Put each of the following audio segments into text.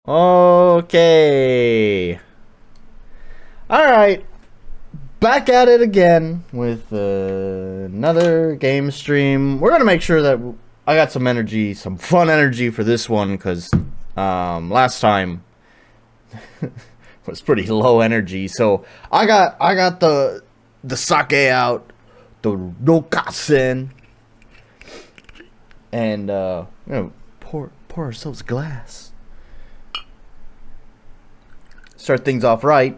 Okay. Alright. Back at it again with another game stream. We're going to make sure that I got some energy, some fun energy for this one, because last time was pretty low energy. So I got the sake out, the rokasen, and pour ourselves a glass. Start things off right.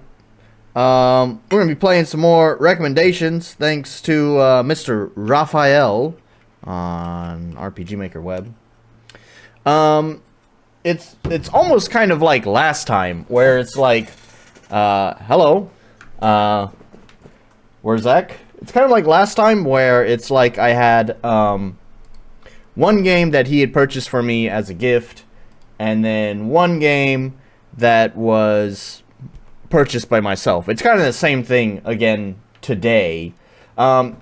We're going to be playing some more recommendations thanks to Mr. Raphael on RPG Maker Web. It's almost kind of like last time, where it's like, hello, where's Zach? It's kind of like last time, where it's like I had one game that he had purchased for me as a gift, and then one game that was purchased by myself. It's kind of the same thing again today.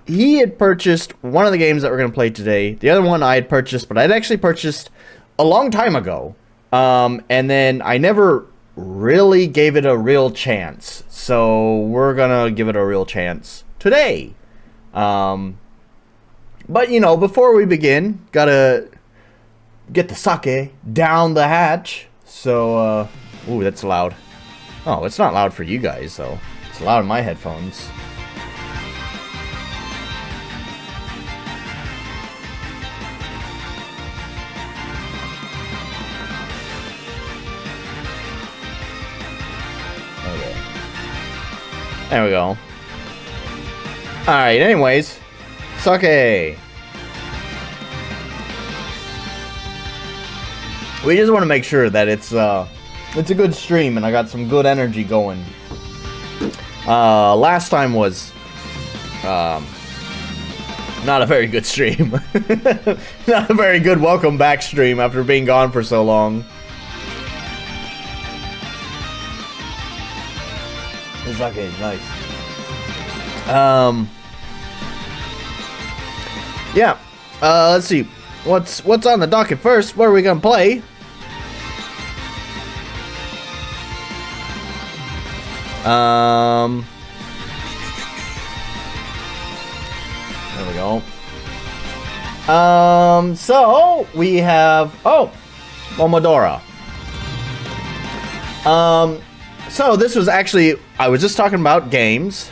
He had purchased one of the games that we're going to play today. The other one I had purchased, but I'd actually purchased a long time ago. And then I never really gave it a real chance. So we're going to give it a real chance today. But, you know, before we begin, gotta get the sake down the hatch. So, ooh, that's loud. Oh, it's not loud for you guys, though. It's loud in my headphones. Okay. There we go. Alright, anyways. Sake. We just want to make sure that it's a good stream and I got some good energy going. Last time was not a very good stream. Not a very good welcome back stream after being gone for so long. This sake is nice. Yeah. Let's see. What's on the docket first? What are we gonna play? There we go. So we have Momodora. So this was actually, I was just talking about games.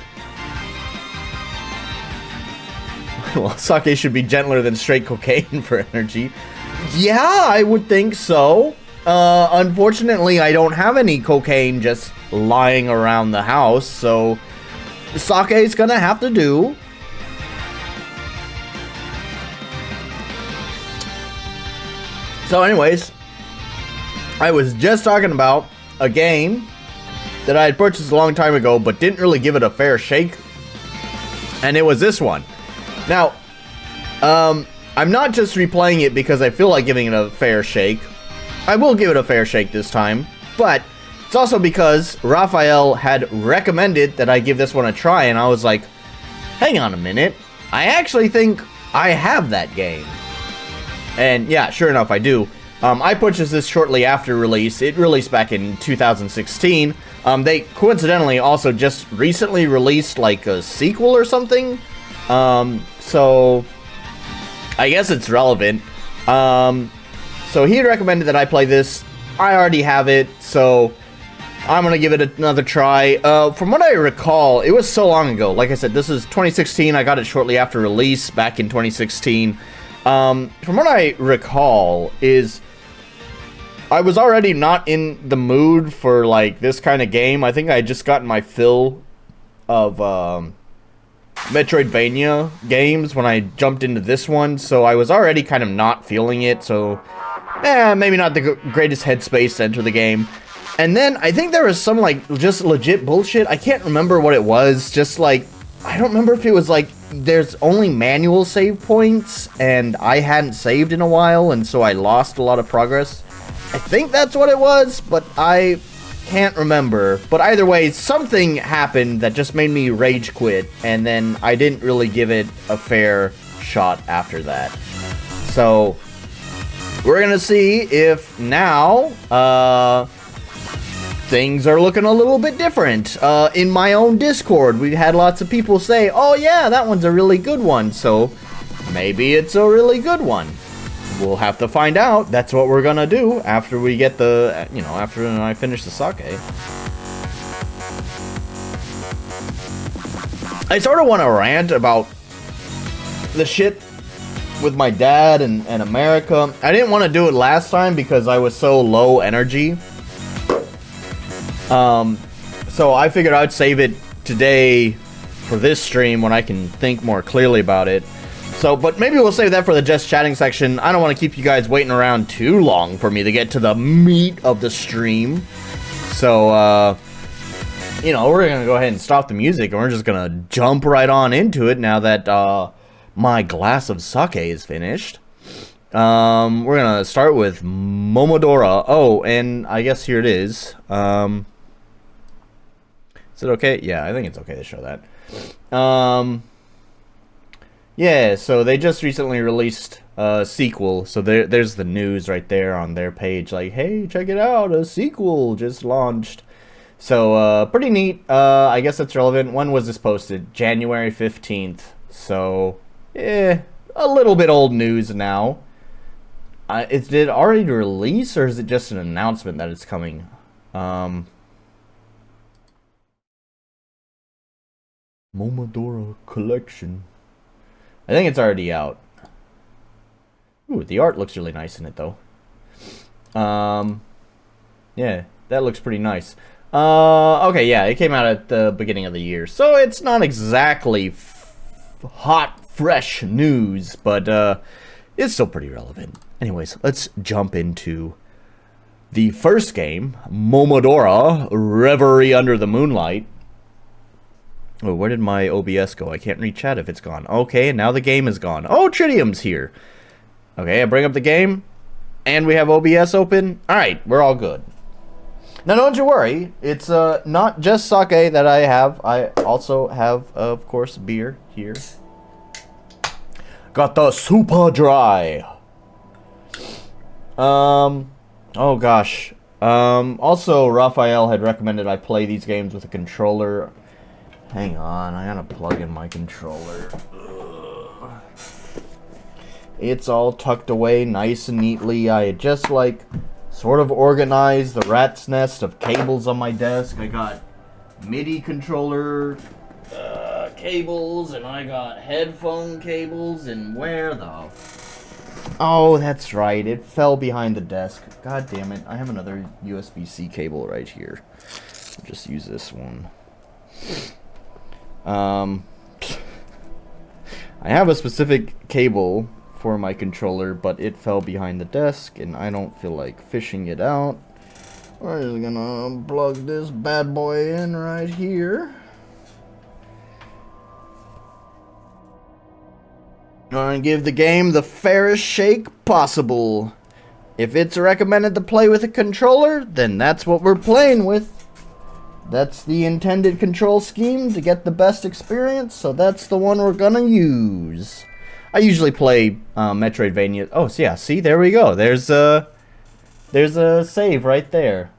Well, sake should be gentler than straight cocaine for energy. Yeah, I would think so. Unfortunately, I don't have any cocaine just lying around the house, so sake is gonna have to do. So anyways, I was just talking about a game that I had purchased a long time ago, but didn't really give it a fair shake. And it was this one. Now, I'm not just replaying it because I feel like giving it a fair shake. I will give it a fair shake this time, but it's also because Raphael had recommended that I give this one a try, and I was like, hang on a minute, I actually think I have that game. And yeah, sure enough, I do. I purchased this shortly after release. It released back in 2016. They coincidentally also just recently released like a sequel or something. So I guess it's relevant. So he recommended that I play this. I already have it, so I'm gonna give it another try. From what I recall, it was so long ago. Like I said, this is 2016. I got it shortly after release back in 2016. From what I recall is I was already not in the mood for like this kind of game. I think I had just gotten my fill of Metroidvania games when I jumped into this one, so I was already kind of not feeling it, so maybe not the greatest headspace to enter the game. And then I think there was some like just legit bullshit. I can't remember what it was. Just like, I don't remember if it was like there's only manual save points and I hadn't saved in a while, and so I lost a lot of progress. I think that's what it was, but I can't remember. But either way, something happened that just made me rage quit, and then I didn't really give it a fair shot after that. So we're gonna see if now things are looking a little bit different. In my own Discord, we had lots of people say, oh yeah, that one's a really good one, so maybe it's a really good one. We'll have to find out. That's what we're gonna do after we get the, you know, after I finish the sake. I sort of want to rant about the shit with my dad and America. I didn't want to do it last time because I was so low energy. So I figured I'd save it today for this stream when I can think more clearly about it. So, but maybe we'll save that for the just chatting section. I don't want to keep you guys waiting around too long for me to get to the meat of the stream. So, you know, we're going to go ahead and stop the music and we're just going to jump right on into it now that, my glass of sake is finished. We're going to start with Momodora. Oh, and I guess here it is. Is it okay? Yeah, I think it's okay to show that. Yeah, so they just recently released a sequel. So there's the news right there on their page. Like, hey, check it out. A sequel just launched. So, pretty neat. I guess that's relevant. When was this posted? January 15th. So, a little bit old news now. Did it already release, or is it just an announcement that it's coming? Momodora Collection. I think it's already out. Ooh, the art looks really nice in it, though. Yeah, that looks pretty nice. Okay, yeah, it came out at the beginning of the year, so it's not exactly hot, fresh news, but it's still pretty relevant. Anyways, let's jump into the first game, Momodora Reverie Under the Moonlight. Oh, where did my OBS go? I can't read chat if it's gone. Okay, and now the game is gone. Oh, Tritium's here. Okay, I bring up the game, and we have OBS open. Alright, we're all good. Now, don't you worry. It's not just sake that I have. I also have, of course, beer here. Got the super dry. Oh, gosh. Also, Raphael had recommended I play these games with a controller. Hang on, I gotta plug in my controller. Ugh. It's all tucked away nice and neatly. I just, like, sort of organized the rat's nest of cables on my desk. I got MIDI controller cables, and I got headphone cables, and where the... Oh, that's right, it fell behind the desk. God damn it, I have another USB-C cable right here. I'll just use this one. I have a specific cable for my controller, but it fell behind the desk, and I don't feel like fishing it out. We're just gonna plug this bad boy in right here. And give the game the fairest shake possible. If it's recommended to play with a controller, then that's what we're playing with. That's the intended control scheme to get the best experience, so that's the one we're gonna use. I usually play Metroidvania. Oh, so yeah, see, there we go. There's a save right there.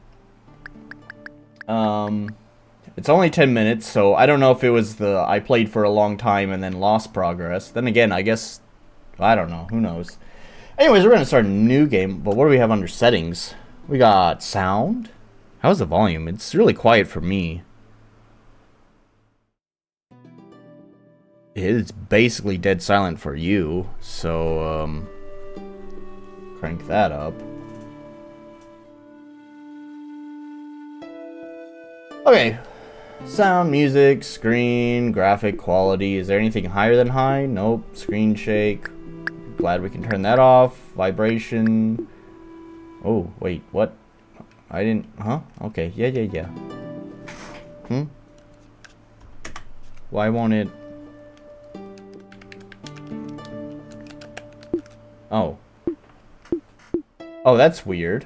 It's only 10 minutes, so I don't know if it was I played for a long time and then lost progress. Then again, I guess, I don't know, who knows. Anyways, we're gonna start a new game, but what do we have under settings? We got sound. How's the volume? It's really quiet for me. It's basically dead silent for you, so, crank that up. Okay. Sound, music, screen, graphic quality. Is there anything higher than high? Nope. Screen shake. Glad we can turn that off. Vibration. Oh, wait, what? I didn't, huh? Okay, yeah. Why won't it? Oh. Oh, that's weird.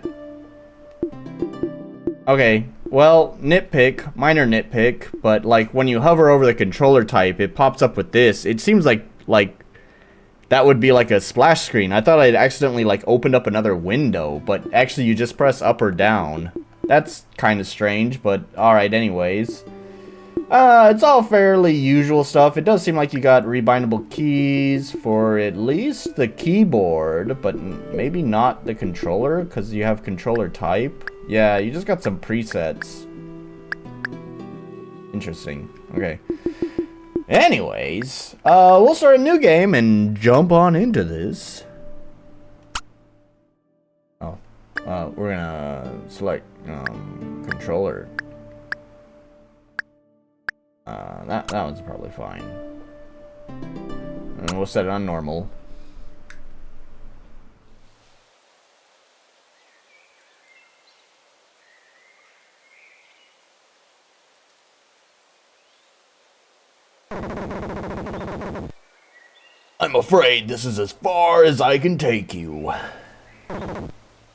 Okay, well, nitpick, minor nitpick, but like when you hover over the controller type, it pops up with this. It seems like that would be like a splash screen. I thought I'd accidentally like opened up another window, but actually you just press up or down. That's kind of strange, but alright anyways. It's all fairly usual stuff. It does seem like you got rebindable keys for at least the keyboard, but maybe not the controller, because you have controller type. Yeah, you just got some presets. Interesting. Okay. Anyways, we'll start a new game and jump on into this. Oh, we're gonna select controller. That one's probably fine. And we'll set it on normal. I'm afraid this is as far as I can take you.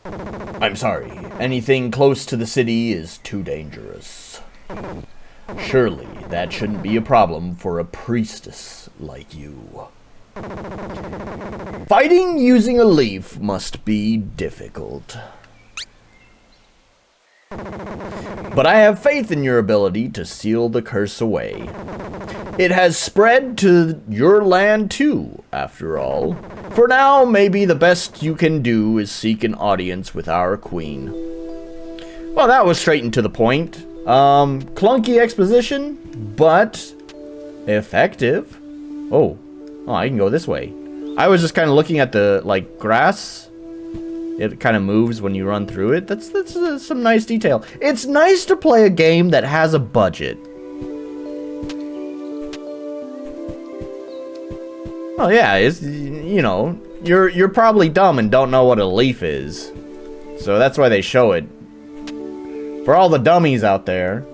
I'm sorry. Anything close to the city is too dangerous. Surely that shouldn't be a problem for a priestess like you. Fighting using a leaf must be difficult. But I have faith in your ability to seal the curse away. It has spread to your land too, after all. For now, maybe the best you can do is seek an audience with our queen. Well, that was straight and to the point. Clunky exposition, but effective. Oh, I can go this way. I was just kind of looking at the, like, grass. It kind of moves when you run through it. That's some nice detail. It's nice to play a game that has a budget. Oh yeah, it's, you know, you're probably dumb and don't know what a leaf is. So that's why they show it. For all the dummies out there.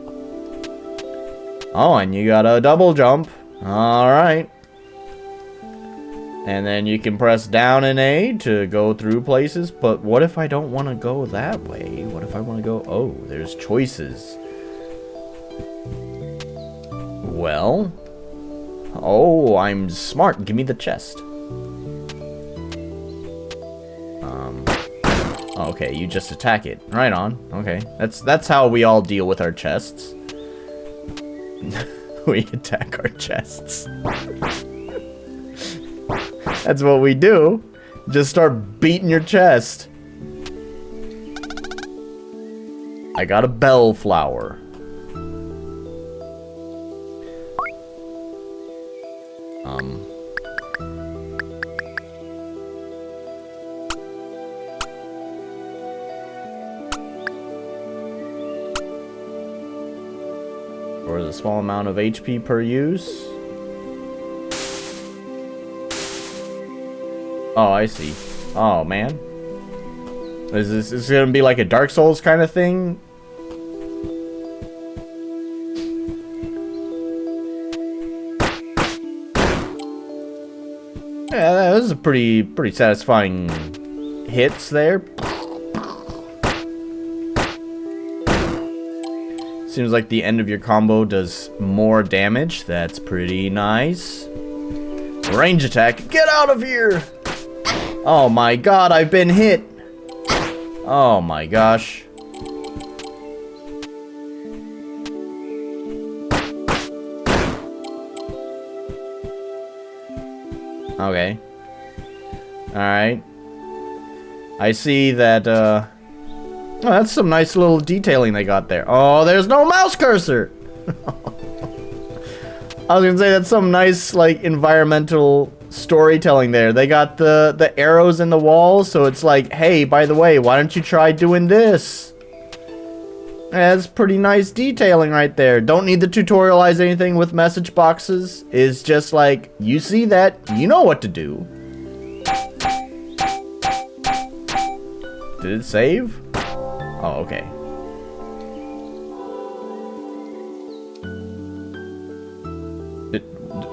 Oh, and you got a double jump. Alright. And then you can press down and A to go through places. But what if I don't want to go that way? What if I want to go... Oh, there's choices. Well... Oh, I'm smart. Give me the chest. Okay, you just attack it. Right on. Okay. That's how we all deal with our chests. We attack our chests. That's what we do. Just start beating your chest. I got a bellflower. Or a small amount of HP per use. Oh, I see. Oh, man. Is this gonna be like a Dark Souls kind of thing? Yeah, that was a pretty satisfying hits there. Seems like the end of your combo does more damage. That's pretty nice. Range attack. Get out of here! Oh my god, I've been hit! Oh my gosh. Okay. Alright. I see that, oh, that's some nice little detailing they got there. Oh, there's no mouse cursor! I was gonna say that's some nice, like, environmental storytelling there. They got the arrows in the wall, so it's like, hey, by the way, why don't you try doing this? That's pretty nice detailing right there. Don't need to tutorialize anything with message boxes. It's just like, you see that, you know what to do. Did it save? Oh, okay.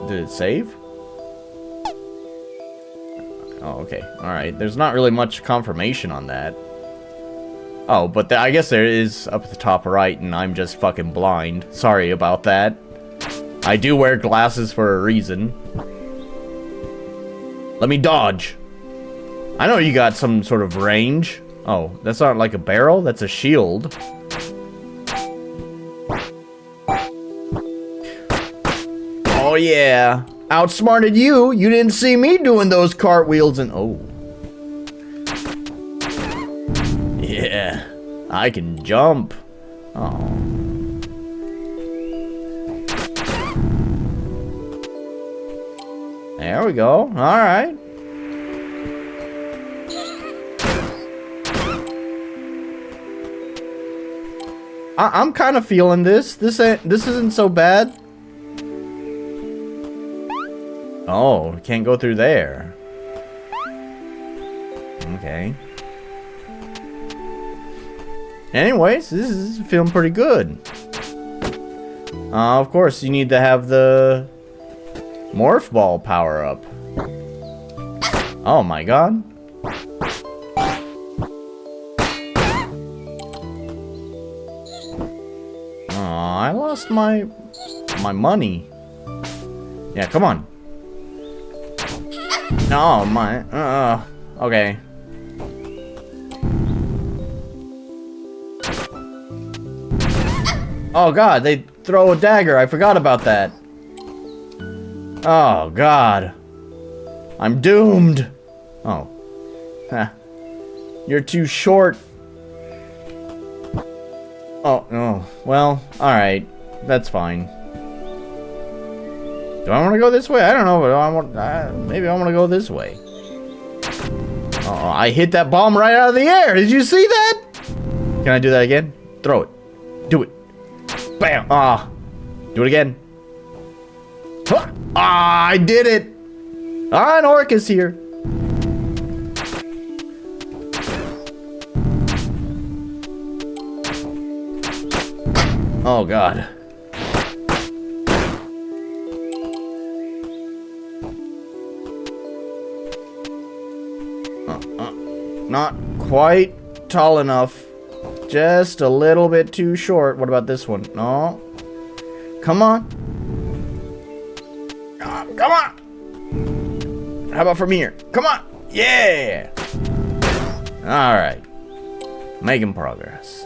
Did it save? Oh, okay. Alright. There's not really much confirmation on that. Oh, but I guess there is up at the top right, and I'm just fucking blind. Sorry about that. I do wear glasses for a reason. Let me dodge. I know you got some sort of range. Oh, that's not like a barrel? That's a shield. yeah. Outsmarted you. You didn't see me doing those cartwheels and... Oh. Yeah. I can jump. Oh. There we go. Alright. I'm kind of feeling this. This isn't so bad. Oh, can't go through there. Okay. Anyways, this is feeling pretty good. Of course, you need to have the morph ball power up. Oh my god. Oh, I lost my money. Yeah, come on. No, my okay. Oh god, they throw a dagger. I forgot about that. Oh god. I'm doomed. Oh. Huh. You're too short. Oh, no. Well, alright. That's fine. Do I want to go this way? I don't know, but maybe I want to go this way. Oh, I hit that bomb right out of the air. Did you see that? Can I do that again? Throw it. Do it. Bam. Ah. Do it again. Huh. Ah, I did it. Ah, an orc is here. Oh, God. Not quite tall enough. Just a little bit too short. What about this one? No. Come on. Come on. How about from here? Come on. Yeah. Alright. Making progress.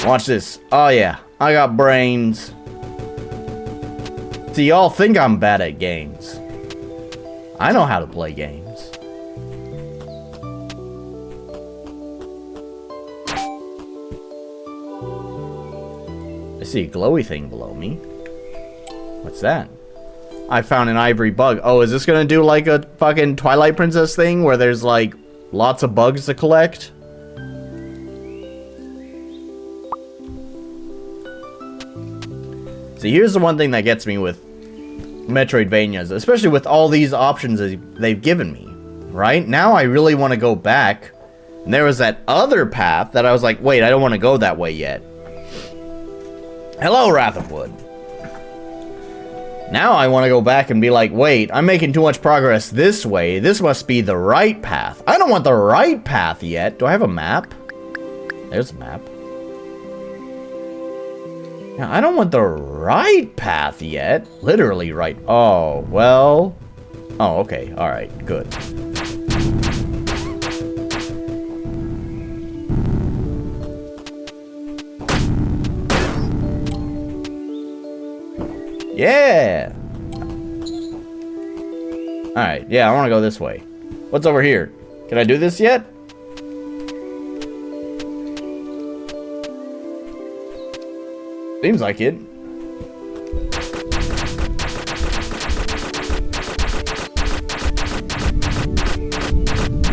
Watch this. Oh, yeah. I got brains. See, y'all think I'm bad at games. I know how to play games. I see a glowy thing below me. What's that? I found an ivory bug. Oh, is this gonna do like a fucking Twilight Princess thing where there's like lots of bugs to collect? See, here's the one thing that gets me with Metroidvanias, especially with all these options they've given me, right? Now I really want to go back. And there was that other path that I was like, wait, I don't want to go that way yet. Hello, Wrath of Wood. Now I want to go back and be like, wait, I'm making too much progress this way. This must be the right path. I don't want the right path yet. Do I have a map? There's a map. Yeah, I don't want the right path yet. Literally right. Oh, well. Oh, okay. All right. Good. Yeah. Alright, yeah, I want to go this way. What's over here? Can I do this yet? Seems like it.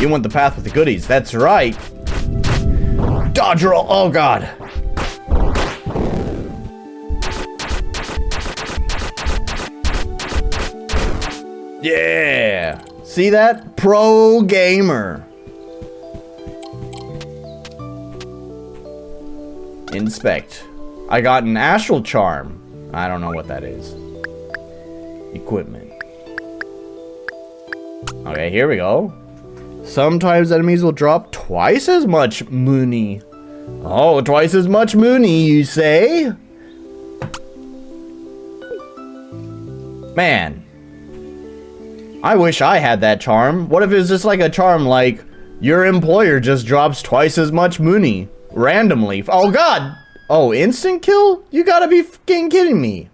You want the path with the goodies. That's right. Dodge roll. Oh, God. Yeah! See that? Pro gamer. Inspect. I got an astral charm. I don't know what that is. Equipment. Okay, here we go. Sometimes enemies will drop twice as much money. Oh, twice as much money, you say? Man. I wish I had that charm. What if it's just like a charm like, your employer just drops twice as much money randomly? Oh, God! Oh, instant kill? You gotta be fucking kidding me.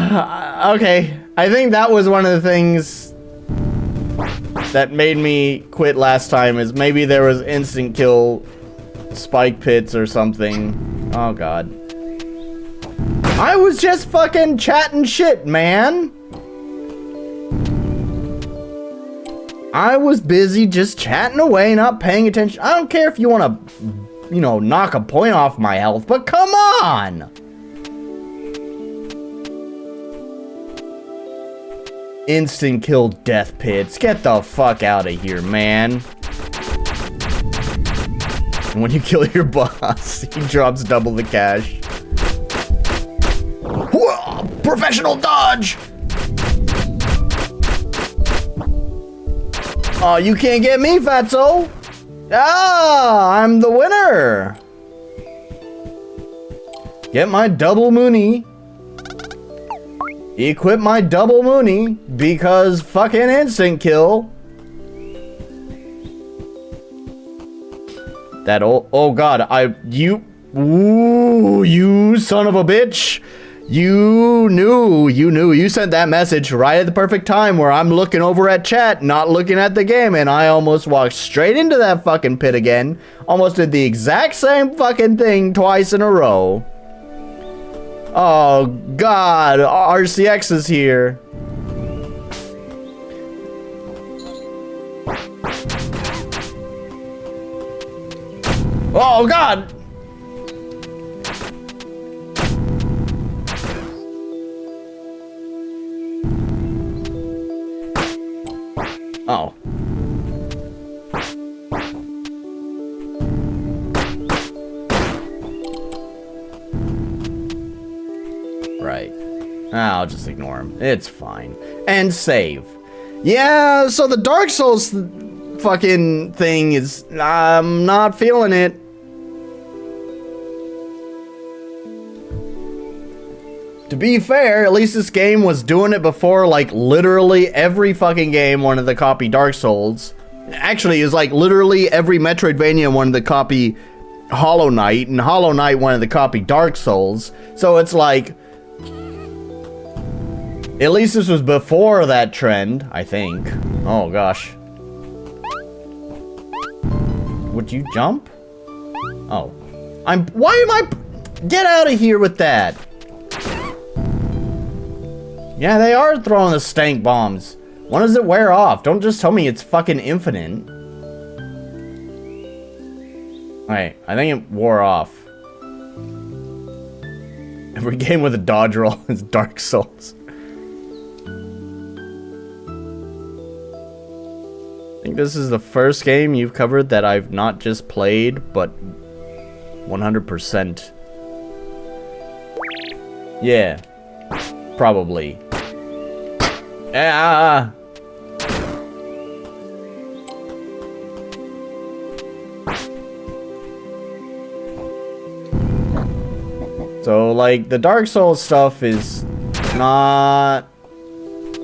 Okay, I think that was one of the things that made me quit last time, is maybe there was instant kill spike pits or something. Oh god. I was just fucking chatting shit, man. I was busy just chatting away, not paying attention. I don't care if you want to, you know, knock a point off my health, but come on! Instant kill death pits. Get the fuck out of here, man. And when you kill your boss, he drops double the cash. Whoa, professional dodge! Oh, you can't get me, fatso! Ah, I'm the winner! Get my double moony. Equip my double moony, because fucking instant kill. That oh god, you son of a bitch. You sent that message right at the perfect time where I'm looking over at chat, not looking at the game, and I almost walked straight into that fucking pit again. Almost did the exact same fucking thing twice in a row. Oh god, RCX is here. Oh god! Oh. Right. I'll just ignore him. It's fine. And save. Yeah, so the Dark Souls fucking thing is... I'm not feeling it. To be fair, at least this game was doing it before, like, literally every fucking game wanted to copy Dark Souls. Actually, it was like literally every Metroidvania wanted to copy Hollow Knight, and Hollow Knight wanted to copy Dark Souls. So it's like... At least this was before that trend, I think. Oh, gosh. Would you jump? Oh. Why am I... Get out of here with that! Yeah, they are throwing the stank bombs. When does it wear off? Don't just tell me it's fucking infinite. Alright, I think it wore off. Every game with a dodge roll is Dark Souls. I think this is the first game you've covered that I've not just played, but 100%. Yeah. Probably. Ah. So, like, the Dark Souls stuff is not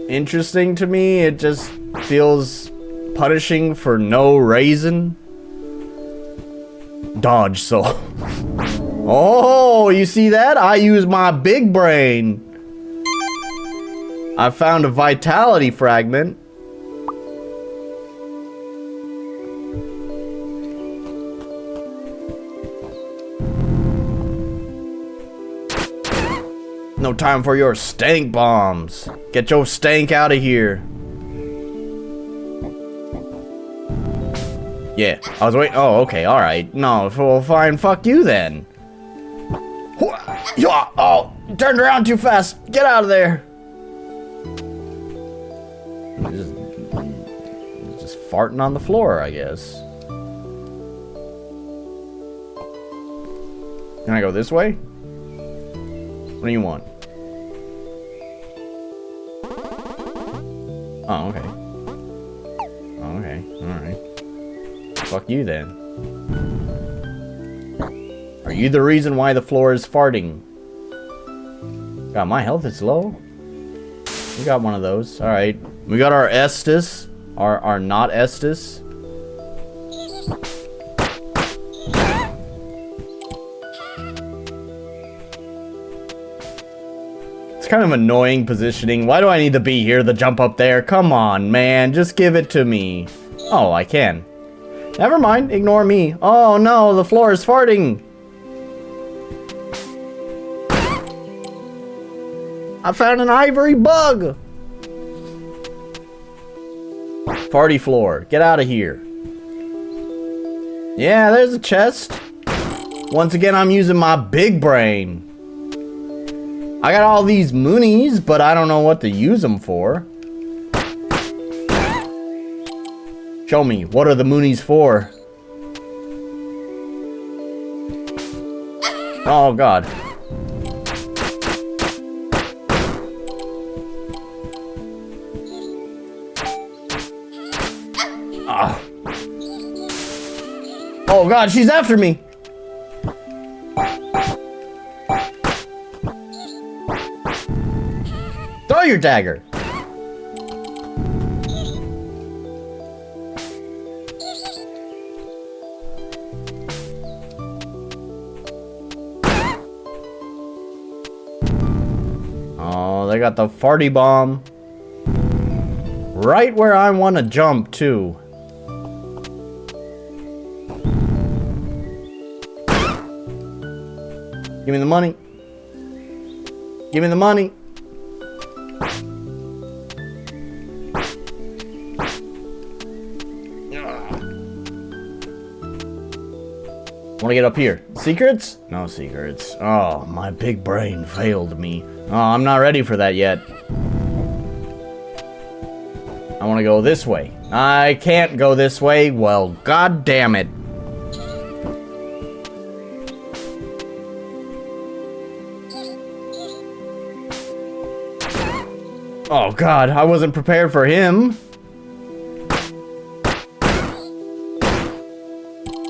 interesting to me. It just feels punishing for no reason. Dodge soul. Oh, you see that? I use my big brain. I found a vitality fragment. No time for your stank bombs. Get your stank out of here. Yeah, I was waiting. Oh, okay, alright. No, well, fine, fuck you then. Oh, you turned around too fast. Get out of there. Just farting on the floor, I guess. Can I go this way? What do you want? Oh, okay. Oh, okay, alright. Fuck you then. Are you the reason why the floor is farting? God, my health is low. We got one of those. Alright. We got our Estus. Our not Estus. It's kind of annoying positioning. Why do I need to be here to jump up there? Come on, man. Just give it to me. Oh, I can. Never mind. Ignore me. Oh, no. The floor is farting. I found an ivory bug. Farty floor. Get out of here. Yeah, there's a chest. Once again, I'm using my big brain. I got all these moonies, but I don't know what to use them for. Show me, what are the moonies for? Oh, God. Ah. Oh, God, she's after me. Throw your dagger. Oh, they got the farty bomb. Right where I want to jump, too. Give me the money. Give me the money. Want to get up here? Secrets? No secrets. Oh, my big brain failed me. Oh, I'm not ready for that yet. I want to go this way. I can't go this way. Well, god damn it. Oh god, I wasn't prepared for him.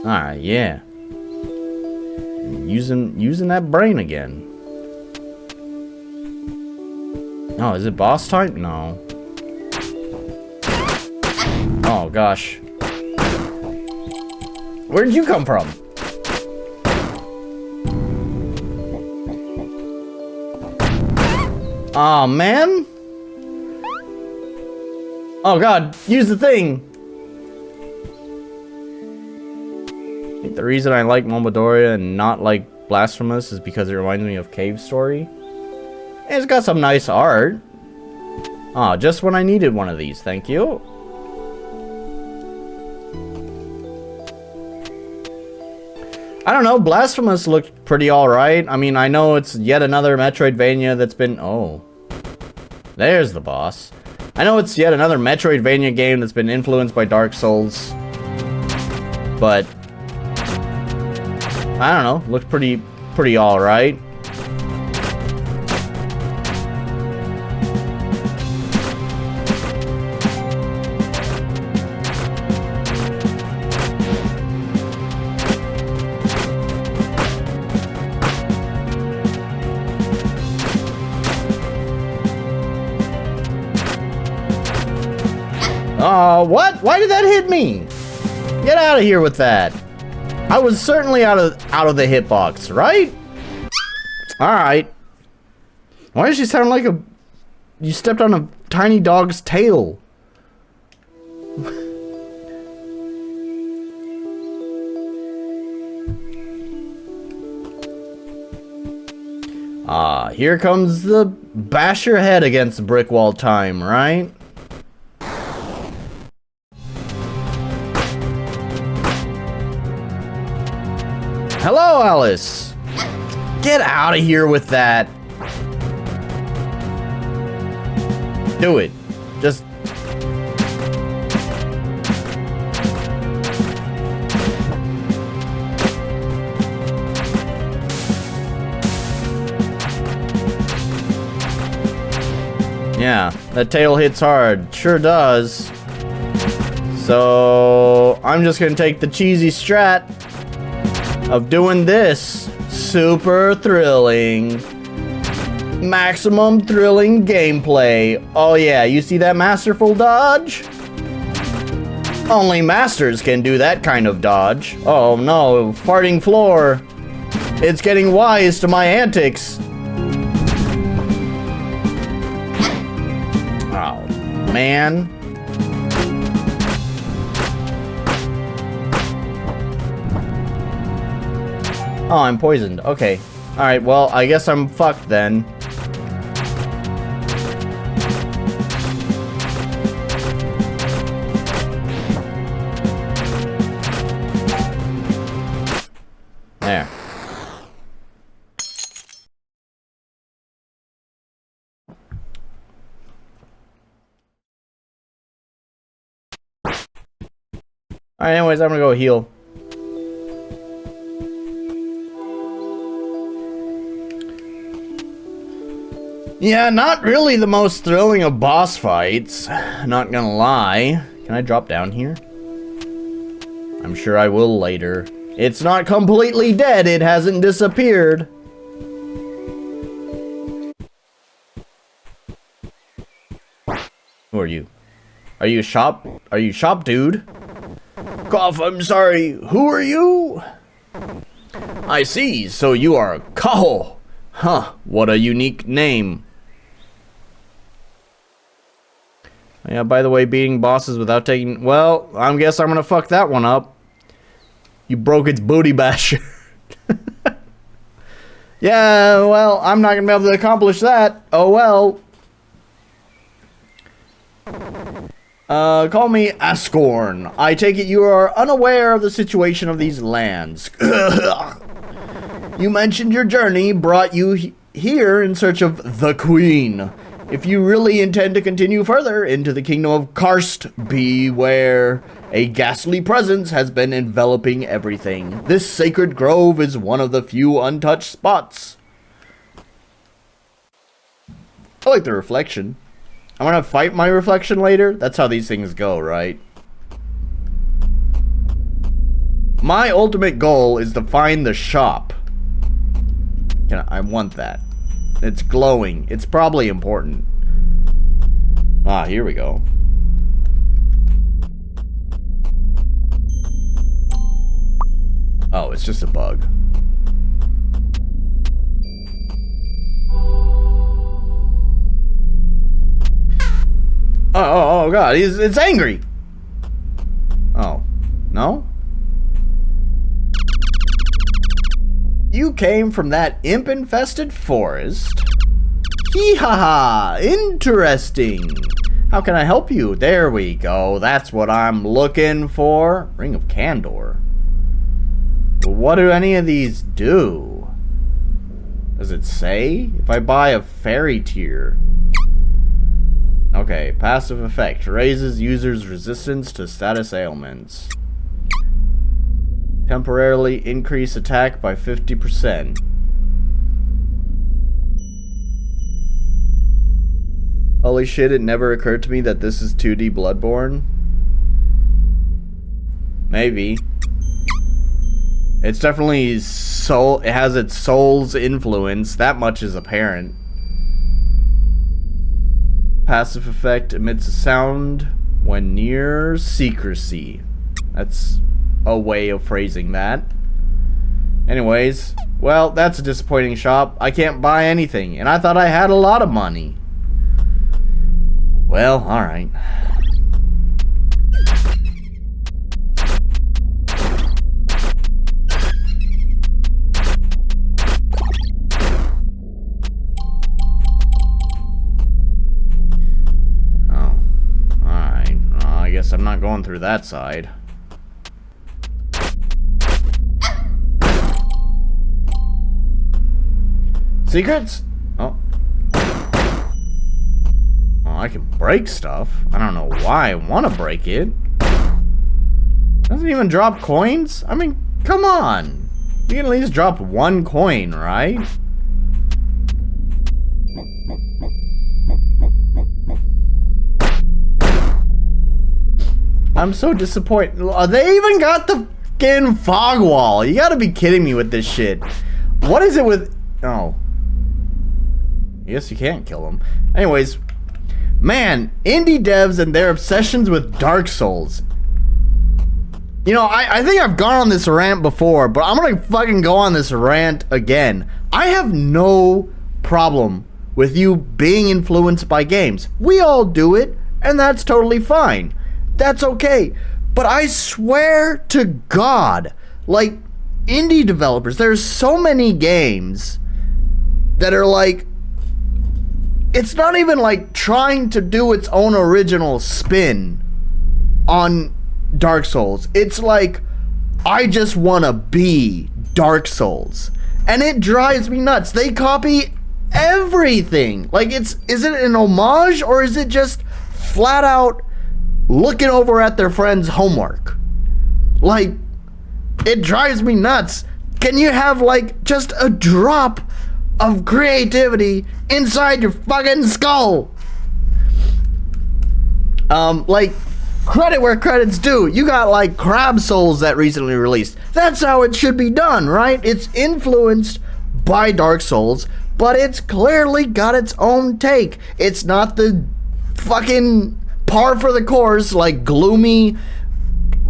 Alright, yeah. Using that brain again. Oh, is it boss type? No. Oh gosh. Where did you come from? Oh man. Oh god, use the thing. I think the reason I like Momodora and not like Blasphemous is because it reminds me of Cave Story. And it's got some nice art. Oh, just when I needed one of these, thank you. I don't know, Blasphemous looked pretty alright. I mean, I know it's yet another Metroidvania that's been... Oh. There's the boss. I know it's yet another Metroidvania game that's been influenced by Dark Souls. But... I don't know, looked pretty alright. Oh, what? Why did that hit me? Get out of here with that. I was certainly out of the hitbox, right? Alright. Why does she sound like a... You stepped on a tiny dog's tail. Ah, here comes the bash your head against the brick wall time, right? Hello, Alice! Get out of here with that! Do it. Just... Yeah, that tail hits hard. Sure does. So... I'm just gonna take the cheesy strat of doing this. Super thrilling. Maximum thrilling gameplay. Oh yeah, you see that masterful dodge? Only masters can do that kind of dodge. Oh no, farting floor. It's getting wise to my antics. Oh, man. Oh, I'm poisoned. Okay. Alright, well, I guess I'm fucked then. There. Alright, anyways, I'm gonna go heal. Yeah, not really the most thrilling of boss fights. Not gonna lie. Can I drop down here? I'm sure I will later. It's not completely dead. It hasn't disappeared. Who are you? Are you shop? Are you shop dude? Cough, I'm sorry. Who are you? I see. So you are Kaho. Huh. What a unique name. Yeah, by the way, beating bosses without taking... Well, I guess I'm gonna fuck that one up. You broke its booty basher. Yeah, well, I'm not gonna be able to accomplish that. Oh, well. Call me Ascorn. I take it you are unaware of the situation of these lands. You mentioned your journey brought you here in search of the Queen. If you really intend to continue further into the kingdom of Karst, beware. A ghastly presence has been enveloping everything. This sacred grove is one of the few untouched spots. I like the reflection. I'm gonna fight my reflection later. That's how these things go, right? My ultimate goal is to find the shop. I want that. It's glowing. It's probably important. Ah, here we go. Oh, it's just a bug. Oh god, it's angry. Oh, no? You came from that imp-infested forest? Hee-ha-ha, interesting. How can I help you? There we go, that's what I'm looking for. Ring of Candor. What do any of these do? Does it say? If I buy a fairy tier. Okay, passive effect. Raises user's resistance to status ailments. Temporarily increase attack by 50%. Holy shit, it never occurred to me that this is 2D Bloodborne. Maybe. It's definitely soul. It has its soul's influence. That much is apparent. Passive effect emits a sound when near secrecy. That's a way of phrasing that. Anyways, well, that's a disappointing shop. I can't buy anything, and I thought I had a lot of money. Well, alright. Oh, alright. I guess I'm not going through that side. Secrets? Oh. Oh, I can break stuff. I don't know why I want to break it. Doesn't even drop coins? I mean, come on. You can at least drop one coin, right? I'm so disappointed. They even got the fucking fog wall. You gotta be kidding me with this shit. What is it with... Oh. Yes, you can't kill them. Anyways, man, indie devs and their obsessions with Dark Souls. You know, I think I've gone on this rant before, but I'm gonna fucking go on this rant again. I have no problem with you being influenced by games. We all do it, and that's totally fine. That's okay. But I swear to God, like, indie developers, there's so many games that are like, it's not even like trying to do its own original spin on Dark Souls. It's like, I just want to be Dark Souls. And it drives me nuts. They copy everything. Like, is it an homage, or is it just flat out looking over at their friend's homework? Like, it drives me nuts. Can you have, like, just a drop of creativity inside your fucking skull? Like, credit where credit's due. You got, like, Crab Souls that recently released. That's how it should be done, right? It's influenced by Dark Souls, but it's clearly got its own take. It's not the fucking par for the course, like, gloomy,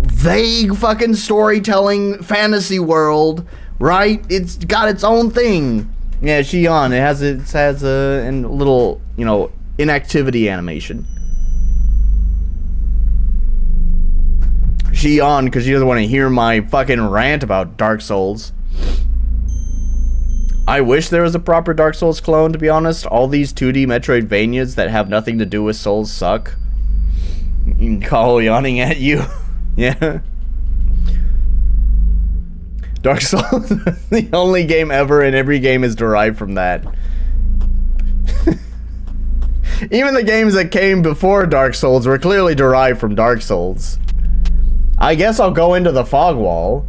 vague fucking storytelling fantasy world, right? It's got its own thing. Yeah, Xion, it has a little, you know, inactivity animation. Xion, because she doesn't want to hear my fucking rant about Dark Souls. I wish there was a proper Dark Souls clone, to be honest. All these 2D Metroidvanias that have nothing to do with Souls suck. You can call yawning at you. Yeah. Dark Souls is the only game ever, and every game is derived from that. Even the games that came before Dark Souls were clearly derived from Dark Souls. I guess I'll go into the fog wall.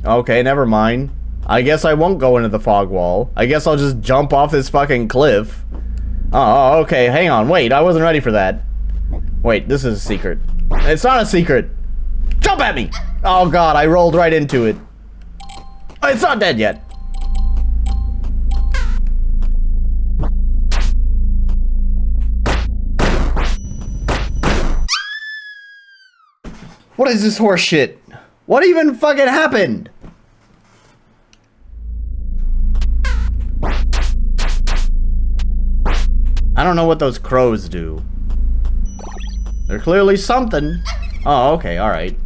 Okay, never mind. I guess I won't go into the fog wall. I guess I'll just jump off this fucking cliff. Oh, okay, hang on. Wait, I wasn't ready for that. Wait, this is a secret. It's not a secret. Jump at me! Oh god, I rolled right into it. It's not dead yet. What is this horse shit? What even fucking happened? I don't know what those crows do. They're clearly something. Oh, okay, alright.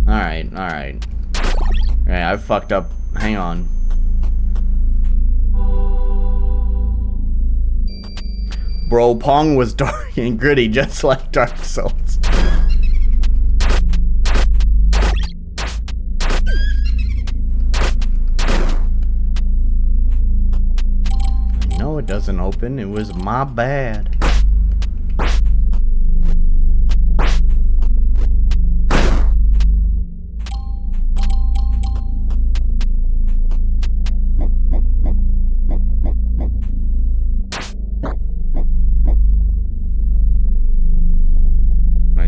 Alright, alright. Alright, I fucked up. Hang on. Bro, Pong was dark and gritty just like Dark Souls. No, it doesn't open. It was my bad.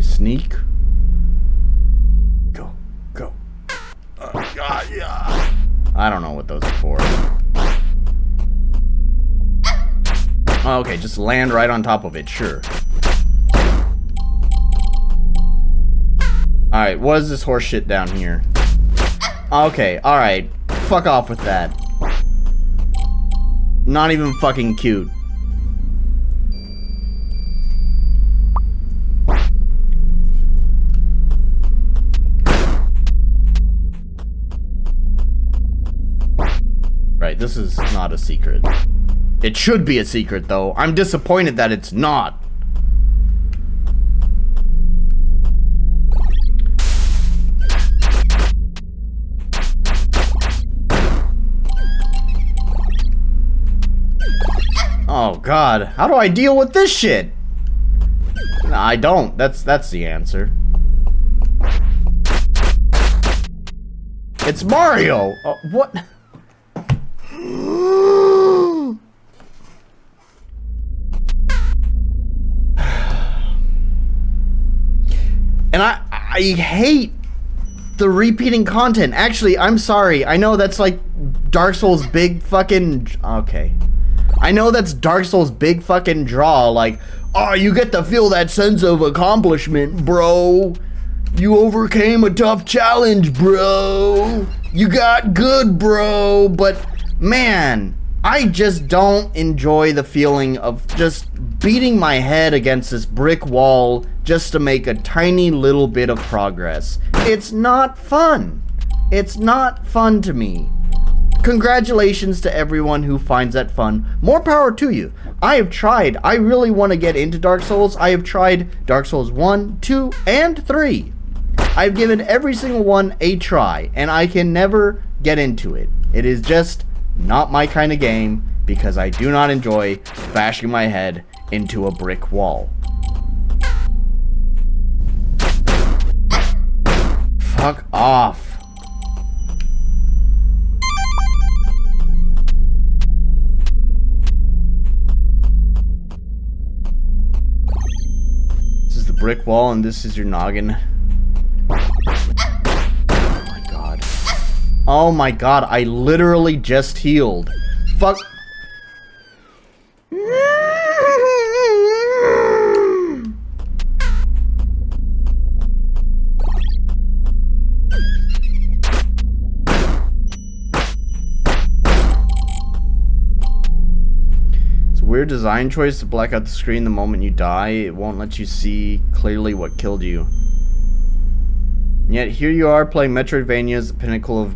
Sneak. Go. Go. God, yeah. I don't know what those are for. Oh, okay, just land right on top of it, sure. Alright, what is this horse shit down here? Okay, alright. Fuck off with that. Not even fucking cute. Right, this is not a secret. It should be a secret, though. I'm disappointed that it's not. Oh, God. How do I deal with this shit? Nah, I don't. That's the answer. It's Mario! Oh, what? And I hate the repeating content. Actually, I'm sorry. I know that's like Dark Souls' big fucking... Okay. I know that's Dark Souls' big fucking draw. Like, oh, you get to feel that sense of accomplishment, bro. You overcame a tough challenge, bro. You got good, bro. But Man, I just don't enjoy the feeling of just beating my head against this brick wall just to make a tiny little bit of progress. It's not fun. It's not fun to me. Congratulations to everyone who finds that fun. More power to you. I have tried. I really want to get into Dark Souls. I have tried Dark Souls 1, 2, and 3. I've given every single one a try, and I can never get into it. It is just not my kind of game because I do not enjoy bashing my head into a brick wall. Fuck off. This is the brick wall and this is your noggin. Oh my god, I literally just healed. Fuck. It's a weird design choice to black out the screen the moment you die. It won't let you see clearly what killed you. And yet here you are playing Metroidvanias, the pinnacle of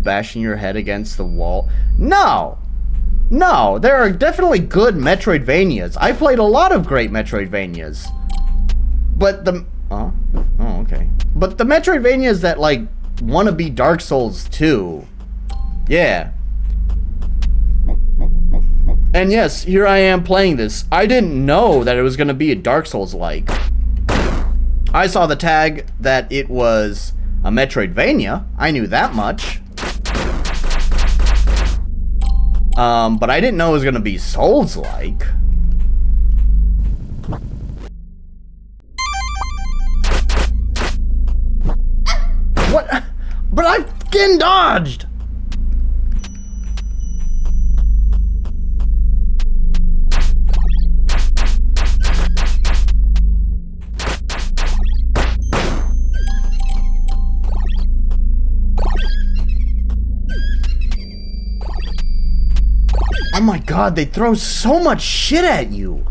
bashing your head against the wall. No! No, there are definitely good Metroidvanias. I played a lot of great Metroidvanias. But the... Oh, okay. But the Metroidvanias that, like, want to be Dark Souls 2. Yeah. And yes, here I am playing this. I didn't know that it was going to be a Dark Souls-like. I saw the tag that it was a Metroidvania. I knew that much. But I didn't know it was gonna be Souls-like. What? But I fucking dodged! Oh my god, they throw so much shit at you.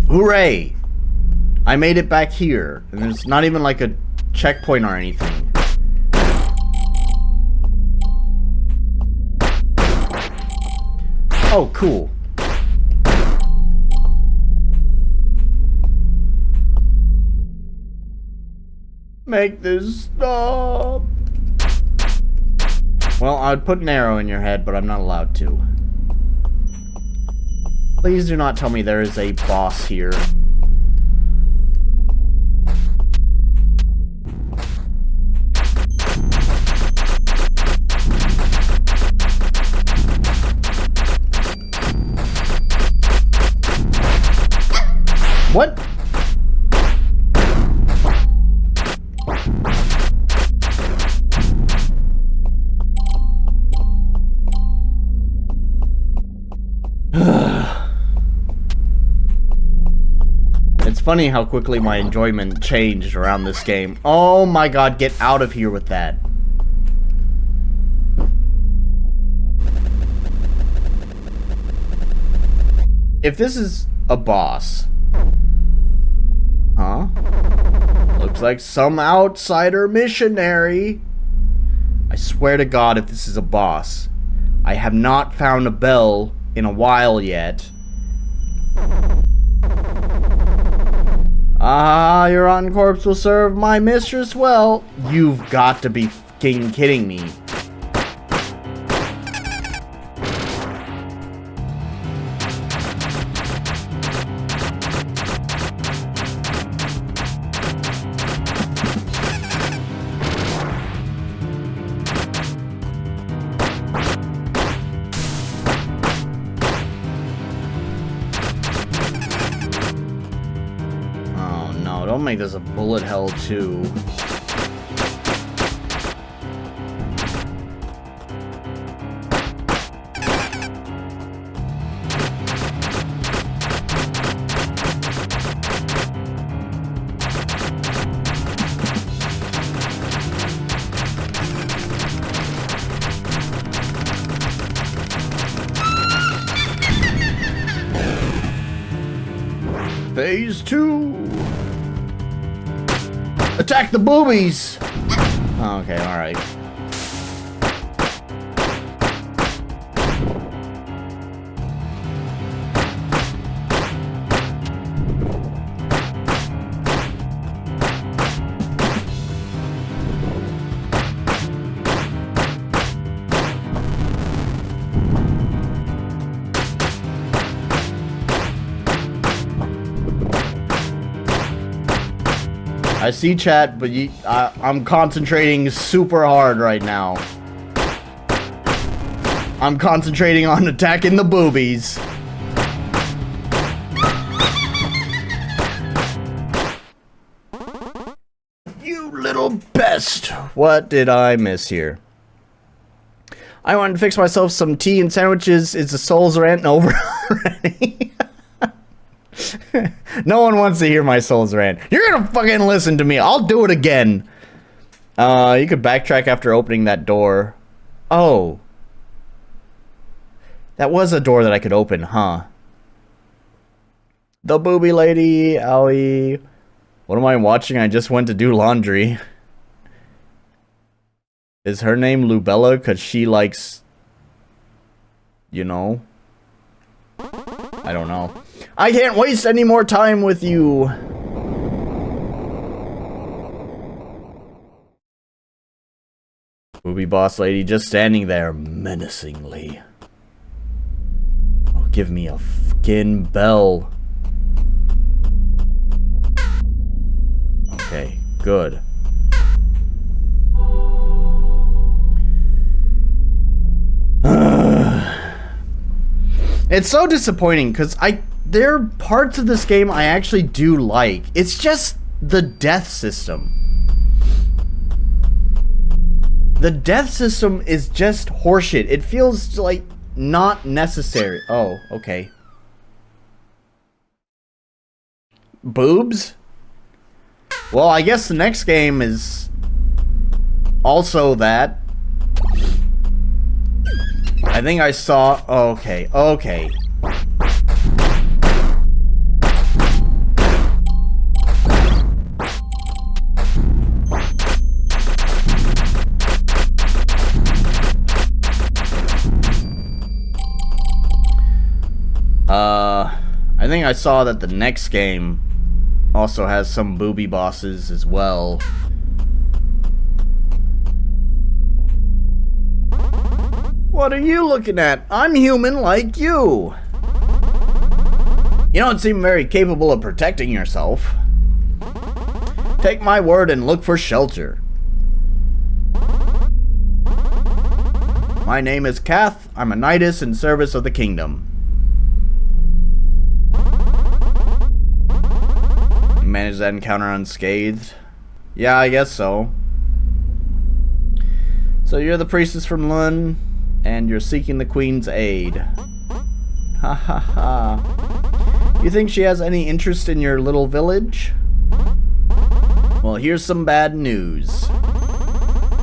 Hooray! I made it back here. And there's not even like a checkpoint or anything. Oh, cool. Make this stop. Well, I'd put an arrow in your head, but I'm not allowed to. Please do not tell me there is a boss here. What? It's funny how quickly my enjoyment changed around this game. Oh my god, get out of here with that. If this is a boss... Huh? Looks like some outsider missionary. I swear to God, if this is a boss, I have not found a bell in a while yet. Ah, your rotten corpse will serve my mistress well. You've got to be fucking kidding me. Don't make this a bullet hell too. Phase 2. Attack the boobies. Okay, alright. I see chat, but I'm concentrating super hard right now. I'm concentrating on attacking the boobies. You little pest. What did I miss here? I wanted to fix myself some tea and sandwiches. Is the Souls rant over already? No one wants to hear my Souls rant. You're gonna fucking listen to me. I'll do it again. You could backtrack after opening that door. Oh. That was a door that I could open, huh? The booby lady, owie. What am I watching? I just went to do laundry. Is her name Lubella? Because she likes... You know? I don't know. I can't waste any more time with you. Booby boss lady just standing there menacingly. Oh, give me a fucking bell. Okay, good. It's so disappointing because there are parts of this game I actually do like. It's just the death system. The death system is just horseshit. It feels like not necessary. Oh, okay. Boobs? Well, I guess the next game is also that. I think I saw... Okay, okay. I think I saw that the next game also has some booby bosses as well. What are you looking at? I'm human like you. You don't seem very capable of protecting yourself. Take my word and look for shelter. My name is Kath. I'm a Nidus in service of the kingdom. Manage that encounter unscathed. Yeah, I guess so. So you're the priestess from Lund, and you're seeking the queen's aid. Ha ha ha. You think she has any interest in your little village? Well, here's some bad news.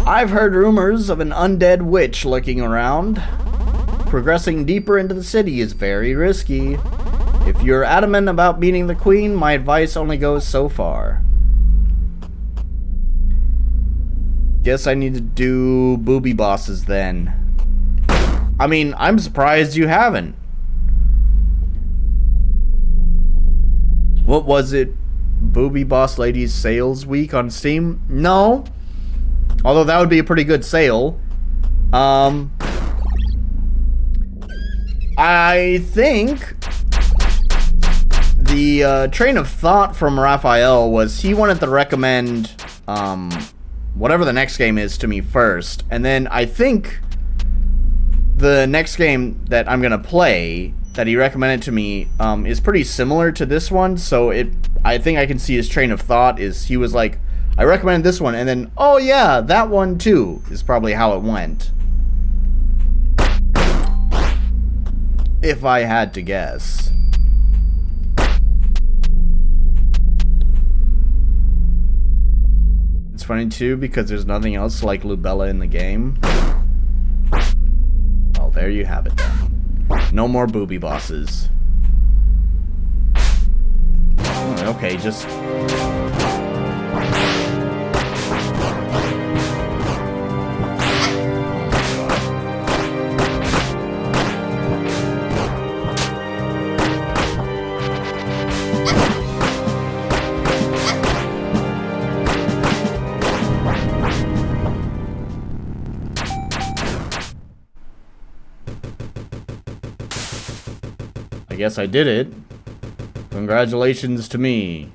I've heard rumors of an undead witch lurking around. Progressing deeper into the city is very risky. If you're adamant about meeting the queen, my advice only goes so far. Guess I need to do booby bosses then. I mean, I'm surprised you haven't. What was it? Booby Boss Ladies sales week on Steam? No. Although that would be a pretty good sale. I think the train of thought from Raphael was he wanted to recommend whatever the next game is to me first, and then I think the next game that I'm gonna play that he recommended to me is pretty similar to this one, so I think I can see his train of thought is he was like, I recommended this one, and then, oh yeah, that one too, is probably how it went. If I had to guess. It's funny too because there's nothing else like Lubella in the game. Well, there you have it then. No more booby bosses. Okay, just... I guess I did it. Congratulations to me.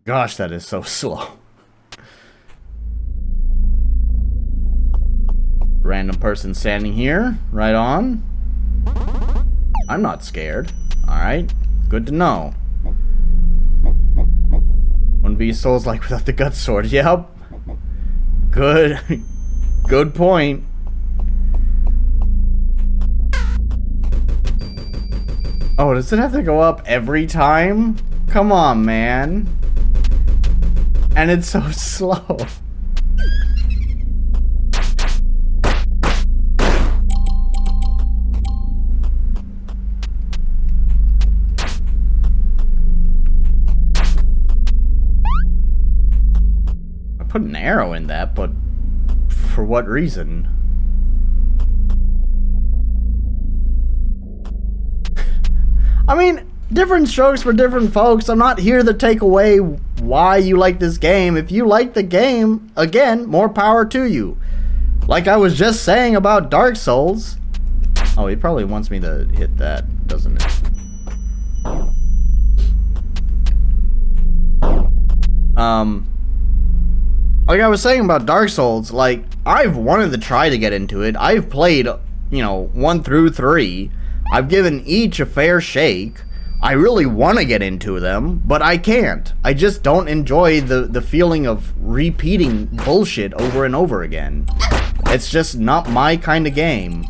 Gosh, that is so slow. Random person standing here. Right on. I'm not scared. Alright. Good to know. Wouldn't be Souls-like without the gut sword. Yep. Good. Good point. Oh, does it have to go up every time? Come on, man. And it's so slow. I put an arrow in that, but for what reason? I mean, different strokes for different folks. I'm not here to take away why you like this game. If you like the game, again, more power to you. Like I was just saying about Dark Souls. Oh, he probably wants me to hit that, doesn't it? Like I was saying about Dark Souls, like, I've wanted to try to get into it. I've played, you know, 1 through 3. I've given each a fair shake. I really want to get into them, but I can't. I just don't enjoy the feeling of repeating bullshit over and over again. It's just not my kind of game.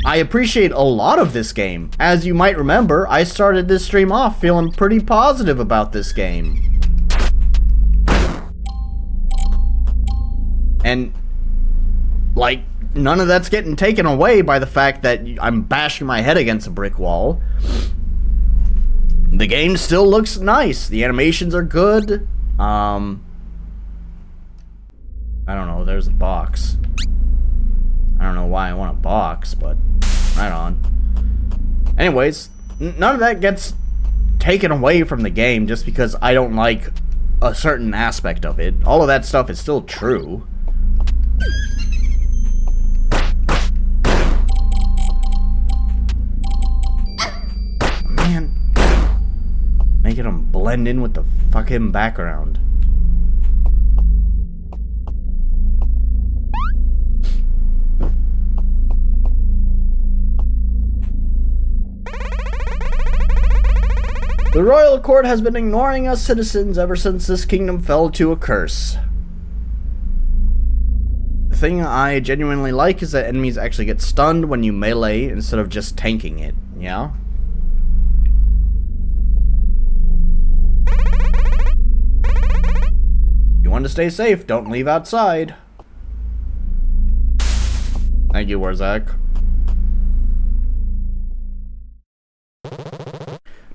I appreciate a lot of this game. As you might remember, I started this stream off feeling pretty positive about this game. And, like, none of that's getting taken away by the fact that I'm bashing my head against a brick wall. The game still looks nice. The animations are good. I don't know. There's a box. I don't know why I want a box, but right on. Anyways, none of that gets taken away from the game just because I don't like a certain aspect of it. All of that stuff is still true. Man, making them blend in with the fucking background. The royal court has been ignoring us citizens ever since this kingdom fell to a curse. The thing I genuinely like is that enemies actually get stunned when you melee instead of just tanking it, yeah? You want to stay safe, don't leave outside. Thank you, Warzak.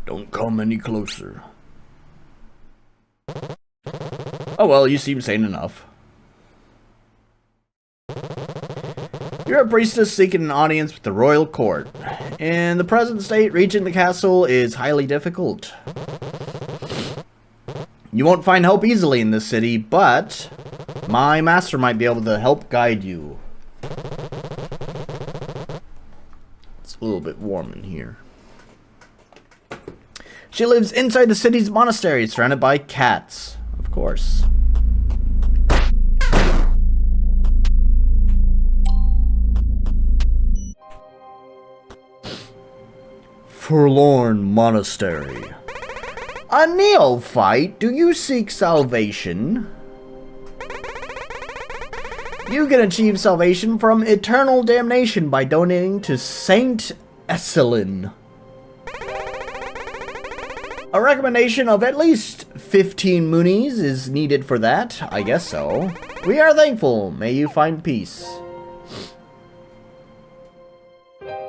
Don't come any closer. Oh well, you seem sane enough. You're a priestess seeking an audience with the royal court. In the present state, reaching the castle is highly difficult. You won't find help easily in this city, but my master might be able to help guide you. It's a little bit warm in here. She lives inside the city's monastery, surrounded by cats, of course. Forlorn Monastery. A neophyte, do you seek salvation? You can achieve salvation from eternal damnation by donating to Saint Esselin. A recommendation of at least 15 moonies is needed for that. I guess so. We are thankful. May you find peace.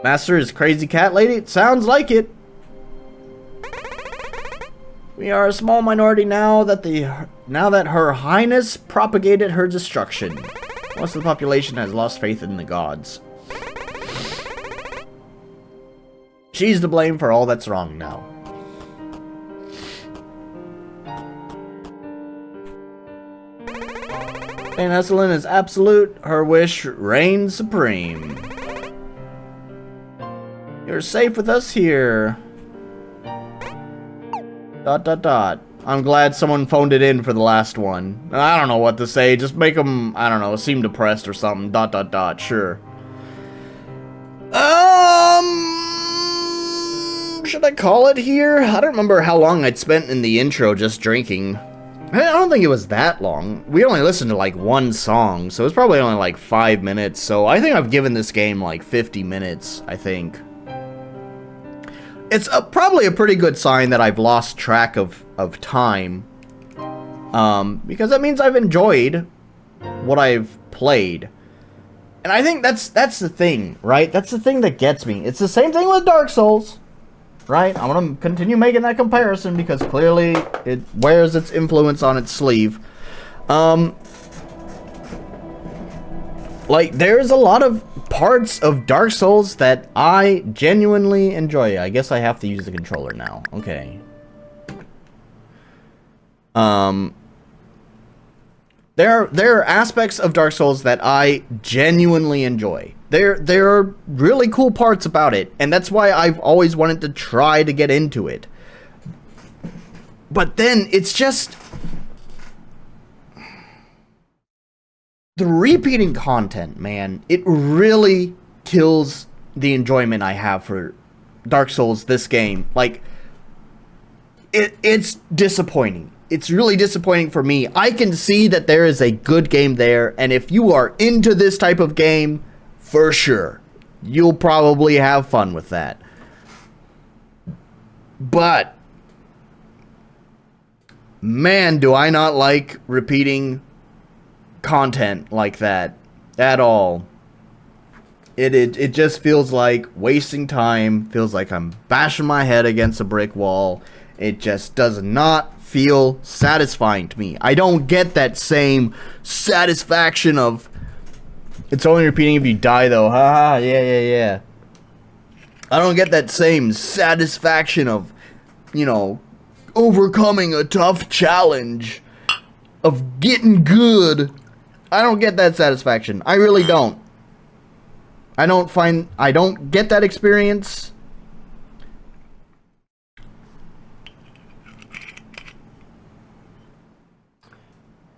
Master is crazy cat lady? It sounds like it. We are a small minority now that Her Highness propagated her destruction. Most of the population has lost faith in the gods. She's to blame for all that's wrong now. Saint Esselin is absolute. Her wish reigns supreme. You're safe with us here. ... I'm glad someone phoned it in for the last one. I don't know what to say. Just make them, I don't know, seem depressed or something. ... Sure. Should I call it here? I don't remember how long I'd spent in the intro just drinking. I don't think it was that long. We only listened to like one song, so it was probably only like 5 minutes. So I think I've given this game like 50 minutes, I think. It's probably a pretty good sign that I've lost track of time. Because that means I've enjoyed what I've played. And I think that's the thing, right? That's the thing that gets me. It's the same thing with Dark Souls. Right? I'm going to continue making that comparison because clearly it wears its influence on its sleeve. Like, there's a lot of parts of Dark Souls that I genuinely enjoy. I guess I have to use the controller now. Okay. There are aspects of Dark Souls that I genuinely enjoy. There are really cool parts about it, and that's why I've always wanted to try to get into it. But then it's just the repeating content, man. It really kills the enjoyment I have for Dark Souls, this game. Like, it's disappointing. It's really disappointing for me. I can see that there is a good game there, and if you are into this type of game, for sure, you'll probably have fun with that. But, man, do I not like repeating content like that at all. It just feels like wasting time, feels like I'm bashing my head against a brick wall. It just does not feel satisfying to me. I don't get that same satisfaction of, it's only repeating if you die though, haha, yeah. I don't get that same satisfaction of, you know, overcoming a tough challenge, of getting good. I don't get that satisfaction. I really don't. I don't get that experience.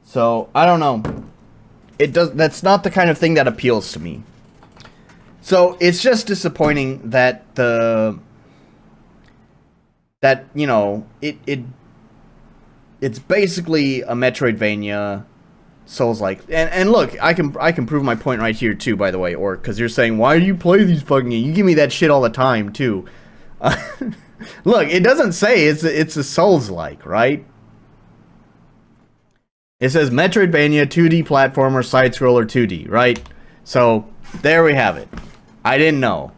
So, I don't know. That's not the kind of thing that appeals to me. So, it's just disappointing that you know, it's basically a Metroidvania, Souls-like. And look, I can prove my point right here too, by the way, or because you're saying, why do you play these fucking games? You give me that shit all the time too. Look, it doesn't say it's a Souls-like, right? It says Metroidvania, 2D platformer, side-scroller 2D, right? So, there we have it. I didn't know.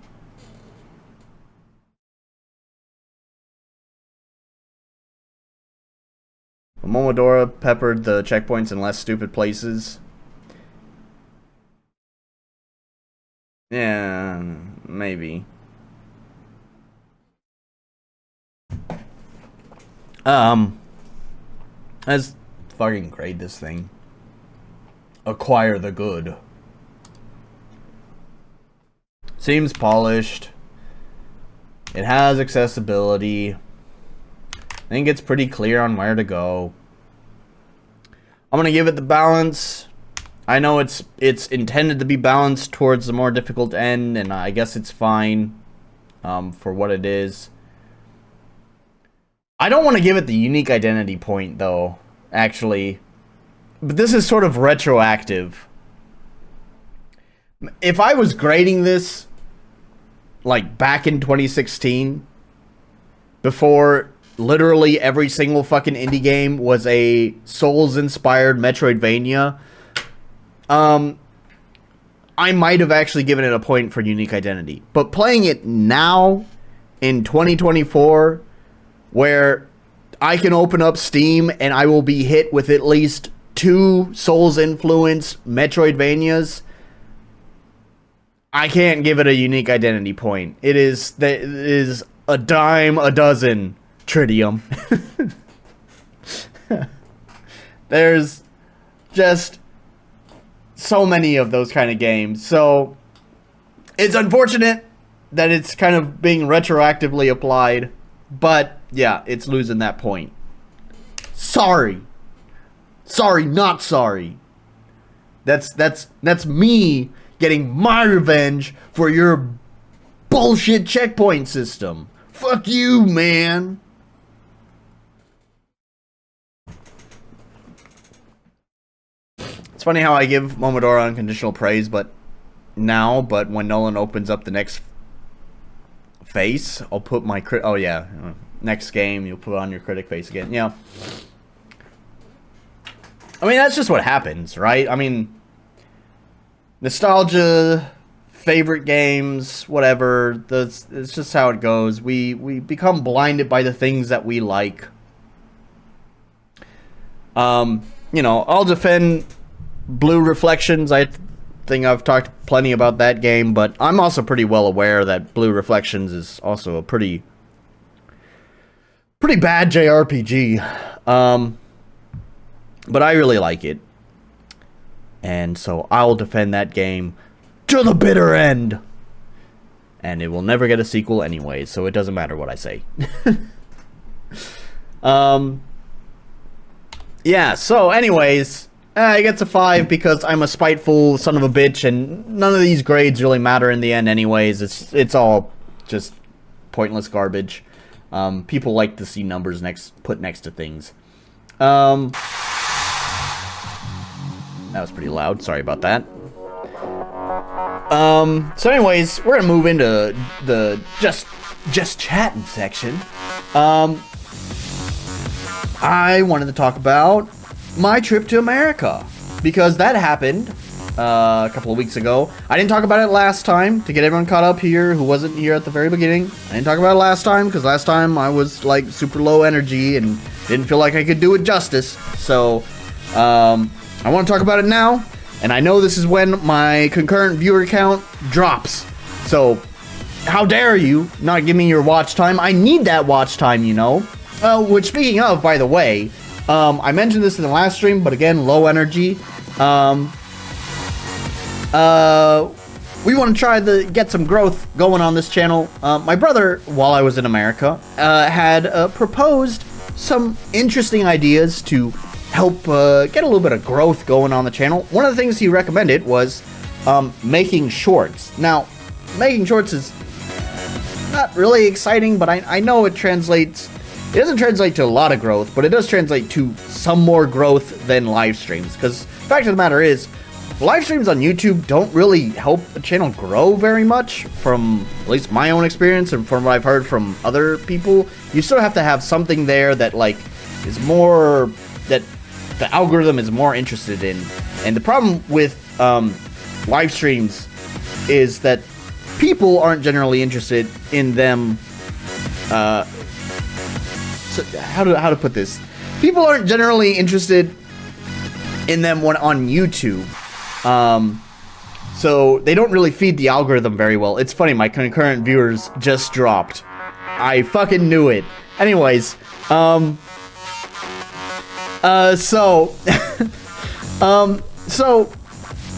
Momodora peppered the checkpoints in less stupid places. Yeah, maybe. Let's fucking grade this thing. Acquire the good. Seems polished. It has accessibility. I think it's pretty clear on where to go. I'm gonna give it the balance. I know it's intended to be balanced towards the more difficult end, and I guess it's fine for what it is. I don't want to give it the unique identity point, though, actually. But this is sort of retroactive. If I was grading this, like, back in 2016, before literally every single fucking indie game was a Souls-inspired Metroidvania, I might have actually given it a point for unique identity. But playing it now, in 2024, where I can open up Steam and I will be hit with at least 2 Souls-influenced Metroidvanias. I can't give it a unique identity point. It is a dime a dozen, Tritium. There's just so many of those kind of games. So it's unfortunate that it's kind of being retroactively applied, but yeah, it's losing that point. Sorry, not sorry. That's me getting my revenge for your bullshit checkpoint system. Fuck you, man. It's funny how I give Momodora unconditional praise, but when Nolan opens up the next face, I'll put my next game, you'll put on your critic face again. Yeah. I mean, that's just what happens, right? I mean, nostalgia, favorite games, whatever. It's just how it goes. We become blinded by the things that we like. I'll defend Blue Reflections. I think I've talked plenty about that game, but I'm also pretty well aware that Blue Reflections is also a pretty bad JRPG. But I really like it. And so I'll defend that game to the bitter end. And it will never get a sequel anyway, so it doesn't matter what I say. Yeah, so anyways, it gets a 5 because I'm a spiteful son of a bitch, and none of these grades really matter in the end anyways. It's all just pointless garbage. People like to see numbers put next to things. That was pretty loud. Sorry about that. So anyways, we're gonna move into the just chatting section. I wanted to talk about my trip to America because that happened a couple of weeks ago. I didn't talk about it last time to get everyone caught up here who wasn't here at the very beginning. I didn't talk about it last time because last time I was like super low energy and didn't feel like I could do it justice. So I want to talk about it now, and I know this is when my concurrent viewer count drops. So how dare you not give me your watch time? I need that watch time, you know. Which, speaking of, by the way, I mentioned this in the last stream, but again, low energy. We want to try to get some growth going on this channel. My brother, while I was in America, had proposed some interesting ideas to help get a little bit of growth going on the channel. One of the things he recommended was making shorts. Now, making shorts is not really exciting, but I know it translates. It doesn't translate to a lot of growth, but it does translate to some more growth than live streams. Because the fact of the matter is, live streams on YouTube don't really help a channel grow very much, from at least my own experience and from what I've heard from other people. You still have to have something there that like is more, that the algorithm is more interested in. And the problem with live streams is that people aren't generally interested in them. So how to put this? People aren't generally interested in them when on YouTube. So they don't really feed the algorithm very well. It's funny, my concurrent viewers just dropped. I fucking knew it. Anyways, so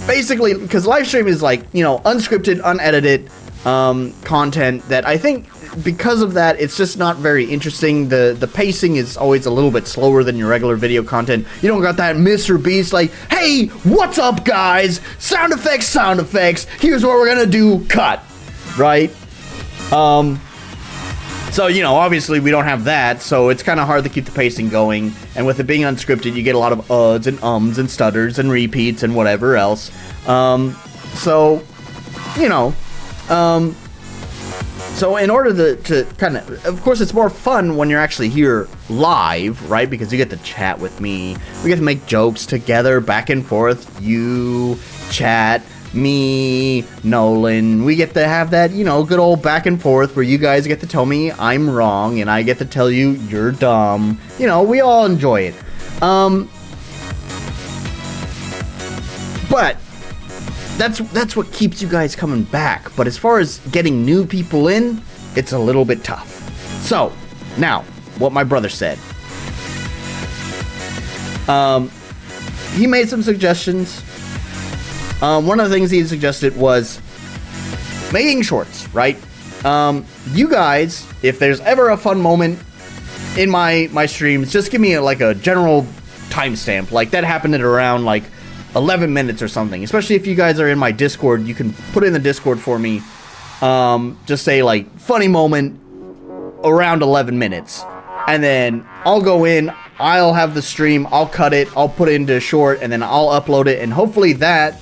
basically, because live stream is like, you know, unscripted, unedited content that I think because of that, it's just not very interesting. The pacing is always a little bit slower than your regular video content. You don't got that Mr. Beast like, hey, what's up, guys? Sound effects. Here's what we're gonna do. Cut. Right? So, you know, obviously we don't have that, so it's kind of hard to keep the pacing going. And with it being unscripted, you get a lot of uds and ums and stutters and repeats and whatever else. So, you know, so in order to kind of course, it's more fun when you're actually here live, right? Because you get to chat with me. We get to make jokes together, back and forth. You chat, me, Nolan, we get to have that, you know, good old back and forth where you guys get to tell me I'm wrong and I get to tell you you're dumb. You know, we all enjoy it. But that's what keeps you guys coming back. But as far as getting new people in, it's a little bit tough. So, now, what my brother said. He made some suggestions. One of the things he suggested was making shorts, right? You guys, if there's ever a fun moment in my streams, just give me like a general timestamp. Like that happened at around like 11 minutes or something. Especially if you guys are in my Discord, you can put it in the Discord for me. Just say like funny moment around 11 minutes. And then I'll go in, I'll have the stream, I'll cut it, I'll put it into a short, and then I'll upload it, and hopefully that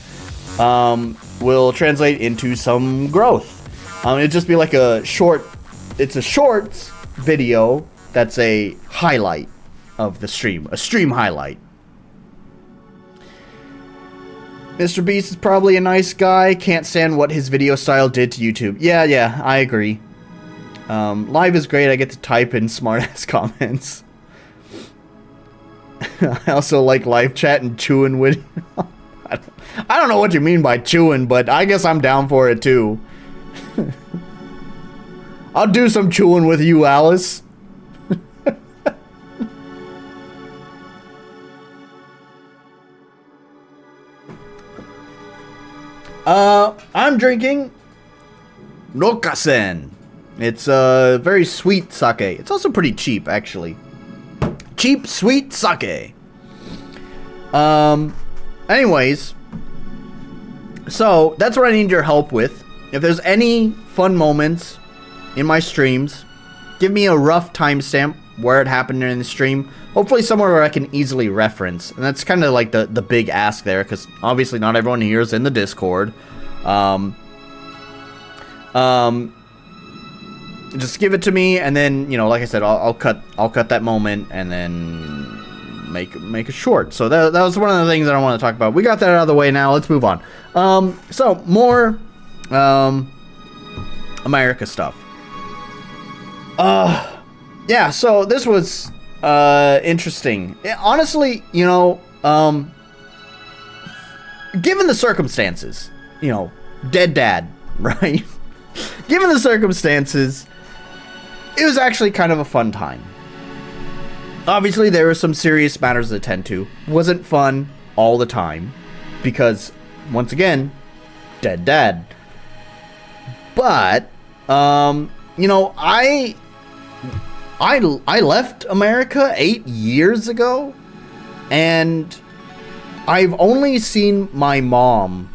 will translate into some growth. It'll just be like a short, it's a shorts video that's a highlight of the stream, a stream highlight. Mr. Beast is probably a nice guy, can't stand what his video style did to YouTube. Yeah, I agree. Live is great, I get to type in smart-ass comments. I also like live chat and chewing with... I don't know what you mean by chewing, but I guess I'm down for it too. I'll do some chewing with you, Alice. I'm drinking Nokasen. It's a very sweet sake. It's also pretty cheap, actually. Cheap, sweet sake. Anyways, so that's what I need your help with. If there's any fun moments in my streams, give me a rough timestamp where it happened during the stream. Hopefully somewhere where I can easily reference. And that's kind of like the big ask there, because obviously not everyone here is in the Discord. Just give it to me, and then, you know, like I said, I'll cut that moment and then make a short. So that was one of the things that I want to talk about. We got that out of the way now. Let's move on. So more America stuff. Yeah, so this was interesting. Honestly, you know, given the circumstances, you know, dead dad, right? Given the circumstances, it was actually kind of a fun time. Obviously, there were some serious matters to attend to. Wasn't fun all the time because, once again, dead dad. But, you know, I left America 8 years ago, and I've only seen my mom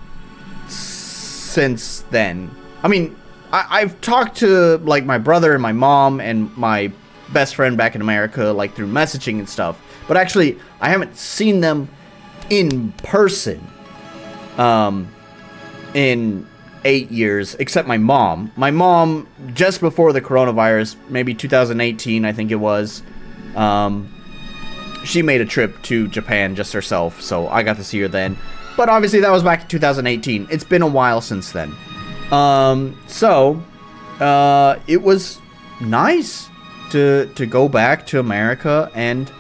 since then. I mean, I've talked to, like, my brother and my mom and my best friend back in America, like, through messaging and stuff. But actually, I haven't seen them in person in 8 years, except my mom. My mom, just before the coronavirus, maybe 2018, I think it was, she made a trip to Japan just herself, so I got to see her then. But obviously, that was back in 2018. It's been a while since then. So, it was nice to go back to America and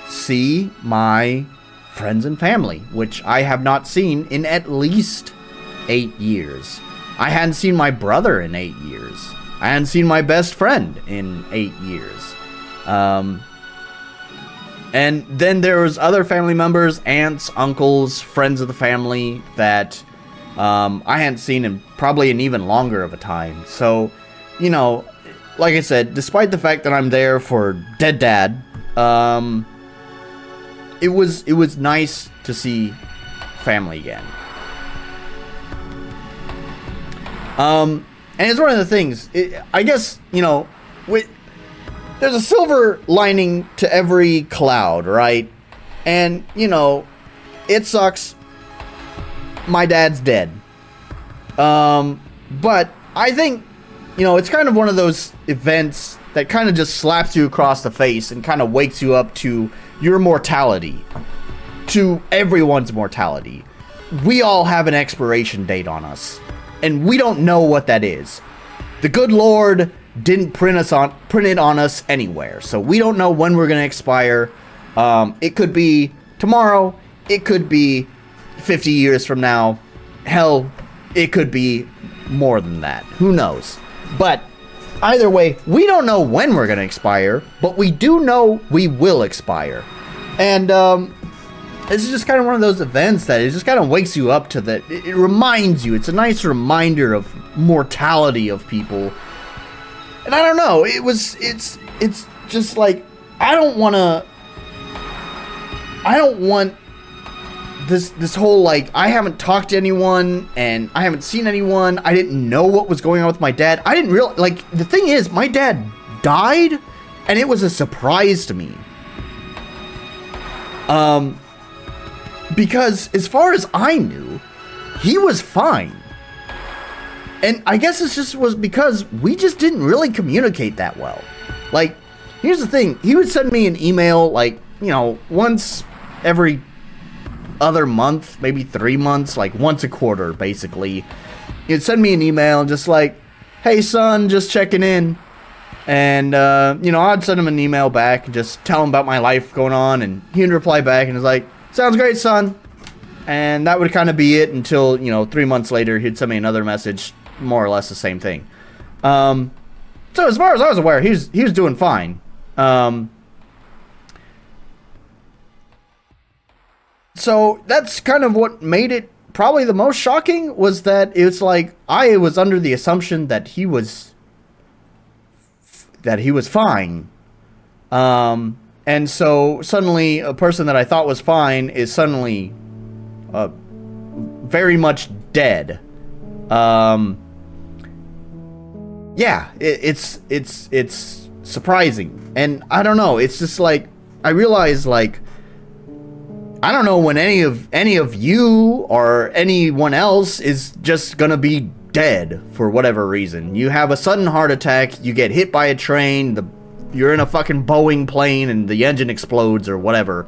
see my friends and family, which I have not seen in at least 8 years. I hadn't seen my brother in 8 years. I hadn't seen my best friend in 8 years. And then there was other family members, aunts, uncles, friends of the family that I hadn't seen in probably an even longer of a time. So, you know, like I said, despite the fact that I'm there for dead dad, it was nice to see family again. And it's one of the things, I guess, you know, there's a silver lining to every cloud, right? And, you know, it sucks. My dad's dead. But I think, you know, it's kind of one of those events that kind of just slaps you across the face and kind of wakes you up to your mortality. To everyone's mortality. we all have an expiration date on us, and we don't know what that is. The good Lord didn't print it on us anywhere, so we don't know when we're gonna expire. It could be tomorrow, it could be 50 years from now, hell, it could be more than that. Who knows? But either way, we don't know when we're gonna expire, but we do know we will expire. And this is just kind of one of those events that it just kind of wakes you up to that. It reminds you. It's a nice reminder of mortality of people. And I don't know. It's just like, I don't want this whole, like, I haven't talked to anyone and I haven't seen anyone. I didn't know what was going on with my dad. I didn't realize, like, the thing is, my dad died and it was a surprise to me. Because as far as I knew, he was fine. And I guess this just was because we just didn't really communicate that well. Like, here's the thing. He would send me an email, like, you know, once every other month, maybe 3 months, like once a quarter, basically. He'd send me an email just like, hey, son, just checking in. And, you know, I'd send him an email back and just tell him about my life going on. And he'd reply back and was like, sounds great, son. And that would kind of be it until, you know, 3 months later, he'd send me another message, more or less the same thing. So as far as I was aware, he was doing fine. So that's kind of what made it probably the most shocking, was that it's like I was under the assumption that he was fine. And so suddenly a person that I thought was fine is suddenly very much dead. Yeah, it's surprising. And I don't know, it's just like, I realize, like, I don't know when any of you or anyone else is just gonna be dead for whatever reason. You have a sudden heart attack, you get hit by a train, you're in a fucking Boeing plane and the engine explodes or whatever.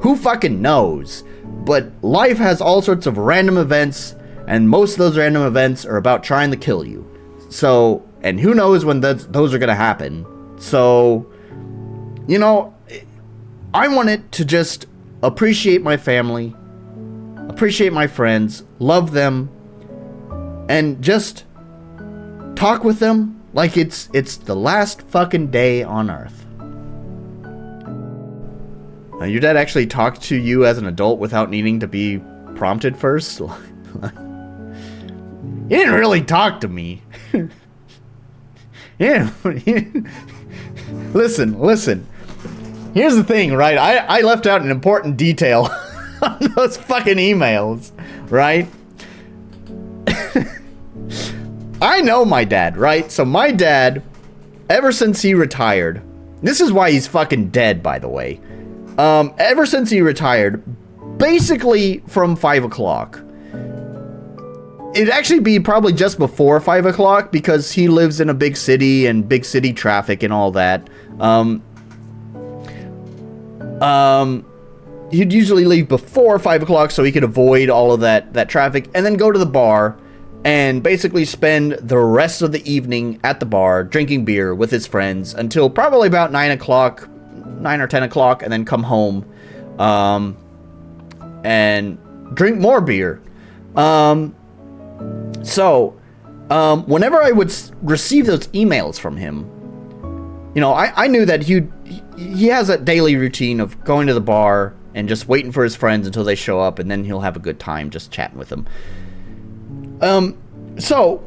Who fucking knows? But life has all sorts of random events, and most of those random events are about trying to kill you. So, and who knows when those are gonna happen. So, you know, I wanted to just appreciate my family, appreciate my friends, love them, and just talk with them like it's the last fucking day on Earth. Now, your dad actually talked to you as an adult without needing to be prompted first? He didn't really talk to me. Yeah. Listen. Here's the thing, right? I left out an important detail on those fucking emails, right? I know my dad, right? So my dad, ever since he retired, this is why he's fucking dead, by the way. Ever since he retired, basically from 5 o'clock. It'd actually be probably just before 5 o'clock because he lives in a big city and big city traffic and all that. He'd usually leave before 5 o'clock so he could avoid all of that traffic, and then go to the bar and basically spend the rest of the evening at the bar drinking beer with his friends until probably about 9 or 10 o'clock, and then come home and drink more beer. So whenever I would receive those emails from him, you know, I knew that he has a daily routine of going to the bar and just waiting for his friends until they show up, and then he'll have a good time just chatting with them. So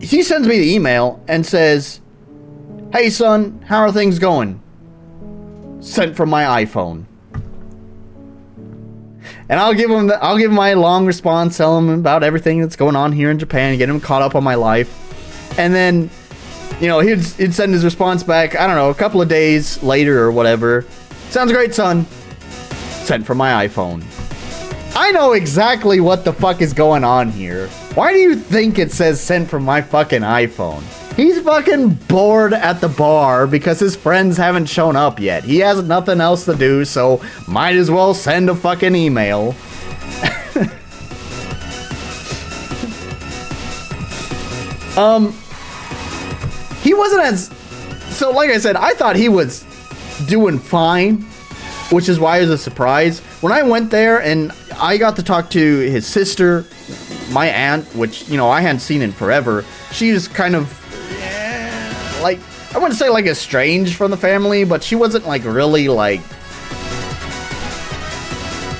he sends me the email and says, "Hey son, how are things going?" Sent from my iPhone. And I'll give him my long response, tell him about everything that's going on here in Japan, get him caught up on my life. And then, you know, he'd send his response back, I don't know, a couple of days later or whatever. "Sounds great, son." Sent from my iPhone. I know exactly what the fuck is going on here. Why do you think it says sent from my fucking iPhone? He's fucking bored at the bar because his friends haven't shown up yet. He has nothing else to do, so might as well send a fucking email. He wasn't as... So, like I said, I thought he was doing fine, which is why it was a surprise. When I went there and I got to talk to his sister, my aunt, which, you know, I hadn't seen in forever. She was kind of, like, I wouldn't say, like, estranged from the family, but she wasn't, like, really, like,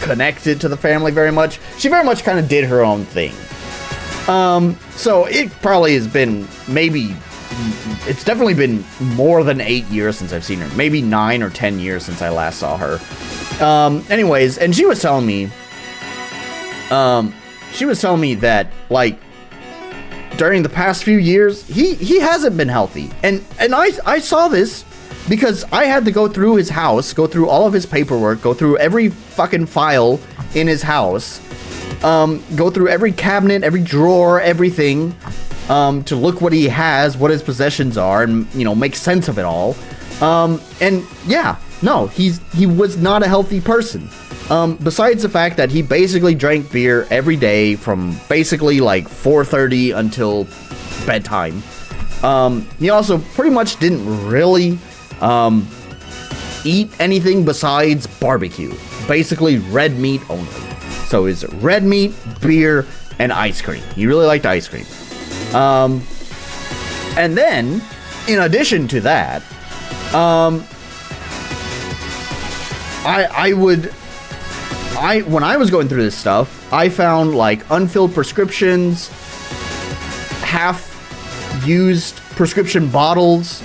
connected to the family very much. She very much kind of did her own thing. So it probably has been it's definitely been more than 8 years since I've seen her. Maybe 9 or 10 years since I last saw her. Anyways, and she was telling me that, like, during the past few years, he hasn't been healthy. And I saw this because I had to go through his house, go through all of his paperwork, go through every fucking file in his house, go through every cabinet, every drawer, everything, to look what he has, what his possessions are, and, you know, make sense of it all. And yeah, no, he was not a healthy person. Besides the fact that he basically drank beer every day from basically like 4:30 until bedtime. He also pretty much didn't really eat anything besides barbecue. Basically red meat only. So it's red meat, beer, and ice cream. He really liked ice cream. And then, in addition to that, when I was going through this stuff, I found, like, unfilled prescriptions, half-used prescription bottles,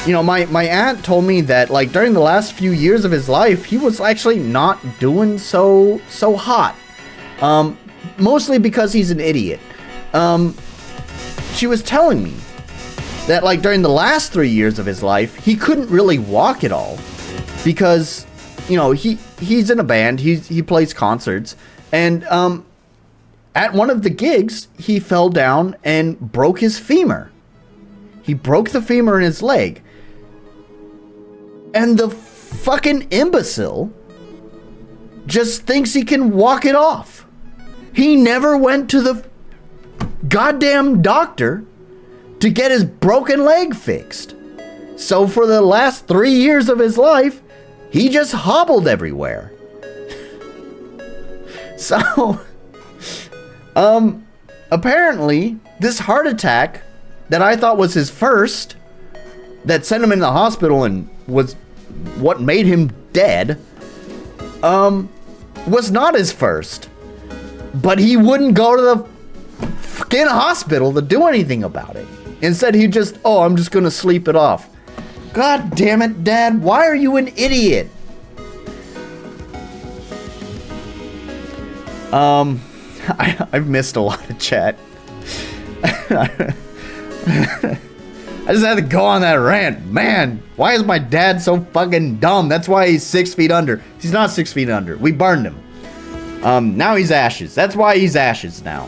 you know, my aunt told me that, like, during the last few years of his life, he was actually not doing so hot. Mostly because he's an idiot. She was telling me that, like, during the last 3 years of his life, he couldn't really walk at all because, you know, he's in a band, he plays concerts, and at one of the gigs, he fell down and broke his femur. He broke the femur in his leg. And the fucking imbecile just thinks he can walk it off. He never went to the goddamn doctor to get his broken leg fixed. So for the last 3 years of his life, he just hobbled everywhere. So, apparently, this heart attack that I thought was his first, that sent him in the hospital and was what made him dead, was not his first. But he wouldn't go to the fucking hospital to do anything about it. Instead, he just, I'm just gonna sleep it off. God damn it, Dad, why are you an idiot? I've missed a lot of chat. I just had to go on that rant. Man, why is my dad so fucking dumb? That's why he's 6 feet under. He's not 6 feet under. We burned him. Now he's ashes. That's why he's ashes now.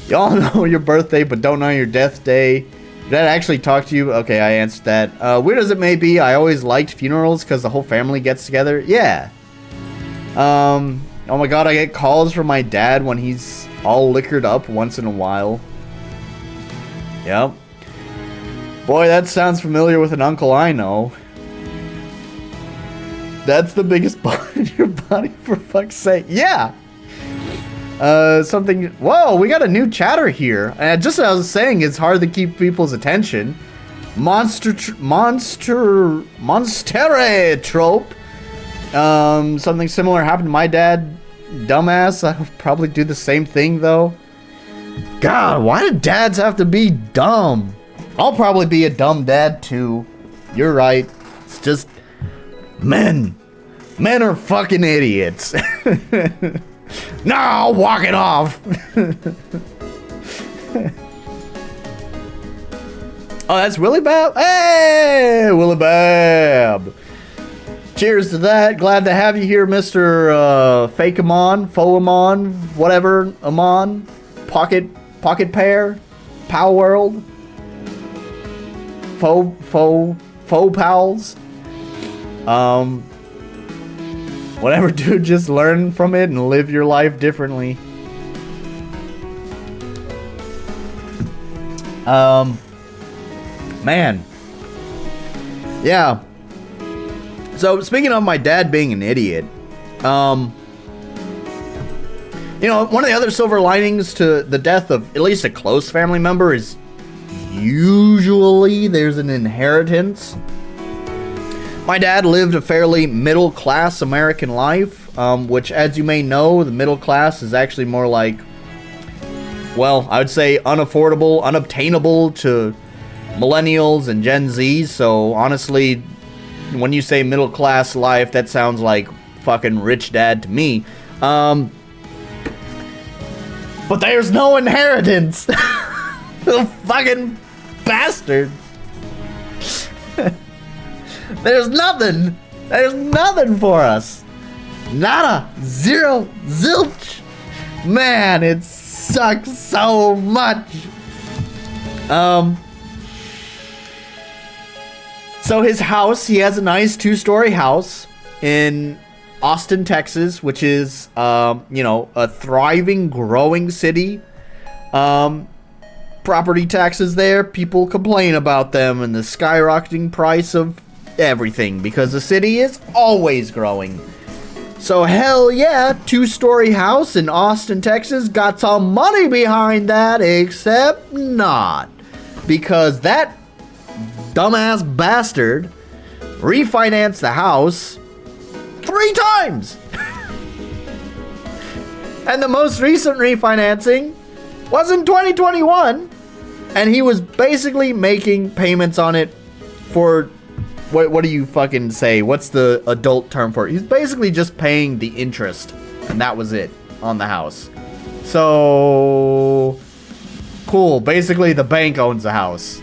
Y'all know your birthday, but don't know your death day. Did I actually talk to you? Okay, I answered that. Weird as it may be, I always liked funerals because the whole family gets together. Yeah. Oh my god, I get calls from my dad when he's all liquored up once in a while. Yep. Boy, that sounds familiar with an uncle I know. That's the biggest bone in your body, for fuck's sake. Yeah! Something... Whoa, we got a new chatter here. And just as I was saying, it's hard to keep people's attention. Monstere trope. Something similar happened to my dad. Dumbass. I'll probably do the same thing, though. God, why do dads have to be dumb? I'll probably be a dumb dad, too. You're right. It's just... Men. Men are fucking idiots. No, I'll walk it off. Oh, that's Willie Bab? Hey, Willie Bab. Cheers to that. Glad to have you here, Mr. Fake Amon, Faux Amon, whatever, Amon. Pocket Pair, Pow World. Faux pals. Whatever, dude, just learn from it and live your life differently. Man. Yeah. So, speaking of my dad being an idiot, you know, one of the other silver linings to the death of at least a close family member is usually there's an inheritance. My dad lived a fairly middle-class American life, which, as you may know, the middle class is actually more like, well, I would say unaffordable, unobtainable to millennials and Gen Z. So, honestly, when you say middle-class life, that sounds like fucking rich dad to me. But there's no inheritance. The fucking bastards. There's nothing. There's nothing for us. Nada. Zero. Zilch. Man, it sucks so much. So his house, he has a nice 2-story house in Austin, Texas, which is, you know, a thriving, growing city. Property taxes there, people complain about them and the skyrocketing price of everything because the city is always growing. So hell yeah, 2-story house in Austin, Texas, got some money behind that, except not. Because that dumbass bastard refinanced the house 3 times. And the most recent refinancing was in 2021. And he was basically making payments on it for, what do you fucking say? What's the adult term for it? He's basically just paying the interest. And that was it on the house. So, cool. Basically, the bank owns the house.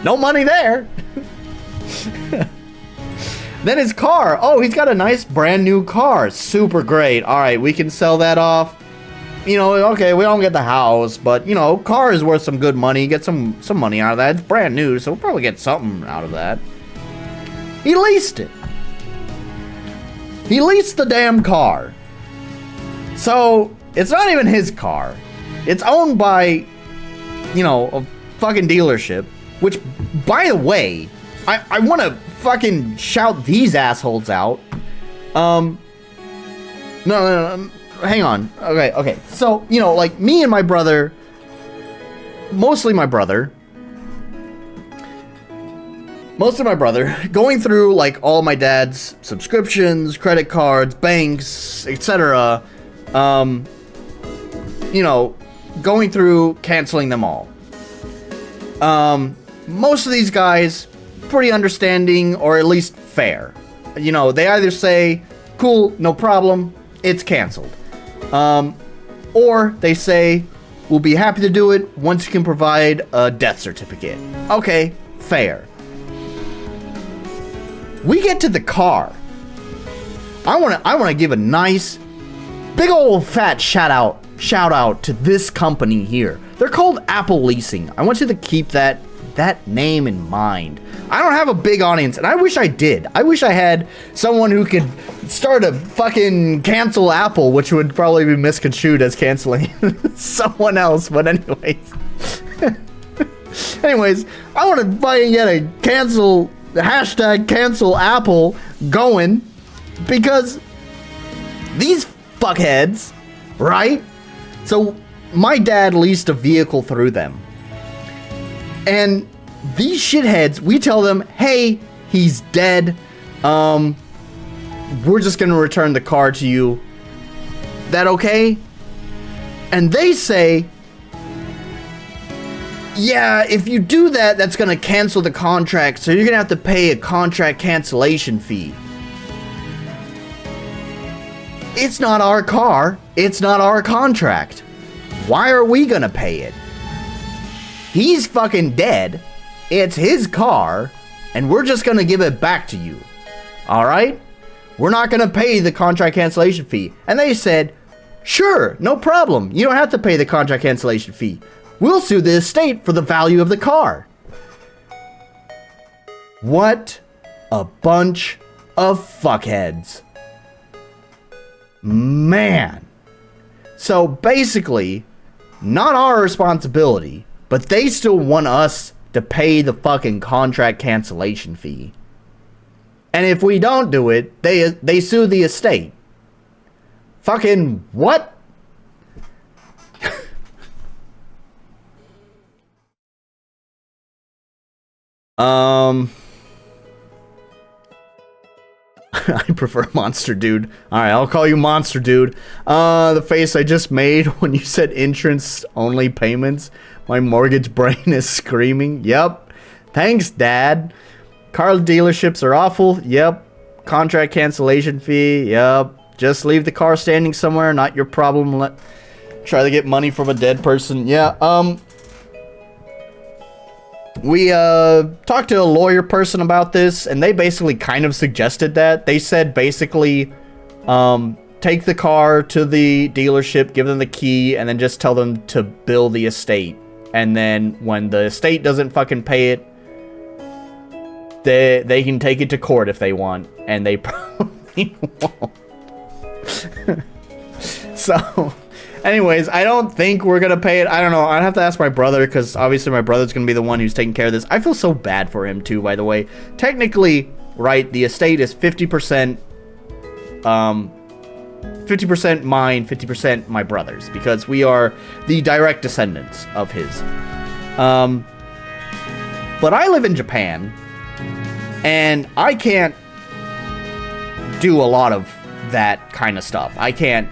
No money there. Then his car. Oh, he's got a nice brand new car. Super great. All right, we can sell that off. You know, okay, we don't get the house, but, you know, car is worth some good money. Get some money out of that. It's brand new, so we'll probably get something out of that. He leased it. He leased the damn car. So, it's not even his car. It's owned by, you know, a fucking dealership. Which, by the way, I want to fucking shout these assholes out. No. Hang on. Okay. So, you know, like, me and my brother, mostly my brother, going through, like, all my dad's subscriptions, credit cards, banks, etc., you know, going through canceling them all. Most of these guys, pretty understanding, or at least fair. You know, they either say, cool, no problem, it's canceled. Or they say, we'll be happy to do it once you can provide a death certificate. Okay, fair. We get to the car. I wanna give a nice, big old fat shout out to this company here. They're called Apple Leasing. I want you to keep that name in mind. I don't have a big audience, and I wish I did. I wish I had someone who could start a fucking cancel Apple, which would probably be misconstrued as canceling someone else, but anyways. Anyways, I want to fucking get a hashtag cancel Apple going, because these fuckheads, right? So, my dad leased a vehicle through them. And these shitheads, we tell them, hey, he's dead. We're just gonna return the car to you. That okay? And they say, yeah, if you do that, that's gonna cancel the contract, so you're gonna have to pay a contract cancellation fee. It's not our car. It's not our contract. Why are we gonna pay it? He's fucking dead. It's his car, and we're just gonna give it back to you. Alright? We're not gonna pay the contract cancellation fee. And they said, sure, no problem. You don't have to pay the contract cancellation fee. We'll sue the estate for the value of the car. What a bunch of fuckheads. Man. So basically, not our responsibility, but they still want us to pay the fucking contract cancellation fee. And if we don't do it, they sue the estate. Fucking what? I prefer Monster Dude. Alright, I'll call you Monster Dude. The face I just made when you said insurance-only payments. My mortgage brain is screaming. Yep. Thanks, Dad. Car dealerships are awful. Yep. Contract cancellation fee. Yep. Just leave the car standing somewhere. Not your problem. Try to get money from a dead person. Yeah, we talked to a lawyer person about this, and they basically kind of suggested that. They said basically, take the car to the dealership, give them the key, and then just tell them to bill the estate. And then when the estate doesn't fucking pay it, they can take it to court if they want, and they probably won't. So, anyways, I don't think we're gonna pay it. I don't know. I'd have to ask my brother, because obviously my brother's gonna be the one who's taking care of this. I feel so bad for him too, by the way. Technically, right, the estate is 50%, 50% mine, 50% my brother's, because we are the direct descendants of his. But I live in Japan, and I can't do a lot of that kind of stuff. I can't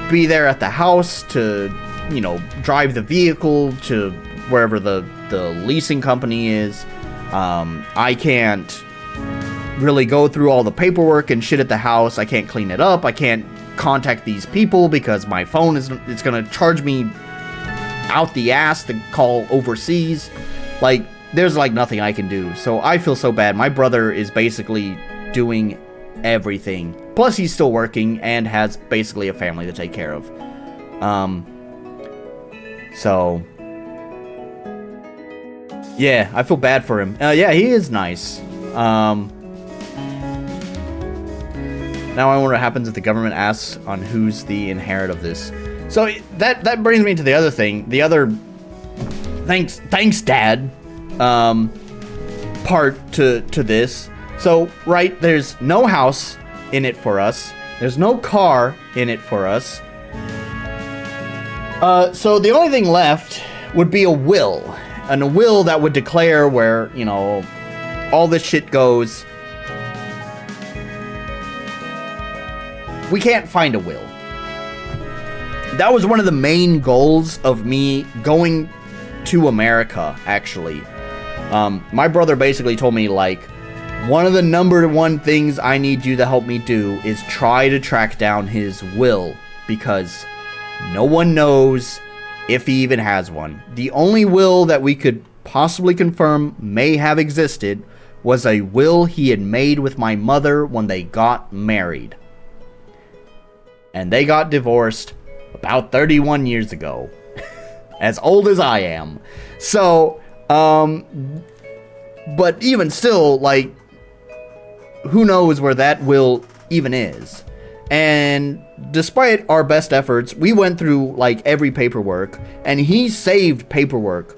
be there at the house to, you know, drive the vehicle to wherever the leasing company is. I can't really go through all the paperwork and shit at the house. I can't clean it up. I can't contact these people because my phone it's gonna charge me out the ass to call overseas. Like, there's like nothing I can do. So I feel so bad. My brother is basically doing everything. Plus, he's still working and has basically a family to take care of. So yeah, I feel bad for him. Yeah, he is nice. Now I wonder what happens if the government asks on who's the inherit of this. So that brings me to the other thing. The other thanks Dad part to this. So, right, there's no house in it for us. There's no car in it for us. So the only thing left would be a will. And a will that would declare where, you know, all this shit goes. We can't find a will. That was one of the main goals of me going to America, actually. My brother basically told me, like, one of the number one things I need you to help me do is try to track down his will, because no one knows if he even has one. The only will that we could possibly confirm may have existed was a will he had made with my mother when they got married. And they got divorced about 31 years ago. As old as I am. So, but even still, like, who knows where that will even is. And despite our best efforts, we went through like every paperwork, and he saved paperwork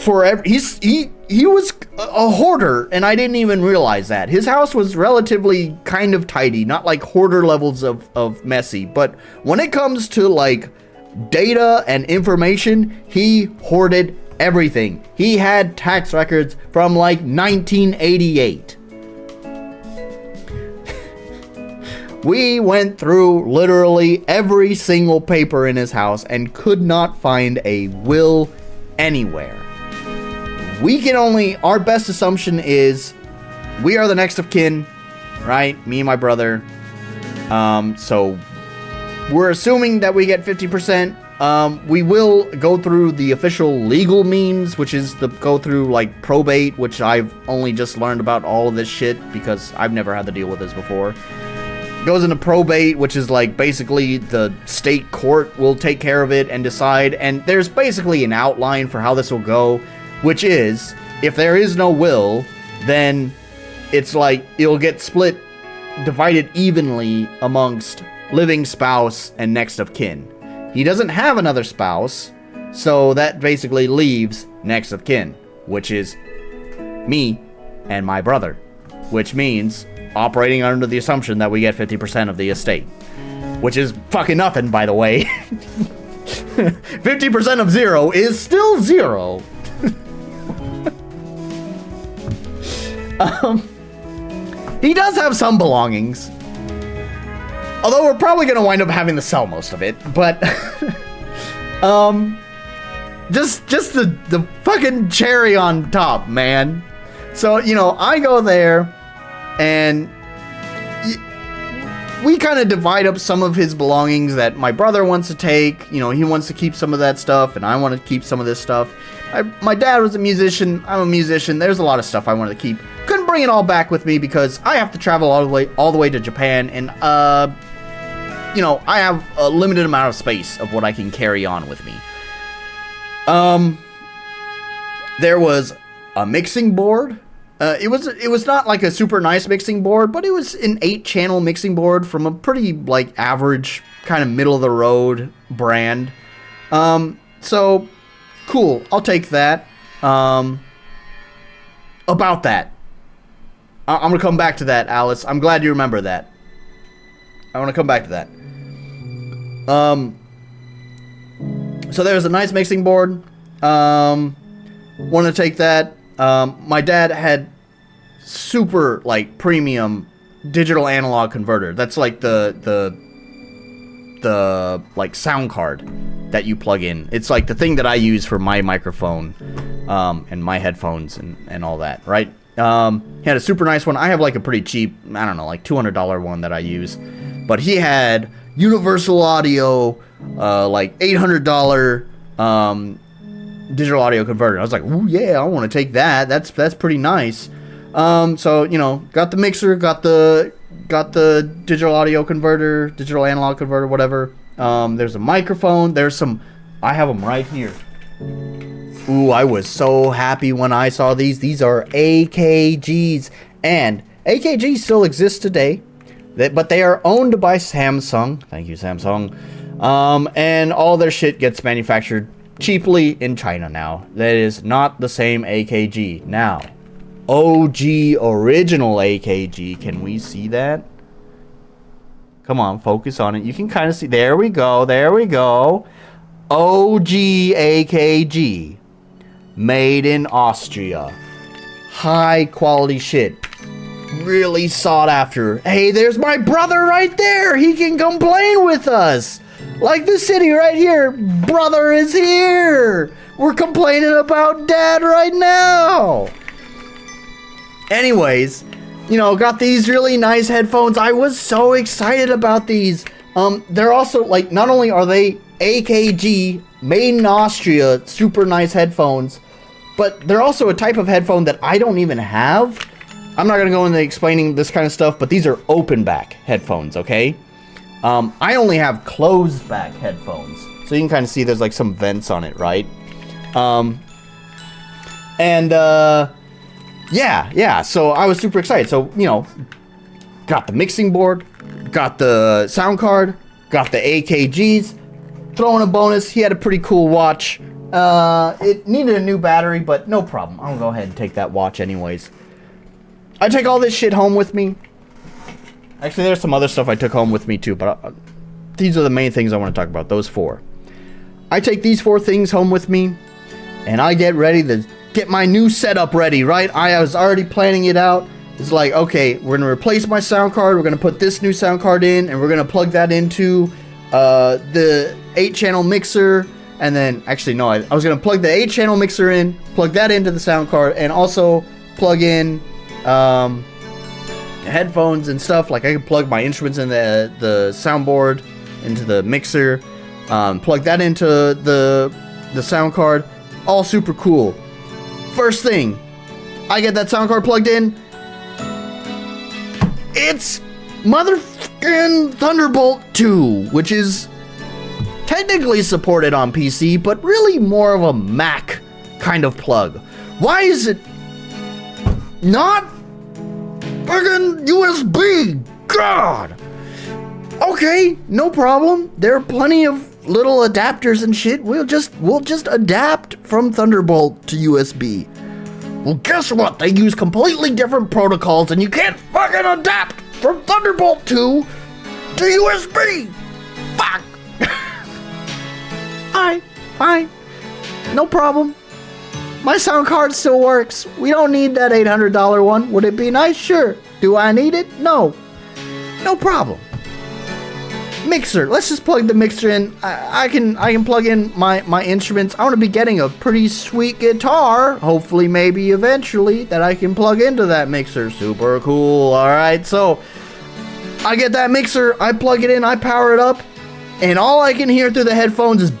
forever. He was a hoarder, and I didn't even realize that. His house was relatively kind of tidy, not like hoarder levels of messy, but when it comes to like data and information, he hoarded everything. He had tax records from like 1988. We went through literally every single paper in his house and could not find a will anywhere. We can only, our best assumption is we are the next of kin, right? Me and my brother. So we're assuming that we get 50%. We will go through the official legal means, which is go through like probate, which I've only just learned about all of this shit because I've never had to deal with this before. Goes into probate, which is like basically the state court will take care of it and decide. And there's basically an outline for how this will go, which is if there is no will, then it's like it'll get split, divided evenly amongst living spouse and next of kin. He doesn't have another spouse, so that basically leaves next of kin, which is me and my brother, which means operating under the assumption that we get 50% of the estate, which is fucking nothing, by the way. 50% of 0 is still 0. He does have some belongings, although we're probably gonna wind up having to sell most of it, but just the fucking cherry on top, man. So, you know, I go there and we kind of divide up some of his belongings that my brother wants to take. You know, he wants to keep some of that stuff and I want to keep some of this stuff. My dad was a musician. I'm a musician. There's a lot of stuff I wanted to keep. Couldn't bring it all back with me because I have to travel all the way to Japan, and you know, I have a limited amount of space of what I can carry on with me. There was a mixing board. It was not like a super nice mixing board, but it was an 8-channel mixing board from a pretty like average kind of middle of the road brand. So cool, I'll take that. About that, I'm gonna come back to that, Alice. I'm glad you remember that. I want to come back to that. So there's a nice mixing board. Want to take that. My dad had super like premium digital analog converter. That's like the like sound card that you plug in. It's like the thing that I use for my microphone and my headphones and all that, right? He had a super nice one. I have like a pretty cheap, I don't know, like $200 one that I use. But he had Universal Audio, like $800 digital audio converter. I was like, ooh, yeah, I want to take that. That's pretty nice. So, you know, got the mixer, got the digital audio converter, digital analog converter, whatever. There's a microphone. There's some, I have them right here. Ooh, I was so happy when I saw these. These are AKGs, and AKGs still exist today, but they are owned by Samsung. Thank you, Samsung. And all their shit gets manufactured cheaply in China now. That is not the same AKG. Now, OG original AKG. Can we see that? Come on, focus on it. You can kind of see. There we go. There we go. OG AKG. Made in Austria. High quality shit. Really sought after. Hey, there's my brother right there. He can complain with us. Like the city right here. Brother is here. We're complaining about dad right now. Anyways, you know, got these really nice headphones. I was so excited about these. They're also, like, not only are they AKG, made in Austria, super nice headphones, but they're also a type of headphone that I don't even have. I'm not going to go into explaining this kind of stuff, but these are open back headphones, okay? I only have closed back headphones. So you can kind of see there's like some vents on it, right? Yeah, so I was super excited. So, you know, got the mixing board, got the sound card, got the AKGs, throw in a bonus. He had a pretty cool watch. It needed a new battery, but no problem. I'm gonna go ahead and take that watch anyways. I take all this shit home with me. Actually, there's some other stuff I took home with me too, but these are the main things I want to talk about, those 4. I take these 4 things home with me, and I get ready to get my new setup ready, right? I was already planning it out. It's like, okay, we're gonna replace my sound card, we're gonna put this new sound card in, and we're gonna plug that into the 8-channel mixer. And then, actually, no, I was gonna plug the 8-channel mixer in, plug that into the sound card, and also plug in headphones and stuff. Like, I could plug my instruments in the soundboard into the mixer, plug that into the sound card. All super cool. First thing, I get that sound card plugged in. It's motherfucking Thunderbolt 2, which is technically supported on PC, but really more of a Mac kind of plug. Why is it not fucking USB? God! Okay, no problem. There are plenty of little adapters and shit. We'll just adapt from Thunderbolt to USB. Well, guess what? They use completely different protocols, and you can't fucking adapt from Thunderbolt 2 to USB. Fuck. Alright, fine. No problem. My sound card still works. We don't need that $800 one. Would it be nice? Sure. Do I need it? No. No problem. Mixer. Let's just plug the mixer in. I can plug in my instruments. I want to be getting a pretty sweet guitar. Hopefully, maybe eventually, that I can plug into that mixer. Super cool. Alright, so I get that mixer. I plug it in. I power it up. And all I can hear through the headphones is...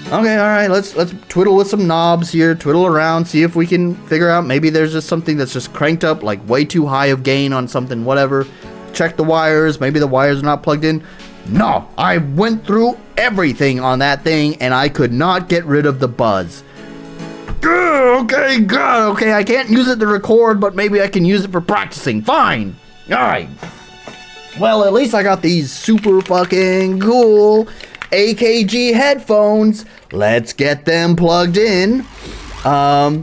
Okay, alright, let's twiddle with some knobs here, twiddle around, see if we can figure out maybe there's just something that's just cranked up, like way too high of gain on something, whatever. Check the wires, maybe the wires are not plugged in. No, I went through everything on that thing and I could not get rid of the buzz. Okay, God, okay, I can't use it to record, but maybe I can use it for practicing. Fine. Alright. Well, at least I got these super fucking cool AKG headphones. Let's get them plugged in. By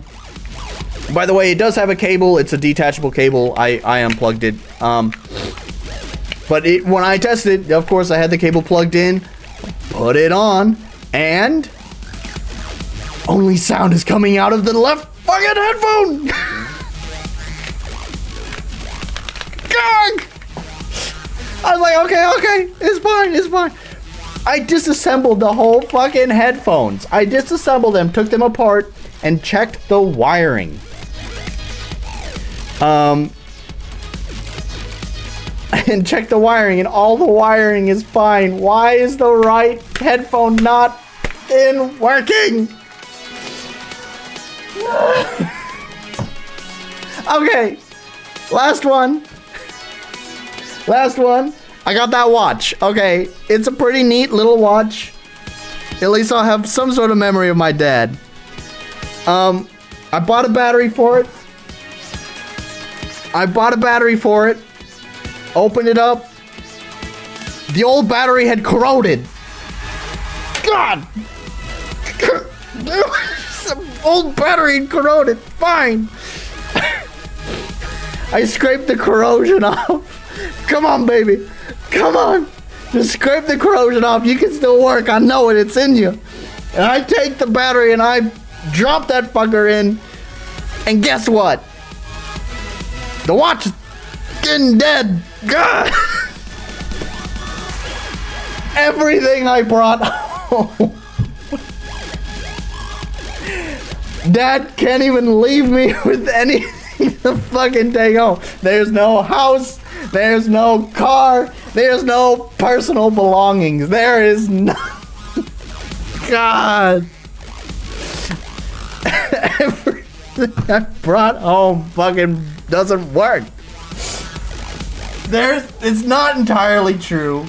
the way, it does have a cable. It's a detachable cable. I unplugged it. But when I tested it, of course, I had the cable plugged in. Put it on, and only sound is coming out of the left fucking headphone. God! I was like, okay, it's fine. I disassembled the whole fucking headphones. I disassembled them, took them apart, and checked the wiring. And checked the wiring, and all the wiring is fine. Why is the right headphone not working? Okay, last one. I got that watch. Okay, it's a pretty neat little watch. At least I'll have some sort of memory of my dad. I bought a battery for it. Opened it up. The old battery had corroded. God! Some old battery had corroded. Fine. I scraped the corrosion off. Come on, baby. Come on. Just scrape the corrosion off. You can still work. I know it. It's in you. And I take the battery and I drop that fucker in. And guess what? The watch is getting dead. God. Everything I brought home. Dad can't even leave me with anything to fucking take home. There's no house. There's no car. There's no personal belongings. There is no... God. Everything I brought home fucking doesn't work. It's not entirely true.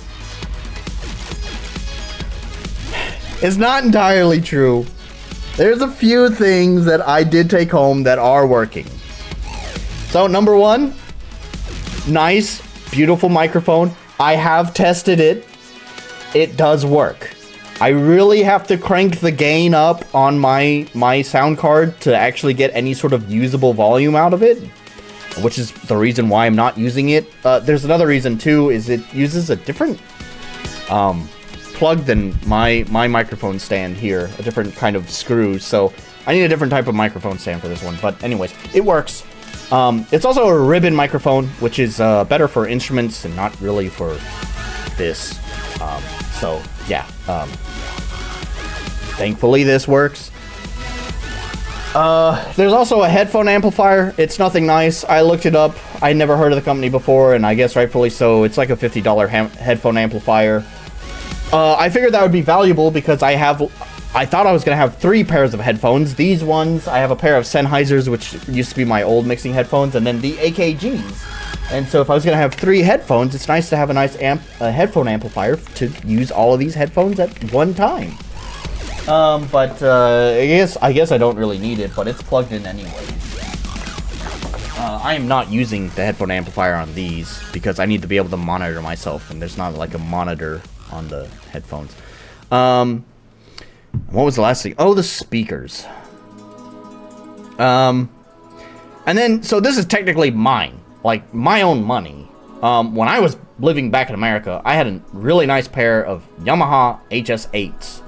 It's not entirely true. There's a few things that I did take home that are working. So, number one, nice, beautiful microphone. I have tested it. It does work. I really have to crank the gain up on my sound card to actually get any sort of usable volume out of it, which is the reason why I'm not using it. There's another reason too, is it uses a different plug than my microphone stand here, a different kind of screw, so I need a different type of microphone stand for this one. But anyways, it works. It's also a ribbon microphone, which is better for instruments and not really for this. So yeah, thankfully this works. There's also a headphone amplifier. It's nothing nice. I looked it up. I never heard of the company before, and I guess rightfully so. It's like a $50 headphone amplifier. I figured that would be valuable because I thought I was going to have 3 pairs of headphones. These ones, I have a pair of Sennheisers, which used to be my old mixing headphones, and then the AKGs. And so if I was going to have 3 headphones, it's nice to have a nice headphone amplifier to use all of these headphones at one time. I guess I don't really need it, but it's plugged in anyways. I am not using the headphone amplifier on these because I need to be able to monitor myself, and there's not like a monitor on the headphones. What was the last thing? Oh, the speakers. And then, so this is technically mine, like my own money. When I was living back in America, I had a really nice pair of Yamaha HS8s.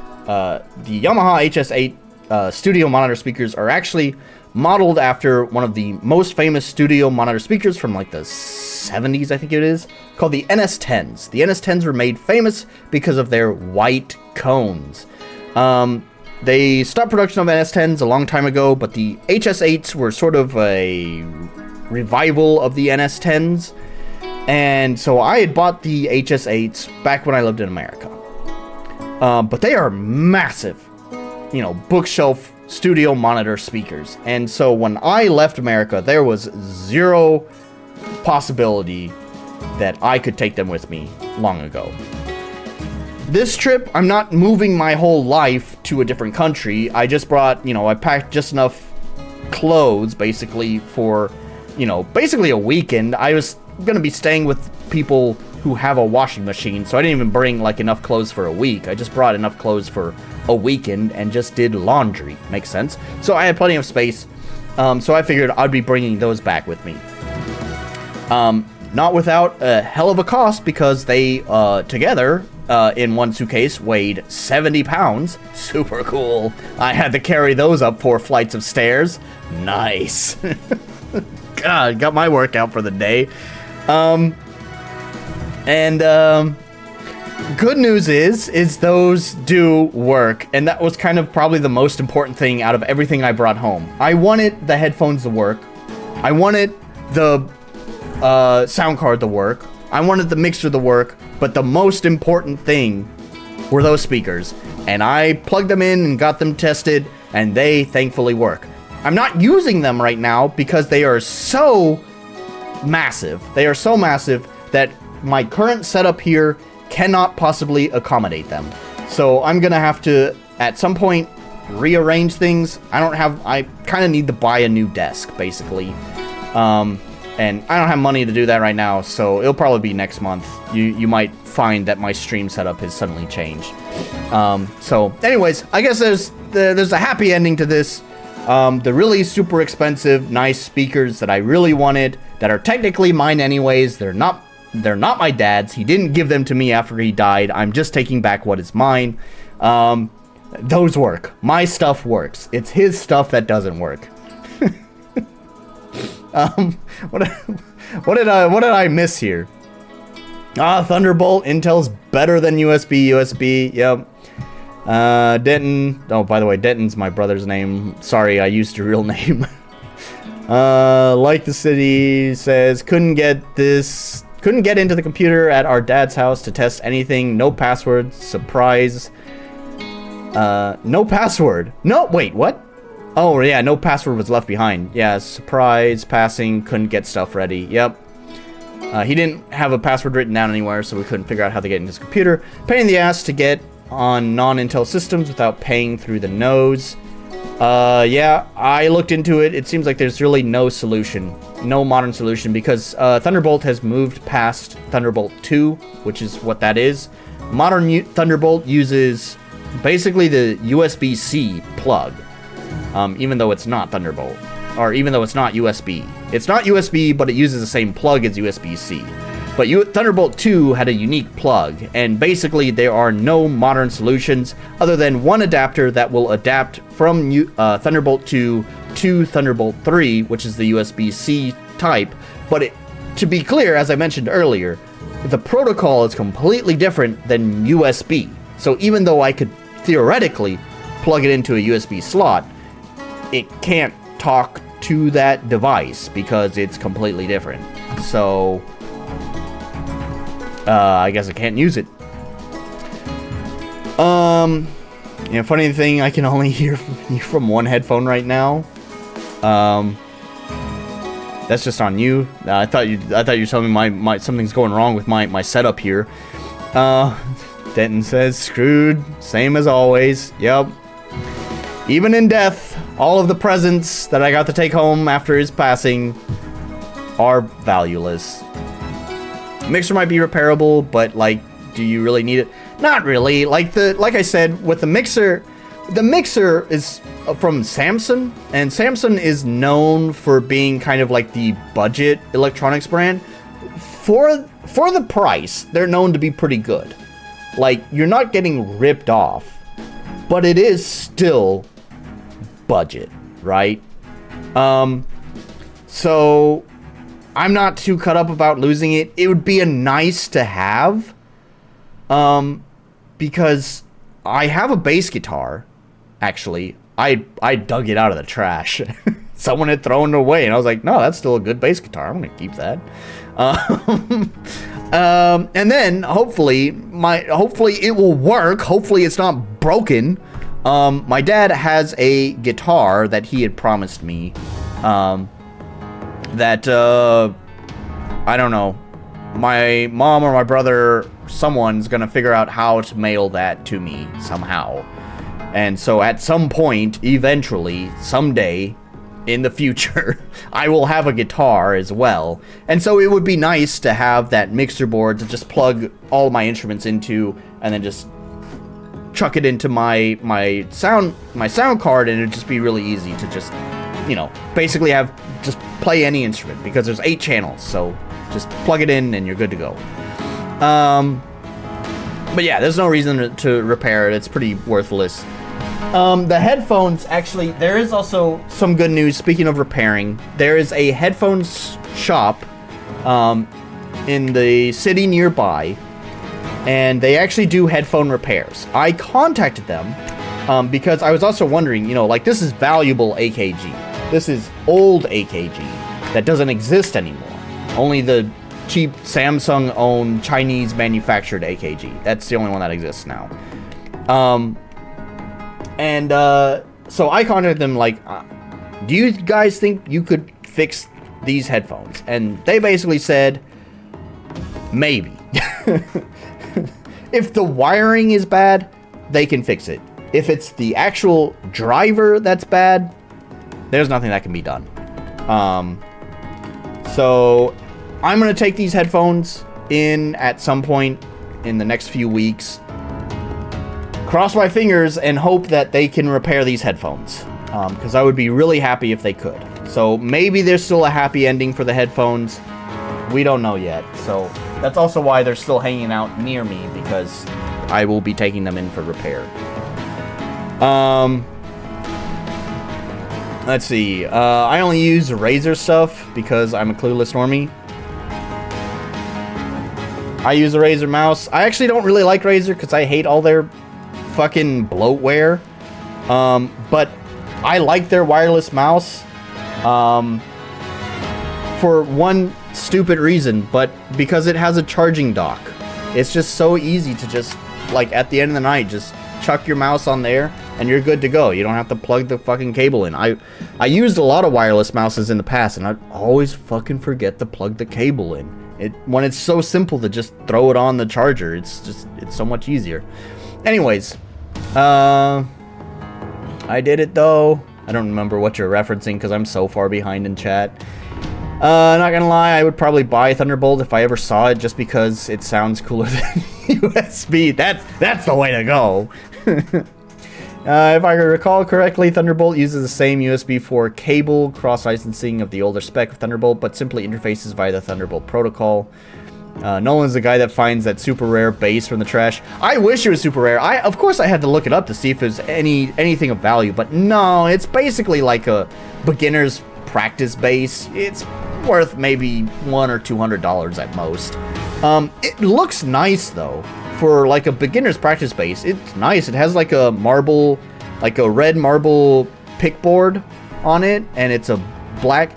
The Yamaha HS8 studio monitor speakers are actually modeled after one of the most famous studio monitor speakers from like the 70s, I think it is, called the NS10s. The NS10s were made famous because of their white cones. They stopped production of NS10s a long time ago, but the HS8s were sort of a revival of the NS10s. And so I had bought the HS8s back when I lived in America. But they are massive, you know, bookshelf studio monitor speakers. And so when I left America, there was zero possibility that I could take them with me long ago. This trip, I'm not moving my whole life to a different country. I just brought, you know, I packed just enough clothes basically for, you know, basically a weekend. I was going to be staying with people who have a washing machine, so I didn't even bring like enough clothes for a week. I just brought enough clothes for a weekend and just did laundry. Makes sense. So I had plenty of space, so I figured I'd be bringing those back with me. Not without a hell of a cost, because they together in one suitcase weighed 70 pounds. Super cool. I had to carry those up 4 flights of stairs. Nice. God, got my workout for the day. Good news is those do work, and that was kind of probably the most important thing out of everything I brought home. I wanted the headphones to work. I wanted the sound card to work. I wanted the mixer to work, but the most important thing were those speakers, and I plugged them in and got them tested, and they thankfully work. I'm not using them right now because they are so massive. They are so massive that my current setup here cannot possibly accommodate them. So I'm gonna have to, at some point, rearrange things. I kind of need to buy a new desk, basically. And I don't have money to do that right now, so it'll probably be next month. You might find that my stream setup has suddenly changed. So anyways, I guess there's a happy ending to this. The really super expensive, nice speakers that I really wanted, that are technically mine anyways. They're not my dad's. He didn't give them to me after he died. I'm just taking back what is mine. Those work. My stuff works. It's his stuff that doesn't work. What did I miss here? Thunderbolt. Intel's better than USB. Yep. Denton. Oh, by the way, Denton's my brother's name. Sorry, I used your real name. Like the city says, couldn't get into the computer at our dad's house to test anything. No password. Surprise. No password. No, wait, what? Oh, yeah, no password was left behind. Yeah, surprise, passing, couldn't get stuff ready. Yep. He didn't have a password written down anywhere, so we couldn't figure out how to get into his computer. Pain in the ass to get on non-Intel systems without paying through the nose. Yeah, I looked into it. It seems like there's really no solution. No modern solution, because Thunderbolt has moved past Thunderbolt 2, which is what that is. Modern Thunderbolt uses basically the USB-C plug. Even though it's not Thunderbolt, or even though it's not USB. It's not USB, but it uses the same plug as USB-C. But Thunderbolt 2 had a unique plug, and basically there are no modern solutions other than one adapter that will adapt from Thunderbolt 2 to Thunderbolt 3, which is the USB-C type. But to be clear, as I mentioned earlier, the protocol is completely different than USB. So even though I could theoretically plug it into a USB slot, it can't talk to that device because it's completely different. So I guess I can't use it. Yeah, funny thing, I can only hear from one headphone right now. That's just on you. I thought you were telling me my something's going wrong with my setup here. Denton says screwed, same as always. Yep. Even in death, all of the presents that I got to take home after his passing are valueless. Mixer might be repairable, but like, do you really need it? Not really. Like I said, with the mixer is from Samson, and Samson is known for being kind of like the budget electronics brand. For the price, they're known to be pretty good. Like, you're not getting ripped off, but it is still budget, right? So I'm not too cut up about losing it. It would be a nice to have, because I have a bass guitar. Actually, I dug it out of the trash. Someone had thrown it away, and I was like, no, that's still a good bass guitar. I'm gonna keep that. And then hopefully it will work. Hopefully it's not broken. My dad has a guitar that he had promised me. That I don't know. My mom or my brother, someone's gonna figure out how to mail that to me somehow. And so at some point, eventually, someday in the future, I will have a guitar as well. And so it would be nice to have that mixer board to just plug all my instruments into, and then just chuck it into my sound card, and it'd just be really easy to just, you know, basically just play any instrument, because there's 8 channels, so just plug it in and you're good to go. But yeah, there's no reason to repair it. It's pretty worthless. The headphones, actually, there is also some good news. Speaking of repairing, there is a headphones shop in the city nearby, and they actually do headphone repairs. I contacted them because I was also wondering, you know, like, this is valuable AKG. This is old AKG that doesn't exist anymore. Only the cheap Samsung-owned Chinese-manufactured AKG. That's the only one that exists now. So I contacted them, like, do you guys think you could fix these headphones? And they basically said, maybe. If the wiring is bad, they can fix it. If it's the actual driver that's bad, there's nothing that can be done. So I'm going to take these headphones in at some point in the next few weeks. Cross my fingers and hope that they can repair these headphones, because I would be really happy if they could. So maybe there's still a happy ending for the headphones. We don't know yet. So that's also why they're still hanging out near me, because I will be taking them in for repair. Let's see. I only use Razer stuff because I'm a clueless normie. I use a Razer mouse. I actually don't really like Razer because I hate all their fucking bloatware. But I like their wireless mouse. For one stupid reason, but because it has a charging dock. It's just so easy to just, like, at the end of the night, just chuck your mouse on there and you're good to go. You don't have to plug the fucking cable in. I used a lot of wireless mouses in the past, and I always fucking forget to plug the cable in. When it's so simple to just throw it on the charger, it's so much easier. Anyways, I did it though. I don't remember what you're referencing because I'm so far behind in chat. Not gonna lie, I would probably buy Thunderbolt if I ever saw it, just because it sounds cooler than USB. That's the way to go. If I recall correctly, Thunderbolt uses the same USB 4 cable cross-licensing of the older spec of Thunderbolt, but simply interfaces via the Thunderbolt protocol. Nolan's the guy that finds that super rare bass from the trash. I wish it was super rare. Of course I had to look it up to see if there's anything of value, but no, it's basically like a beginner's practice bass. It's worth maybe $100 or $200 at most. It looks nice though. For like a beginner's practice bass, it's nice. It has like a marble, like a red marble pickboard on it, and it's a black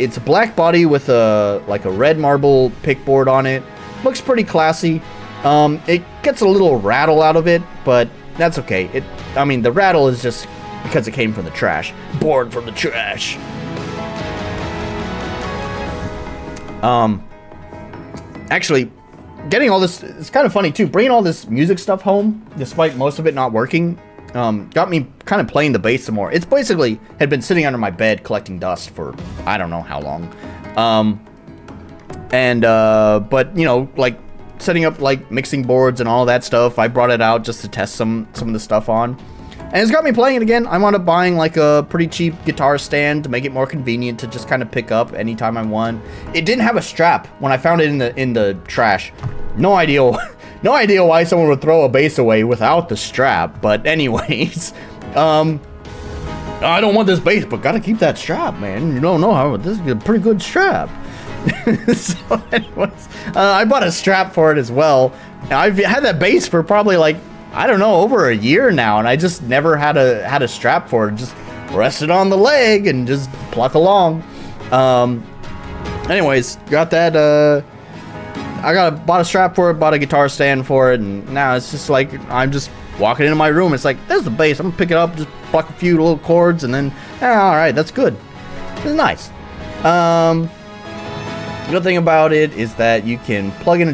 body with a red marble pickboard on it. Looks pretty classy. It gets a little rattle out of it, but that's okay. I mean, the rattle is just because it came from the trash. Born from the trash. Actually, getting all this, it's kind of funny too. Bringing all this music stuff home, despite most of it not working, got me kind of playing the bass some more. It's basically had been sitting under my bed collecting dust for I don't know how long. And but you know, like setting up like mixing boards and all that stuff, I brought it out just to test some of the stuff on, and it's got me playing it again. I wound up buying like a pretty cheap guitar stand to make it more convenient to just kind of pick up anytime I want. It didn't have a strap when I found it in the trash. No idea why someone would throw a bass away without the strap. But anyways, I don't want this bass, but gotta keep that strap, man. You don't know how this is a pretty good strap. So anyways, I bought a strap for it as well. I've had that bass for probably like, I don't know, over a year now, and I just never had a strap for it. Just rest it on the leg and just pluck along. Anyways, got that. Bought a strap for it, bought a guitar stand for it, and now it's just like I'm just walking into my room. It's like, there's the bass. I'm gonna pick it up, just pluck a few little chords, and then all right, that's good. It's nice. The good thing about it is that you can plug in a...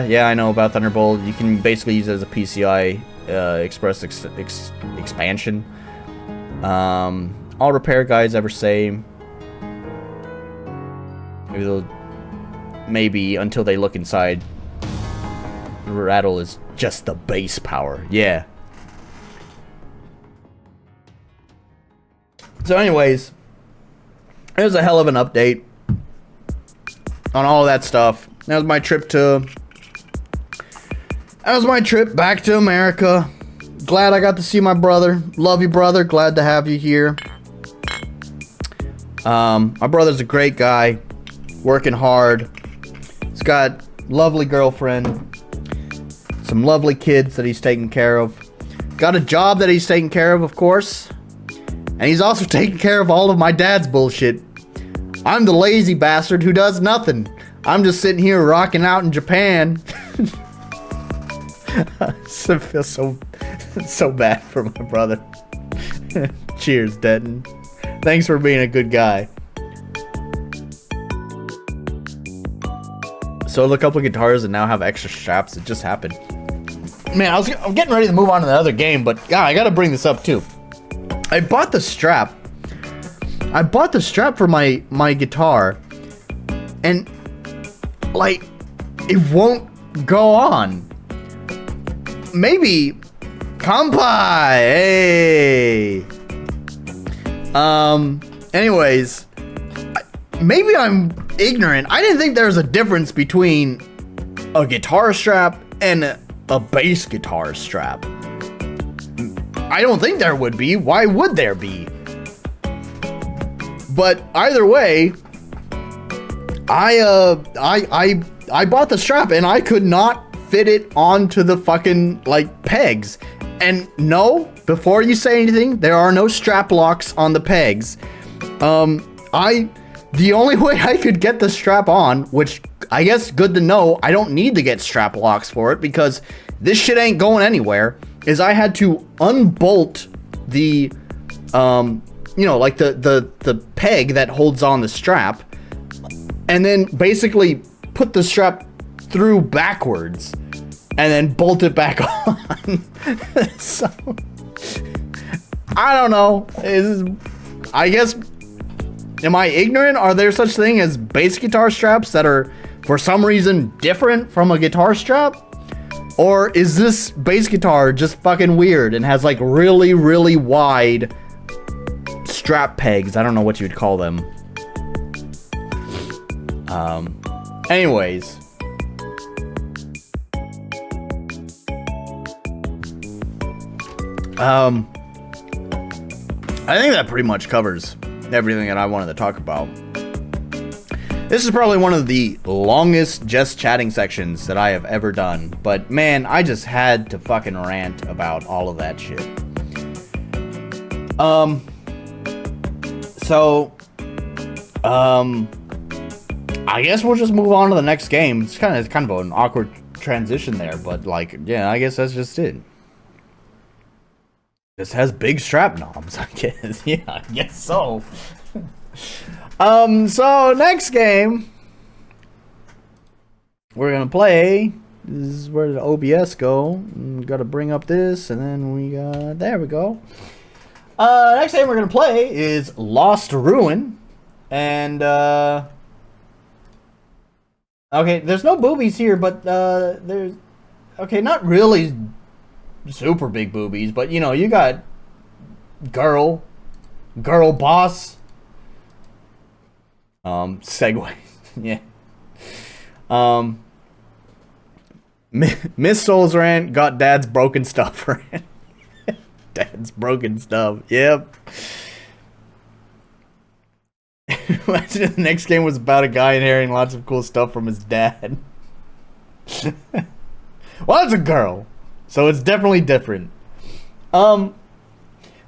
Yeah, I know about Thunderbolt. You can basically use it as a PCI Express expansion. All repair guides ever say... Maybe until they look inside. The rattle is just the bass power. Yeah. So anyways, it was a hell of an update on all that stuff. That was my trip back to America. Glad I got to see my brother. Love you, brother. Glad to have you here. My brother's a great guy, working hard. He's got a lovely girlfriend, some lovely kids that he's taking care of. Got a job that he's taking care of course. And he's also taking care of all of my dad's bullshit. I'm the lazy bastard who does nothing. I'm just sitting here rocking out in Japan. I feel so bad for my brother. Cheers, Denton. Thanks for being a good guy. Sold a couple of guitars and now have extra straps. It just happened. Man, I'm getting ready to move on to the other game, but God, I gotta bring this up too. I bought the strap for my guitar, and like it won't go on. Maybe Kampai, hey. Anyways, maybe I'm ignorant. I didn't think there was a difference between a guitar strap and a bass guitar strap. I don't think there would be. Why would there be? But either way, I bought the strap and I could not fit it onto the fucking like pegs. And no, before you say anything, there are no strap locks on the pegs. The only way I could get the strap on, which I guess good to know, I don't need to get strap locks for it because this shit ain't going anywhere, is I had to unbolt the you know, like the peg that holds on the strap, and then basically put the strap through backwards and then bolt it back on. So I don't know. I guess, am I ignorant? Are there such thing as bass guitar straps that are for some reason different from a guitar strap? Or is this bass guitar just fucking weird and has like really, really wide strap pegs? I don't know what you'd call them. Anyways. I think that pretty much covers everything that I wanted to talk about. This is probably one of the longest just chatting sections that I have ever done, but man, I just had to fucking rant about all of that shit. I guess we'll just move on to the next game. It's kind of an awkward transition there, but like, yeah, I guess that's just it. This has big strap knobs, I guess. Yeah, I guess so. So next game we're gonna play. This is where the OBS go. Gotta bring up this, and then we got, there we go. Next game we're gonna play is Lost Ruin, and Okay, there's no boobies here, but there's okay, not really super big boobies, but you know, you got girl, girl boss, segue, yeah. Um, Miss Souls Rant got dad's broken stuff rant. Dad's broken stuff. Yep. Imagine if the next game was about a guy inheriting lots of cool stuff from his dad. Well, it's a girl, so it's definitely different. So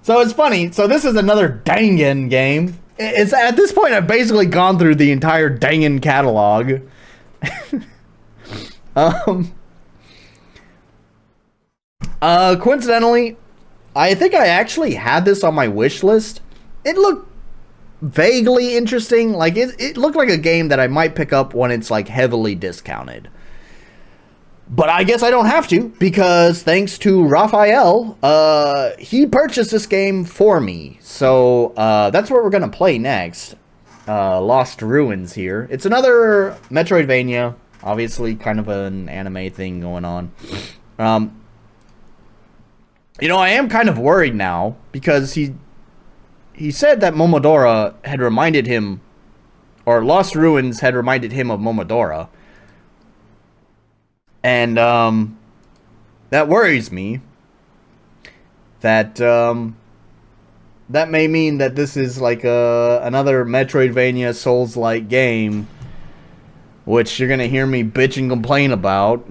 it's funny. So this is another Dangan game. It's at this point I've basically gone through the entire Dangan catalog. Coincidentally, I think I actually had this on my wish list. It looked vaguely interesting. Like it looked like a game that I might pick up when it's like heavily discounted. But I guess I don't have to, because thanks to Raphael, he purchased this game for me. So that's what we're gonna play next. Lost Ruins here. It's another Metroidvania, obviously kind of an anime thing going on. You know, I am kind of worried now, because he said that Momodora had reminded him, or Lost Ruins had reminded him of Momodora. And, that worries me. That, that may mean that this is like another Metroidvania Souls-like game, which you're gonna hear me bitch and complain about.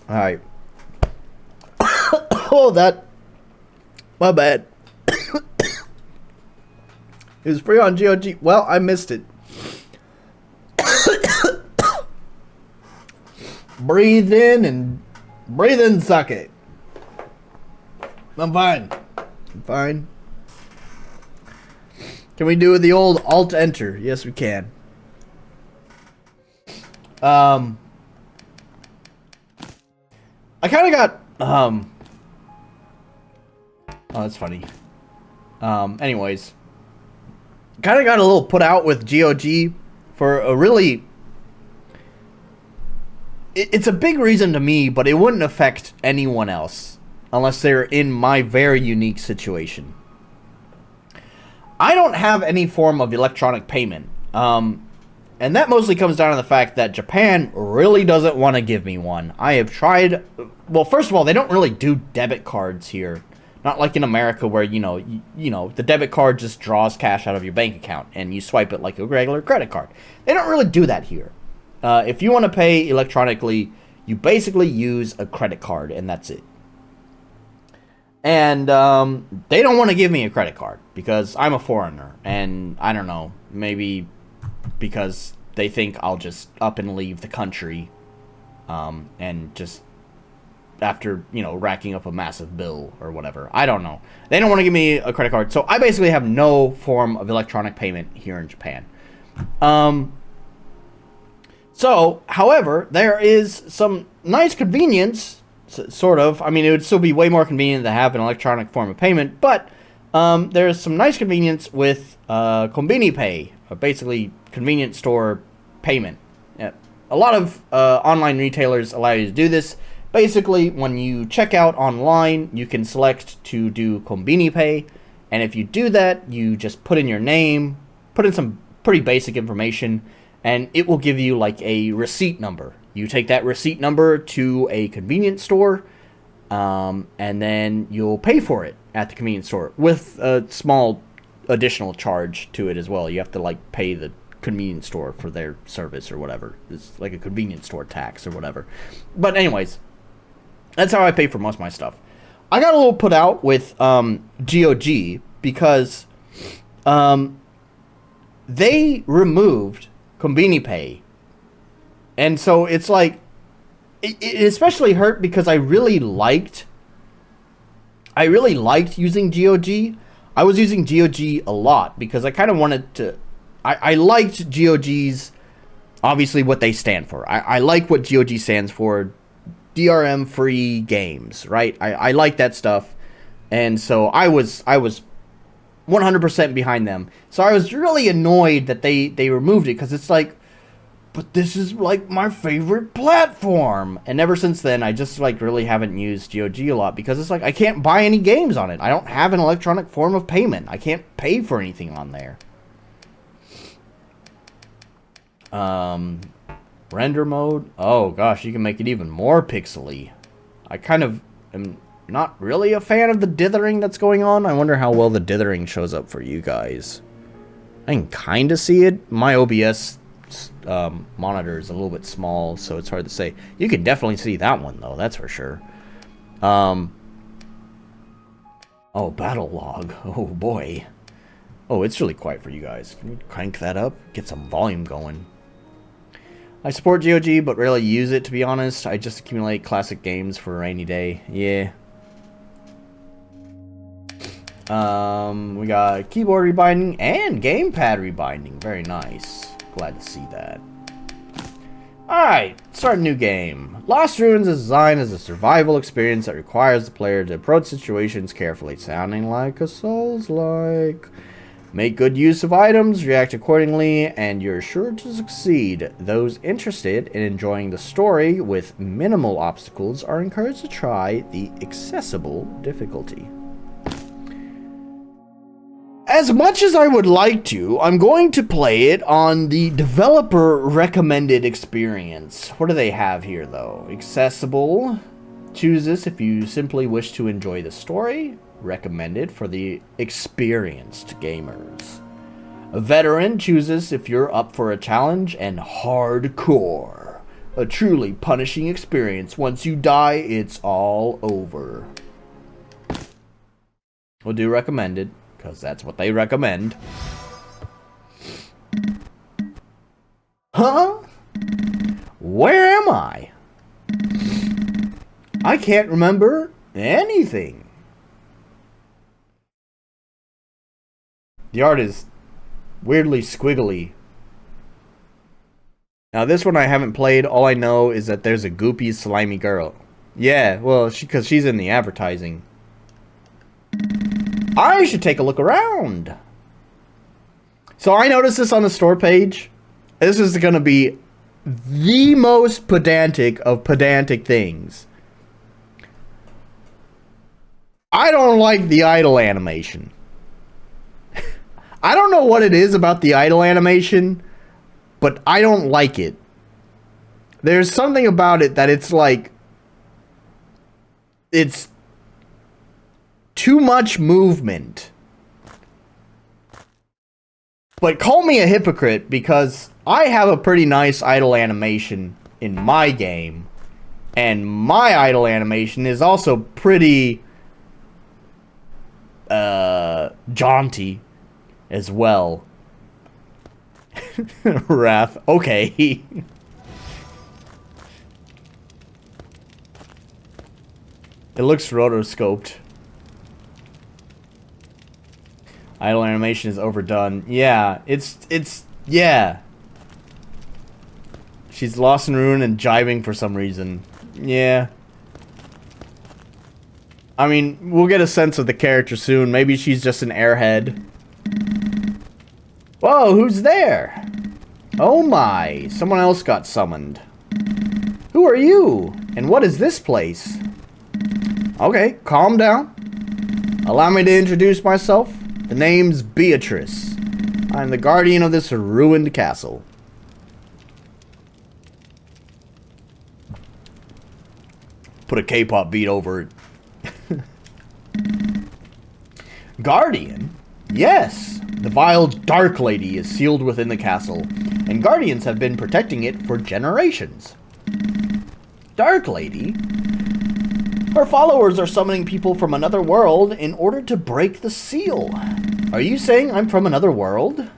Alright. Oh, that... My bad. It was free on GOG. Well, I missed it. Breathe in and breathe in, suck it. I'm fine. I'm fine. Can we do the old Alt-Enter? Yes, we can. I kind of got, oh, that's funny. Anyways. Kind of got a little put out with GOG for a really... It's a big reason to me, but it wouldn't affect anyone else unless they're in my very unique situation. I don't have any form of electronic payment. And that mostly comes down to the fact that Japan really doesn't want to give me one. I have tried... Well, first of all, they don't really do debit cards here. Not like in America where, you know, the debit card just draws cash out of your bank account and you swipe it like a regular credit card. They don't really do that here. If you want to pay electronically, you basically use a credit card and that's it. And they don't want to give me a credit card because I'm a foreigner. And I don't know, maybe because they think I'll just up and leave the country and just... after, you know, racking up a massive bill or whatever. I don't know. They don't want to give me a credit card. So I basically have no form of electronic payment here in Japan. So, however, there is some nice convenience, sort of. I mean, it would still be way more convenient to have an electronic form of payment, but there's some nice convenience with Konbini Pay, basically convenience store payment. A lot of online retailers allow you to do this. Basically, when you check out online, you can select to do Konbini Pay, and if you do that, you just put in your name, put in some pretty basic information, and it will give you like a receipt number. You take that receipt number to a convenience store, and then you'll pay for it at the convenience store with a small additional charge to it as well. You have to like pay the convenience store for their service or whatever. It's like a convenience store tax or whatever. But anyways, that's how I pay for most of my stuff. I got a little put out with GOG because they removed Konbini Pay. And so it's like, it especially hurt because I really liked using GOG. I was using GOG a lot because I kind of wanted to, I liked GOG's, obviously what they stand for. I like what GOG stands for. DRM free games, right? I like that stuff, and so I was 100% behind them. So I was really annoyed that they removed it, because it's like, but this is like my favorite platform. And ever since then, I just like really haven't used GOG a lot, because it's like I can't buy any games on it. I don't have an electronic form of payment. I can't pay for anything on there. Render mode. Oh gosh, you can make it even more pixely. I kind of am not really a fan of the dithering that's going on. I wonder how well the dithering shows up for you guys. I can kind of see it. My OBS monitor is a little bit small, so it's hard to say. You can definitely see that one though, that's for sure. Oh, battle log. Oh boy. Oh, it's really quiet for you guys. Can we crank that up? Get some volume going. I support GOG, but rarely use it, to be honest. I just accumulate classic games for a rainy day. Yeah. We got keyboard rebinding and gamepad rebinding. Very nice. Glad to see that. Alright, start a new game. Lost Ruins is designed as a survival experience that requires the player to approach situations carefully, sounding like a Souls-like. Make good use of items, react accordingly, and you're sure to succeed. Those interested in enjoying the story with minimal obstacles are encouraged to try the accessible difficulty. As much as I would like to, I'm going to play it on the developer recommended experience. What do they have here though? Accessible. Choose this if you simply wish to enjoy the story. Recommended for the experienced gamers. A veteran chooses if you're up for a challenge, and hardcore. A truly punishing experience. Once you die, it's all over. We'll do recommended, because that's what they recommend. Huh? Where am I? I can't remember anything. The art is weirdly squiggly. Now this one I haven't played. All I know is that there's a goopy, slimy girl. Yeah, well, because she's in the advertising. I should take a look around. So I noticed this on the store page. This is going to be the most pedantic of pedantic things. I don't like the idle animation. I don't know what it is about the idle animation, but I don't like it. There's something about it that it's like, it's too much movement. But call me a hypocrite, because I have a pretty nice idle animation in my game, and my idle animation is also pretty jaunty as well. Wrath. Okay. It looks rotoscoped. Idle animation is overdone. Yeah, yeah. She's lost in ruin and jiving for some reason. Yeah. I mean, we'll get a sense of the character soon. Maybe she's just an airhead. Whoa, who's there? Oh my, someone else got summoned. Who are you? And what is this place? Okay, calm down. Allow me to introduce myself. The name's Beatrice. I'm the guardian of this ruined castle. Put a K-pop beat over it. Guardian? Yes. The vile Dark Lady is sealed within the castle, and guardians have been protecting it for generations. Dark Lady? Her followers are summoning people from another world in order to break the seal. Are you saying I'm from another world?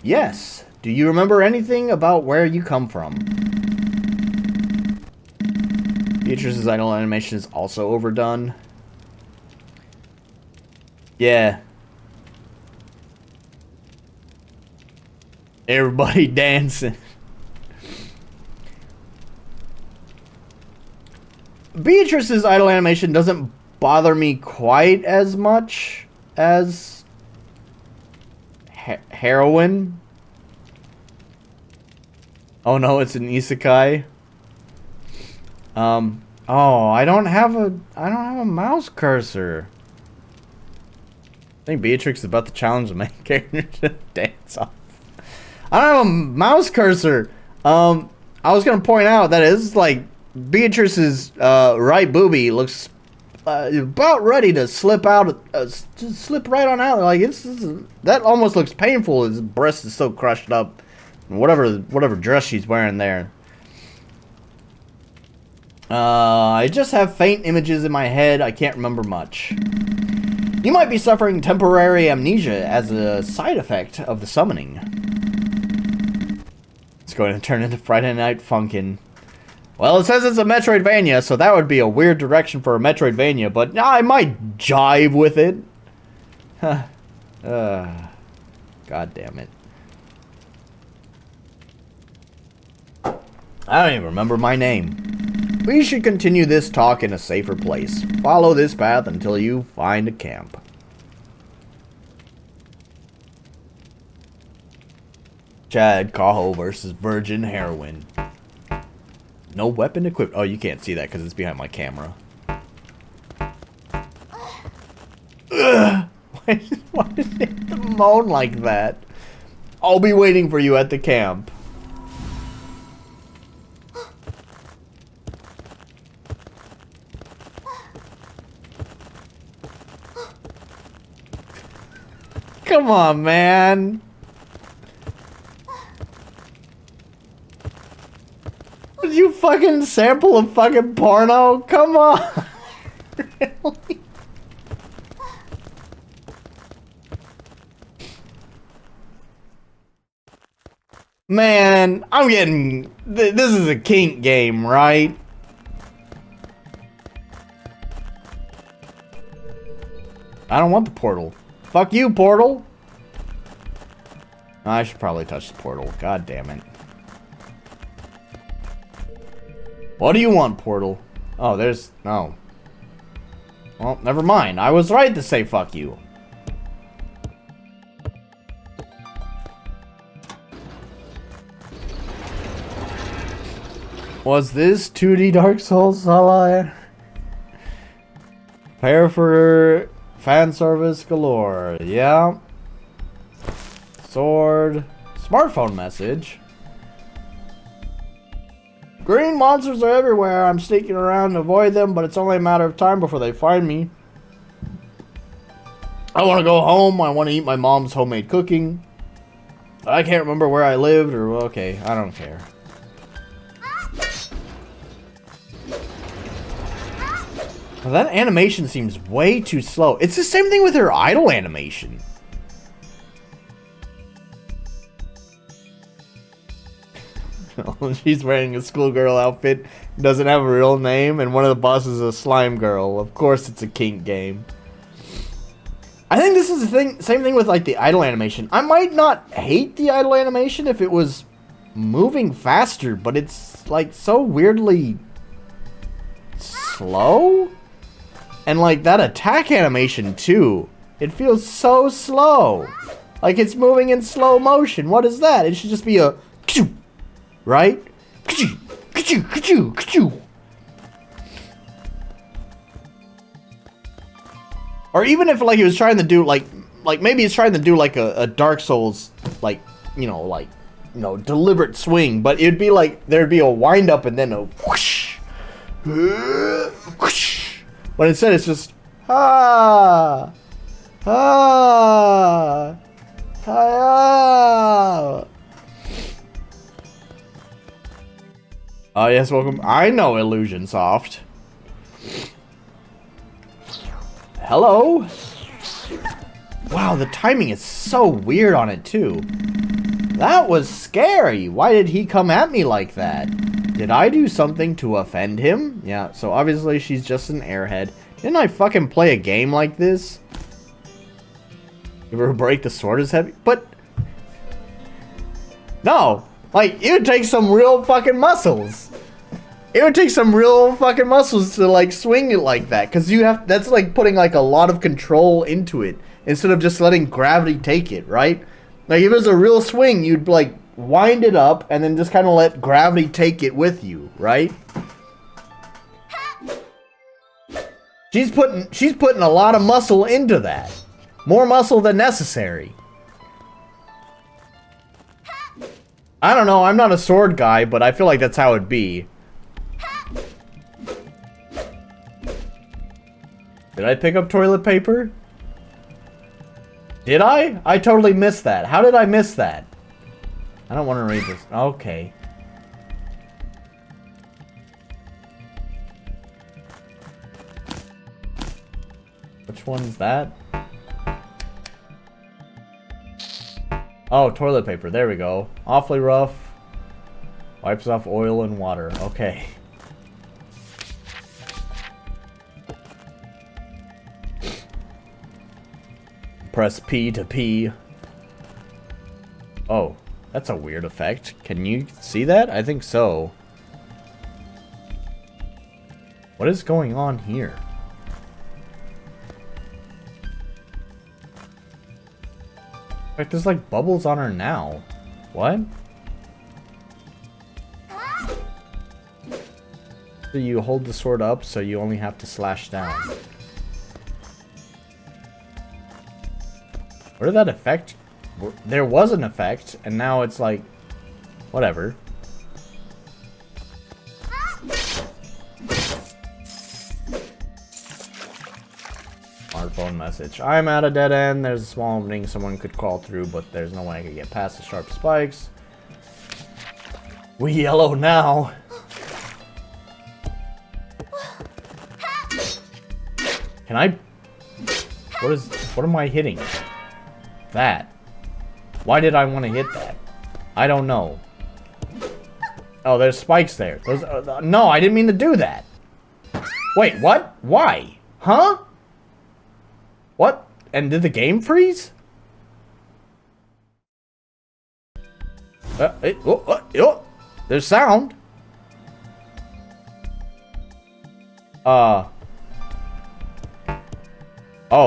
Yes. Do you remember anything about where you come from? Beatrice's idle animation is also overdone. Yeah. Everybody dancing. Beatrice's idle animation doesn't bother me quite as much as Heroin? Oh no, it's an isekai. Oh, I don't have a mouse cursor. I think Beatrix is about to challenge the main character to dance off. I don't have a mouse cursor. I was gonna point out that it's like Beatrice's right boobie looks about ready to slip out, just slip right on out. Like that almost looks painful. His breast is so crushed up. Whatever dress she's wearing there. I just have faint images in my head. I can't remember much. You might be suffering temporary amnesia as a side effect of the summoning. It's going to turn into Friday Night Funkin'. Well, it says it's a Metroidvania, so that would be a weird direction for a Metroidvania, but I might jive with it. God damn it. I don't even remember my name. We should continue this talk in a safer place. Follow this path until you find a camp. Chad Cajo versus Virgin Heroin. No weapon equipped. Oh, you can't see that because it's behind my camera. Ugh. Why did it have to moan like that? I'll be waiting for you at the camp. Come on, man. Did you fucking sample a fucking porno? Come on. Really? Man, I'm getting... This is a kink game, right? I don't want the portal. Fuck you, portal. I should probably touch the portal. God damn it. What do you want, portal? Oh, there's... No. Well, never mind. I was right to say fuck you. Was this 2D Dark Souls, Salah? Prepare for fan service galore. Yeah. Sword. Smartphone message. Green monsters are everywhere. I'm sneaking around to avoid them, but it's only a matter of time before they find me. I want to go home. I want to eat my mom's homemade cooking. I can't remember where I lived or... Okay, I don't care. Well, that animation seems way too slow. It's the same thing with her idol animation. She's wearing a schoolgirl outfit, doesn't have a real name, and one of the bosses is a slime girl. Of course it's a kink game. I think this is the thing, same thing with like the idol animation. I might not hate the idol animation if it was moving faster, but it's like so weirdly slow. And like that attack animation too. It feels so slow. Like it's moving in slow motion. What is that? It should just be a... Right? Or even if like he was trying to do like maybe he's trying to do like a Dark Souls like deliberate swing, but it'd be like there'd be a wind up and then a whoosh, whoosh. But instead it's just ah. Oh yes, welcome. I know Illusion Soft. Hello. Wow, the timing is so weird on it too. That was scary. Why did he come at me like that? Did I do something to offend him? Yeah, so obviously she's just an airhead. Didn't I fucking play a game like this? Give her a break, the sword is heavy? But... No! Like, it would take some real fucking muscles. It would take some real fucking muscles to, like, swing it like that. Because you have... That's, like, putting, like, a lot of control into it. Instead of just letting gravity take it, right? Like, if it was a real swing, you'd, like, wind it up and then just kind of let gravity take it with you, right? She's putting a lot of muscle into that. More muscle than necessary. I don't know, I'm not a sword guy, but I feel like that's how it'd be. Did I pick up toilet paper? Did I? I totally missed that. How did I miss that? I don't want to read this. Okay. Which one's that? Oh, toilet paper. There we go. Awfully rough. Wipes off oil and water. Okay. Press P to pee. Oh, that's a weird effect. Can you see that? I think so. What is going on here? In fact, there's like bubbles on her now. What? So you hold the sword up so you only have to slash down. Where did that effect? There was an effect, and now it's like, whatever. Smartphone message. I'm at a dead end. There's a small opening someone could crawl through, but there's no way I could get past the sharp spikes. We yellow now. Can I? What am I hitting? That. Why did I want to hit that? I don't know. Oh, there's spikes there. Those, no, I didn't mean to do that. Wait, what? Why? Huh? What? And did the game freeze? There's sound. Oh,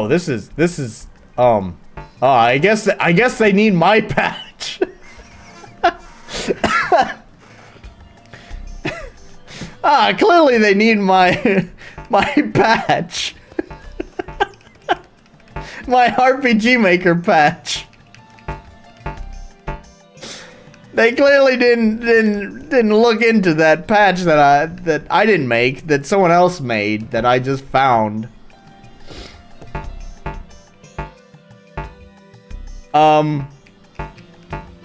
this is I guess they need my patch. Clearly they need my patch. My RPG Maker patch. They clearly didn't look into that patch that I didn't make, that someone else made, that I just found.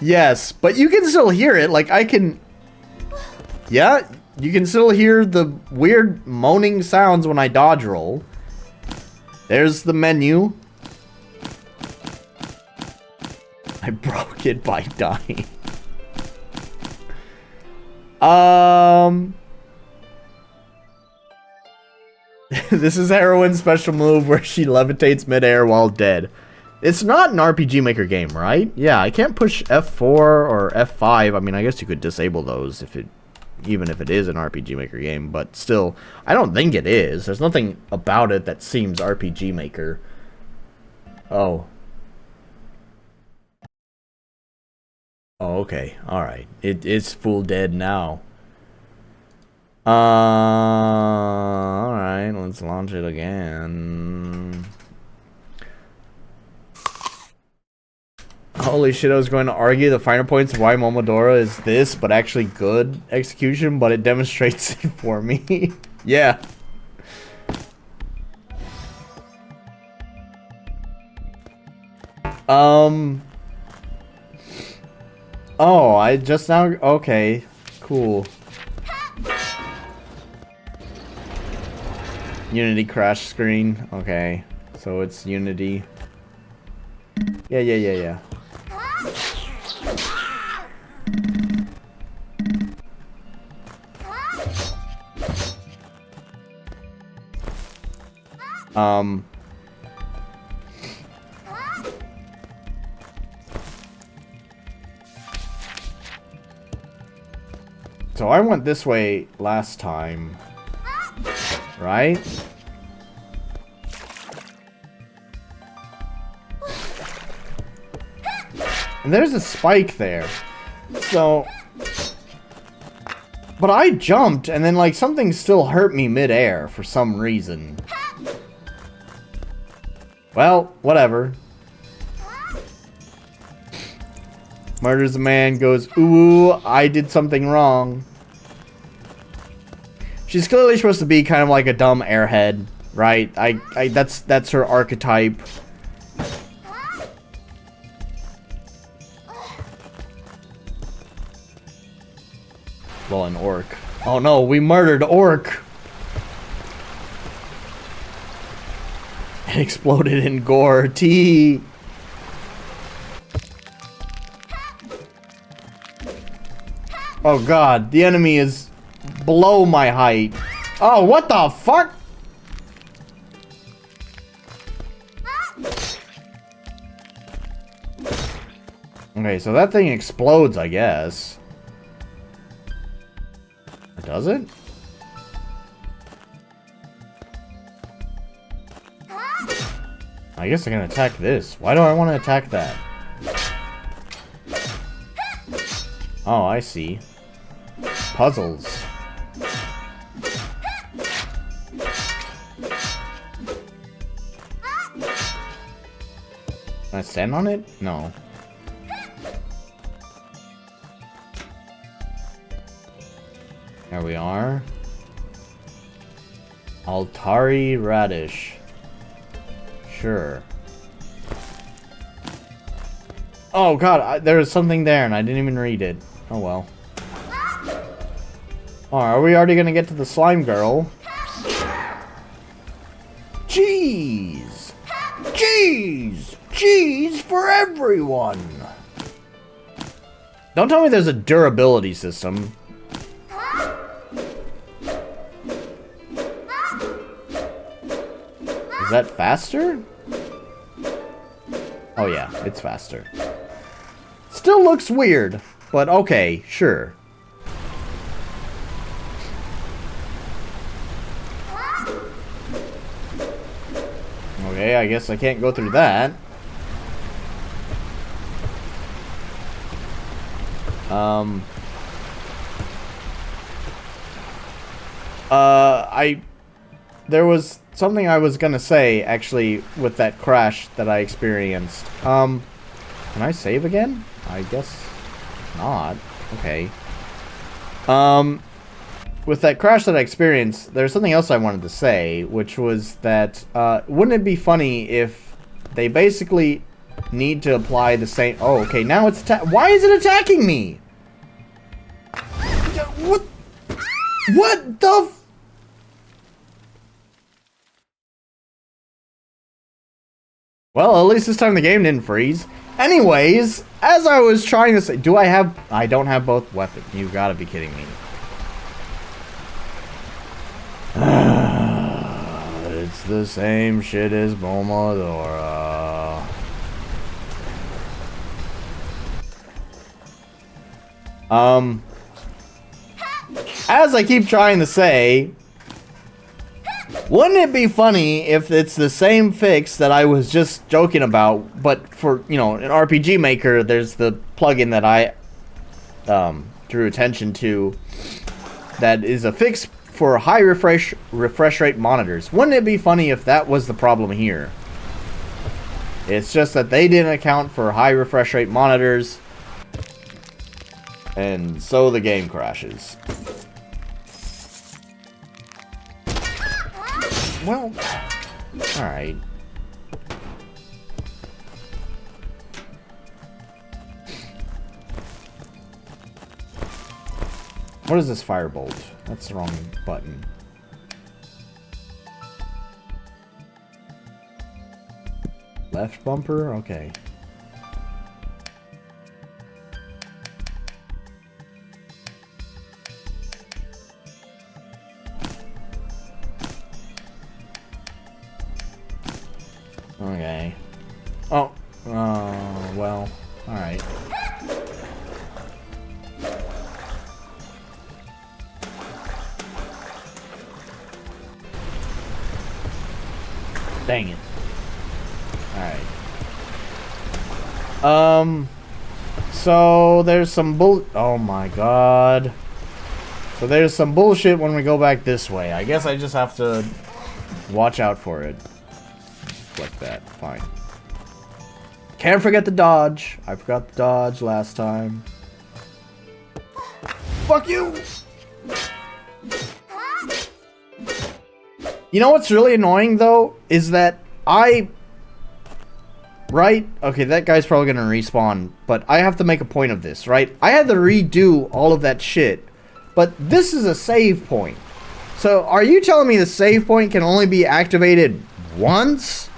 Yes, but you can still hear it. Like, I can... Yeah, you can still hear the weird moaning sounds when I dodge roll. There's the menu. I broke it by dying. This is Heroine's special move where she levitates midair while dead. It's not an RPG Maker game, right? Yeah, I can't push F4 or F5. I mean, I guess you could disable those even if it is an RPG Maker game, but still, I don't think it is. There's nothing about it that seems RPG Maker. Oh. Oh, okay. Alright. It's full dead now. Alright, let's launch it again. Holy shit, I was going to argue the finer points of why Momodora is this, but actually good execution, but it demonstrates it for me. Yeah. Oh, I just now... Okay, cool. Unity crash screen. Okay, so it's Unity. Yeah. So I went this way last time, right? And there's a spike there. So... But I jumped, and then, like, something still hurt me mid-air for some reason. Well, whatever. Murders a man, goes, ooh, I did something wrong. She's clearly supposed to be kind of like a dumb airhead, right? That's her archetype. Well, an orc. Oh no, we murdered orc. It exploded in gore. T. Oh god, the enemy is below my height. Oh, what the fuck? Okay, so that thing explodes, I guess. Does it? I guess I can attack this. Why do I want to attack that? Oh, I see. Puzzles. Can I stand on it? No. There we are. Altari radish. Sure. Oh god, there was something there and I didn't even read it. Oh well. Oh, are we already gonna get to the slime girl? Cheese! Cheese! Cheese for everyone! Don't tell me there's a durability system. Is that faster? Oh yeah, it's faster. Still looks weird, but okay, sure. Okay, I guess I can't go through that. There was something I was gonna say, actually, with that crash that I experienced. Can I save again? I guess not. Okay. With that crash that I experienced, there's something else I wanted to say, which was that, wouldn't it be funny if they basically need to apply the same... Oh, okay, now it's why is it attacking me? What? What the f... Well, at least this time the game didn't freeze. Anyways, as I was trying to say... Do I have... I don't have both weapons. You gotta be kidding me. It's the same shit as Bomodora. As I keep trying to say, wouldn't it be funny if it's the same fix that I was just joking about, but for, you know, an RPG Maker, there's the plugin that I drew attention to that is a fix for high refresh rate monitors. Wouldn't it be funny if that was the problem here? It's just that they didn't account for high refresh rate monitors, and so the game crashes. Well, alright. What is this firebolt? That's the wrong button. Left bumper? Okay. Okay. Oh. Well. Alright. Dang it. Alright. So there's some oh my god. So there's some bullshit when we go back this way. I guess I just have to watch out for it. Like that. Fine. Can't forget the dodge. I forgot the dodge last time. Fuck you! You know what's really annoying, though? Is that Right? Okay, that guy's probably gonna respawn, but I have to make a point of this, right? I had to redo all of that shit, but this is a save point. So, are you telling me the save point can only be activated once?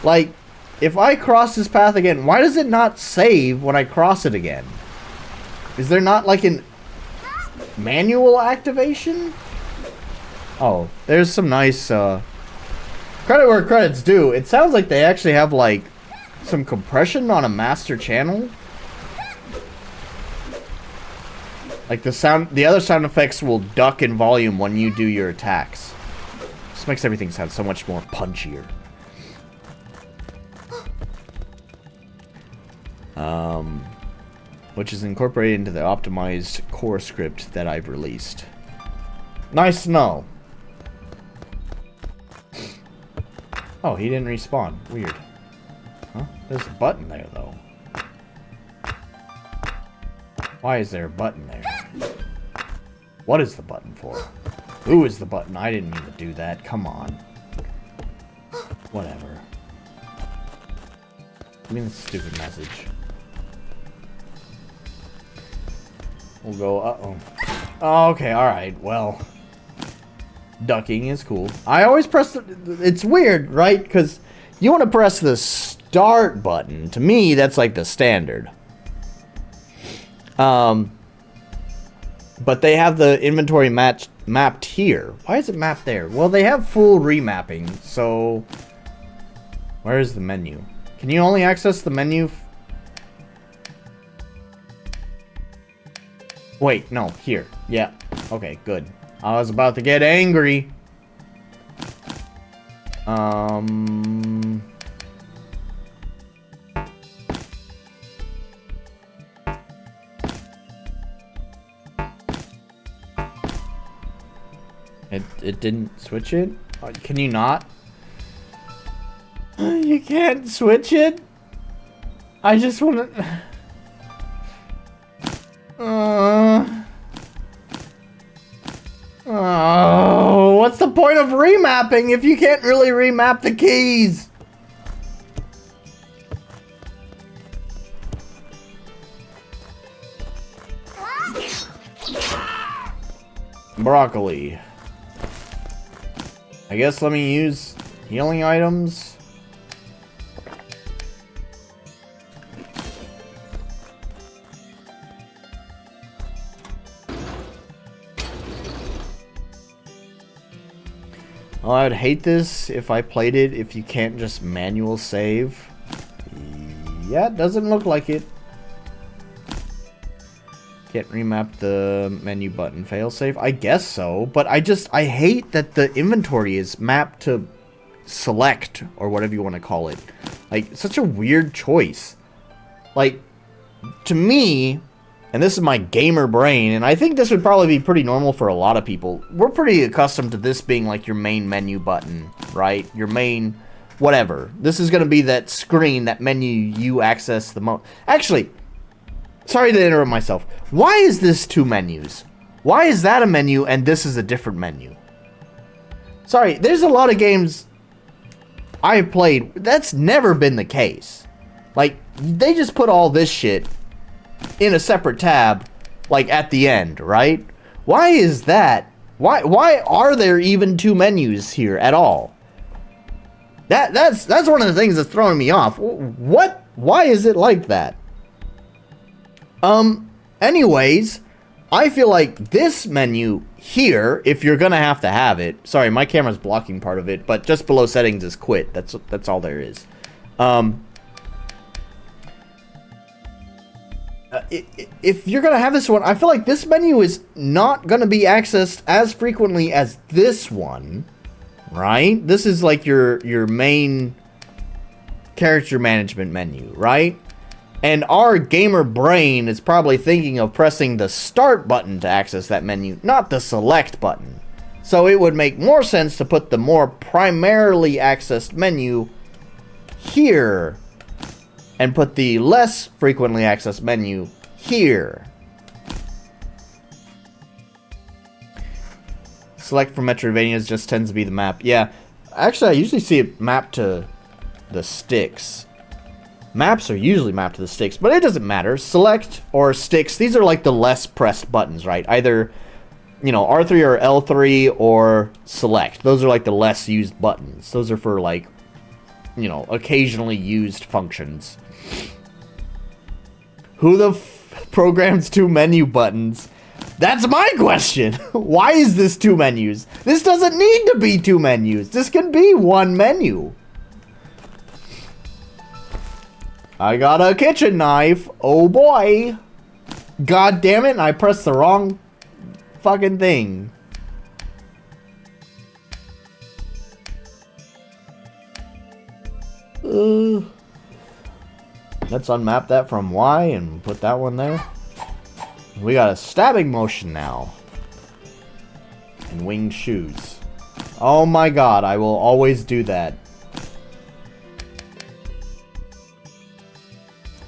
Like, if I cross this path again, why does it not save when I cross it again? Is there not, like, an manual activation? Oh, there's some nice, credit where credit's due. It sounds like they actually have, like, some compression on a master channel. Like, the other sound effects will duck in volume when you do your attacks. This makes everything sound so much more punchier. Which is incorporated into the optimized core script that I've released. Nice to know. Oh, he didn't respawn. Weird. Huh? There's a button there, though. Why is there a button there? What is the button for? Who is the button? I didn't mean to do that. Come on. Whatever. Give me the stupid message. We'll go, uh-oh. Oh, okay, alright, well. Ducking is cool. I always press the... It's weird, right? Because you want to press the start button. To me, that's like the standard. But they have the inventory mapped here. Why is it mapped there? Well, they have full remapping, so... Where is the menu? Can you only access the menu... Wait, no, here. Yeah. Okay, good. I was about to get angry. It didn't switch it? Can you not? You can't switch it? I just want to... Oh, what's the point of remapping if you can't really remap the keys? Broccoli. I guess let me use healing items. Oh, I would hate this if I played it if you can't just manual save. Yeah, it doesn't look like it. Can't remap the menu button failsafe. I guess so, but I hate that the inventory is mapped to select or whatever you want to call it. Like, such a weird choice. Like, to me, and this is my gamer brain, and I think this would probably be pretty normal for a lot of people. We're pretty accustomed to this being like your main menu button, right? Your main whatever. This is going to be that screen, that menu you access the most. Actually, sorry to interrupt myself. Why is this two menus? Why is that a menu and this is a different menu? Sorry, there's a lot of games I've played. That's never been the case. Like, they just put all this shit in a separate tab, like at the end, right? Why is that? Why are there even two menus here at all? That's one of the things that's throwing me off. What? Why is it like that? Anyways, I feel like this menu here, if you're gonna have to have it. Sorry, my camera's blocking part of it, but just below settings is quit. That's all there is. If you're gonna have this one, I feel like this menu is not gonna be accessed as frequently as this one, right? This is like your main character management menu, right? And our gamer brain is probably thinking of pressing the start button to access that menu, not the select button. So it would make more sense to put the more primarily accessed menu here and put the less frequently accessed menu here. Select from Metroidvanias just tends to be the map. Yeah, actually I usually see it mapped to the sticks. Maps are usually mapped to the sticks, but it doesn't matter. Select or sticks, these are like the less pressed buttons, right? Either, you know, R3 or L3 or select. Those are like the less used buttons. Those are for like, you know, occasionally used functions. Who the f programs 2 menu buttons? That's my question. Why is this 2 menus? This doesn't need to be 2 menus. This can be 1 menu. I got a kitchen knife. Oh boy. God damn it, I pressed the wrong fucking thing. Let's unmap that from Y and put that one there. We got a stabbing motion now. And winged shoes. Oh my god, I will always do that.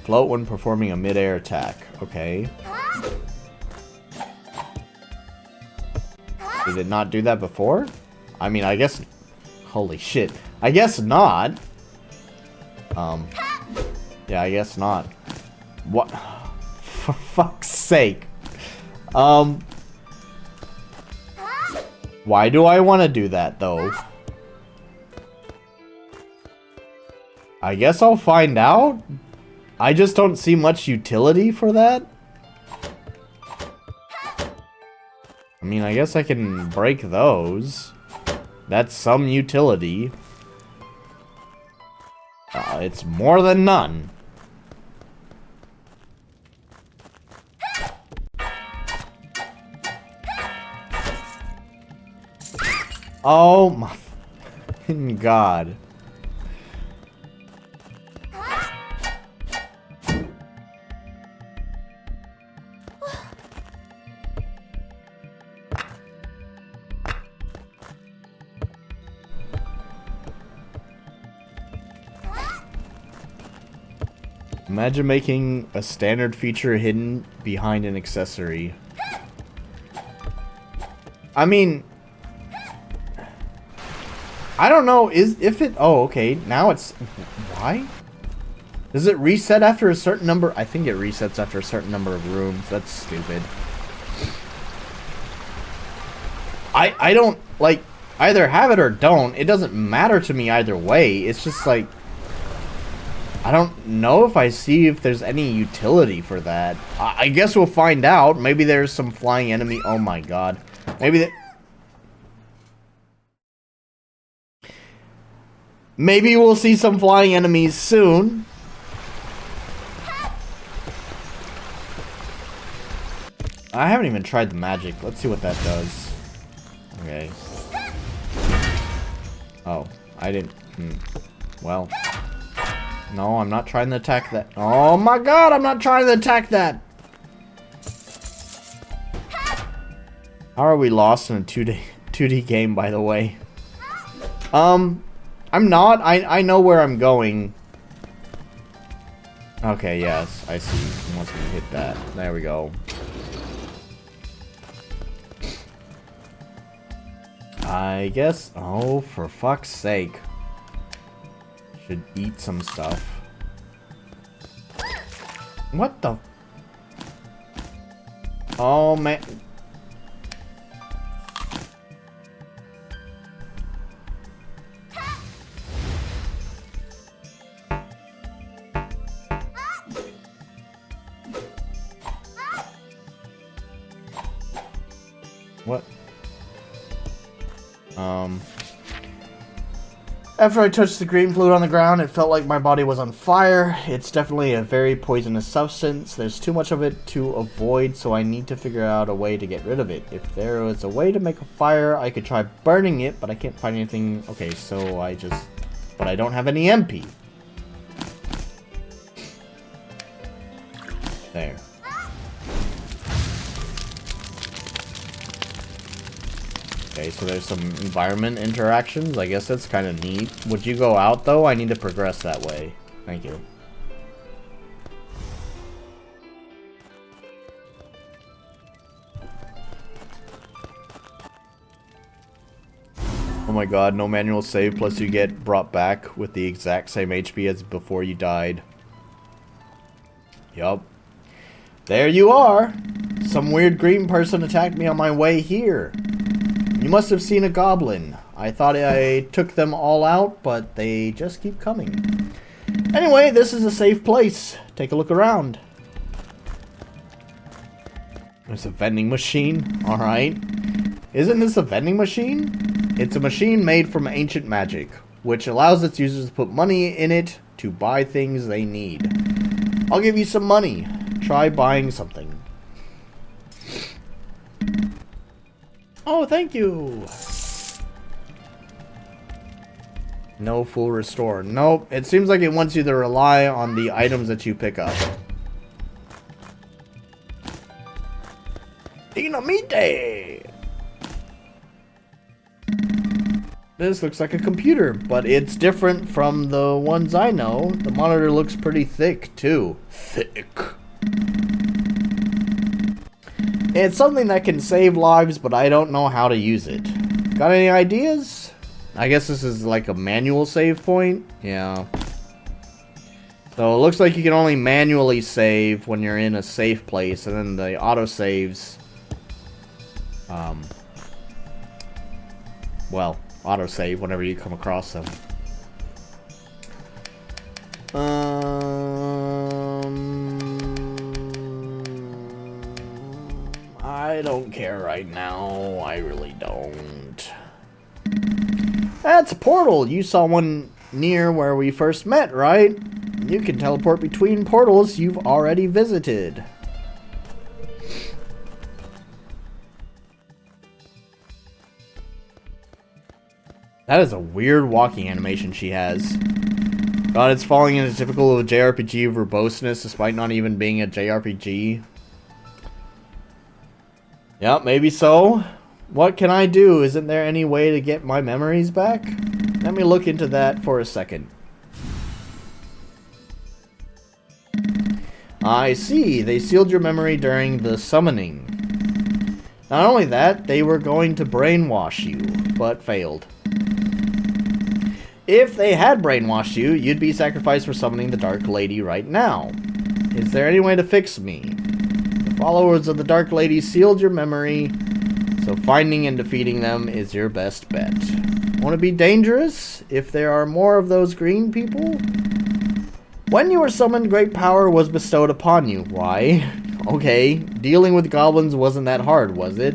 Float when performing a mid-air attack. Okay. Did it not do that before? I mean, I guess... Holy shit. I guess not. Yeah, I guess not. What? For fuck's sake. Why do I want to do that, though? I guess I'll find out. I just don't see much utility for that. I mean, I guess I can break those. That's some utility. It's more than none. Oh my god. Imagine making a standard feature hidden behind an accessory. I mean, I don't know, if it, oh, okay, now it's, why? Does it reset after a certain number? I think it resets after a certain number of rooms. That's stupid. I don't, like, either have it or don't. It doesn't matter to me either way. It's just like, I don't know if I see if there's any utility for that. I guess we'll find out. Maybe there's some flying enemy. Oh my god. Maybe we'll see some flying enemies soon. I haven't even tried the magic. Let's see what that does. Okay. Oh, I didn't. Well. No, I'm not trying to attack that. Oh my god, I'm not trying to attack that. How are we lost in a 2D game, by the way? I'm not. I know where I'm going. Okay, yes, I see. Once we hit that. There we go. I guess. Oh, for fuck's sake. Should eat some stuff. What the? Oh, man. What? After I touched the green fluid on the ground, it felt like my body was on fire. It's definitely a very poisonous substance. There's too much of it to avoid, so I need to figure out a way to get rid of it. If there was a way to make a fire, I could try burning it, but I can't find anything. Okay, so but I don't have any MP. There. Okay, so there's some environment interactions. I guess that's kind of neat. Would you go out, though? I need to progress that way. Thank you. Oh my god, no manual save, plus you get brought back with the exact same HP as before you died. Yup. There you are! Some weird green person attacked me on my way here. You must have seen a goblin. I thought I took them all out, but they just keep coming. Anyway, this is a safe place. Take a look around. There's a vending machine. Alright. Isn't this a vending machine? It's a machine made from ancient magic, which allows its users to put money in it to buy things they need. I'll give you some money. Try buying something. Oh, thank you. No full restore. Nope. It seems like it wants you to rely on the items that you pick up. Dynamite! This looks like a computer, but it's different from the ones I know. The monitor looks pretty thick, too. Thick. It's something that can save lives, but I don't know how to use it. Got any ideas? I guess this is like a manual save point? Yeah. So it looks like you can only manually save when you're in a safe place, and then the autosaves... well... autosave whenever you come across them. I don't care right now. I really don't. That's a portal. You saw one near where we first met, right? You can teleport between portals you've already visited. That is a weird walking animation she has. God, it's falling into typical JRPG verboseness despite not even being a JRPG. Yep, maybe so. What can I do? Isn't there any way to get my memories back? Let me look into that for a second. I see. They sealed your memory during the summoning. Not only that, they were going to brainwash you, but failed. If they had brainwashed you, you'd be sacrificed for summoning the Dark Lady right now. Is there any way to fix me? The followers of the Dark Lady sealed your memory, so finding and defeating them is your best bet. Want to be dangerous? If there are more of those green people? When you were summoned, great power was bestowed upon you. Why? Okay, dealing with goblins wasn't that hard, was it?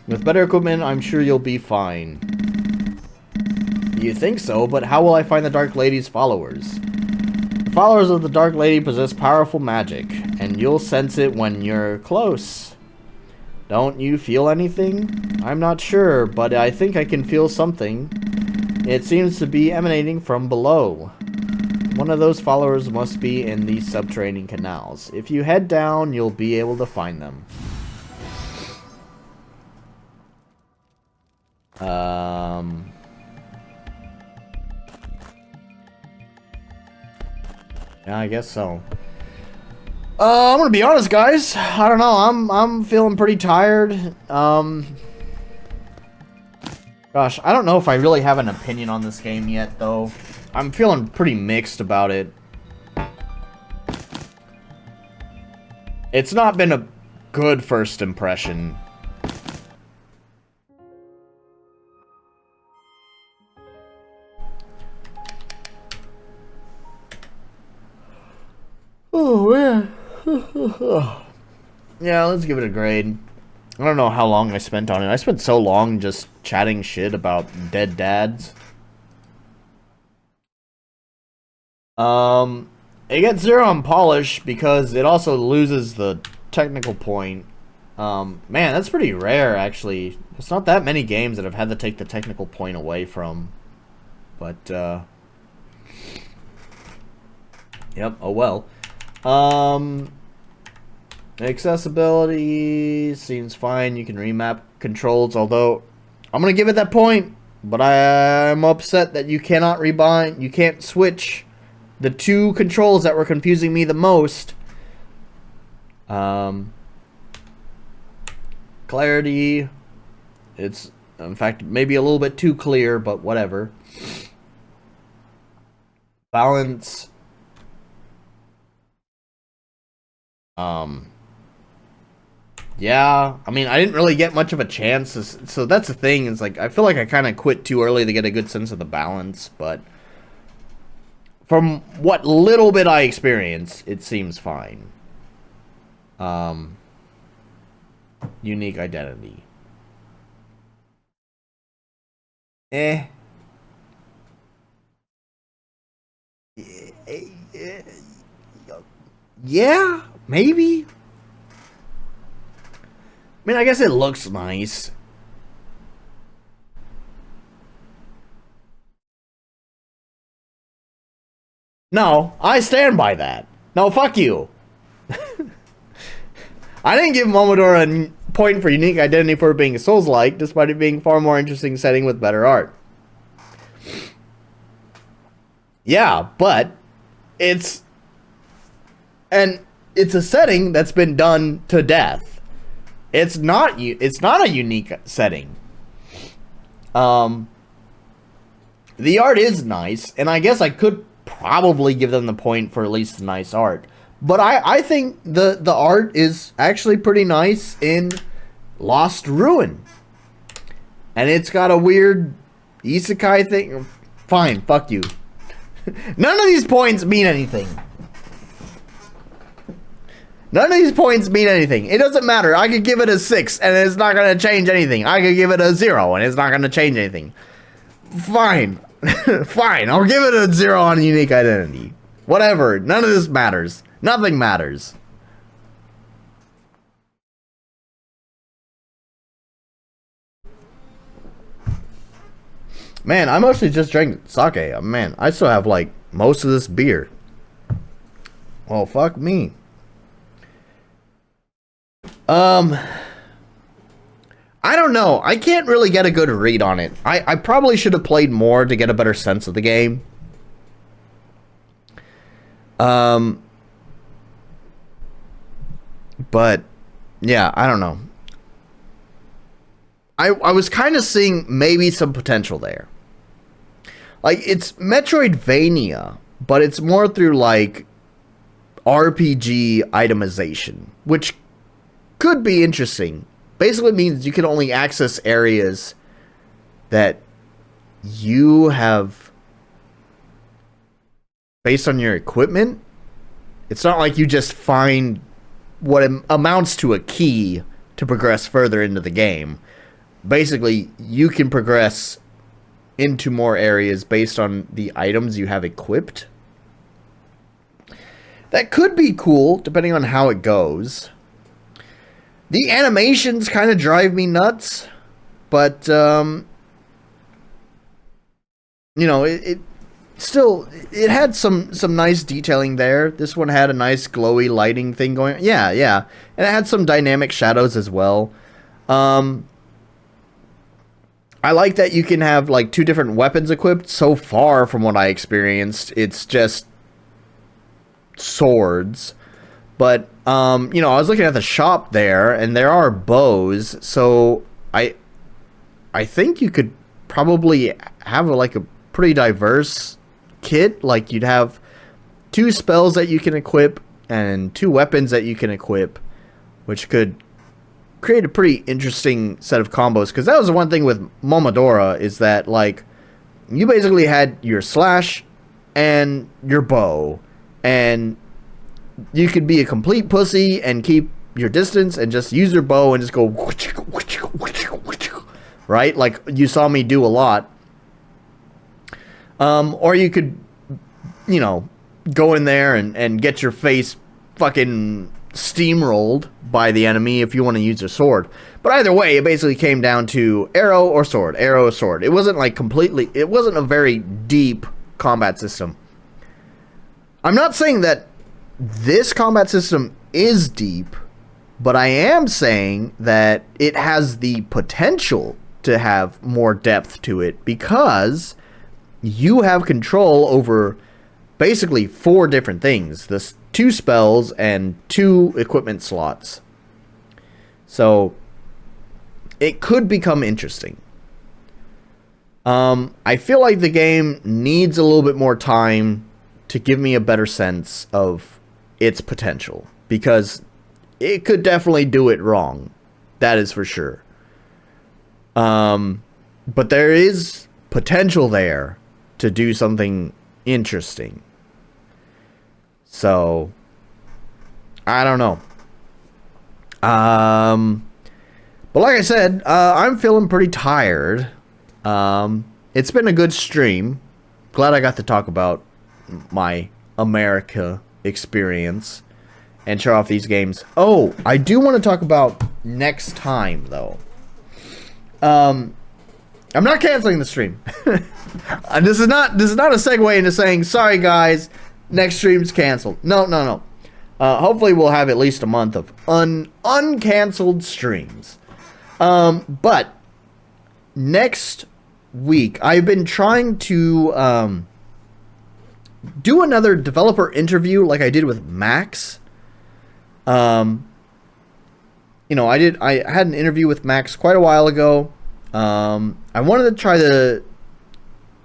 With better equipment, I'm sure you'll be fine. You think so, but how will I find the Dark Lady's followers? The followers of the Dark Lady possess powerful magic, and you'll sense it when you're close. Don't you feel anything? I'm not sure, but I think I can feel something. It seems to be emanating from below. One of those followers must be in these subterranean canals. If you head down, you'll be able to find them. Yeah, I guess so. I'm gonna be honest, guys. I don't know. I'm feeling pretty tired. Gosh, I don't know if I really have an opinion on this game yet, though. I'm feeling pretty mixed about it. It's not been a good first impression. Oh, man. Yeah, let's give it a grade. I don't know how long I spent on it. I spent so long just chatting shit about dead dads. It gets 0 on polish because it also loses the technical point. Man, that's pretty rare, actually. It's not that many games that have had to take the technical point away from. But, yep, oh well. Accessibility seems fine. You can remap controls, although I'm going to give it that point. But I'm upset that you cannot rebind. You can't switch the two controls that were confusing me the most. Clarity. It's, in fact, maybe a little bit too clear, but whatever. Balance. Yeah, I mean, I didn't really get much of a chance, so that's the thing, is like, I feel like I kind of quit too early to get a good sense of the balance, but from what little bit I experienced, it seems fine. Unique identity. Yeah, maybe. I mean, I guess it looks nice. No, I stand by that. No, fuck you. I didn't give Momodora a point for unique identity for being Souls-like, despite it being far more interesting setting with better art. Yeah, but it's a setting that's been done to death. It's not a unique setting. The art is nice, and I guess I could probably give them the point for at least the nice art. But I think the art is actually pretty nice in Lost Ruin. And it's got a weird isekai thing. Fine, fuck you. None of these points mean anything. None of these points mean anything. It doesn't matter. I could give it a 6 and it's not going to change anything. I could give it a 0 and it's not going to change anything. Fine. Fine. I'll give it a 0 on unique identity. Whatever. None of this matters. Nothing matters. Man, I mostly just drank sake. Man, I still have like most of this beer. Well, fuck me. I don't know. I can't really get a good read on it. I probably should have played more to get a better sense of the game. But yeah, I don't know. I was kind of seeing maybe some potential there. Like, it's Metroidvania, but it's more through like RPG itemization, which could be interesting. Basically means you can only access areas that you have based on your equipment. It's not like you just find what amounts to a key to progress further into the game. Basically, you can progress into more areas based on the items you have equipped. That could be cool, depending on how it goes. The animations kind of drive me nuts, but, you know, it still, it had some nice detailing there. This one had a nice glowy lighting thing going on. Yeah. And it had some dynamic shadows as well. I like that you can have, like, 2 different weapons equipped. So far, from what I experienced, it's just swords. But, you know, I was looking at the shop there, and there are bows, so I think you could probably have, like, a pretty diverse kit. Like, you'd have 2 spells that you can equip, and 2 weapons that you can equip, which could create a pretty interesting set of combos. Because that was the one thing with Momodora, is that, like, you basically had your slash and your bow, and you could be a complete pussy and keep your distance and just use your bow and just go, right? Like you saw me do a lot. Or you could, you know, go in there and get your face fucking steamrolled by the enemy if you want to use a sword. But either way, it basically came down to arrow or sword, arrow or sword. It wasn't like completely, it wasn't a very deep combat system. I'm not saying that this combat system is deep, But I am saying that it has the potential to have more depth to it because you have control over basically 4 different things. The 2 spells and 2 equipment slots. So it could become interesting. I feel like the game needs a little bit more time to give me a better sense of its potential, because it could definitely do it wrong. That is for sure. But there is potential there to do something interesting. So, I don't know. But like I said, I'm feeling pretty tired. It's been a good stream. Glad I got to talk about my America experience and show off these games. Oh, I do want to talk about next time, though. I'm not canceling the stream. This is not a segue into saying, sorry guys, next stream's canceled. No. Hopefully we'll have at least a month of uncanceled streams. But next week, I've been trying to do another developer interview like I did with Max. You know, I had an interview with Max quite a while ago. I wanted to try to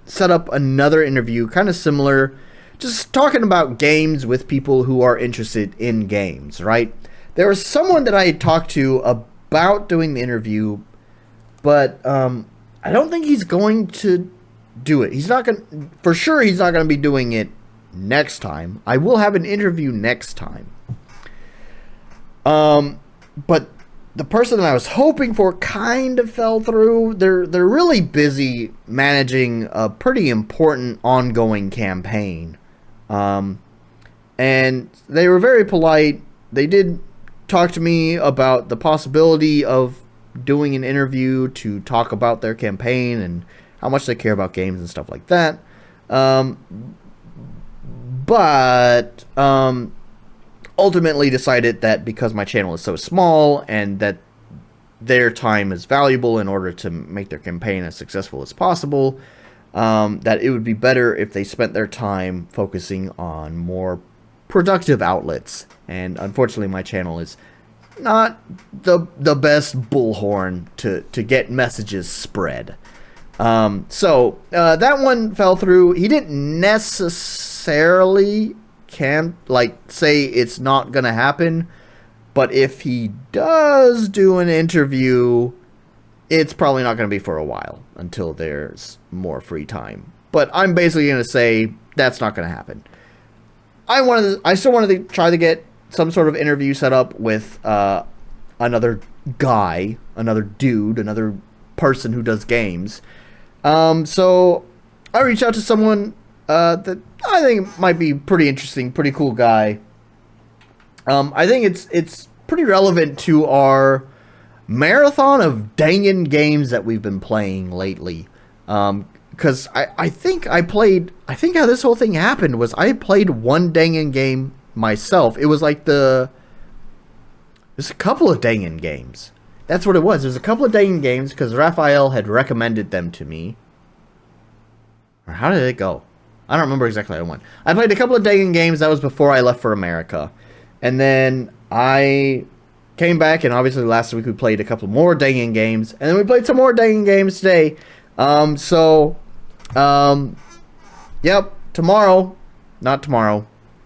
set up another interview, kind of similar, just talking about games with people who are interested in games, right? There was someone that I had talked to about doing the interview, but I don't think he's going to do it. He's not going, for sure he's not going to be doing it next time. I will have an interview next time. But the person that I was hoping for kind of fell through. They're really busy managing a pretty important ongoing campaign. And they were very polite. They did talk to me about the possibility of doing an interview to talk about their campaign and how much they care about games and stuff like that. But ultimately decided that because my channel is so small and that their time is valuable in order to make their campaign as successful as possible, that it would be better if they spent their time focusing on more productive outlets. And unfortunately, my channel is not the best bullhorn to get messages spread. So that one fell through. He didn't necessarily say it's not gonna happen, but if he does do an interview, it's probably not gonna be for a while until there's more free time. But I'm basically gonna say that's not gonna happen. I still wanted to try to get some sort of interview set up with another guy, another dude, another person who does games. So I reached out to someone that I think might be pretty interesting, pretty cool guy. I think it's pretty relevant to our marathon of dangin' games that we've been playing lately. Because I think how this whole thing happened was I played one dangin' game myself. It was like there's a couple of dangin' games. That's what it was. There's a couple of dangin' games because Raphael had recommended them to me. Or how did it go? I don't remember exactly how it went. I played a couple of dangin' games. That was before I left for America. And then I came back, and obviously last week we played a couple more dangin' games. And then we played some more dangin' games today. Yep,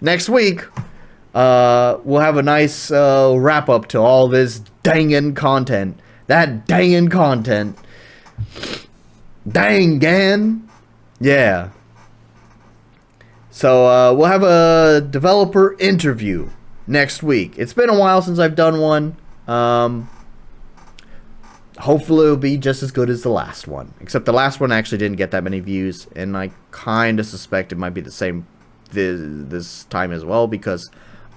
next week, we'll have a nice wrap-up to all this dangin' content. That dangin' content. Dangan. Yeah. So, we'll have a developer interview next week. It's been a while since I've done one. Hopefully it'll be just as good as the last one. Except the last one actually didn't get that many views, and I kind of suspect it might be the same this time as well, because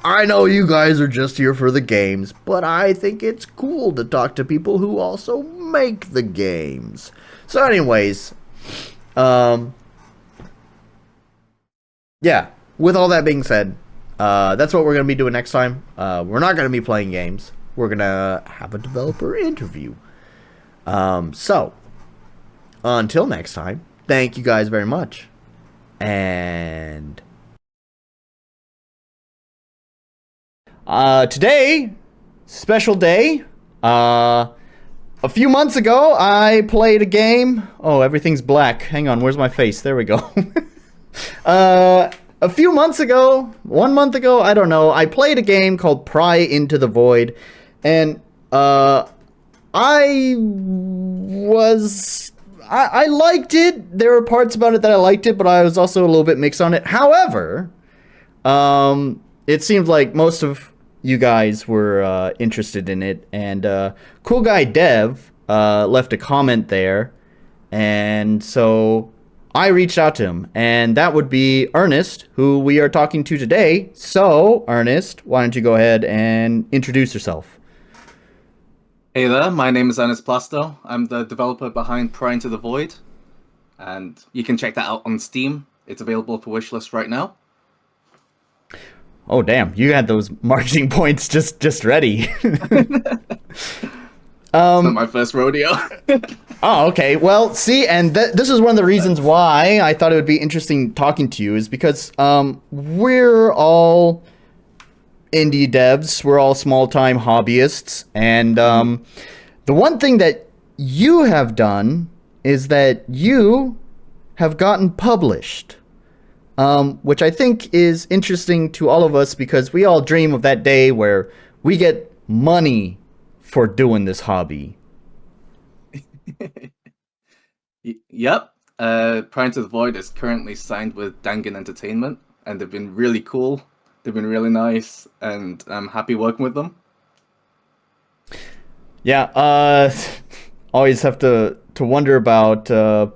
I know you guys are just here for the games, but I think it's cool to talk to people who also make the games. So anyways, yeah, with all that being said, that's what we're going to be doing next time. We're not going to be playing games. we're gonna have a developer interview. So until next time, thank you guys very much. And today, special day. A few months ago, I played a game. Oh, everything's black. Hang on, where's my face? There we go. A few months ago, 1 month ago, I don't know, I played a game called Pry Into the Void, and I liked it. There were parts about it that I liked it, but I was also a little bit mixed on it. However, it seemed like most of you guys were interested in it, and Cool Guy Dev left a comment there, and so I reached out to him, and that would be Ernest, who we are talking to today. So, Ernest, why don't you go ahead and introduce yourself? Hey there, my name is Ernest Plasto. I'm the developer behind Pry Into the Void, and you can check that out on Steam. It's available for wishlist right now. Oh, damn, you had those marketing points just ready. It's not my first rodeo. Oh, okay. Well, see, and this is one of the reasons why I thought it would be interesting talking to you, is because we're all indie devs, we're all small-time hobbyists, and the one thing that you have done is that you have gotten published, which I think is interesting to all of us, because we all dream of that day where we get money for doing this hobby. Yep. Pry Into the Void is currently signed with Dangan Entertainment, and they've been really cool. They've been really nice, and I'm happy working with them. Yeah, always have to wonder about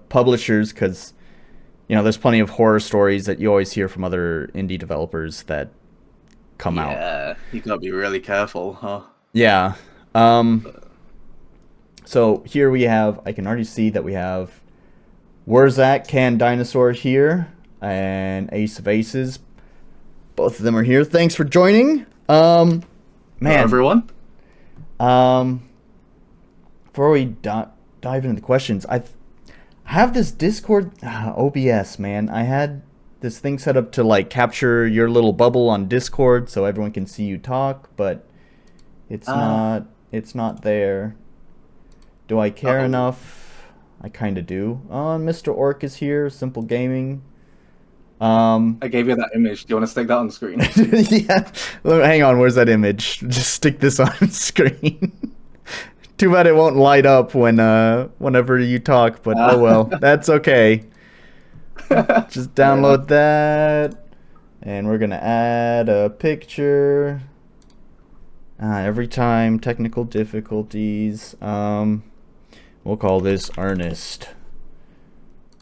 publishers, because there's plenty of horror stories that you always hear from other indie developers that come out. Yeah, you gotta be really careful, huh? Yeah. So here we have, I can already see that we have Wurzak, Can Dinosaur here, and Ace of Aces. Both of them are here. Thanks for joining. Man, Everyone. Before we dive into the questions, I have this Discord OBS, man. I had this thing set up to like capture your little bubble on Discord so everyone can see you talk, but it's not there. Do I care enough? I kind of do. Mr. Orc is here. Simple Gaming. I gave you that image. Do you want to stick that on the screen? Yeah. Hang on. Where's that image? Just stick this on screen. Too bad it won't light up whenever you talk, but oh well. That's okay. Just download that. And we're going to add a picture. Every time, technical difficulties. We'll call this Ernest.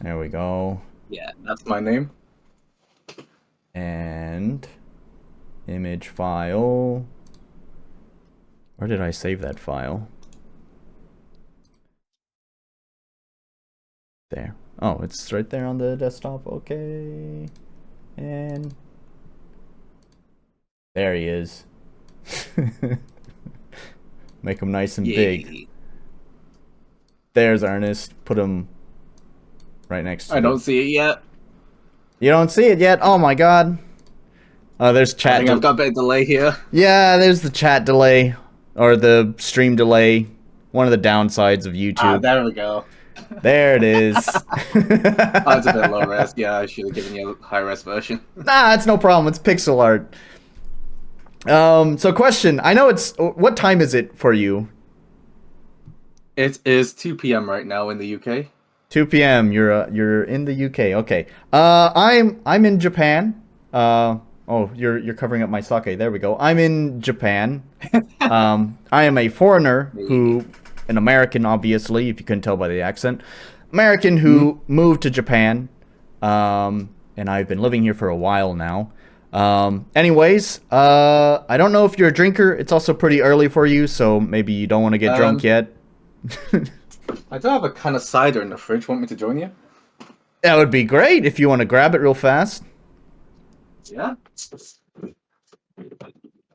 There we go. Yeah, that's my name. And image file. Where did I save that file? There. Oh, it's right there on the desktop. Okay. And there he is. Make him nice and big. There's Ernest. Put him right next to I don't see it yet. You don't see it yet? Oh my god. Oh, there's chat. I think I've got a bit of delay here. Yeah, there's the chat delay. Or the stream delay. One of the downsides of YouTube. There we go. There it is. It's a bit low res. Yeah, I should have given you a high res version. Nah, it's no problem. It's pixel art. So question. I know it's... What time is it for you? It is 2 p.m. right now in the UK. 2 p.m. You're in the UK. Okay. I'm in Japan. Oh, you're covering up my sake. There we go. I'm in Japan. I am a foreigner an American, obviously, if you couldn't tell by the accent. American who moved to Japan. And I've been living here for a while now. Anyways, I don't know if you're a drinker. It's also pretty early for you, so maybe you don't want to get drunk yet. I do have a can of cider in the fridge. Want me to join you? That would be great if you want to grab it real fast. Yeah.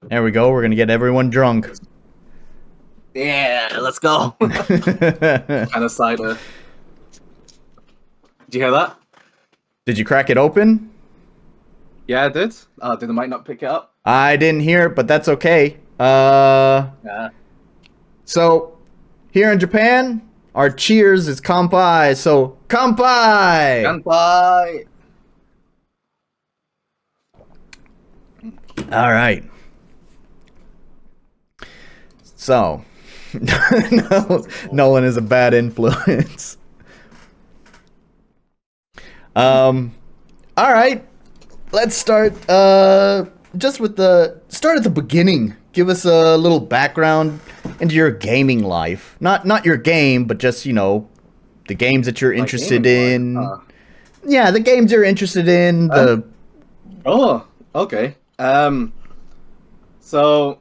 There we go. We're going to get everyone drunk. Yeah, let's go. Kind of cider. Did you hear that? Did you crack it open? Yeah, I did. Did the mic not pick it up? I didn't hear it, but that's okay. Yeah. So here in Japan, our cheers is kanpai. So kanpai. Kanpai. All right. So, Nolan is a bad influence. All right. Let's start just with start at the beginning. Give us a little background into your gaming life. Not your game, but just, the games that you're interested in. Yeah, the games you're interested in. Oh, okay. So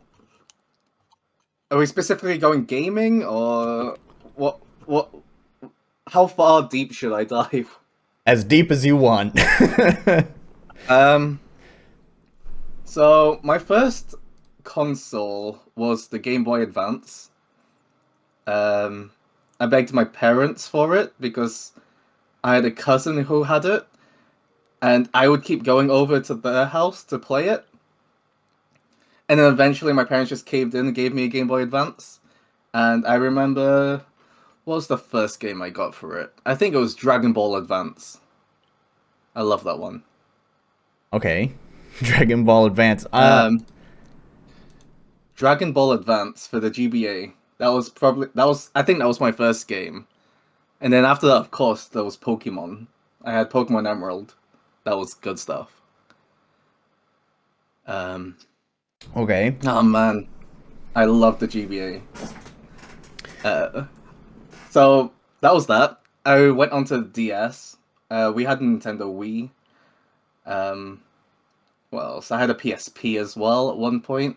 are we specifically going gaming, or what how far deep should I dive? As deep as you want. So my first console was the Game Boy Advance. I begged my parents for it because I had a cousin who had it, and I would keep going over to their house to play it. And then eventually my parents just caved in and gave me a Game Boy Advance. And I remember, what was the first game I got for it? I think it was Dragon Ball Advance. I love that one. Okay. Dragon Ball Advance. Dragon Ball Advance for the GBA. I think that was my first game. And then after that, of course, there was Pokemon. I had Pokemon Emerald. That was good stuff. Okay. Oh man, I love the GBA. So that was that. I went on to the DS. We had a Nintendo Wii. What else? I had a PSP as well at one point.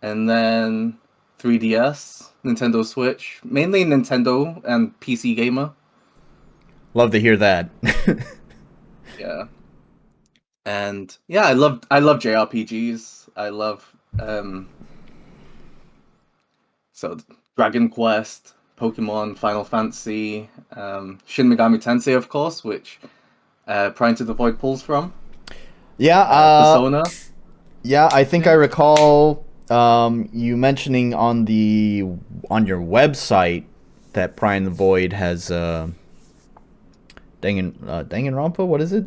And then 3DS, Nintendo Switch, mainly Nintendo and PC gamer. Love to hear that. Yeah. And yeah, I love JRPGs. I love so Dragon Quest, Pokemon, Final Fantasy, Shin Megami Tensei, of course, which Prying to the Void pulls from. Yeah, Persona. Yeah, I think I recall you mentioning on your website that Prying the Void has Danganronpa. What is it?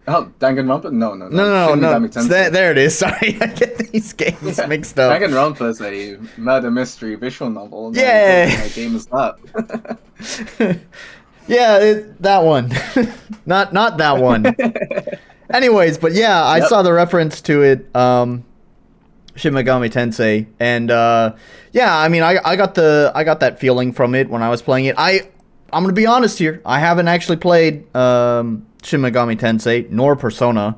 Oh, Danganronpa? No. No. There it is. Sorry, I get these games mixed up. Danganronpa is a murder mystery visual novel. Yeah. What game is that? Yeah, that one. not that one. Anyways, but yeah, I saw the reference to it, Shin Megami Tensei, and yeah, I mean, I got that feeling from it when I was playing it. I'm gonna be honest here, I haven't actually played Shin Megami Tensei nor Persona,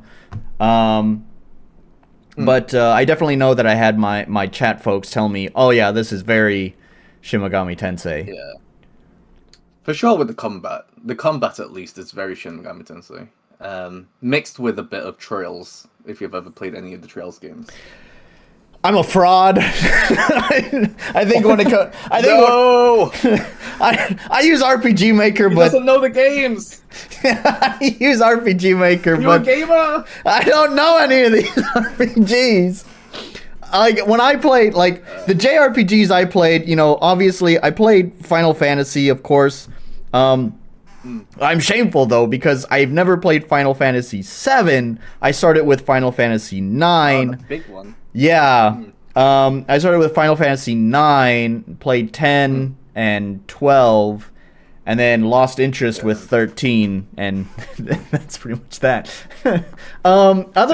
but I definitely know that I had my chat folks tell me, oh yeah, this is very Shin Megami Tensei. Yeah, for sure with the combat. The combat, at least, is very Shin Megami Tensei. Mixed with a bit of Trails, if you've ever played any of the Trails games. I'm a fraud. I think when it comes, I use RPG Maker, He but doesn't know the games. I use RPG Maker, You but a gamer? I don't know any of these RPGs. Like when I played, like the JRPGs I played, obviously I played Final Fantasy, of course. I'm shameful though because I've never played Final Fantasy VII. I started with Final Fantasy IX. Oh, the big one. Yeah. I started with Final Fantasy IX, played 10 and 12, and then lost interest with 13, and that's pretty much that. To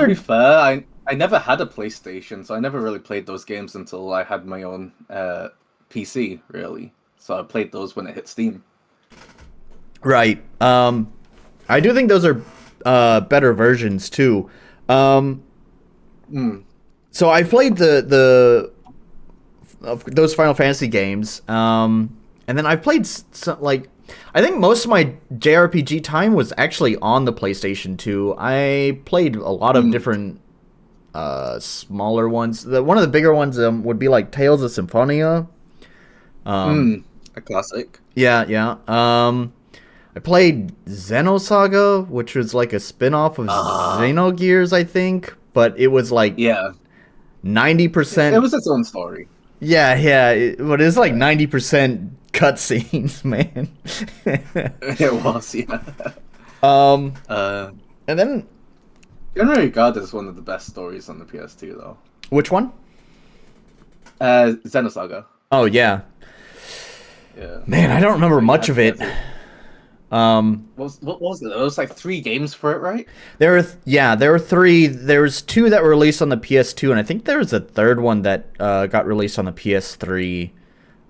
be fair, I never had a PlayStation, so I never really played those games until I had my own PC, really. So I played those when it hit Steam. Right. I do think those are better versions too. So I played those Final Fantasy games, and then I played I think most of my JRPG time was actually on the PlayStation 2. I played a lot of different smaller ones. One of the bigger ones would be like Tales of Symphonia. A classic. Yeah, yeah. I played Xenosaga, which was like a spin-off of Xenogears, I think, but it was like Yeah. 90%. It was its own story. Yeah, yeah, but it's like 90% cutscenes, man. It was, yeah. And then Generally regarded as one of the best stories on the PS2, though. which one? Xenosaga. Oh yeah, Yeah. man, I don't remember much of it. What was it? There was like 3 games for it, right? There were 3. There was 2 that were released on the PS2, and I think there was a third one that got released on the PS3.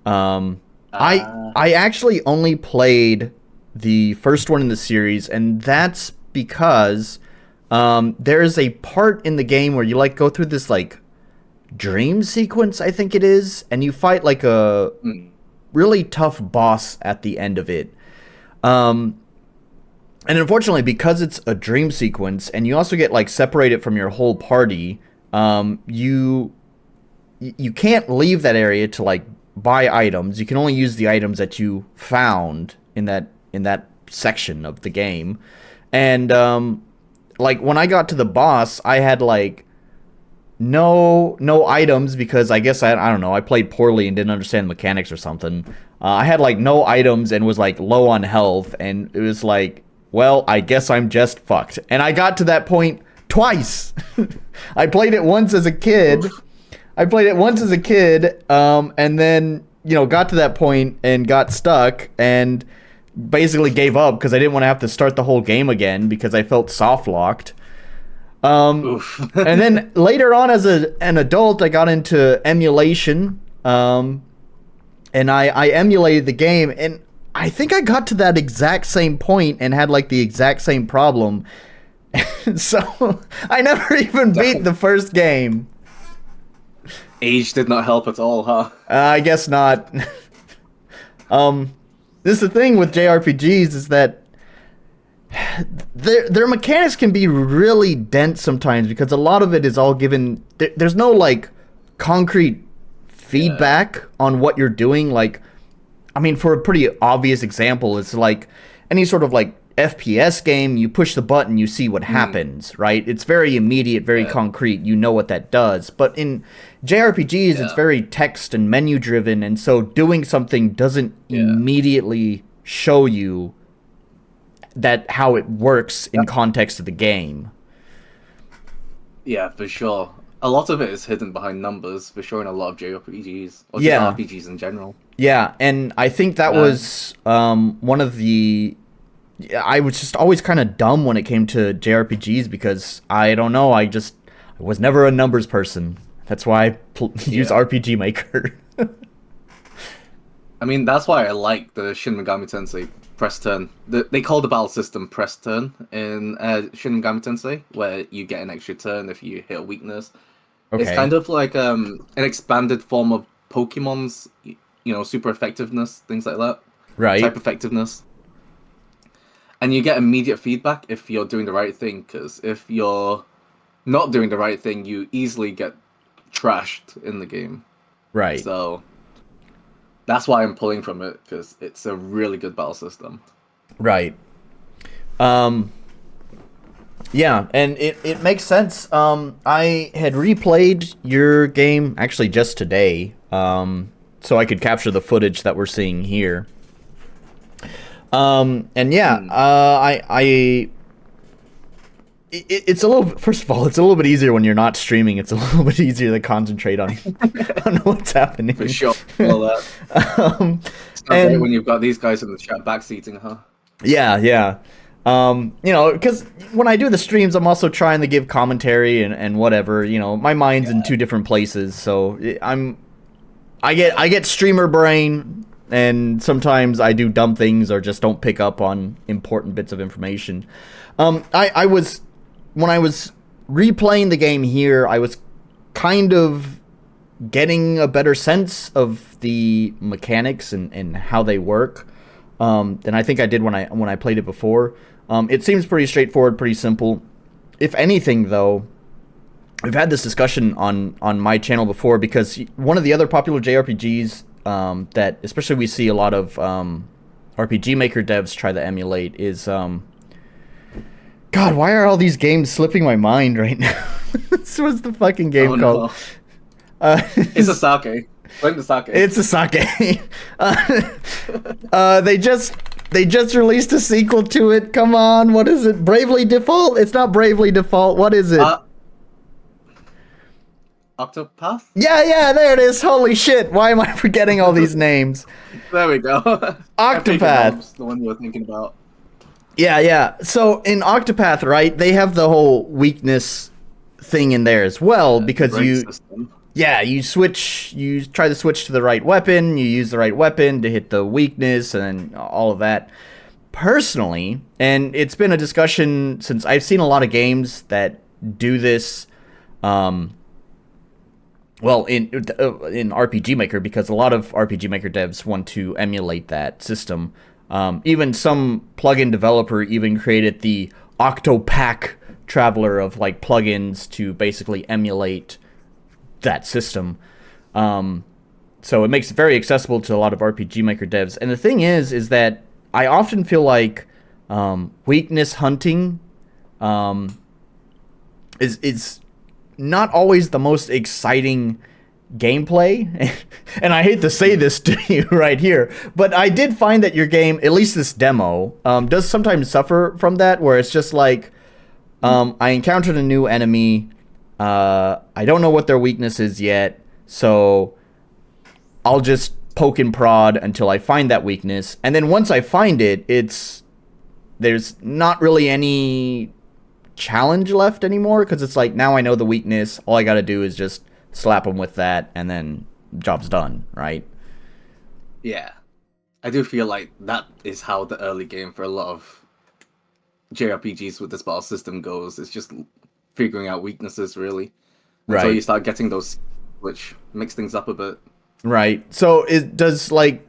I actually only played the first one in the series, and that's because there is a part in the game where you like go through this like dream sequence, I think it is, and you fight like a really tough boss at the end of it. And unfortunately, because it's a dream sequence, and you also get like separated from your whole party, you can't leave that area to like buy items. You can only use the items that you found in that section of the game. And like when I got to the boss, I had like no items because I guess I don't know, I played poorly and didn't understand the mechanics or something. I had like no items and was like low on health, and it was like, well, I guess I'm just fucked. And I got to that point twice. I played it once as a kid. And then, got to that point and got stuck and basically gave up because I didn't want to have to start the whole game again because I felt soft locked. And then later on as an adult, I got into emulation. And I emulated the game, and I think I got to that exact same point and had like the exact same problem. So I never even beat the first game. Age did not help at all, huh? I guess not. This is the thing with JRPGs is that their mechanics can be really dense sometimes because a lot of it is all given. There's no like concrete feedback on what you're doing. Like, I mean, for a pretty obvious example, it's like any sort of like FPS game, you push the button, you see what happens, right? It's very immediate, very concrete. You know what that does. But in JRPGs, it's very text and menu driven, and so doing something doesn't immediately show you that how it works in context of the game. Yeah, for sure. A lot of it is hidden behind numbers, for sure, in a lot of JRPGs, or just RPGs in general. Yeah, and I think that was one of the... I was just always kind of dumb when it came to JRPGs because, I don't know, I was never a numbers person. That's why I use RPG Maker. I mean, that's why I like the Shin Megami Tensei press turn. They call the battle system press turn in Shin Megami Tensei, where you get an extra turn if you hit a weakness. Okay. It's kind of like an expanded form of Pokemon's, super effectiveness, things like that. Right. Type effectiveness. And you get immediate feedback if you're doing the right thing, because if you're not doing the right thing, you easily get trashed in the game. Right. So that's why I'm pulling from it, because it's a really good battle system. Right. Yeah, and it makes sense. I had replayed your game actually just today, so I could capture the footage that we're seeing here. And yeah, it's a little. First of all, it's a little bit easier when you're not streaming. It's a little bit easier to concentrate on what's happening. For sure. Well, that. And when you've got these guys in the chat backseating, huh? Yeah. Because when I do the streams, I'm also trying to give commentary and whatever. My mind's in 2 different places, so I get streamer brain. And sometimes I do dumb things or just don't pick up on important bits of information. When I was replaying the game here, I was kind of getting a better sense of the mechanics and how they work than I think I did when I played it before. It seems pretty straightforward, pretty simple. If anything, though, we've had this discussion on my channel before, because one of the other popular JRPGs that especially we see a lot of RPG Maker devs try to emulate is God, why are all these games slipping my mind right now? This was the fucking game called. It's a sake. Blame the sake. It's a sake. They just released a sequel to it. Come on, what is it? Bravely Default? It's not Bravely Default. What is it? Octopath? Yeah, there it is. Holy shit! Why am I forgetting all these names? There we go. Octopath. The one you were thinking about. Yeah. So in Octopath, right, they have the whole weakness thing in there as well, because system. you try to switch to the right weapon, you use the right weapon to hit the weakness and all of that. Personally, and it's been a discussion since I've seen a lot of games that do this, in RPG Maker, because a lot of RPG Maker devs want to emulate that system. Even some plugin developer even created the Octopack Traveler of like plugins to basically emulate that system. So it makes it very accessible to a lot of RPG Maker devs. And the thing is that I often feel like weakness hunting is not always the most exciting gameplay. And I hate to say this to you right here, but I did find that your game, at least this demo, does sometimes suffer from that, where it's just like, I encountered a new enemy, I don't know what their weakness is yet, so I'll just poke and prod until I find that weakness, and then once I find it, there's not really any challenge left anymore, because it's like, now I know the weakness, all I gotta do is just slap them with that, and then job's done, right? Yeah. I do feel like that is how the early game for a lot of JRPGs with this battle system goes. It's just figuring out weaknesses, really. Until you start getting those, which mix things up a bit. Right. So it does, like,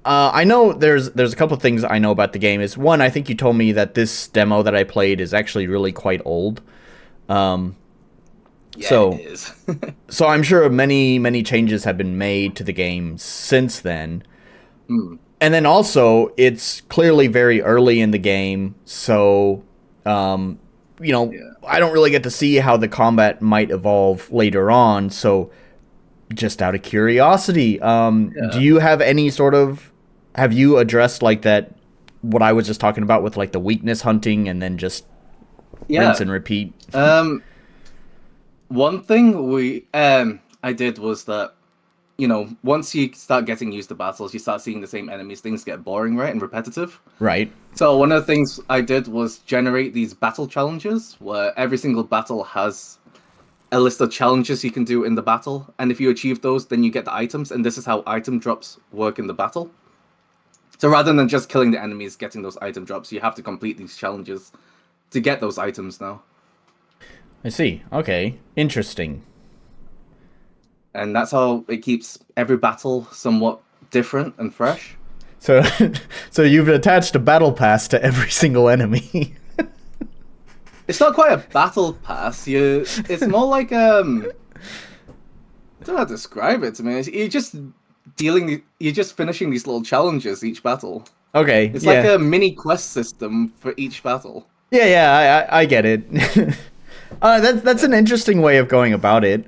I know there's a couple of things I know about the game. Is one, I think you told me that this demo that I played is actually really quite old. Yeah, so, it is. So I'm sure many changes have been made to the game since then. And then also, it's clearly very early in the game, so, I don't really get to see how the combat might evolve later on, so just out of curiosity, do you have any sort of, have you addressed, like, that, what I was just talking about with, like, the weakness hunting, and then just rinse and repeat? One thing I did was that, once you start getting used to battles, you start seeing the same enemies, things get boring, right, and repetitive. Right. So one of the things I did was generate these battle challenges, where every single battle has a list of challenges you can do in the battle, and if you achieve those, then you get the items, and this is how item drops work in the battle. So rather than just killing the enemies, getting those item drops, you have to complete these challenges to get those items now. I see. Okay. Interesting. And that's how it keeps every battle somewhat different and fresh. So, so you've attached a battle pass to every single enemy. It's not quite a battle pass. It's more like I don't know how to describe it. To me, you're just finishing these little challenges each battle. Okay. It's like a mini quest system for each battle. Yeah. I get it. That's an interesting way of going about it.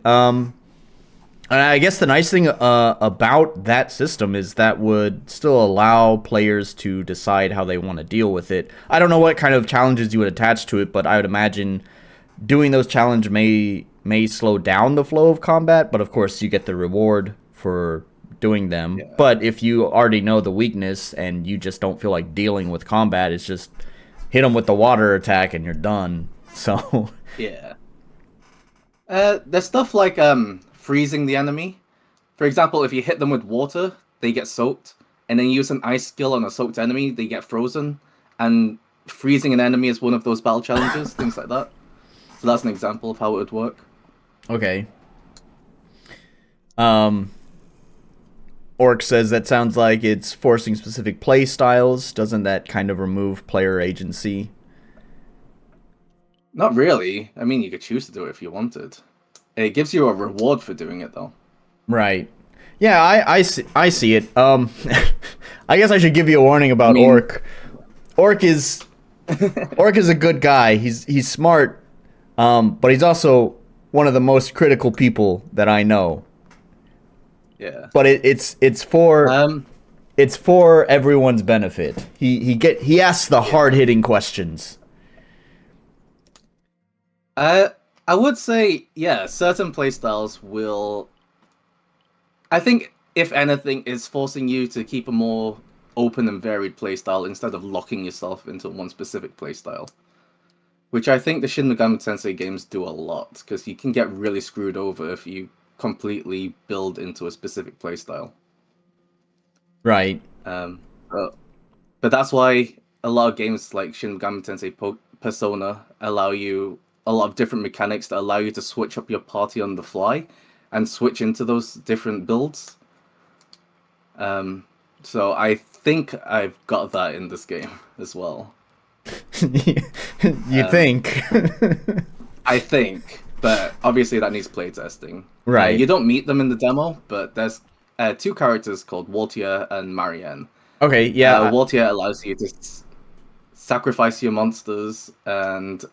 And I guess the nice thing about that system is that would still allow players to decide how they want to deal with it. I don't know what kind of challenges you would attach to it, but I would imagine doing those challenges may slow down the flow of combat, but of course you get the reward for doing them. Yeah. But if you already know the weakness and you just don't feel like dealing with combat, it's just hit them with the water attack and you're done. So yeah. There's stuff like freezing the enemy. For example, if you hit them with water, they get soaked, and then you use an ice skill on a soaked enemy, they get frozen, and freezing an enemy is one of those battle challenges, things like that. So that's an example of how it would work. Okay. Orc says that sounds like it's forcing specific play styles. Doesn't that kind of remove player agency? Not really. I mean, you could choose to do it if you wanted. It gives you a reward for doing it, though. Right. Yeah, I see it. I guess I should give you a warning I about mean, Orc. Orc is Orc is a good guy. He's smart, but he's also one of the most critical people that I know. yeah. But Um, it's for everyone's benefit. He asks the hard yeah. hitting questions. Uh, I would say, yeah, certain playstyles will. I think, if anything, is forcing you to keep a more open and varied playstyle instead of locking yourself into one specific playstyle. Which I think the Shin Megami Tensei games do a lot, because you can get really screwed over if you completely build into a specific playstyle. Right. Um, but, but that's why a lot of games like Shin Megami Tensei Persona allow you a lot of different mechanics that allow you to switch up your party on the fly and switch into those different builds. Um, so I think I've got that in this game as well. You Um, think? I think, but obviously that needs playtesting. Right. You don't meet them in the demo, but there's two characters called Waltia and Marianne. Okay. Yeah. Waltia allows you to sacrifice your monsters and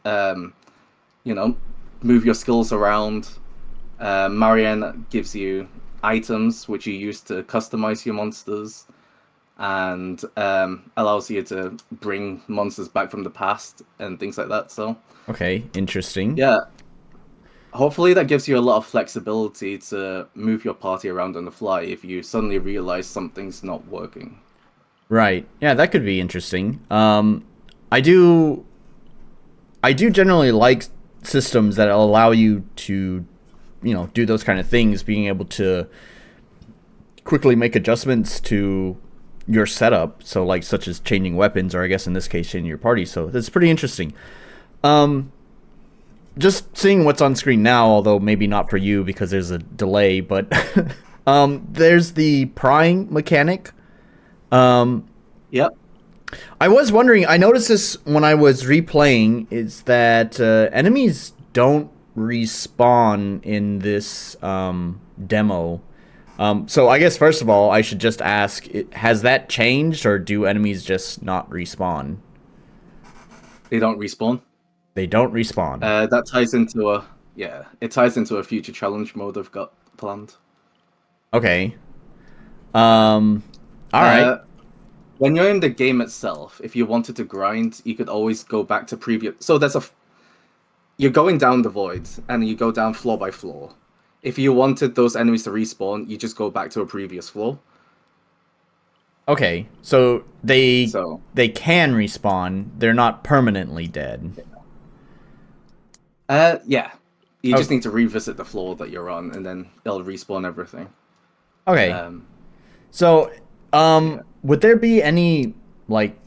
you know move your skills around. Marianne gives you items which you use to customize your monsters and allows you to bring monsters back from the past and things like that. So Okay. Interesting. yeah, hopefully that gives you a lot of flexibility to move your party around on the fly if you suddenly realize something's not working. Right. Yeah, that could be interesting. I do. I do generally like systems that allow you to, do those kind of things. Being able to quickly make adjustments to your setup, so like such as changing weapons, or I guess in this case, changing your party. So that's pretty interesting. Um, just seeing what's on screen now, although maybe not for you because there's a delay, but there's the prying mechanic. Um, Yep. I was wondering, I noticed this when I was replaying, is that enemies don't respawn in this demo. So I guess first of all, I should just ask, has that changed, or do enemies just not respawn? They don't respawn. They don't respawn. That ties into a yeah, it ties into a future challenge mode I've got planned. Okay. Um, All right. uh, when you're in the game itself, if you wanted to grind, you could always go back to previous. So you're going down the void, and you go down floor by floor. If you wanted those enemies to respawn, you just go back to a previous floor. Okay. So they So they can respawn. They're not permanently dead. yeah, you Oh, just need to revisit the floor that you're on, and then they'll respawn everything. okay. Um, So, yeah. would there be any like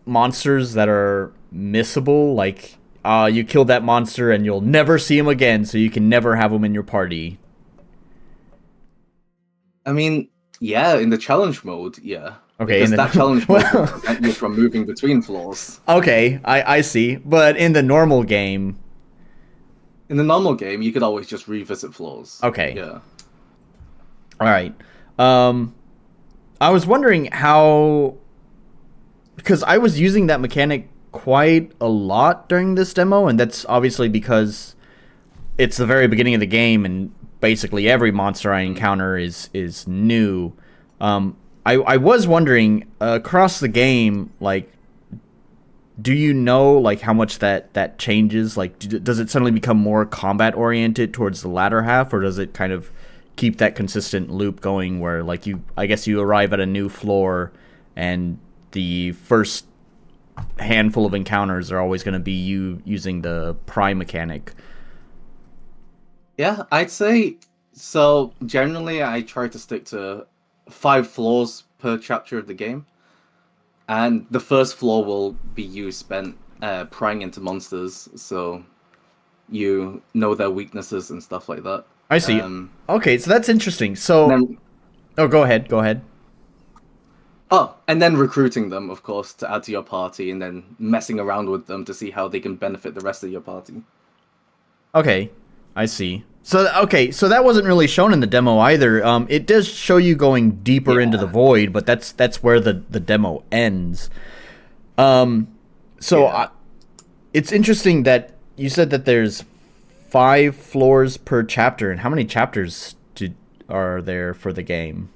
monsters that are missable? Like, you kill that monster and you'll never see him again, so you can never have him in your party. I mean, yeah, in the challenge mode, yeah, Okay, because and that then challenge mode will well, prevent you from moving between floors. okay, I see. But in the normal game, In the normal game, you could always just revisit floors. okay, Yeah. all right. Um, I was wondering how, because I was using that mechanic quite a lot during this demo, and that's obviously because it's the very beginning of the game, and basically every monster I encounter is new. I was wondering, across the game, like, do you know like how much that changes? Like, does it suddenly become more combat oriented towards the latter half, or does it kind of keep that consistent loop going where like I guess you arrive at a new floor, and the first handful of encounters are always going to be you using the pry mechanic? Yeah, I'd say so. Generally, I try to stick to 5 floors per chapter of the game, and the first floor will be you spent prying into monsters, so you know their weaknesses and stuff like that. I see. Um, Okay, so that's interesting. and So, then oh, go ahead. Go ahead. Oh, and then recruiting them, of course, to add to your party, and then messing around with them to see how they can benefit the rest of your party. Okay, I see. So okay, so that wasn't really shown in the demo either. It does show you going deeper into the Yeah. void, but that's where the demo ends. So Yeah. it's interesting that you said that there's 5 floors per chapter, and how many chapters are there for the game?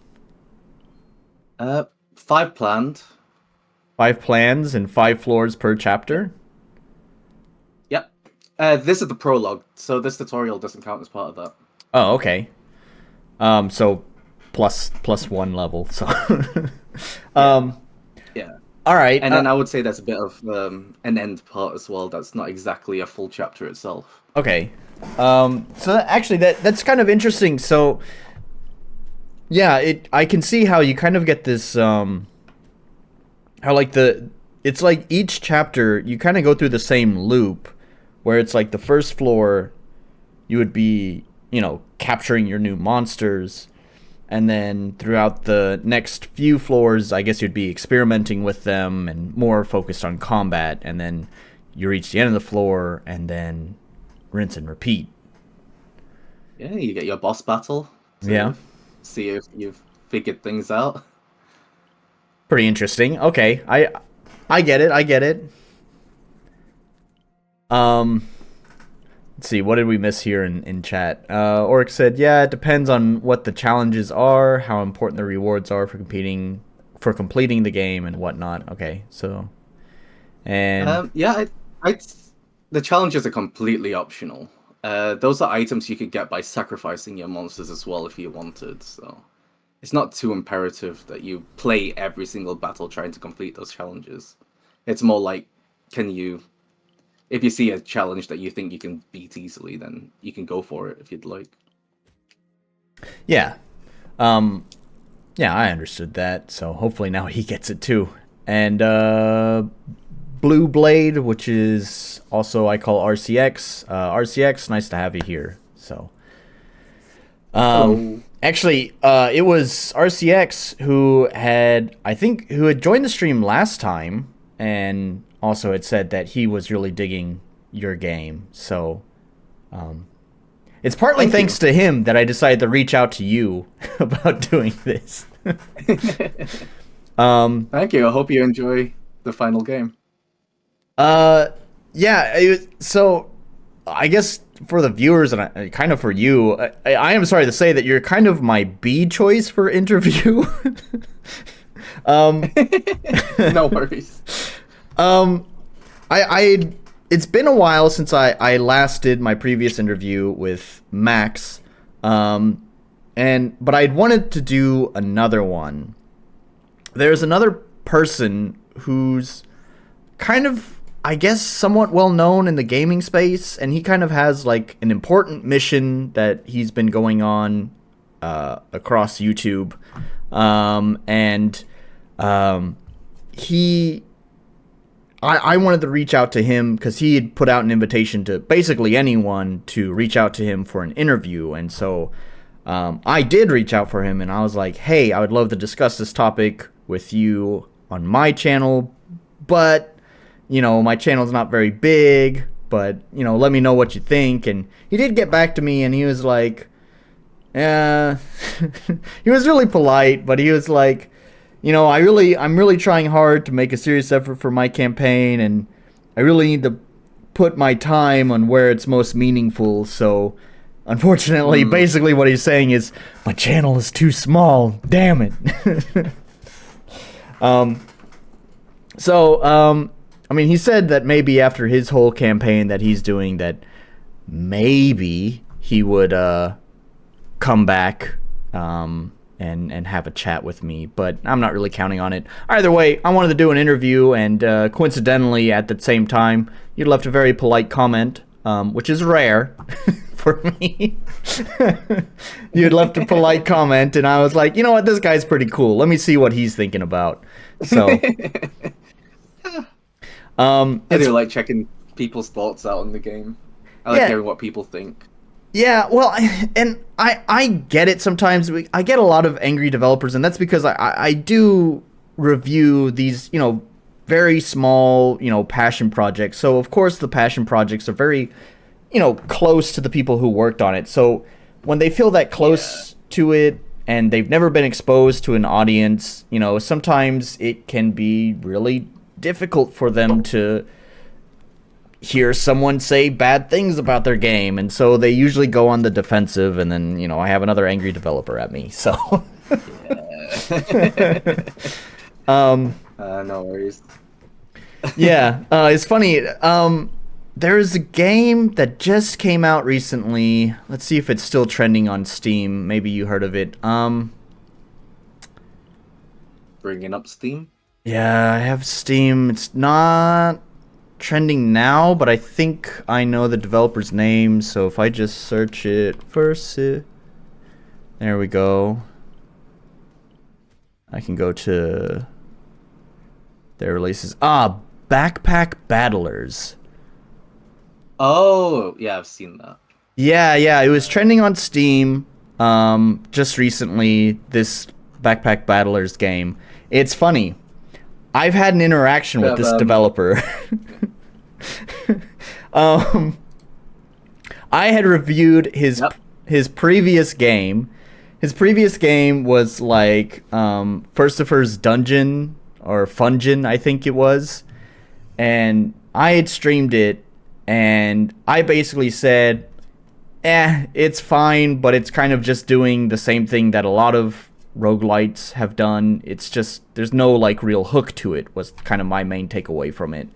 5 planned. 5 plans and 5 floors per chapter. Yep. This is the prologue, so this tutorial doesn't count as part of that. Oh, okay. So plus 1 level. So, Yeah. all right. And then I would say there's a bit of an end part as well. That's not exactly a full chapter itself. Okay. Actually, that's kind of interesting. So, yeah, I can see how you kind of get this how like it's like each chapter you kind of go through the same loop where it's like the first floor you would be, capturing your new monsters, and then throughout the next few floors, I guess you'd be experimenting with them and more focused on combat, and then you reach the end of the floor and then rinse and repeat. Yeah, you get your boss battle to Yeah. see if you've figured things out. Pretty interesting. Okay. I get it. I get it. Let's see, what did we miss here in chat? Oric said, "Yeah, it depends on what the challenges are, how important the rewards are for completing the game and whatnot." Okay, so and Yeah, the challenges are completely optional. Those are items you could get by sacrificing your monsters as well if you wanted. So it's not too imperative that you play every single battle trying to complete those challenges. It's more like, if you see a challenge that you think you can beat easily, then you can go for it if you'd like. yeah. Yeah, I understood that. So hopefully now he gets it too. And Blue Blade, which is also I call RCX. RCX, nice to have you here. So Hello. actually, it was RCX who had joined the stream last time, and also had said that he was really digging your game. So it's partly Thank thanks you. to him that I decided to reach out to you about doing this. Thank you. I hope you enjoy the final game. Yeah. So I guess for the viewers and kind of for you, I am sorry to say that you're kind of my B choice for interview. No worries. I it's been a while since I last did my previous interview with Max, but I'd wanted to do another one. There's another person who's kind of, I guess, somewhat well known in the gaming space, and he kind of has like an important mission that he's been going on across YouTube, I wanted to reach out to him because he had put out an invitation to basically anyone to reach out to him for an interview. And so I did reach out for him, and I was like, hey, I would love to discuss this topic with you on my channel, but, my channel's not very big, but, let me know what you think. And he did get back to me, and he was like, he was really polite, but he was like, I'm really trying hard to make a serious effort for my campaign, and I really need to put my time on where it's most meaningful. So, unfortunately, basically what he's saying is, my channel is too small. Damn it. He said that maybe after his whole campaign that he's doing, that maybe he would come back and have a chat with me, but I'm not really counting on it. Either way, I wanted to do an interview, and coincidentally, at the same time, you left a very polite comment, which is rare for me. You had left a polite comment, and I was like, you know what, this guy's pretty cool. Let me see what he's thinking about. So, I do like checking people's thoughts out on the game. I like hearing what people think. Yeah, well, and I get it sometimes. I get a lot of angry developers, and that's because I do review these, very small, passion projects. So of course the passion projects are very, close to the people who worked on it. So when they feel that close to it and they've never been exposed to an audience, sometimes it can be really difficult for them to hear someone say bad things about their game, and so they usually go on the defensive, and then I have another angry developer at me. So no worries. Yeah, it's funny. There's a game that just came out recently. Let's see if it's still trending on Steam. Maybe you heard of it. Bringing up Steam. Yeah, I have Steam. It's not trending now, but I think I know the developer's name, so if I just search it first, there we go. I can go to their releases. Backpack Battlers. Oh, yeah, I've seen that. Yeah, it was trending on Steam just recently, this Backpack Battlers game. It's funny. I've had an interaction with this developer. I had reviewed his previous game. His previous game was like Firstifer's Dungeon or Fungin, I think it was. And I had streamed it, and I basically said, it's fine, but it's kind of just doing the same thing that a lot of roguelites have done. It's just, there's no like real hook to it, was kind of my main takeaway from it.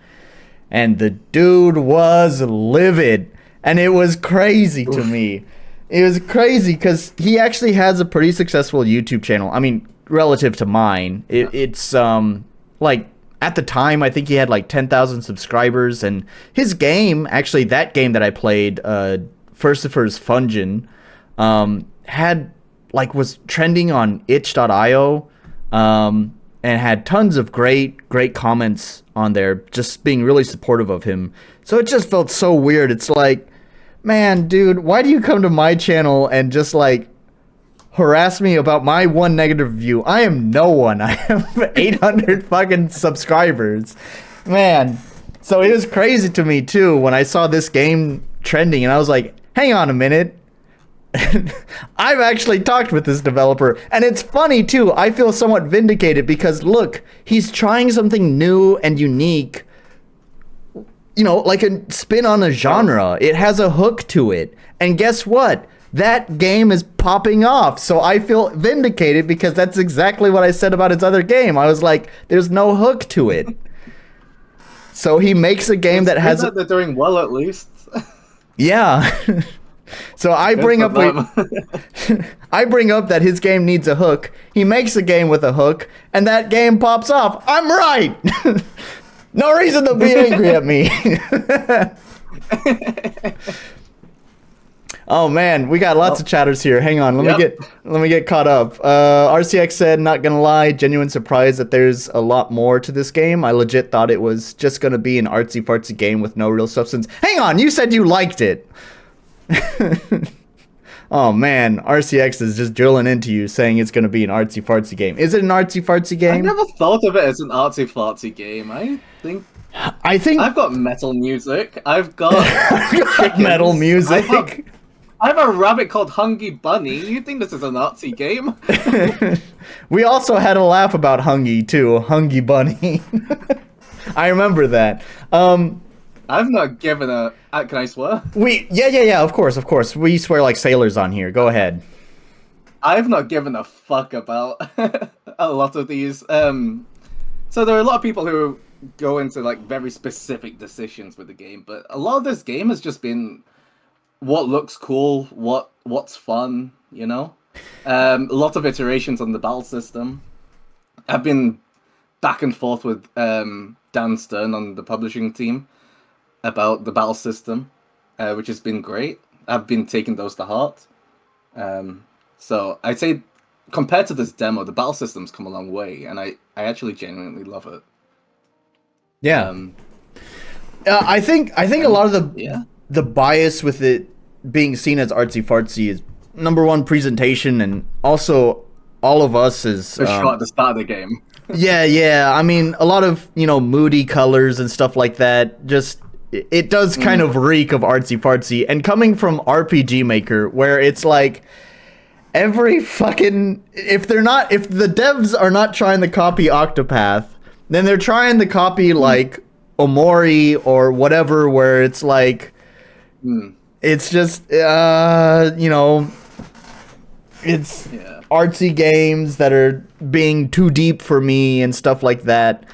And the dude was livid, and it was crazy to me. It was crazy because he actually has a pretty successful YouTube channel. I mean, relative to mine, it's like at the time I think he had like 10,000 subscribers, and his game, actually that game that I played, Firstifer's Fungin, was trending on itch.io, and had tons of great comments on there, just being really supportive of him. So it just felt so weird. It's like, man, dude, why do you come to my channel and just like harass me about my one negative review? I am no one. I have 800 fucking subscribers, man. So it was crazy to me too when I saw this game trending, and I was like, hang on a minute. I've actually talked with this developer, and it's funny too. I feel somewhat vindicated because look, he's trying something new and unique, like a spin on a genre. It has a hook to it, and guess what? That game is popping off. So I feel vindicated because that's exactly what I said about his other game. I was like, there's no hook to it. So he makes a game that has they're doing well, at least. Yeah. So I bring up that his game needs a hook. He makes a game with a hook, and that game pops off. I'm right. No reason to be angry at me. Oh man, we got lots of chatters here. Hang on, let me get caught up. RCX said, not gonna lie, genuine surprise that there's a lot more to this game. I legit thought it was just gonna be an artsy fartsy game with no real substance. Hang on, you said you liked it. Oh man, RCX is just drilling into you, saying it's going to be an artsy fartsy game. Is it an artsy fartsy game? I never thought of it as an artsy fartsy game. I think I've got metal music. I've got metal music. I have a rabbit called Hungry Bunny. You think this is an artsy game? We also had a laugh about Hungry too, Hungry Bunny. I remember that. I've not given a. Can I swear? Yeah. Of course. We swear like sailors on here. Go ahead. I've not given a fuck about a lot of these. So there are a lot of people who go into like very specific decisions with the game, but a lot of this game has just been what looks cool, what's fun, A lot of iterations on the battle system. I've been back and forth with Dan Stern on the publishing team about the battle system, which has been great. I've been taking those to heart. So I'd say compared to this demo, the battle system's come a long way, and I actually genuinely love it. Yeah. I think a lot of the bias with it being seen as artsy fartsy is number one, presentation, and also all of us is for sure at the start of the game. Yeah. I mean, a lot of, moody colors and stuff like that. Just, it does kind of reek of artsy fartsy. And coming from RPG Maker, where it's like, every fucking, if the devs are not trying to copy Octopath, then they're trying to copy, like, Omori or whatever, where it's like, it's just, it's artsy games that are being too deep for me and stuff like that.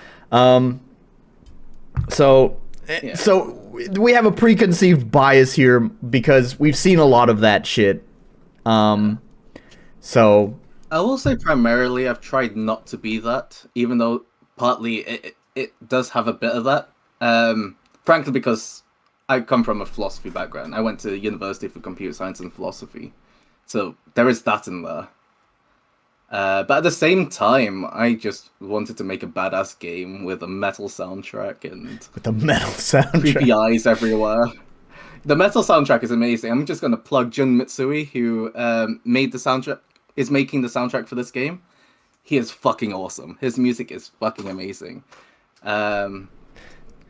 So we have a preconceived bias here because we've seen a lot of that shit. So I will say primarily I've tried not to be that, even though partly it does have a bit of that. Frankly, because I come from a philosophy background. I went to university for computer science and philosophy. So there is that in there. But at the same time, I just wanted to make a badass game with a metal soundtrack and creepy eyes everywhere. The metal soundtrack is amazing. I'm just going to plug Jun Mitsui, who made the soundtrack, is making the soundtrack for this game. He is fucking awesome. His music is fucking amazing.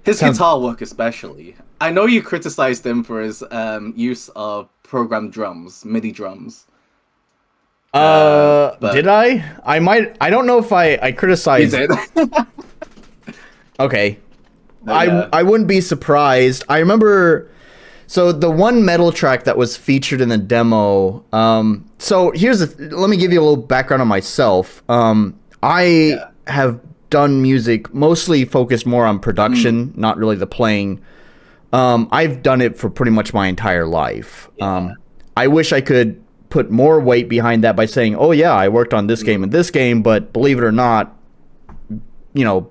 His guitar work especially. I know you criticized him for his use of programmed drums, MIDI drums. Did I? I don't know if I criticized. You did. Okay. I wouldn't be surprised. I remember, so the one metal track that was featured in the demo, so let me give you a little background on myself. I have done music mostly focused more on production, not really the playing. I've done it for pretty much my entire life. I wish I could put more weight behind that by saying, oh yeah, I worked on this game and this game, but believe it or not,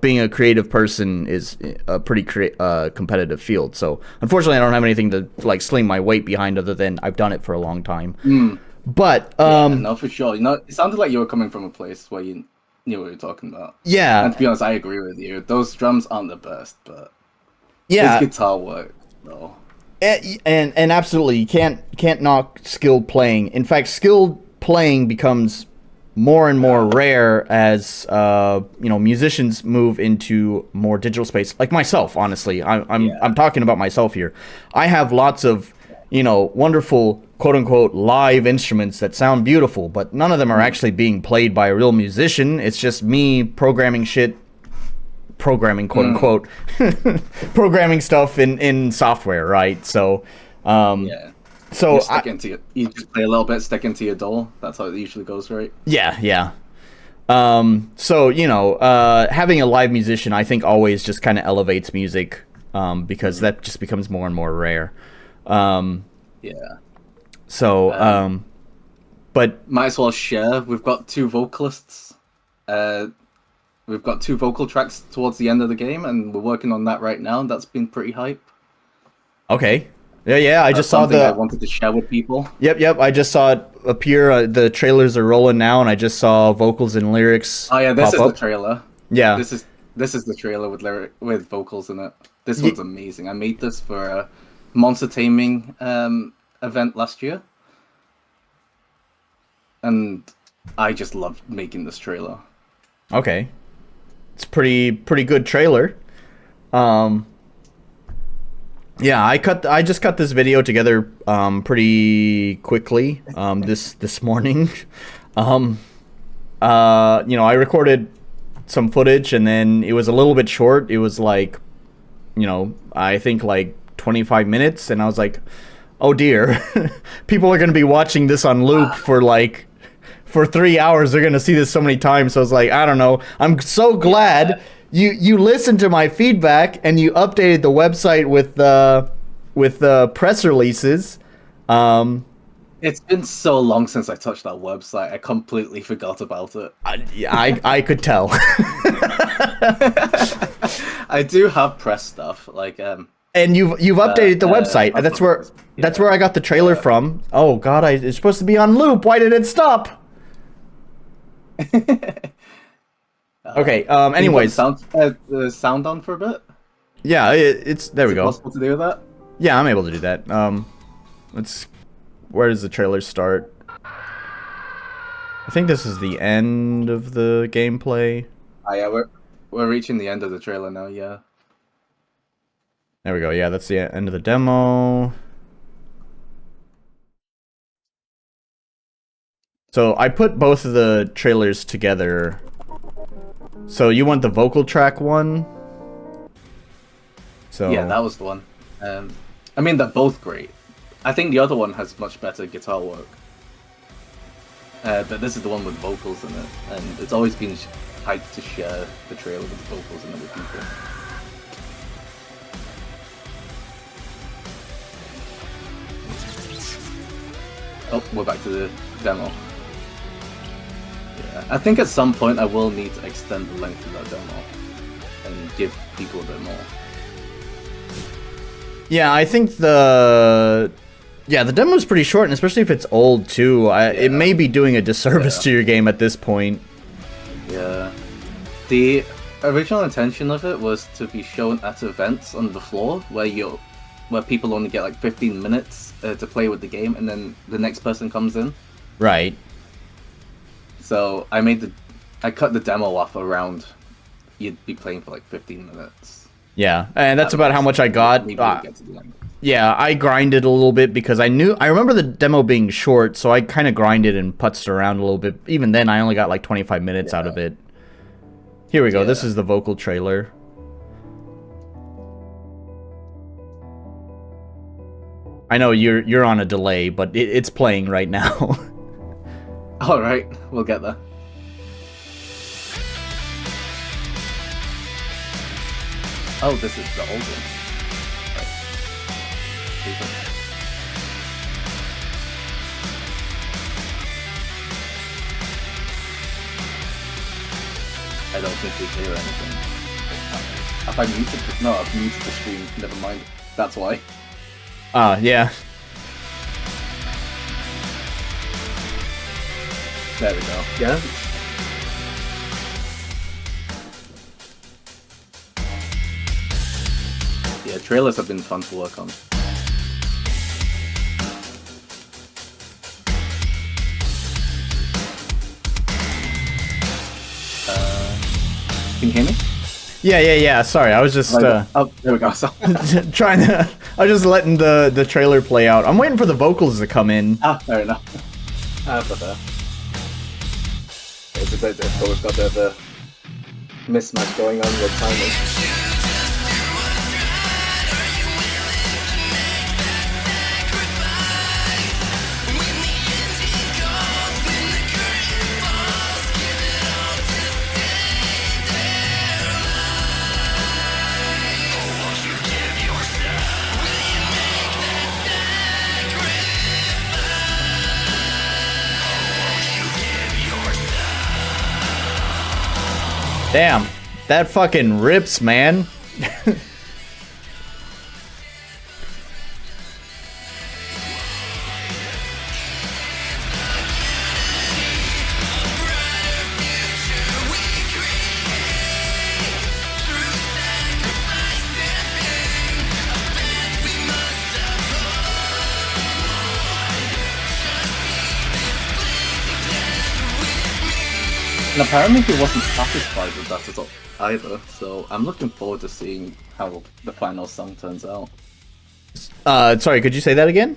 being a creative person is a pretty competitive field. So unfortunately, I don't have anything to like sling my weight behind other than I've done it for a long time. But no, for sure. It sounded like you were coming from a place where you knew what you were talking about. Yeah. And to be honest, I agree with you. Those drums aren't the best, but his guitar work, though. And absolutely, you can't knock skilled playing. In fact, skilled playing becomes more and more rare as musicians move into more digital space. Like myself, honestly, I'm talking about myself here. I have lots of wonderful quote unquote live instruments that sound beautiful, but none of them are actually being played by a real musician. It's just me programming quote unquote programming stuff in software, right? So so you just play a little bit, stick into your DAW. That's how it usually goes, right? Yeah. So having a live musician, I think, always just kind of elevates music, because that just becomes more and more rare. So but might as well share. We've got 2 vocalists. We've got 2 vocal tracks towards the end of the game, and we're working on that right now. And that's been pretty hype. Okay. Yeah. I just saw I wanted to share with people. Yep. I just saw it appear. The trailers are rolling now, and I just saw vocals and lyrics. Oh yeah, this is the trailer. Yeah. This is the trailer with vocals in it. This one's amazing. I made this for a monster taming event last year, and I just loved making this trailer. Okay. It's pretty good trailer. Yeah, I just cut this video together pretty quickly this morning. I recorded some footage, and then it was a little bit short. It was like, I think like 25 minutes, and I was like, oh dear, people are going to be watching this on loop for 3 hours. They're going to see this so many times. So I was like, I don't know. I'm so glad you listened to my feedback and you updated the website with the press releases. It's been so long since I touched that website. I completely forgot about it. I could tell. I do have press stuff and you've updated the website. That's where I got the trailer from. Oh god, it's supposed to be on loop. Why did it stop? Okay. Anyways, the sound on for a bit. Yeah, it's there. We go. Possible to do that? Yeah, I'm able to do that. Where does the trailer start? I think this is the end of the gameplay. yeah, we're reaching the end of the trailer now. Yeah. There we go. Yeah, that's the end of the demo. So I put both of the trailers together. So you want the vocal track one? So Yeah, that was the one. I mean, they're both great. I think the other one has much better guitar work. But this is the one with vocals in it, and it's always been hyped to share the trailer with vocals and other people. Oh, we're back to the demo. Yeah, I think at some point I will need to extend the length of that demo and give people a bit more. yeah, I think the demo is pretty short, and especially if it's old too, it may be doing a disservice to your game at this point. Yeah, the original intention of it was to be shown at events on the floor where people only get like 15 minutes to play with the game, and then the next person comes in. Right. So I cut the demo off around you'd be playing for like 15 minutes. Yeah, and that's about how much I got. Yeah, I grinded a little bit because I remember the demo being short, so I kind of grinded and putzed around a little bit. Even then, I only got like 25 minutes out of it. Here we go. This is the vocal trailer. I know you're on a delay, but it's playing right now. All right, we'll get there. Oh, this is the old one. I don't think we hear anything. Have I muted the... No, I've muted the stream. Never mind. That's why. Yeah. There we go. Yeah. Yeah, trailers have been fun to work on. Can you hear me? Yeah. Sorry, I was just oh, there we go. So trying to. I was just letting the trailer play out. I'm waiting for the vocals to come in. Fair enough. But it's a bit difficult. We've got a bit of a mismatch going on with timing. Damn, that fucking rips, man. And apparently he wasn't satisfied with that at all either, so I'm looking forward to seeing how the final song turns out. Sorry, could you say that again?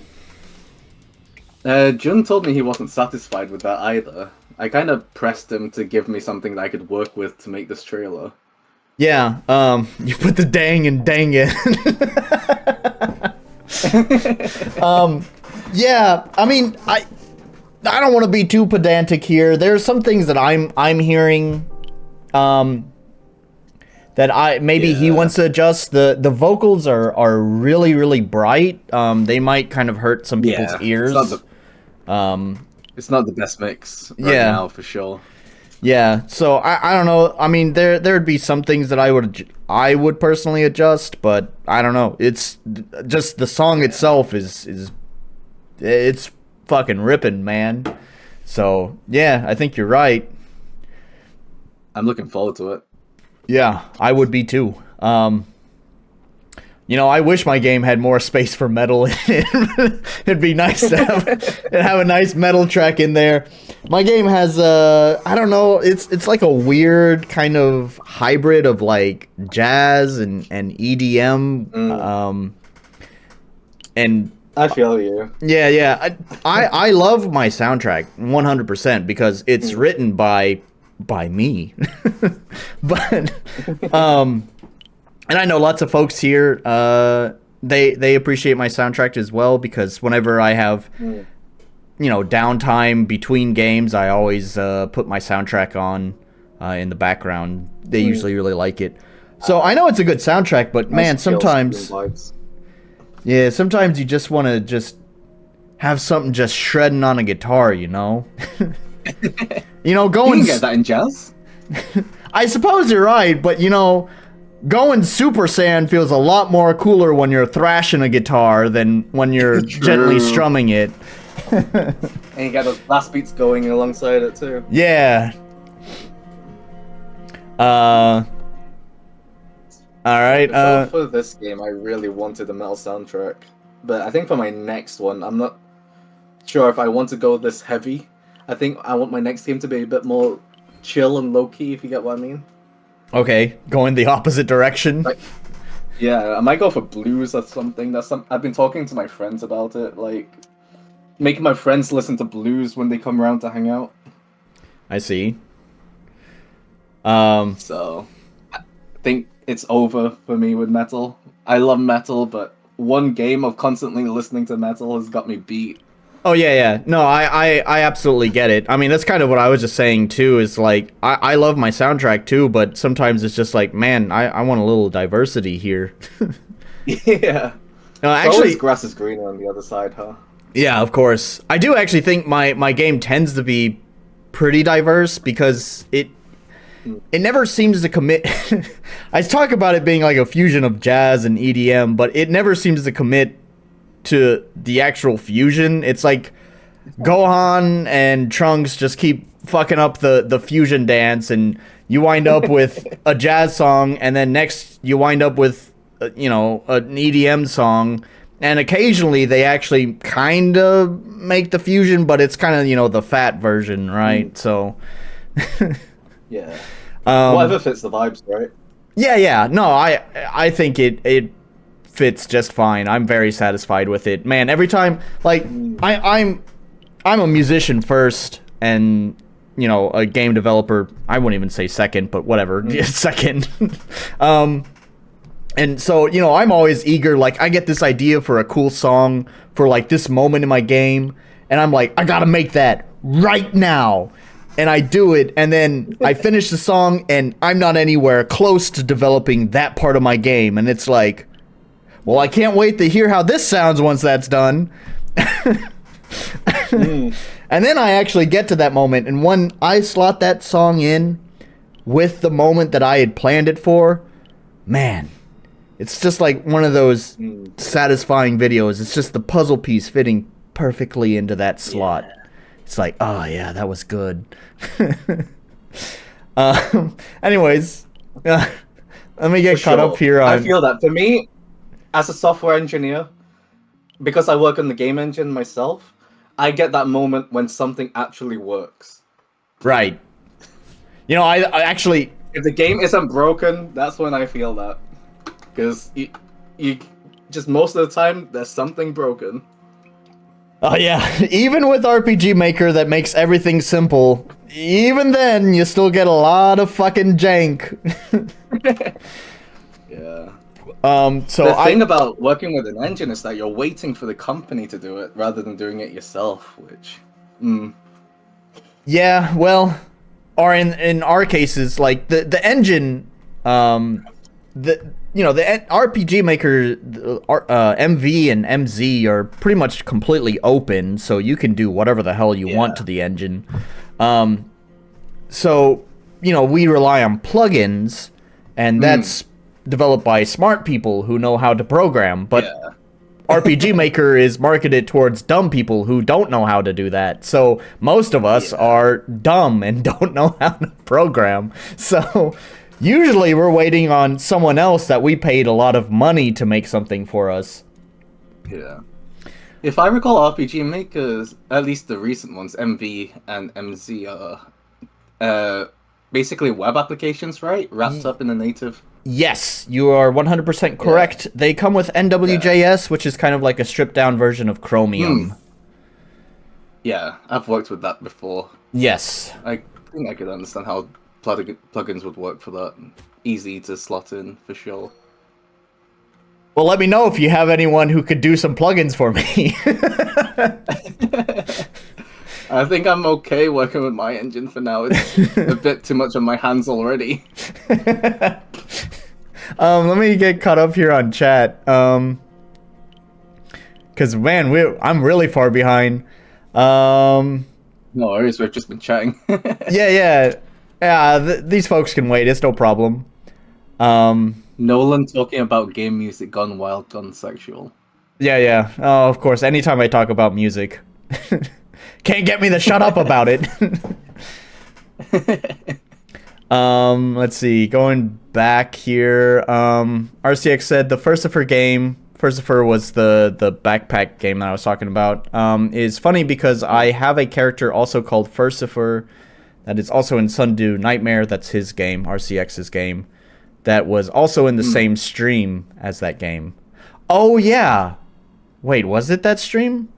Jun told me he wasn't satisfied with that either. I kind of pressed him to give me something that I could work with to make this trailer. Yeah, you put the dang and dang in. Yeah, I mean, I don't want to be too pedantic here. There's some things that I'm hearing that he wants to adjust. The vocals are really bright. They might kind of hurt some people's ears. It's not the best mix right now for sure. Yeah, so I don't know. I mean, there'd be some things that I would personally adjust, but I don't know. It's just the song itself is it's fucking ripping, man. So yeah, I think you're right. I'm looking forward to it. Yeah, I would be too. Yeah, I wish my game had more space for metal. It'd be nice to have a nice metal track in there. My game has I don't know, it's like a weird kind of hybrid of like jazz and EDM. And I feel you. yeah. I love my soundtrack 100% because it's written by me. But and I know lots of folks here, they appreciate my soundtrack as well, because whenever I have, downtime between games, I always put my soundtrack on in the background. They usually really like it. So I know it's a good soundtrack, but man, sometimes you just want to just have something just shredding on a guitar, going. You can get that in jazz. I suppose you're right, but going Super Saiyan feels a lot more cooler when you're thrashing a guitar than when you're gently strumming it. And you got those blast beats going alongside it too. Yeah. Alright, So for this game, I really wanted a metal soundtrack. But I think for my next one, I'm not sure if I want to go this heavy. I think I want my next game to be a bit more chill and low-key, if you get what I mean. Okay, going the opposite direction. Yeah, I might go for blues or something. I've been talking to my friends about it, like making my friends listen to blues when they come around to hang out. I see. So I think it's over for me with metal. I love metal, but one game of constantly listening to metal has got me beat. Oh yeah. No, I absolutely get it. I mean, that's kind of what I was just saying too, is like I love my soundtrack too, but sometimes it's just like, man, I want a little diversity here. Yeah. No, Always actually, grass is greener on the other side, huh? yeah, of course. I do actually think my game tends to be pretty diverse, because it never seems to commit. I talk about it being like a fusion of jazz and EDM, but it never seems to commit to the actual fusion. It's like Gohan and Trunks just keep fucking up the fusion dance, and you wind up with a jazz song, and then next you wind up with an EDM song, and occasionally they actually kind of make the fusion, but it's kind of the fat version, right? So yeah, whatever fits the vibes, right? Yeah. No, I think it fits just fine. I'm very satisfied with it, man. Every time, like, I'm a musician first, and a game developer, I wouldn't even say second, but whatever, second. And so I'm always eager. Like, I get this idea for a cool song for like this moment in my game, and I'm like, I gotta make that right now. And I do it, and then I finish the song, and I'm not anywhere close to developing that part of my game, and it's like, well, I can't wait to hear how this sounds once that's done. And then I actually get to that moment, and when I slot that song in with the moment that I had planned it for, man, it's just like one of those satisfying videos. It's just the puzzle piece fitting perfectly into that slot. Yeah. It's like, oh yeah, that was good. Anyways, let me get caught up here on... I feel that for me, as a software engineer, because I work on the game engine myself, I get that moment when something actually works. Right. I actually... If the game isn't broken, that's when I feel that. Because you just most of the time, there's something broken. Oh yeah, even with RPG Maker that makes everything simple, even then, you still get a lot of fucking jank. Yeah. So the thing about working with an engine is that you're waiting for the company to do it rather than doing it yourself, which... Yeah, well, or in our cases, like the engine, the RPG Maker, MV and MZ are pretty much completely open, so you can do whatever the hell you want to the engine. So we rely on plugins, and that's developed by smart people who know how to program, but RPG Maker is marketed towards dumb people who don't know how to do that. So most of us are dumb and don't know how to program. So Usually we're waiting on someone else that we paid a lot of money to make something for us. Yeah. If I recall, RPG makers, at least the recent ones, MV and MZ, are basically web applications, right? Wrapped up in a native. Yes, you are 100% correct. They come with NWJS, which is kind of like a stripped down version of Chromium. Yeah, I've worked with that before. Yes. I think I could understand how plugins would work for that. Easy to slot in, for sure. Well, let me know if you have anyone who could do some plugins for me. I think I'm okay working with my engine for now. It's a bit too much on my hands already. Let me get caught up here on chat. Cause man, I'm really far behind. No worries, we've just been chatting. yeah. These folks can wait. It's no problem. Nolan talking about game music gone wild, gone sexual. Yeah. Oh, of course. Anytime I talk about music, can't get me to shut up about it. Let's see. Going back here, RCX said the Furcifer game. Furcifer was the backpack game that I was talking about. Is funny because I have a character also called Furcifer that is also in Sundew Nightmare. That's his game, RCX's game. That was also in the same stream as that game. Oh yeah. Wait, was it that stream?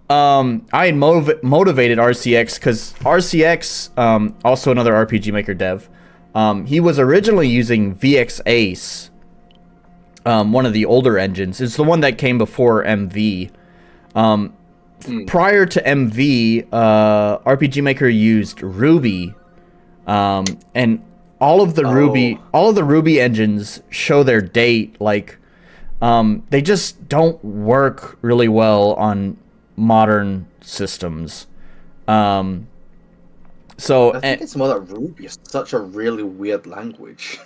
I had motivated RCX because RCX, also another RPG Maker dev, he was originally using VX Ace, one of the older engines. It's the one that came before MV. Prior to MV, RPG Maker used Ruby, and all of the Ruby engines show their date. Like, they just don't work really well on modern systems. So I think it's more that Ruby is such a really weird language.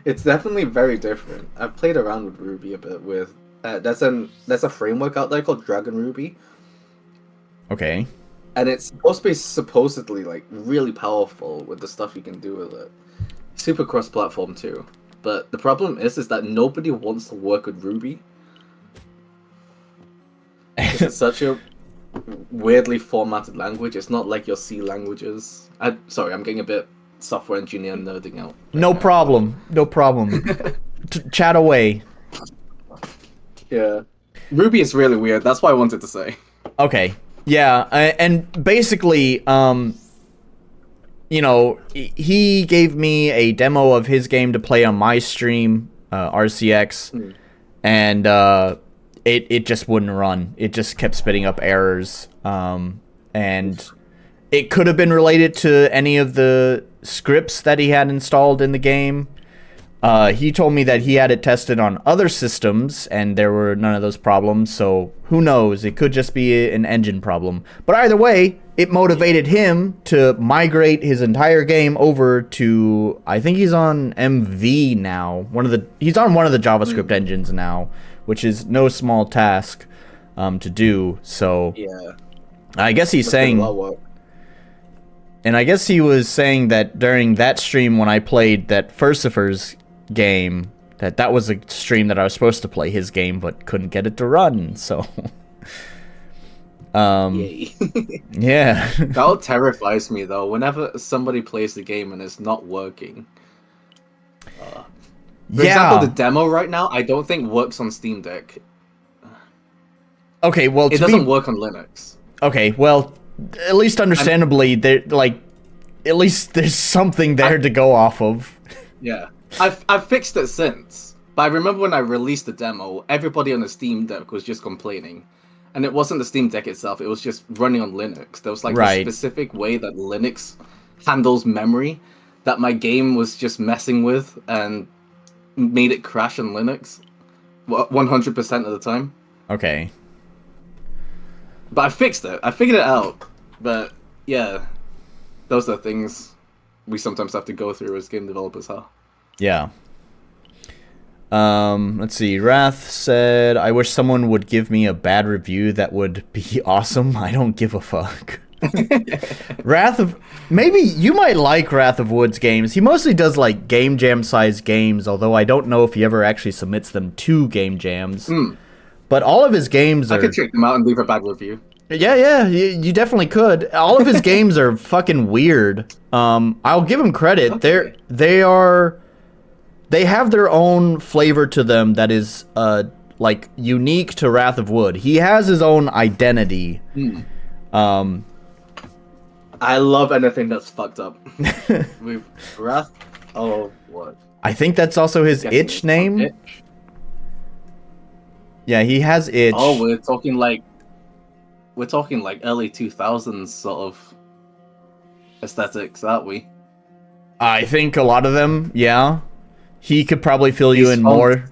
It's definitely very different. I've played around with Ruby a bit. With there's a framework out there called Dragon Ruby. Okay. And it's supposed to be supposedly like really powerful with the stuff you can do with it. Super cross-platform too. But the problem is that nobody wants to work with Ruby. It's such a weirdly formatted language. It's not like your C languages. Sorry, I'm getting a bit software engineer nerding out. No problem. Chat away. Yeah. Ruby is really weird. That's what I wanted to say. Okay. Yeah, and basically, he gave me a demo of his game to play on my stream, RCX, and it just wouldn't run. It just kept spitting up errors, and it could have been related to any of the scripts that he had installed in the game. He told me that he had it tested on other systems, and there were none of those problems, so who knows? It could just be an engine problem. But either way, it motivated him to migrate his entire game over to, I think he's on MV now. He's on one of the JavaScript engines now, which is no small task to do, so... Yeah. I guess he's saying... And I guess he was saying that during that stream when I played that Furcifer's game, that was a stream that I was supposed to play his game but couldn't get it to run, so Yay. yeah. That terrifies me though, whenever somebody plays the game and it's not working. For example, the demo right now I don't think works on Steam Deck. Okay, well, it doesn't work on Linux. Okay, well, at least understandably, at least there's something there to go off of. Yeah. I've fixed it since, but I remember when I released the demo, everybody on the Steam Deck was just complaining. And it wasn't the Steam Deck itself, it was just running on Linux. There was like a specific way that Linux handles memory that my game was just messing with and made it crash on Linux 100% of the time. Okay. But I fixed it. I figured it out. But yeah, those are things we sometimes have to go through as game developers, huh? Yeah. Let's see. Wrath said, I wish someone would give me a bad review that would be awesome. I don't give a fuck. Maybe you might like Wrath of Woods games. He mostly does like game jam sized games, although I don't know if he ever actually submits them to game jams. But all of his games are... I could check them out and leave a bad review. Yeah, you definitely could. All of his games are fucking weird. I'll give him credit. Okay. They have their own flavor to them that is like unique to Wrath of Wood. He has his own identity. I love anything that's fucked up. With Wrath of Wood. I think that's also his itch name. Itch. Yeah, he has itch. Oh, we're talking like early 2000s sort of aesthetics, aren't we? I think a lot of them, yeah. He could probably fill you in more.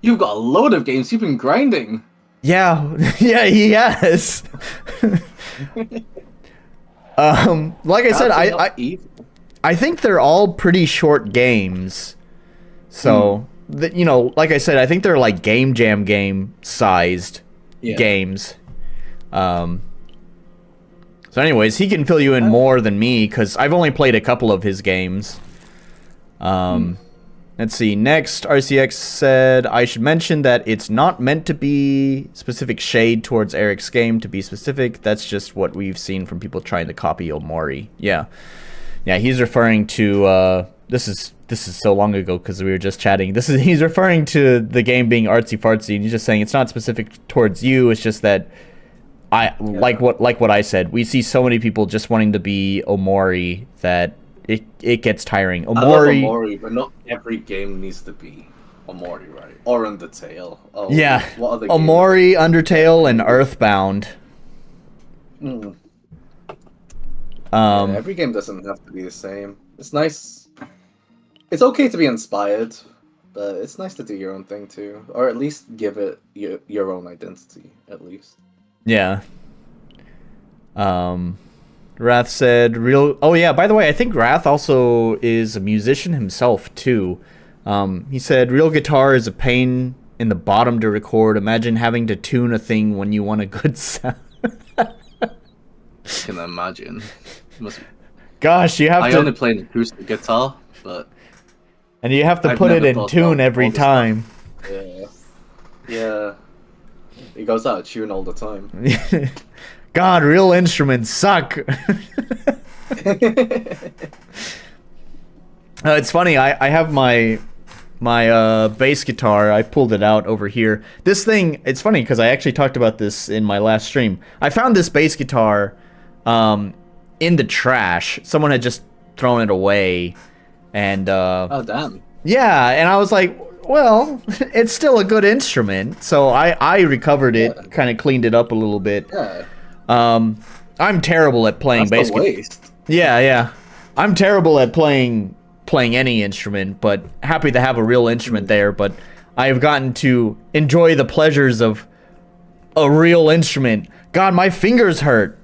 You've got a load of games. You've been grinding. Yeah, he has. Like I said, I think they're all pretty short games. So, like I said, I think they're like game jam sized games. So anyways, he can fill you in more than me because I've only played a couple of his games. Let's see. Next, RCX said, I should mention that it's not meant to be specific shade towards Eric's game. To be specific, that's just what we've seen from people trying to copy Omori. Yeah, he's referring to, this is so long ago because we were just chatting. He's referring to the game being artsy fartsy, and he's just saying it's not specific towards you. It's just that like what I said. We see so many people just wanting to be Omori that it gets tiring. I love Omori, but not every game needs to be Omori, right? Or Undertale. Oh, yeah, what other Omori, Undertale, and Earthbound. Every game doesn't have to be the same. It's nice. It's okay to be inspired, but it's nice to do your own thing too, or at least give it your own identity, at least. Yeah. Wrath said, oh yeah, by the way, I think Wrath also is a musician himself, too. He said, real guitar is a pain in the bottom to record. Imagine having to tune a thing when you want a good sound. Can imagine. Gosh, you have I to... only play an acoustic guitar, but... And you have to put it in tune every time. Yeah. It goes out of tune all the time. God, real instruments suck. It's funny. I have my bass guitar. I pulled it out over here. This thing. It's funny because I actually talked about this in my last stream. I found this bass guitar in the trash. Someone had just thrown it away, and oh damn. Yeah, and I was like, well, it's still a good instrument. So I recovered it, kind of cleaned it up a little bit. Yeah. I'm terrible at playing bass. Waste. Yeah. I'm terrible at playing any instrument, but happy to have a real instrument there. But I have gotten to enjoy the pleasures of a real instrument. God, my fingers hurt.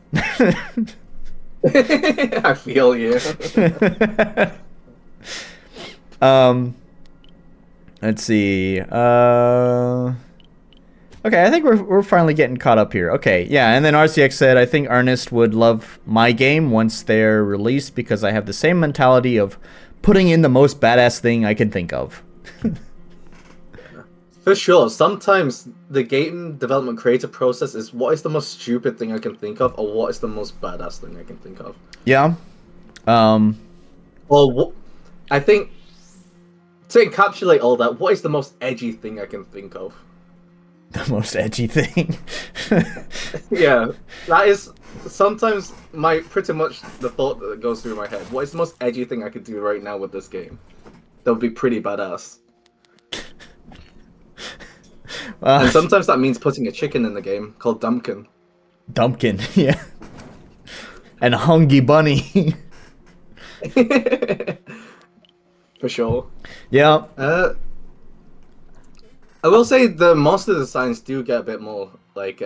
I feel you. Let's see. Okay, I think we're finally getting caught up here. Okay, yeah, and then RCX said, I think Ernest would love my game once they're released because I have the same mentality of putting in the most badass thing I can think of. For sure, sometimes the game development creative process is what is the most stupid thing I can think of, or what is the most badass thing I can think of. Yeah. I think, to encapsulate all that, what is the most edgy thing I can think of? The most edgy thing. Yeah, that is sometimes pretty much the thought that goes through my head. What is the most edgy thing I could do right now with this game? That would be pretty badass. And sometimes that means putting a chicken in the game called Dumpkin. Dumpkin, yeah. And Hungy Bunny. For sure. Yeah. I will say the monster designs do get a bit more, like,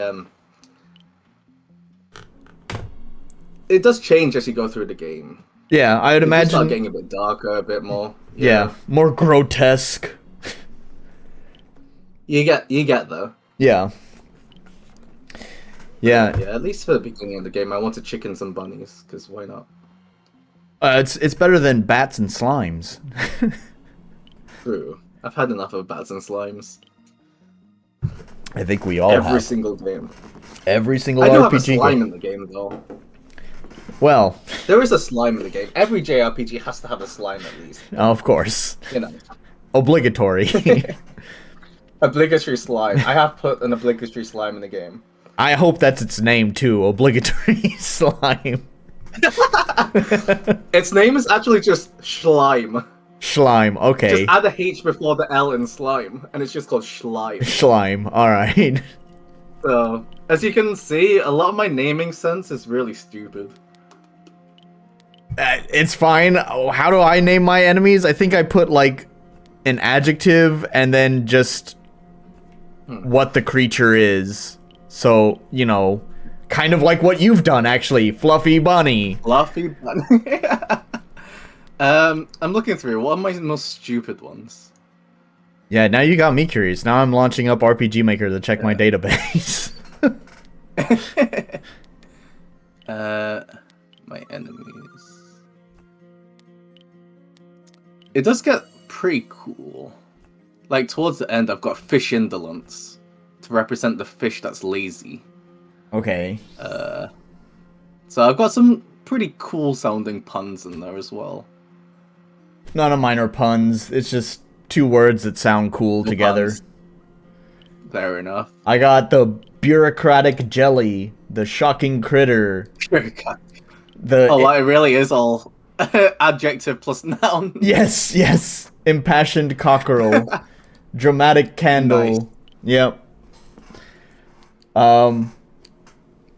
it does change as you go through the game. Yeah, I would imagine... start getting a bit darker, a bit more. Yeah, more grotesque. You get though. Yeah. Yeah, Yeah, at least for the beginning of the game, I wanted chickens and bunnies, because why not? it's better than bats and slimes. True. I've had enough of bats and slimes. I think we all Every have. single game. Every single I do have a RPG slime game. in the game, though. Well, There is a slime in the game. Every JRPG has to have a slime at least. of course. You know. Obligatory. Obligatory slime. I have put an obligatory slime in the game. I hope that's its name too. Obligatory slime. Its name is actually just Schleim. Schleim. Okay. Just add a H before the L in slime, and it's just called Schleim. Schleim. All right. So, as you can see, a lot of my naming sense is really stupid. It's fine. Oh, how do I name my enemies? I think I put like an adjective and then just what the creature is. So, you know, kind of like what you've done actually. Fluffy bunny. Fluffy bunny. I'm looking through. What are my most stupid ones? Yeah, now you got me curious. Now I'm launching up RPG Maker to check my database. My enemies. It does get pretty cool. Like, towards the end, I've got fish indolence to represent the fish that's lazy. Okay. So I've got some pretty cool sounding puns in there as well. None of mine are puns. It's just two words that sound cool No together. puns. Fair enough. I got the bureaucratic jelly, the shocking critter, the Oh, it really is all adjective plus noun. yes, impassioned cockerel, dramatic candle. Nice. Yep.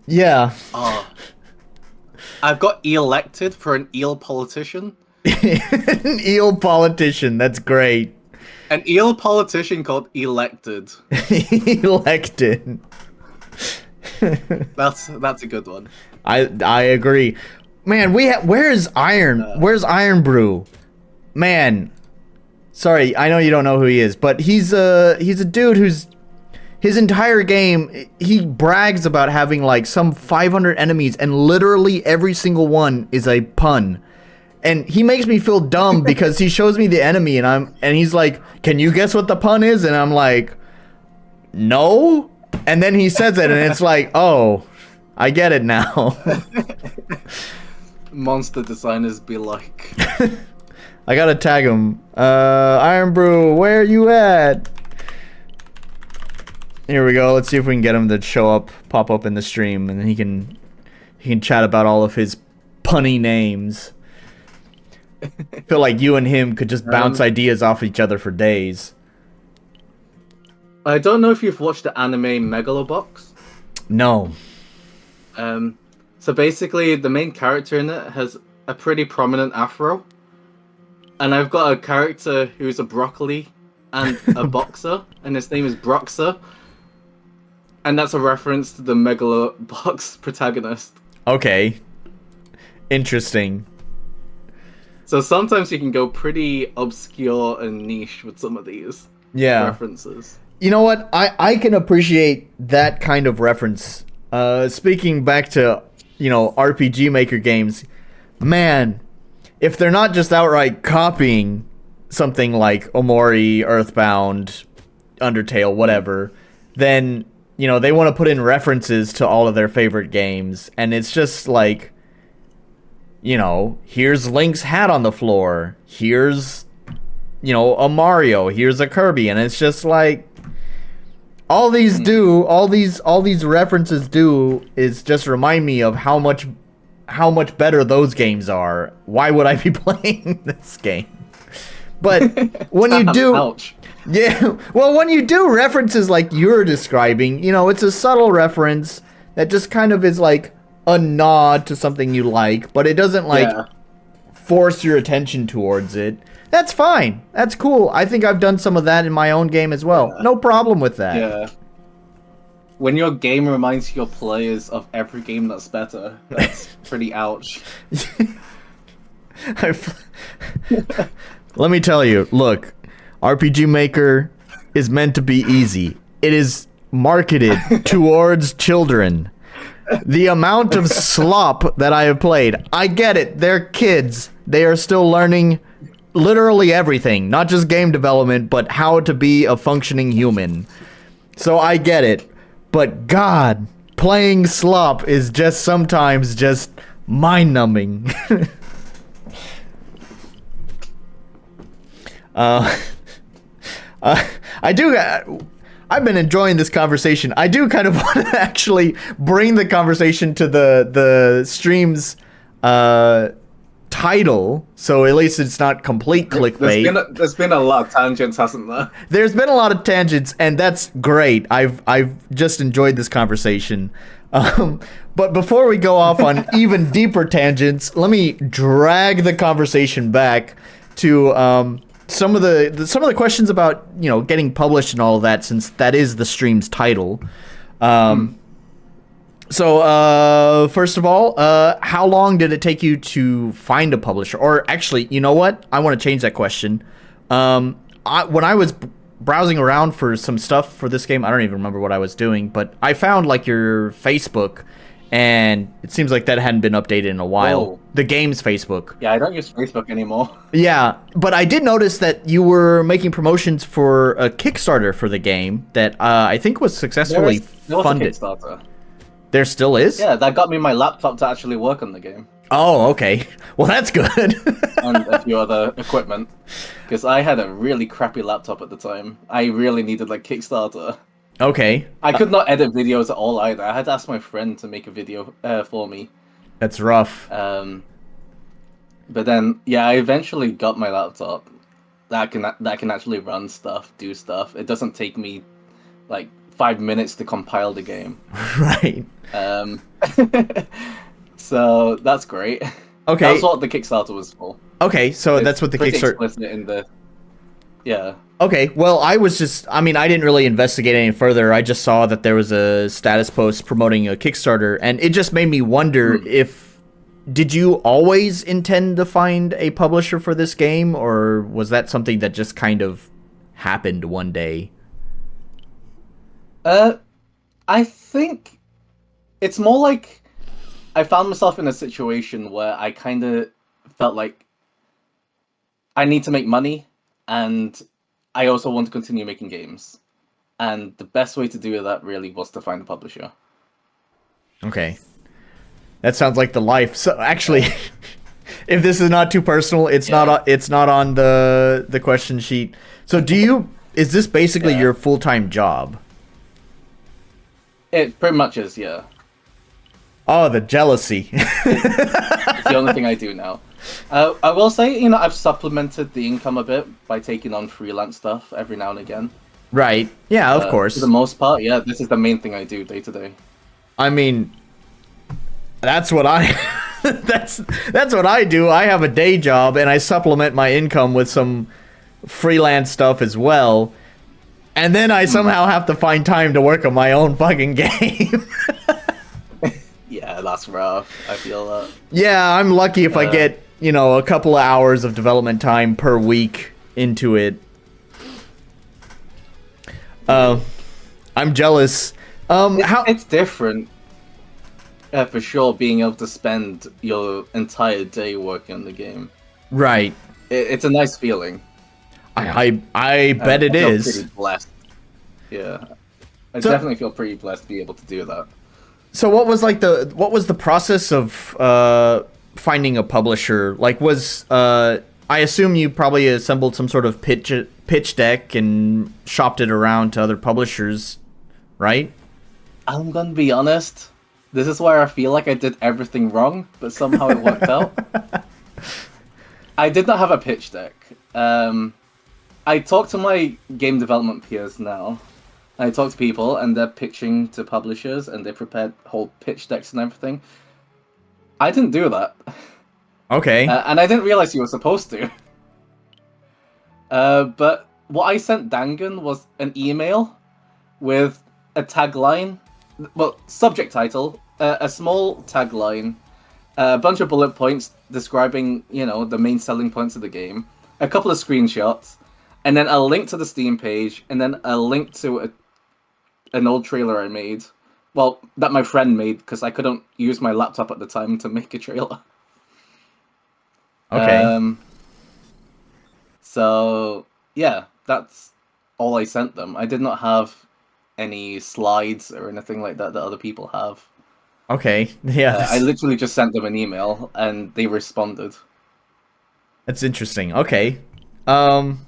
Yeah. Oh. I've got elected for an eel politician. An eel politician. That's great. An eel politician called Elected. Elected. That's a good one. I agree. Man, where's Iron? Where's Iron Brew? Man. Sorry, I know you don't know who he is, but he's a dude who's his entire game he brags about having like some 500 enemies and literally every single one is a pun. And he makes me feel dumb because he shows me the enemy and he's like, "Can you guess what the pun is?" And I'm like, "No." And then he says it and it's like, "Oh, I get it now." Monster designers be like. I gotta tag him. Iron Brew, where you at? Here we go. Let's see if we can get him to pop up in the stream, and then he can chat about all of his punny names. I feel like you and him could just bounce ideas off each other for days. I don't know if you've watched the anime Megalobox. No. So basically, the main character in it has a pretty prominent afro. And I've got a character who's a broccoli and a boxer, and his name is Broxer. And that's a reference to the Megalobox protagonist. Okay. Interesting. So sometimes you can go pretty obscure and niche with some of these references. You know what? I can appreciate that kind of reference. Speaking back to, RPG Maker games, man, if they're not just outright copying something like Omori, Earthbound, Undertale, whatever, then, they want to put in references to all of their favorite games, and it's just like, here's Link's hat on the floor, here's, a Mario, here's a Kirby, and it's just like, all these references do is just remind me of how much better those games are. Why would I be playing this game? But when you do, Ouch. yeah, well, when you do references like you're describing, it's a subtle reference that just kind of is like a nod to something you like, but it doesn't force your attention towards it. That's fine. That's cool. I think I've done some of that in my own game as well. No problem with that. Yeah. When your game reminds your players of every game that's better, that's pretty ouch. Let me tell you, look, RPG Maker is meant to be easy. It is marketed towards children. The amount of slop that I have played. I get it. They're kids. They are still learning literally everything, not just game development, but how to be a functioning human. So I get it. But God, playing slop is just sometimes just mind-numbing. I do. I've been enjoying this conversation. I do kind of want to actually bring the conversation to the stream's title, so at least it's not complete clickbait. There's been a lot of tangents, hasn't there? There's been a lot of tangents, and that's great. I've just enjoyed this conversation. But before we go off on even deeper tangents, let me drag the conversation back to some of the questions about, you know, getting published and all of that, since that is the stream's title. So first of all, how long did it take you to find a publisher? Or actually, you know what? I want to change that question. When I was browsing around for some stuff for this game, I don't even remember what I was doing, but I found like your Facebook, and it seems like that hadn't been updated in a while. Oh. The game's Facebook. Yeah, I don't use Facebook anymore. Yeah, but I did notice that you were making promotions for a Kickstarter for the game that I think was successfully There was funded. a Kickstarter. There still is? Yeah, that got me my laptop to actually work on the game. Oh, okay. Well, that's good. And a few other equipment. Because I had a really crappy laptop at the time. I really needed like Kickstarter. Okay. I could not edit videos at all either. I had to ask my friend to make a video for me. That's rough. But then, yeah, I eventually got my laptop that can actually run stuff, do stuff. It doesn't take me like 5 minutes to compile the game. Right. So that's great. Okay. That's what the Kickstarter was for. Okay, so It's that's what the pretty Kickstarter... explicit in the... Yeah. Okay, well, I didn't really investigate any further. I just saw that there was a status post promoting a Kickstarter, and it just made me wonder did you always intend to find a publisher for this game, or was that something that just kind of happened one day? I think it's more like I found myself in a situation where I kind of felt like I need to make money, and I also want to continue making games. And the best way to do that really was to find a publisher. Okay. That sounds like the life. So actually, if this is not too personal, it's not on the question sheet. So is this basically your full-time job? It pretty much is, yeah. Oh, the jealousy. It's the only thing I do now. I will say, I've supplemented the income a bit by taking on freelance stuff every now and again. Right. Yeah, of course. For the most part, yeah, this is the main thing I do day to day. I mean, that's what I that's what I do. I have a day job and I supplement my income with some freelance stuff as well. And then I somehow have to find time to work on my own fucking game. Yeah, that's rough. I feel that. Yeah, I'm lucky if I get, a couple of hours of development time per week into it. I'm jealous. It's different, for sure, being able to spend your entire day working on the game. Right. It's a nice feeling. I bet it is. Pretty blessed. Yeah, I definitely feel pretty blessed to be able to do that. So what was the process of finding a publisher? Like, I assume you probably assembled some sort of pitch deck and shopped it around to other publishers, right? I'm gonna be honest. This is where I feel like I did everything wrong, but somehow it worked out. I did not have a pitch deck. I talked to my game development peers now. I talk to people, and they're pitching to publishers, and they prepared whole pitch decks and everything. I didn't do that. Okay. And I didn't realize you were supposed to. But what I sent Dangan was an email with a tagline, subject title, a small tagline, a bunch of bullet points describing, the main selling points of the game, a couple of screenshots, and then a link to the Steam page, and then a link to an old trailer I made well, that my friend made because I couldn't use my laptop at the time to make a trailer. Okay. So yeah, that's all I sent them. I did not have any slides or anything like that that other people have. Okay. Yeah, I literally just sent them an email and they responded. that's interesting. Okay. Um,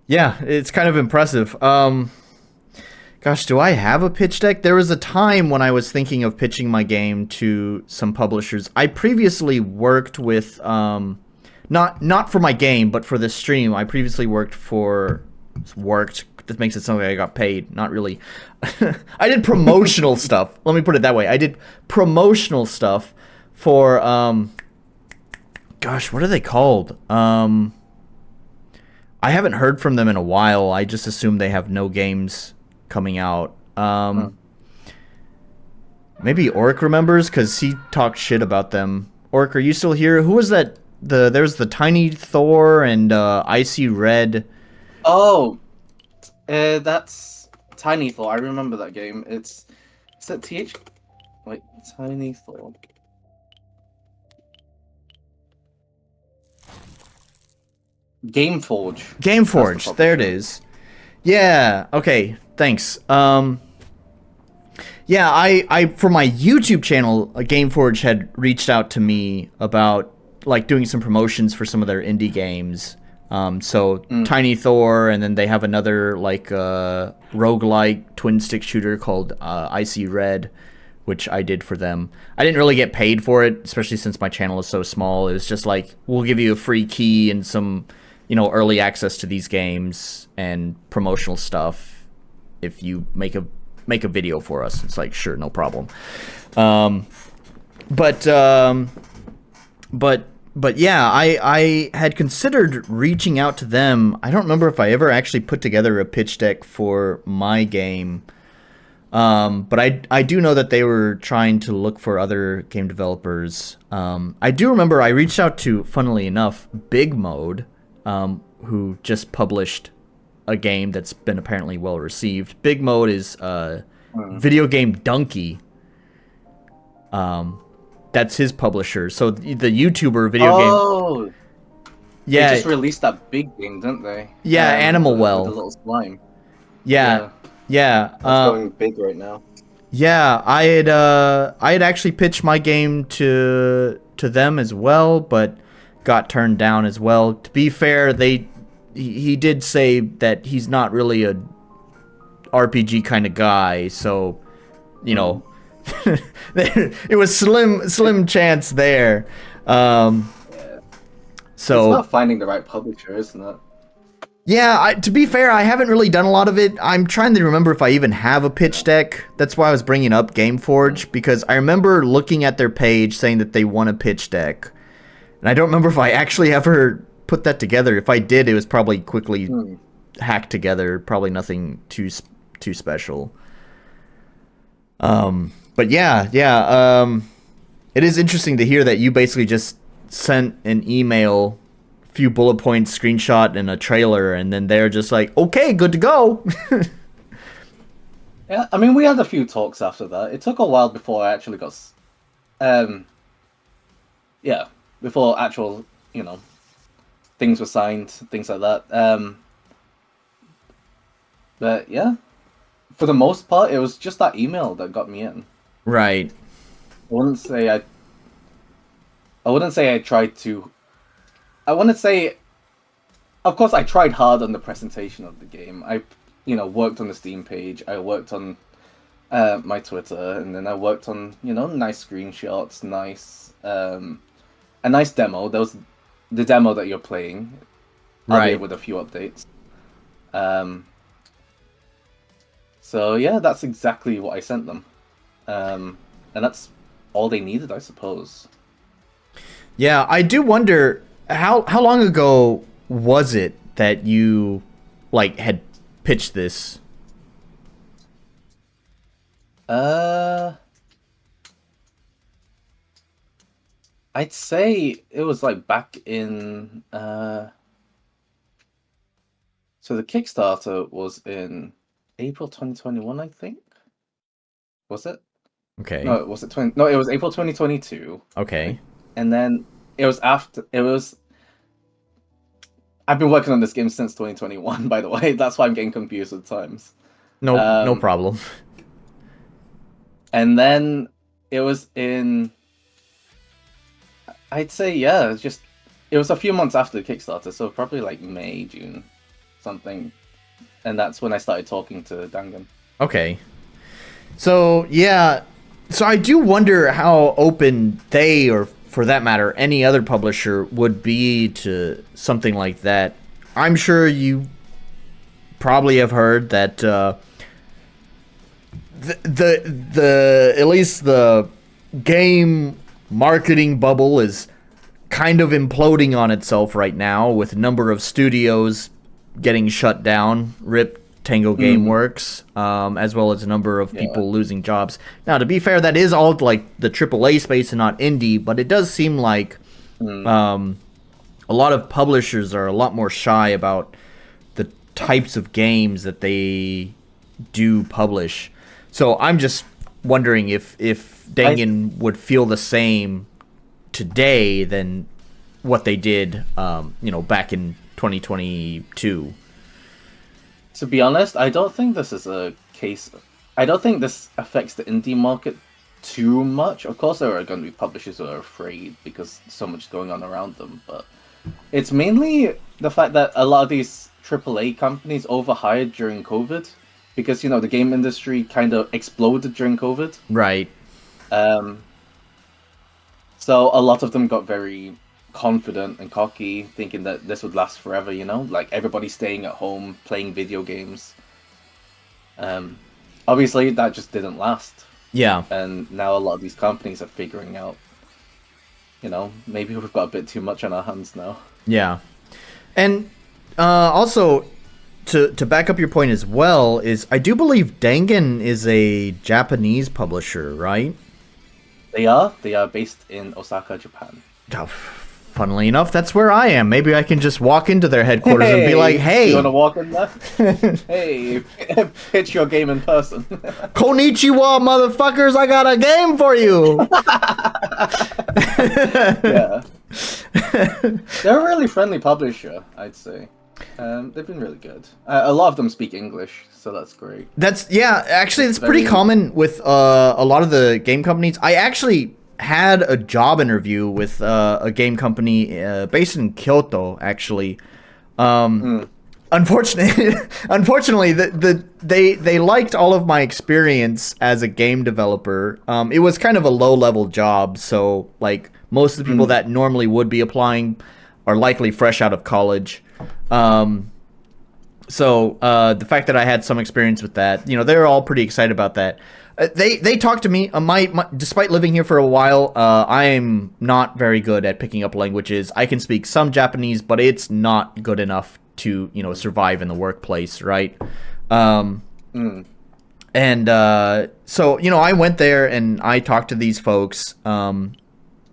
yeah, it's kind of impressive. Gosh, do I have a pitch deck? There was a time when I was thinking of pitching my game to some publishers. I previously worked with not for my game, but for this stream. I previously worked. This makes it sound like I got paid. Not really. I did promotional stuff. Let me put it that way. I did promotional stuff for gosh, what are they called? I haven't heard from them in a while. I just assume they have no games coming out. Hmm. Maybe Oric remembers because he talked shit about them. Oric, are you still here? Who was that? There's the Tiny Thor and Icy Red. Oh, that's Tiny Thor. I remember that game. Is that TH? Wait, Tiny Thor. Gameforge. That's the Gameforge. There it publisher. is. Yeah. Okay. Thanks. Yeah. I for my YouTube channel, Gameforge had reached out to me about like doing some promotions for some of their indie games. So Mm. Tiny Thor, and then they have another like roguelike twin stick shooter called Icy Red, which I did for them. I didn't really get paid for it, especially since my channel is so small. It was just like, we'll give you a free key and some, early access to these games and promotional stuff if you make a video for us. It's like, sure, no problem. Um, but um, but yeah, I had considered reaching out to them. I don't remember if I ever actually put together a pitch deck for my game. But I do know that they were trying to look for other game developers. I do remember I reached out to, funnily enough, Big Mode, who just published a game that's been apparently well received. Big Mode is Mm. video game Donkey. That's his publisher. So the YouTuber video game, Oh, they yeah, just released that big game, didn't they? yeah, Animal With the Well, little slime. yeah, Yeah. yeah. That's going big right now. Yeah, I had actually pitched my game to them as well, but got turned down as well. To be fair, he did say that he's not really a RPG kind of guy, so you know, it was slim chance there. Yeah. It's So about finding the right publisher, isn't it? yeah, to be fair, I haven't really done a lot of it. I'm trying to remember if I even have a pitch deck. That's why I was bringing up Gameforge, because I remember looking at their page saying that they want a pitch deck. And I don't remember if I actually ever put that together. If I did, it was probably quickly Hmm. hacked together. Probably nothing too special. But yeah. It is interesting to hear that you basically just sent an email, few bullet points, screenshot, and a trailer, and then they're just like, okay, good to go. Yeah, I mean, we had a few talks after that. It took a while before I actually got, um, yeah, before actual, things were signed, things like that. But yeah, for the most part, it was just that email that got me in. Right. I wouldn't say I wouldn't say I tried to. I wouldn't say. Of course, I tried hard on the presentation of the game. I, worked on the Steam page. I worked on my Twitter, and then I worked on nice screenshots, a nice demo. There was the demo that you're playing, albeit Right. with a few updates. Um, so yeah, that's exactly what I sent them, and that's all they needed, I suppose. Yeah, I do wonder how long ago was it that you like had pitched this? Uh, I'd say it was like back in. So the Kickstarter was in April 2021, I think. Was it? Okay. No, was it 20? No, it was April 2022. Okay. And then it was after. It was. I've been working on this game since 2021, by the way. That's why I'm getting confused at times. No problem. And then it was in. I'd say, yeah, it was a few months after the Kickstarter, so probably like May, June, something. And that's when I started talking to Dangan. Okay. So, yeah. So I do wonder how open they, or for that matter, any other publisher would be to something like that. I'm sure you probably have heard that the at least the game marketing bubble is kind of imploding on itself right now, with a number of studios getting shut down. RIP Tango Gameworks, as well as a number of people losing jobs. Now, to be fair, that is all like the AAA space and not indie, but it does seem like a lot of publishers are a lot more shy about the types of games that they do publish. So I'm just wondering if Dangan would feel the same today than what they did, back in 2022. To be honest, I don't think this is a case. I don't think this affects the indie market too much. Of course, there are going to be publishers who are afraid because so much is going on around them, but it's mainly the fact that a lot of these AAA companies overhired during COVID because, the game industry kind of exploded during COVID. Right. So a lot of them got very confident and cocky, thinking that this would last forever, like everybody staying at home playing video games. Obviously that just didn't last. Yeah. And now a lot of these companies are figuring out, maybe we've got a bit too much on our hands now. Yeah. And also to back up your point as well, is I do believe Dangan is a Japanese publisher, right? They are based in Osaka, Japan. Oh, funnily enough, that's where I am. Maybe I can just walk into their headquarters and be like, hey. You want to walk in there? Hey, pitch your game in person. Konnichiwa, motherfuckers, I got a game for you. Yeah. They're a really friendly publisher, I'd say. They've been really good. A lot of them speak English, so that's great. Actually, it's pretty common with a lot of the game companies. I actually had a job interview with a game company based in Kyoto, actually. Unfortunately, they liked all of my experience as a game developer. It was kind of a low-level job, so like most of the people that normally would be applying are likely fresh out of college. So the fact that I had some experience with that, they were all pretty excited about that. They talked to me. Despite living here for a while, I am not very good at picking up languages. I can speak some Japanese, but it's not good enough to survive in the workplace, right? And so I went there and I talked to these folks, and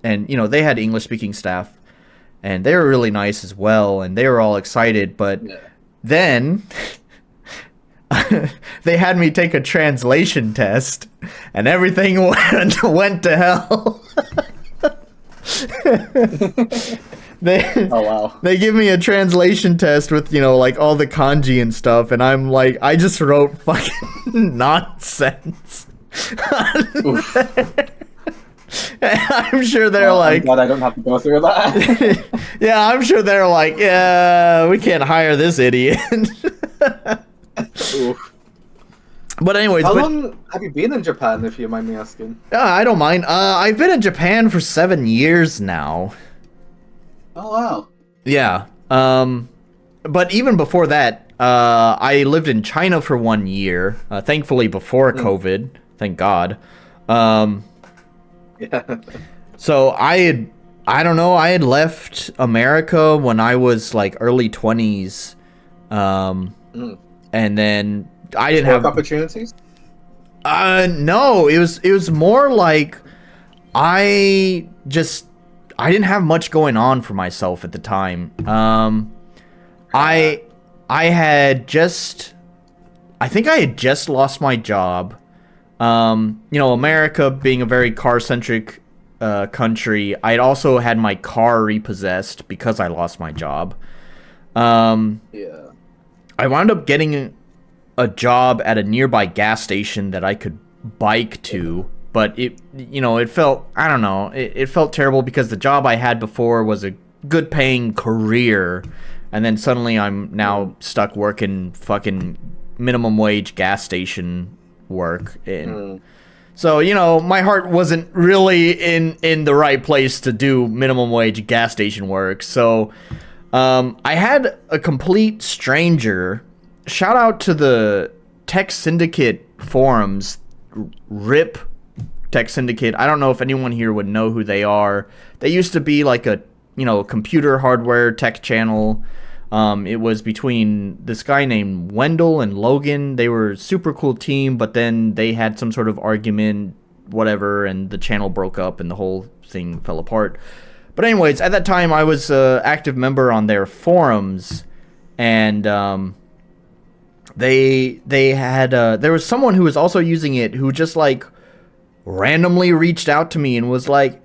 they had English speaking staff, and they were really nice as well, and they were all excited. But then they had me take a translation test, and everything went to hell. Oh wow. They give me a translation test with like all the kanji and stuff, and I'm like, I just wrote fucking nonsense. I'm sure they're like, I'm glad I don't have to go through that. yeah, I'm sure they're like, yeah, we can't hire this idiot. But anyways, how long have you been in Japan, if you mind me asking? I don't mind. I've been in Japan for 7 years now. Oh wow. Yeah. But even before that, I lived in China for 1 year. Thankfully, before COVID. Thank God. Yeah. So I had left America when I was like early 20s. And then I didn't have opportunities. No, it was more like I didn't have much going on for myself at the time. I think I had just lost my job. America being a very car-centric country, I'd also had my car repossessed because I lost my job. Yeah. I wound up getting a job at a nearby gas station that I could bike to, but it felt, I don't know, it felt terrible because the job I had before was a good paying career, and then suddenly I'm now stuck working fucking minimum wage gas station work. And so, my heart wasn't really in the right place to do minimum wage gas station work. So I had a complete stranger, shout out to the Tech Syndicate forums, RIP Tech Syndicate. I don't know if anyone here would know who they are. They used to be like a computer hardware tech channel. It was between this guy named Wendell and Logan. They were a super cool team, but then they had some sort of argument, whatever, and the channel broke up and the whole thing fell apart. But anyways, at that time, I was an active member on their forums, and they had there was someone who was also using it who just like randomly reached out to me and was like,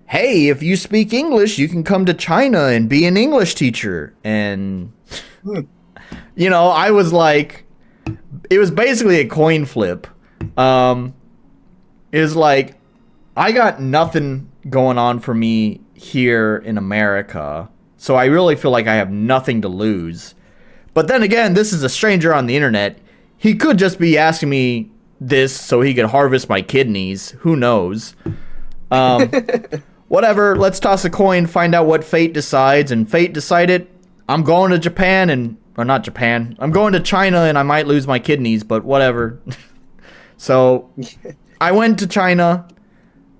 hey, if you speak English, you can come to China and be an English teacher. And, I was like, it was basically a coin flip. It was like, I got nothing going on for me here in America, so I really feel like I have nothing to lose. But then again, this is a stranger on the internet. He could just be asking me this so he could harvest my kidneys. Who knows? Whatever, let's toss a coin, find out what fate decides. And fate decided I'm going to Japan or not Japan. I'm going to China and I might lose my kidneys, but whatever. So I went to China.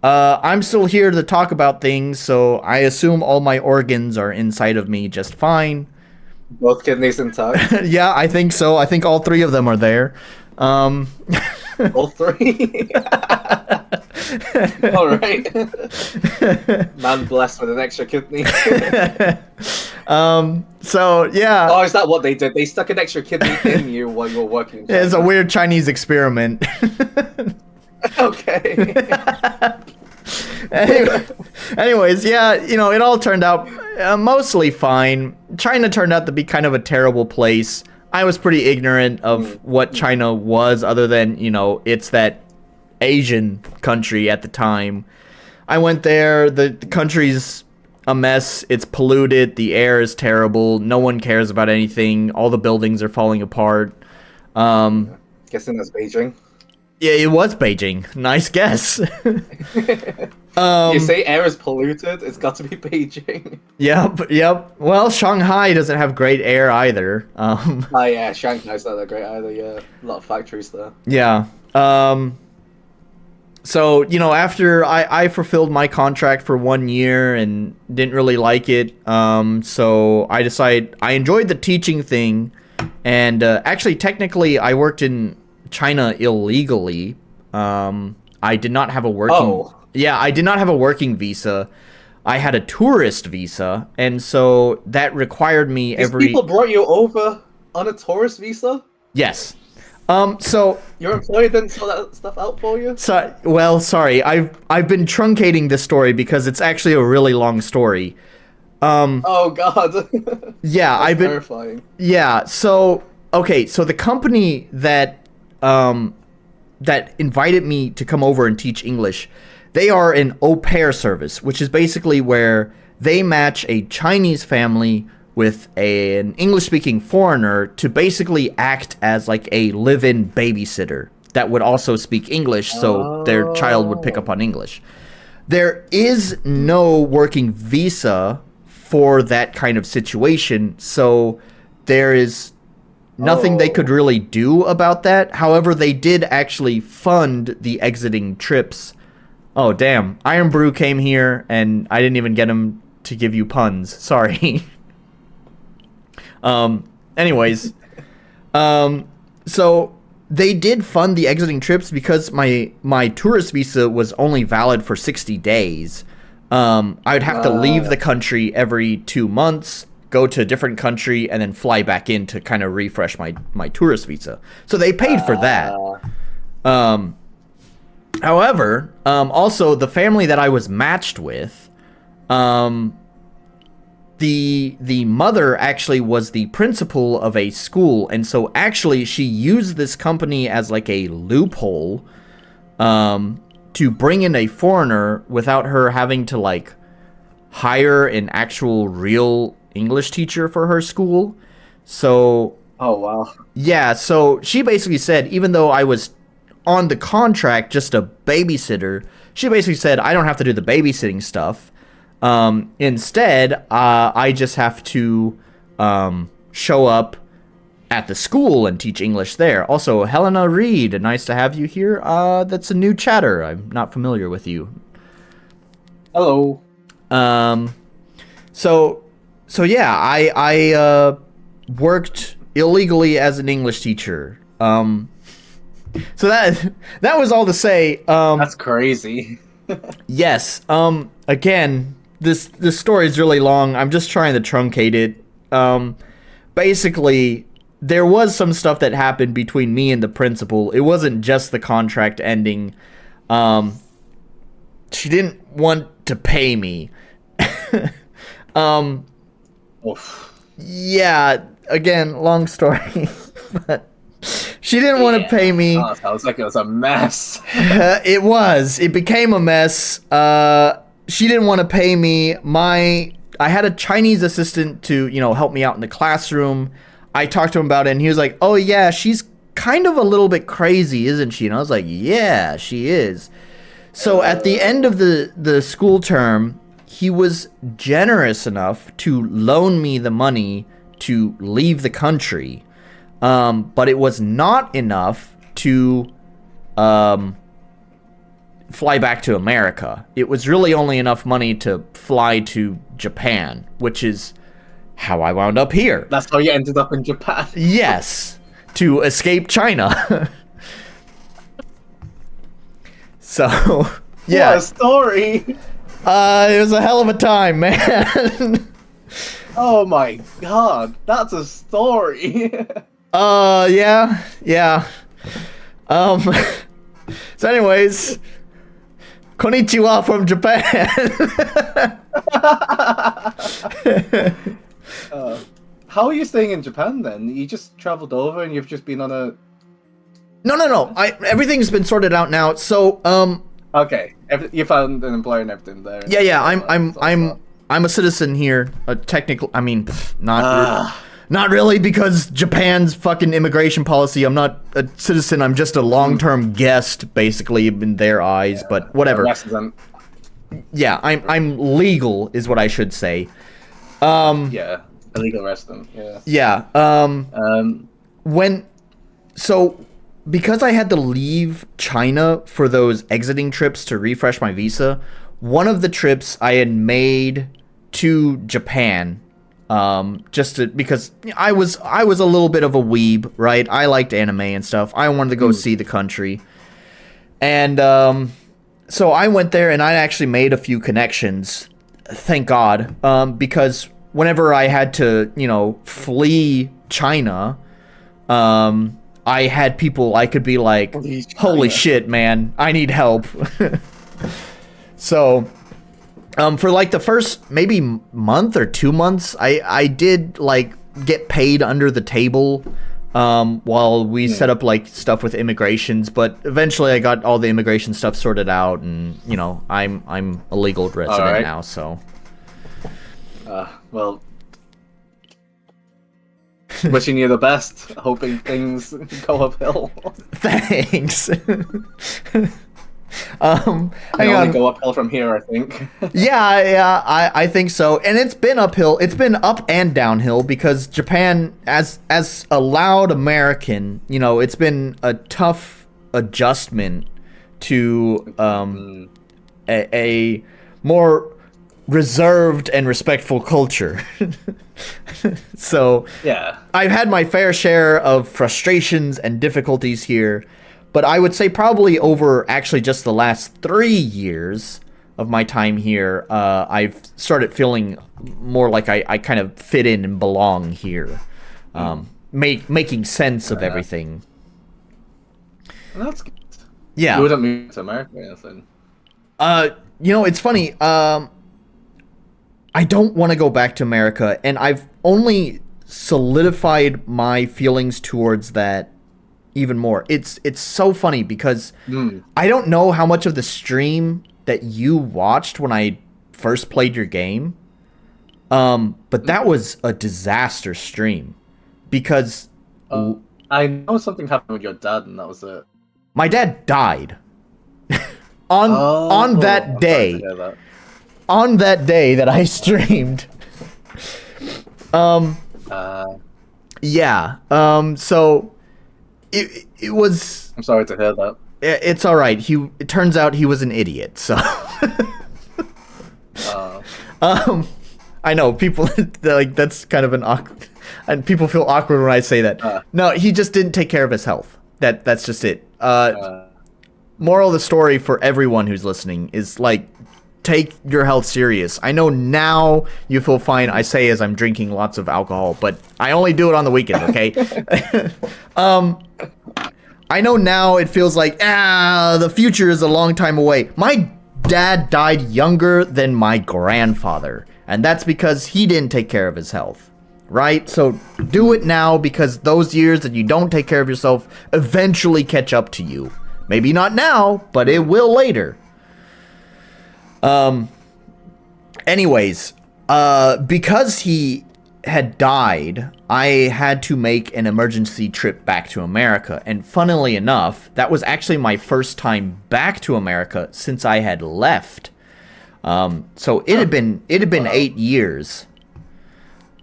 I'm still here to talk about things, so I assume all my organs are inside of me just fine. Both kidneys intact? Yeah, I think so. I think all three of them are there. All three? All right. Man blessed with an extra kidney. So yeah. Oh, is that what they did? They stuck an extra kidney in you while you were working. It's a weird Chinese experiment. Okay. Anyways, yeah, it all turned out mostly fine. China turned out to be kind of a terrible place. I was pretty ignorant of what China was, other than, it's that Asian country at the time. I went there, the country's a mess, it's polluted, the air is terrible, no one cares about anything, all the buildings are falling apart. Guessing that's Beijing. Yeah, it was Beijing. Nice guess. You say air is polluted, it's got to be Beijing. Yep. Well, Shanghai doesn't have great air either. Oh yeah, Shanghai's not that great either, yeah. A lot of factories there. Yeah. So, after I fulfilled my contract for 1 year and didn't really like it, so I decided I enjoyed the teaching thing, and actually, technically, I worked in China illegally. I did not have a working... Yeah, I did not have a working visa. I had a tourist visa, and so that required me These people brought you over on a tourist visa? Yes. So your employer didn't sort that stuff out for you? Sorry. I've been truncating this story because it's actually a really long story. Oh God. Yeah, That's terrifying. Yeah. So okay. So the company that invited me to come over and teach English, they are an au pair service, which is basically where they match a Chinese family with an English-speaking foreigner to basically act as like a live-in babysitter that would also speak English, so their child would pick up on English. There is no working visa for that kind of situation, so there is nothing they could really do about that. However, they did actually fund the exiting trips. Oh, damn. Iron Brew came here, and I didn't even get him to give you puns. Sorry. Anyways, so they did fund the exiting trips because my tourist visa was only valid for 60 days. I would have to leave the country every 2 months, go to a different country, and then fly back in to kind of refresh my tourist visa. So they paid for that. However, also the family that I was matched with, the mother actually was the principal of a school, and so actually she used this company as like a loophole to bring in a foreigner without her having to like hire an actual real English teacher for her school. So Oh wow. yeah, so she basically said, even though I was on the contract just a babysitter, she basically said I don't have to do the babysitting stuff. Instead, I just have to show up at the school and teach English there. Also, Helena Reed, nice to have you here. That's a new chatter. I'm not familiar with you. Hello. So yeah, I worked illegally as an English teacher. So that was all to say. That's crazy. Yes. Again, this story is really long. I'm just trying to truncate it. Basically, there was some stuff that happened between me and the principal. It wasn't just the contract ending. She didn't want to pay me. Oof. Yeah. Again, long story, but she didn't want to pay me. Oh, sounds like it was a mess. It was. It became a mess. She didn't want to pay me. I had a Chinese assistant to, help me out in the classroom. I talked to him about it, and he was like, "Oh yeah, she's kind of a little bit crazy, isn't she?" And I was like, "Yeah, she is." So at the end of the school term, he was generous enough to loan me the money to leave the country. But it was not enough to fly back to America. It was really only enough money to fly to Japan, which is how I wound up here. That's how you ended up in Japan. Yes, to escape China. So, yeah. What a story. It was a hell of a time, man. Oh my god, that's a story. Yeah. So anyways, konnichiwa from Japan. How are you staying in Japan then? You just traveled over and you've just been on a... No. Everything's been sorted out now. So, Okay, you found an employer and everything there. yeah. I'm a citizen here. Not really, because Japan's fucking immigration policy. I'm not a citizen. I'm just a long-term guest, basically, in their eyes. Yeah, but whatever. Resident. Yeah, I'm legal, is what I should say. Yeah, illegal resident. Yeah. Yeah. Because I had to leave China for those exiting trips to refresh my visa, one of the trips I had made to Japan, because I was a little bit of a weeb, right? I liked anime and stuff. I wanted to go see the country. And so I went there and I actually made a few connections, thank God, because whenever I had to, flee China, I had people I could be like, holy shit, man, I need help. So, for like the first maybe month or 2 months, I did like get paid under the table while we set up like stuff with immigrations, but eventually I got all the immigration stuff sorted out, and I'm a legal resident now, so. Well, wishing you the best, hoping things go uphill. Thanks. Hang on. Go uphill from here, I think. Yeah, I think so. And it's been uphill. It's been up and downhill because Japan, as a loud American, it's been a tough adjustment to a more reserved and respectful culture. So yeah, I've had my fair share of frustrations and difficulties here, but I would say probably over actually just the last 3 years of my time here, I've started feeling more like I kind of fit in and belong here, making sense of everything. That's good. Yeah. You wouldn't move to America or anything. It's funny. I don't want to go back to America, and I've only solidified my feelings towards that even more. It's so funny because I don't know how much of the stream that you watched when I first played your game. But that was a disaster stream because I know something happened with your dad, and that was it. my dad died on that I'm sorry to day. hear that. On that day that I streamed. Yeah. So it was. I'm sorry to hear that. It's all right. It turns out he was an idiot. So. I know people like that's kind of an awkward, and people feel awkward when I say that. No, he just didn't take care of his health. That's just it. Moral of the story for everyone who's listening is like, take your health serious. I know now you feel fine. I say as I'm drinking lots of alcohol, but I only do it on the weekends. Okay. I know now it feels like the future is a long time away. My dad died younger than my grandfather, and that's because he didn't take care of his health. Right? So do it now, because those years that you don't take care of yourself eventually catch up to you. Maybe not now, but it will later. Anyways, because he had died, I had to make an emergency trip back to America. And funnily enough, that was actually my first time back to America since I had left. So it had been 8 years.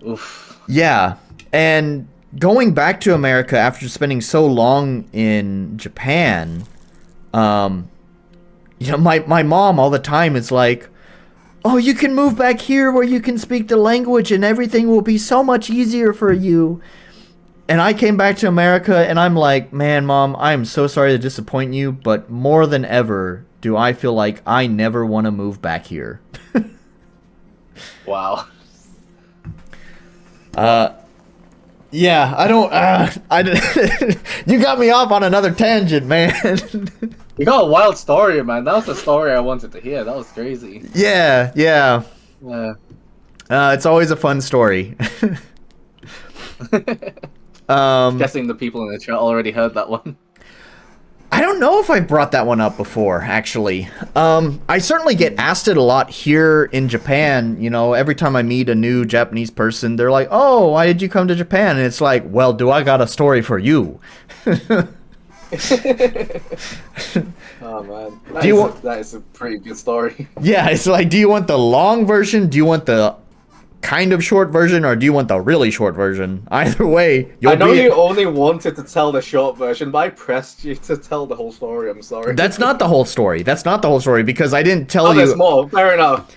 Oof. Yeah, and going back to America after spending so long in Japan, my mom all the time is like, "Oh, you can move back here where you can speak the language and everything will be so much easier for you." And I came back to America and I'm like, "Man, Mom, I am so sorry to disappoint you, but more than ever do I feel like I never want to move back here." Wow. Yeah, I don't, you got me off on another tangent, man. You got a wild story, man. That was the story I wanted to hear. That was crazy. Yeah. Yeah. It's always a fun story. Guessing the people in the chat already heard that one. I don't know if I've brought that one up before, actually. I certainly get asked it a lot here in Japan. You know, every time I meet a new Japanese person, they're like, "Oh, why did you come to Japan?" And it's like, well, do I got a story for you? Oh man, that is a pretty good story. Yeah, it's like, do you want the long version? Do you want the kind of short version, or do you want the really short version? Either way, I know you only wanted to tell the short version, but I pressed you to tell the whole story. I'm sorry. That's not the whole story. That's not the whole story, because I didn't tell you. There's more. Fair enough.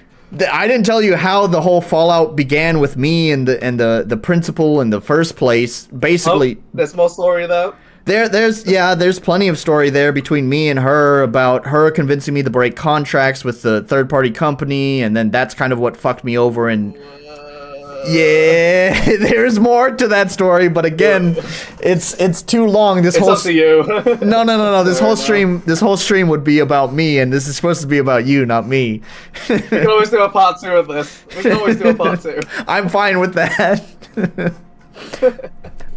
I didn't tell you how the whole fallout began with me and the principal in the first place. Basically, there's more story though. There's plenty of story there between me and her about her convincing me to break contracts with the third-party company, and then that's kind of what fucked me over. And yeah, there's more to that story, but again, it's too long. It's up to you. No. This whole stream would be about me, and this is supposed to be about you, not me. We can always do a part 2 of this. I'm fine with that.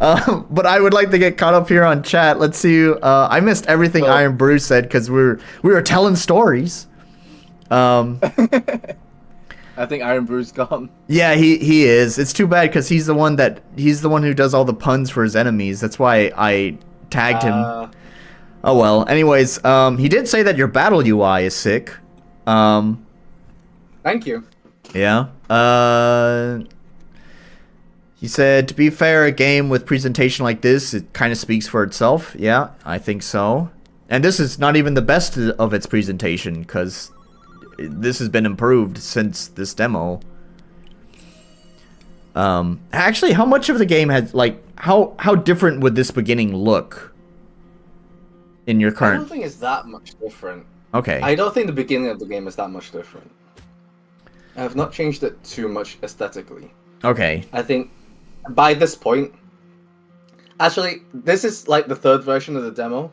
But I would like to get caught up here on chat. Let's see. I missed everything Iron Brew said because we were telling stories. I think Iron Brew's gone. Yeah, he is. It's too bad because he's the one who does all the puns for his enemies. That's why I tagged him. Oh well. Anyways, he did say that your battle UI is sick. Thank you. Yeah. He said, to be fair, a game with presentation like this, it kind of speaks for itself. Yeah, I think so. And this is not even the best of its presentation, because this has been improved since this demo. Actually, how much of the game has, like, how different would this beginning look in your current... I don't think it's that much different. Okay. I don't think the beginning of the game is that much different. I have not changed it too much aesthetically. Okay. I think by this point... Actually, this is like the third version of the demo.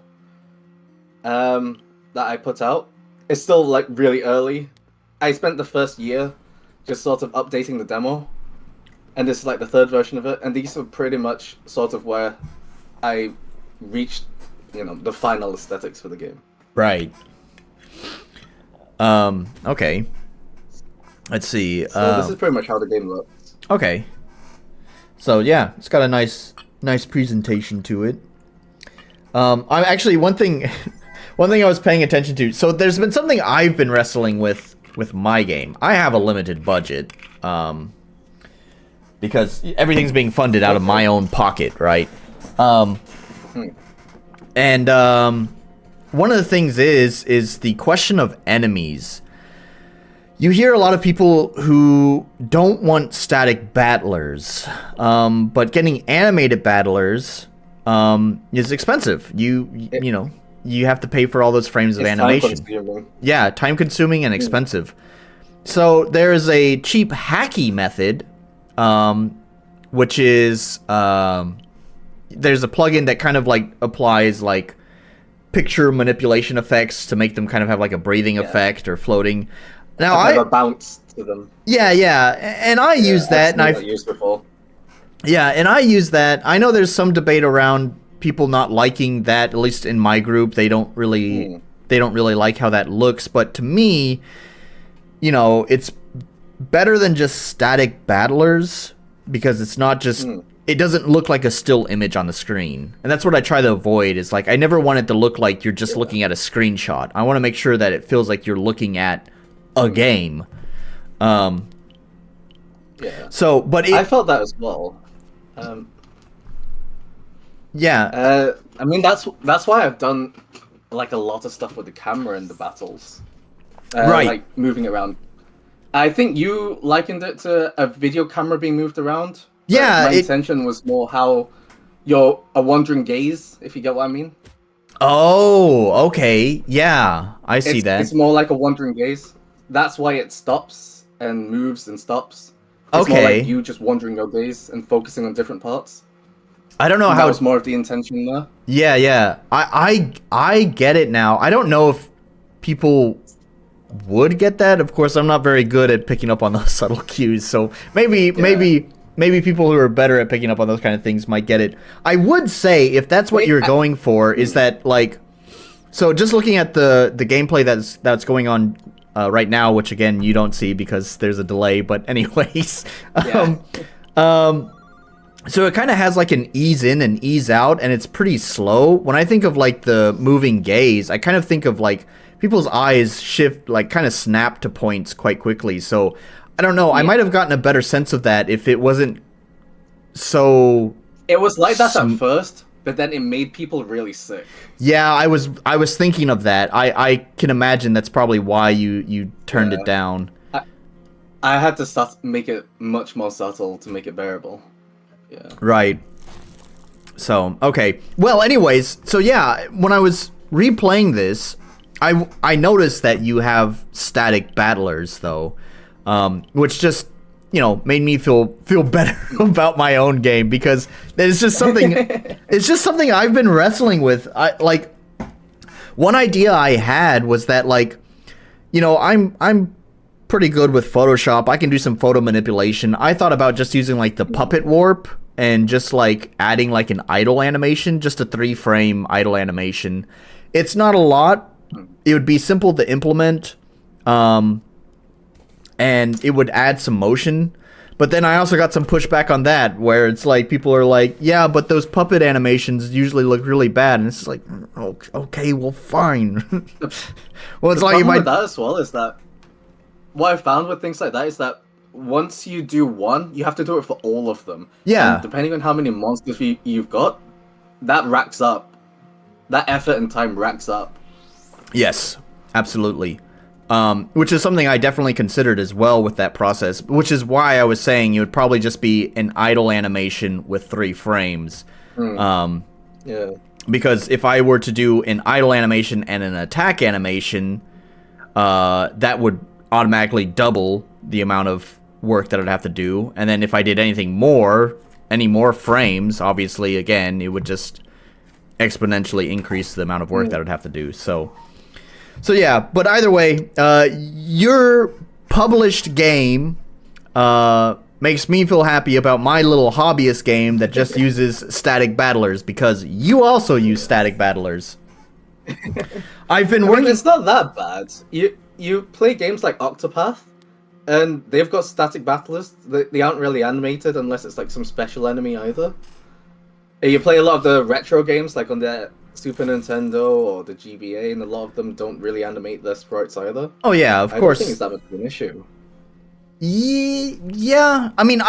that I put out. It's still like really early. I spent the first year just sort of updating the demo, and this is like the third version of it. And these are pretty much sort of where I reached, the final aesthetics for the game. Right. Okay. Let's see. So this is pretty much how the game looks. Okay. So yeah, it's got a nice presentation to it. I'm actually one thing I was paying attention to. So there's been something I've been wrestling with my game. I have a limited budget, because everything's being funded out of my own pocket, right? And one of the things is the question of enemies. You hear a lot of people who don't want static battlers, but getting animated battlers is expensive. You have to pay for all those frames of animation. Yeah, time consuming and expensive. So there is a cheap hacky method, which is there's a plugin that kind of like applies like picture manipulation effects to make them kind of have like a breathing effect or floating. Now I have a bounce to them. Yeah, and I use that, and I've used before. Yeah, and I use that. I know there's some debate around people not liking that. At least in my group, they don't really like how that looks. But to me, it's better than just static battlers because it's not just. It doesn't look like a still image on the screen, and that's what I try to avoid. Is like I never want it to look like you're just looking at a screenshot. I want to make sure that it feels like you're looking at a game. So, but I felt that as well. I mean that's why I've done like a lot of stuff with the camera in the battles. Right. Like moving around. I think you likened it to a video camera being moved around. Yeah. My intention was more how you're a wandering gaze, if you get what I mean. Oh, okay. Yeah, I see that. It's more like a wandering gaze. That's why it stops and moves and stops. It's more like you just wandering your gaze and focusing on different parts. I don't know how. That was more of the intention there. Yeah. I get it now. I don't know if people would get that. Of course, I'm not very good at picking up on those subtle cues. So maybe people who are better at picking up on those kind of things might get it. I would say if that's what you're going for, is that like, so just looking at the gameplay that's going on right now, which again you don't see because there's a delay. But anyways, so it kind of has like an ease in and ease out, and it's pretty slow. When I think of like the moving gaze, I kind of think of like people's eyes shift, like kind of snap to points quite quickly. So I don't know. I might have gotten a better sense of that if it wasn't so. It was like that at first, but then it made people really sick. Yeah, I was thinking of that. I can imagine that's probably why you turned it down. I had to make it much more subtle to make it bearable. Yeah. Right. So, okay. Well, anyways, so yeah, when I was replaying this, I noticed that you have static battlers though, which just, made me feel better about my own game because it's just something I've been wrestling with. One idea I had was that I'm pretty good with Photoshop. I can do some photo manipulation. I thought about just using like the puppet warp and just like adding like an idle animation, just a 3-frame idle animation. It's not a lot. It would be simple to implement, and it would add some motion. But then I also got some pushback on that, where it's like people are like, yeah, but those puppet animations usually look really bad, and it's like, okay, well, fine. Well, it's like with that as well is that what I found with things like that is that once you do one, you have to do it for all of them. Yeah. And depending on how many monsters you've got, that racks up. That effort and time racks up. Yes, absolutely. Which is something I definitely considered as well with that process, which is why I was saying it would probably just be an idle animation with 3 frames. Yeah. Because if I were to do an idle animation and an attack animation, that would automatically double the amount of work that I'd have to do. And then if I did any more frames, obviously, again, it would just exponentially increase the amount of work that I would have to do. So yeah. But either way, your published game makes me feel happy about my little hobbyist game that just uses static battlers, because you also use static battlers. I've been working. It's not that bad. You play games like Octopath, and they've got static battlers. They aren't really animated unless it's like some special enemy either. You play a lot of the retro games like on the Super Nintendo or the GBA, and a lot of them don't really animate their sprites either. Oh yeah, of I course. don't think it's that much of an issue. Yeah, I mean,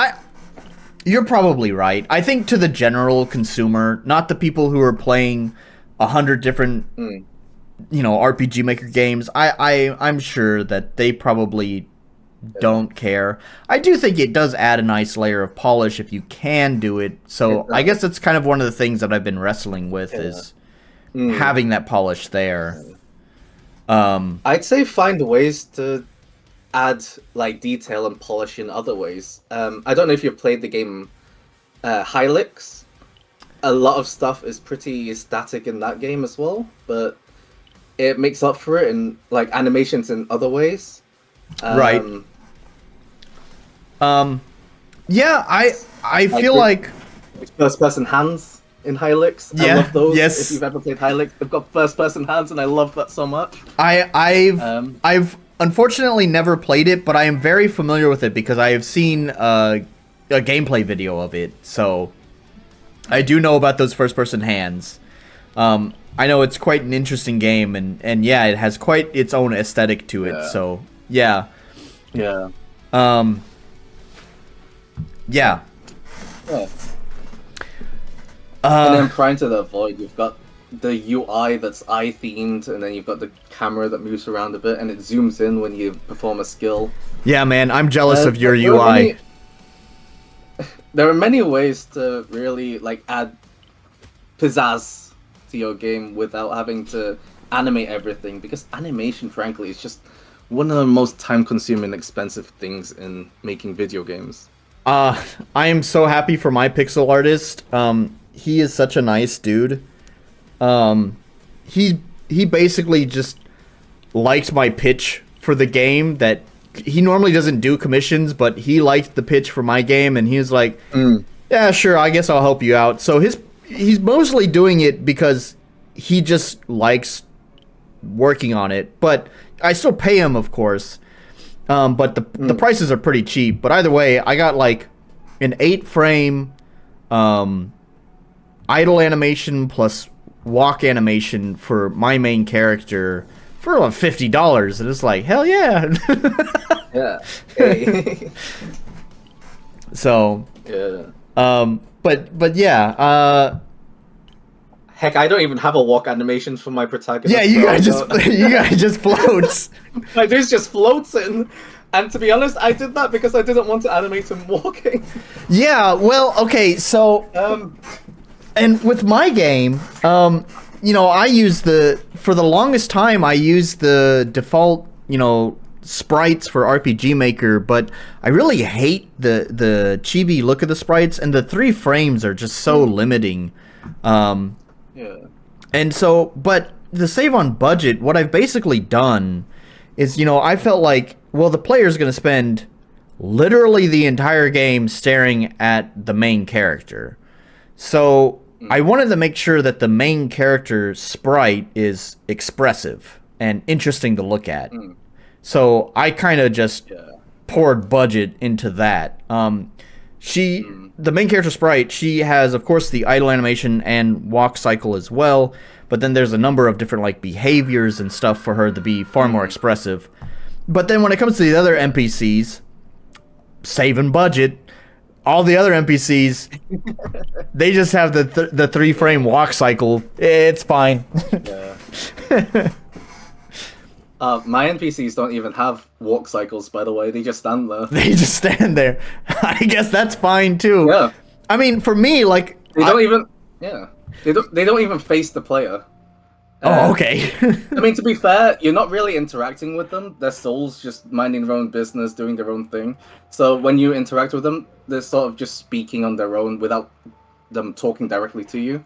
you're probably right. I think to the general consumer, not the people who are playing 100 different, RPG Maker games, I'm sure that they probably don't care. I do think it does add a nice layer of polish if you can do it. So I guess that's kind of one of the things that I've been wrestling with is having that polish there. I'd say find ways to add like detail and polish in other ways. I don't know if you've played the game Hylix. A lot of stuff is pretty static in that game as well, but it makes up for it in like animations in other ways. Right. Yeah, I feel like first person hands in Hylix. Yeah, I love those. yes. If you've ever played Hylix, they've got first person hands, and I love that so much. I've unfortunately never played it, but I am very familiar with it because I have seen a gameplay video of it. So I do know about those first person hands. I know it's quite an interesting game, and yeah, it has quite its own aesthetic to it. Yeah. So yeah. Yeah. Yeah. Yeah. And then prior to the void, you've got the UI that's eye themed, and then you've got the camera that moves around a bit, and it zooms in when you perform a skill. Yeah, man, I'm jealous of your UI. There are many ways to really like add pizzazz to your game without having to animate everything, because animation, frankly, is just one of the most time-consuming, expensive things in making video games. I am so happy for my pixel artist. He is such a nice dude. He basically just liked my pitch for the game. That he normally doesn't do commissions, but he liked the pitch for my game, and he was like, "Yeah, sure, I guess I'll help you out." So he's mostly doing it because he just likes working on it. But I still pay him, of course. But the prices are pretty cheap. But either way, I got like an 8-frame idle animation plus walk animation for my main character for like $50, and it's like, hell yeah. Yeah. Hey. So yeah. But yeah, heck, I don't even have a walk animation for my protagonist. yeah, you guys just floats. My dude just floats in. And to be honest, I did that because I didn't want to animate him walking. Yeah, well, okay, so and with my game, I use for the longest time I used the default, sprites for RPG Maker, but I really hate the chibi look of the sprites, and the 3 frames are just so limiting. Yeah. And so, but to save on budget, what I've basically done is, I felt like, well, the player's going to spend literally the entire game staring at the main character. So I wanted to make sure that the main character sprite is expressive and interesting to look at. So I kind of just poured budget into that. The main character sprite, she has, of course, the idle animation and walk cycle as well, but then there's a number of different like behaviors and stuff for her to be far more expressive. But then when it comes to the other NPCs, saving budget, all the other NPCs, they just have the 3-frame walk cycle. It's fine. Yeah. My NPCs don't even have walk cycles, by the way. They just stand there. They just stand there. I guess that's fine too. Yeah. I mean, for me, like they don't even. Yeah. They don't even face the player. Oh, okay. I mean, to be fair, you're not really interacting with them. Their souls just minding their own business, doing their own thing. So when you interact with them, they're sort of just speaking on their own without them talking directly to you.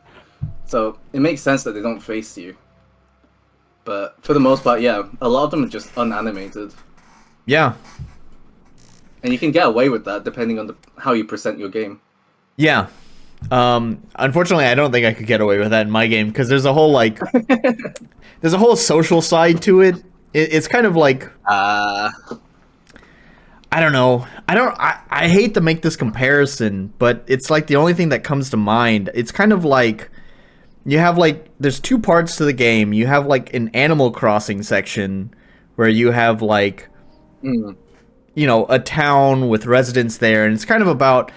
So it makes sense that they don't face you. But for the most part, yeah, a lot of them are just unanimated. Yeah. And you can get away with that depending on how you present your game. Yeah. Unfortunately, I don't think I could get away with that in my game because there's a whole there's a whole social side to it. It's kind of like I don't know. I hate to make this comparison, but it's like the only thing that comes to mind. It's kind of like you have there's two parts to the game. You have like an Animal Crossing section where you have a town with residents there, and it's kind of about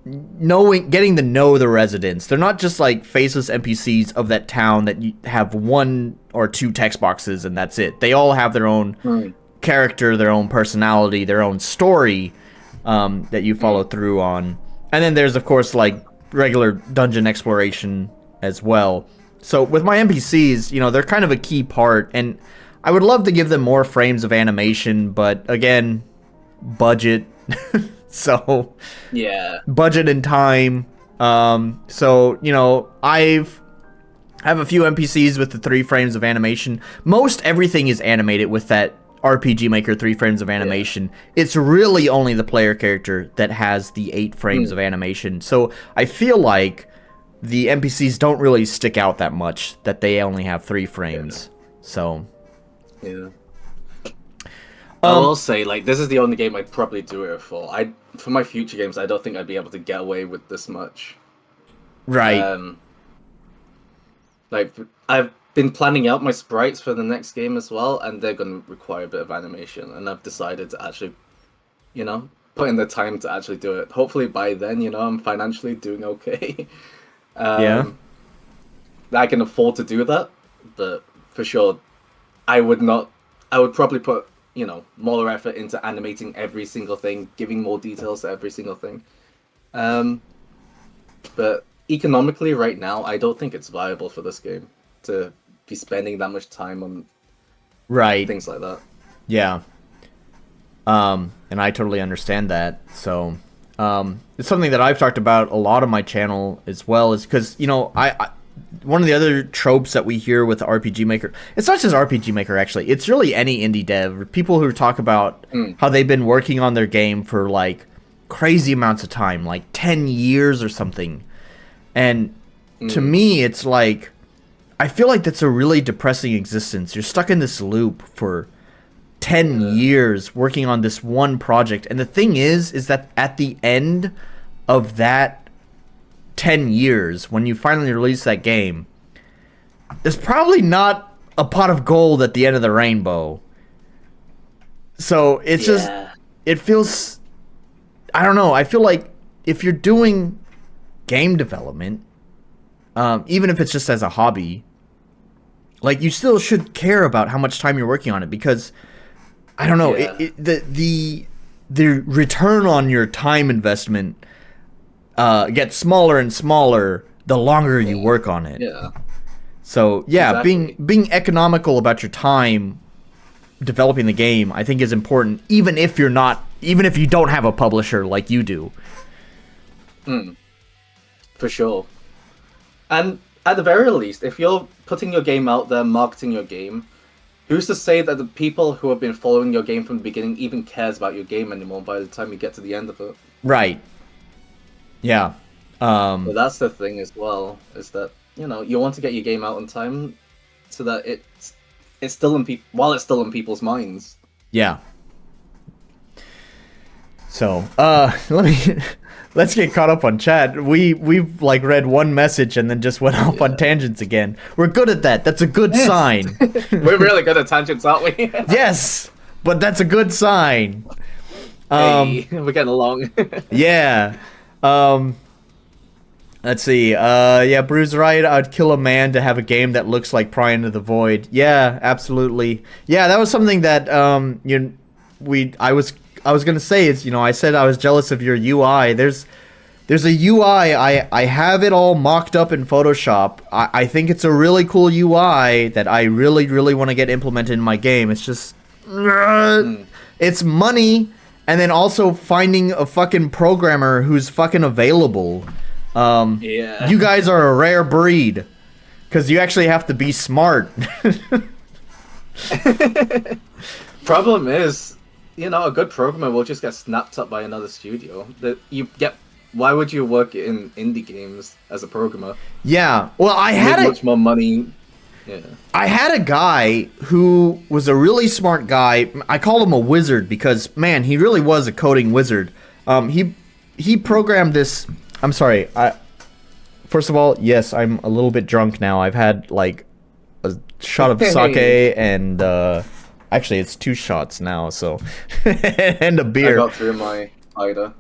getting to know the residents. They're not just like faceless NPCs of that town that you have one or two text boxes and that's it. They all have their own character, their own personality, their own story that you follow through on. And then there's of course like regular dungeon exploration as well. So with my NPCs, they're kind of a key part, and I would love to give them more frames of animation, but again, budget. So yeah, budget and time. So I have a few NPCs with the 3 frames of animation. Most everything is animated with that RPG Maker 3 frames of animation. Yeah. It's really only the player character that has the 8 frames of animation. So I feel like the NPCs don't really stick out that much, that they only have 3 frames. Yeah. So yeah. I will say, this is the only game I'd probably do it for. For my future games, I don't think I'd be able to get away with this much. Right. I've been planning out my sprites for the next game as well, and they're going to require a bit of animation, and I've decided to actually, put in the time to actually do it. Hopefully by then, I'm financially doing okay. Yeah. I can afford to do that, but for sure, I would probably put more effort into animating every single thing, giving more details to every single thing. But economically right now, I don't think it's viable for this game to be spending that much time on things like that. Yeah. And I totally understand that. So it's something that I've talked about a lot on my channel as well, is because I one of the other tropes that we hear with RPG Maker, it's not just RPG Maker actually, it's really any indie dev, people who talk about how they've been working on their game for like crazy amounts of time, like 10 years or something. And to me, it's like, I feel like that's a really depressing existence. You're stuck in this loop for 10 years working on this one project. And the thing is that at the end of that 10 years, when you finally release that game, there's probably not a pot of gold at the end of the rainbow. So it's just, it feels, I don't know, I feel like if you're doing game development, even if it's just as a hobby, like, you still should care about how much time you're working on it, because I don't know, the return on your time investment gets smaller and smaller the longer you work on it. Yeah. So exactly. being economical about your time developing the game, I think, is important, even if you don't have a publisher like you do. For sure. And at the very least, if you're putting your game out there, marketing your game, who's to say that the people who have been following your game from the beginning even cares about your game anymore by the time you get to the end of it? Right. Yeah. But that's the thing as well, is that, you want to get your game out on time so that it's still while it's still in people's minds. Yeah. So, let's get caught up on chat. We've read one message and then just went off on tangents again. We're good at that. That's a good sign. We're really good at tangents, aren't we? Yes, but that's a good sign. Hey, we're getting along. Yeah. Let's see. Yeah, Bruce right. I'd kill a man to have a game that looks like Pry Into the Void. Yeah, absolutely. Yeah, that was something that I was gonna say is, I said I was jealous of your UI. There's a UI. I have it all mocked up in Photoshop. I think it's a really cool UI that I really, really want to get implemented in my game. It's just it's money, and then also finding a fucking programmer who's fucking available. Yeah. You guys are a rare breed because you actually have to be smart. Problem is, a good programmer will just get snapped up by another studio. Why would you work in indie games as a programmer? Yeah. Well, You make much more money. Yeah. I had a guy who was a really smart guy. I call him a wizard because, man, he really was a coding wizard. He programmed this. I'm sorry. First of all, yes, I'm a little bit drunk now. I've had like a shot of sake and actually it's 2 shots now. So and a beer. I got through my Ida.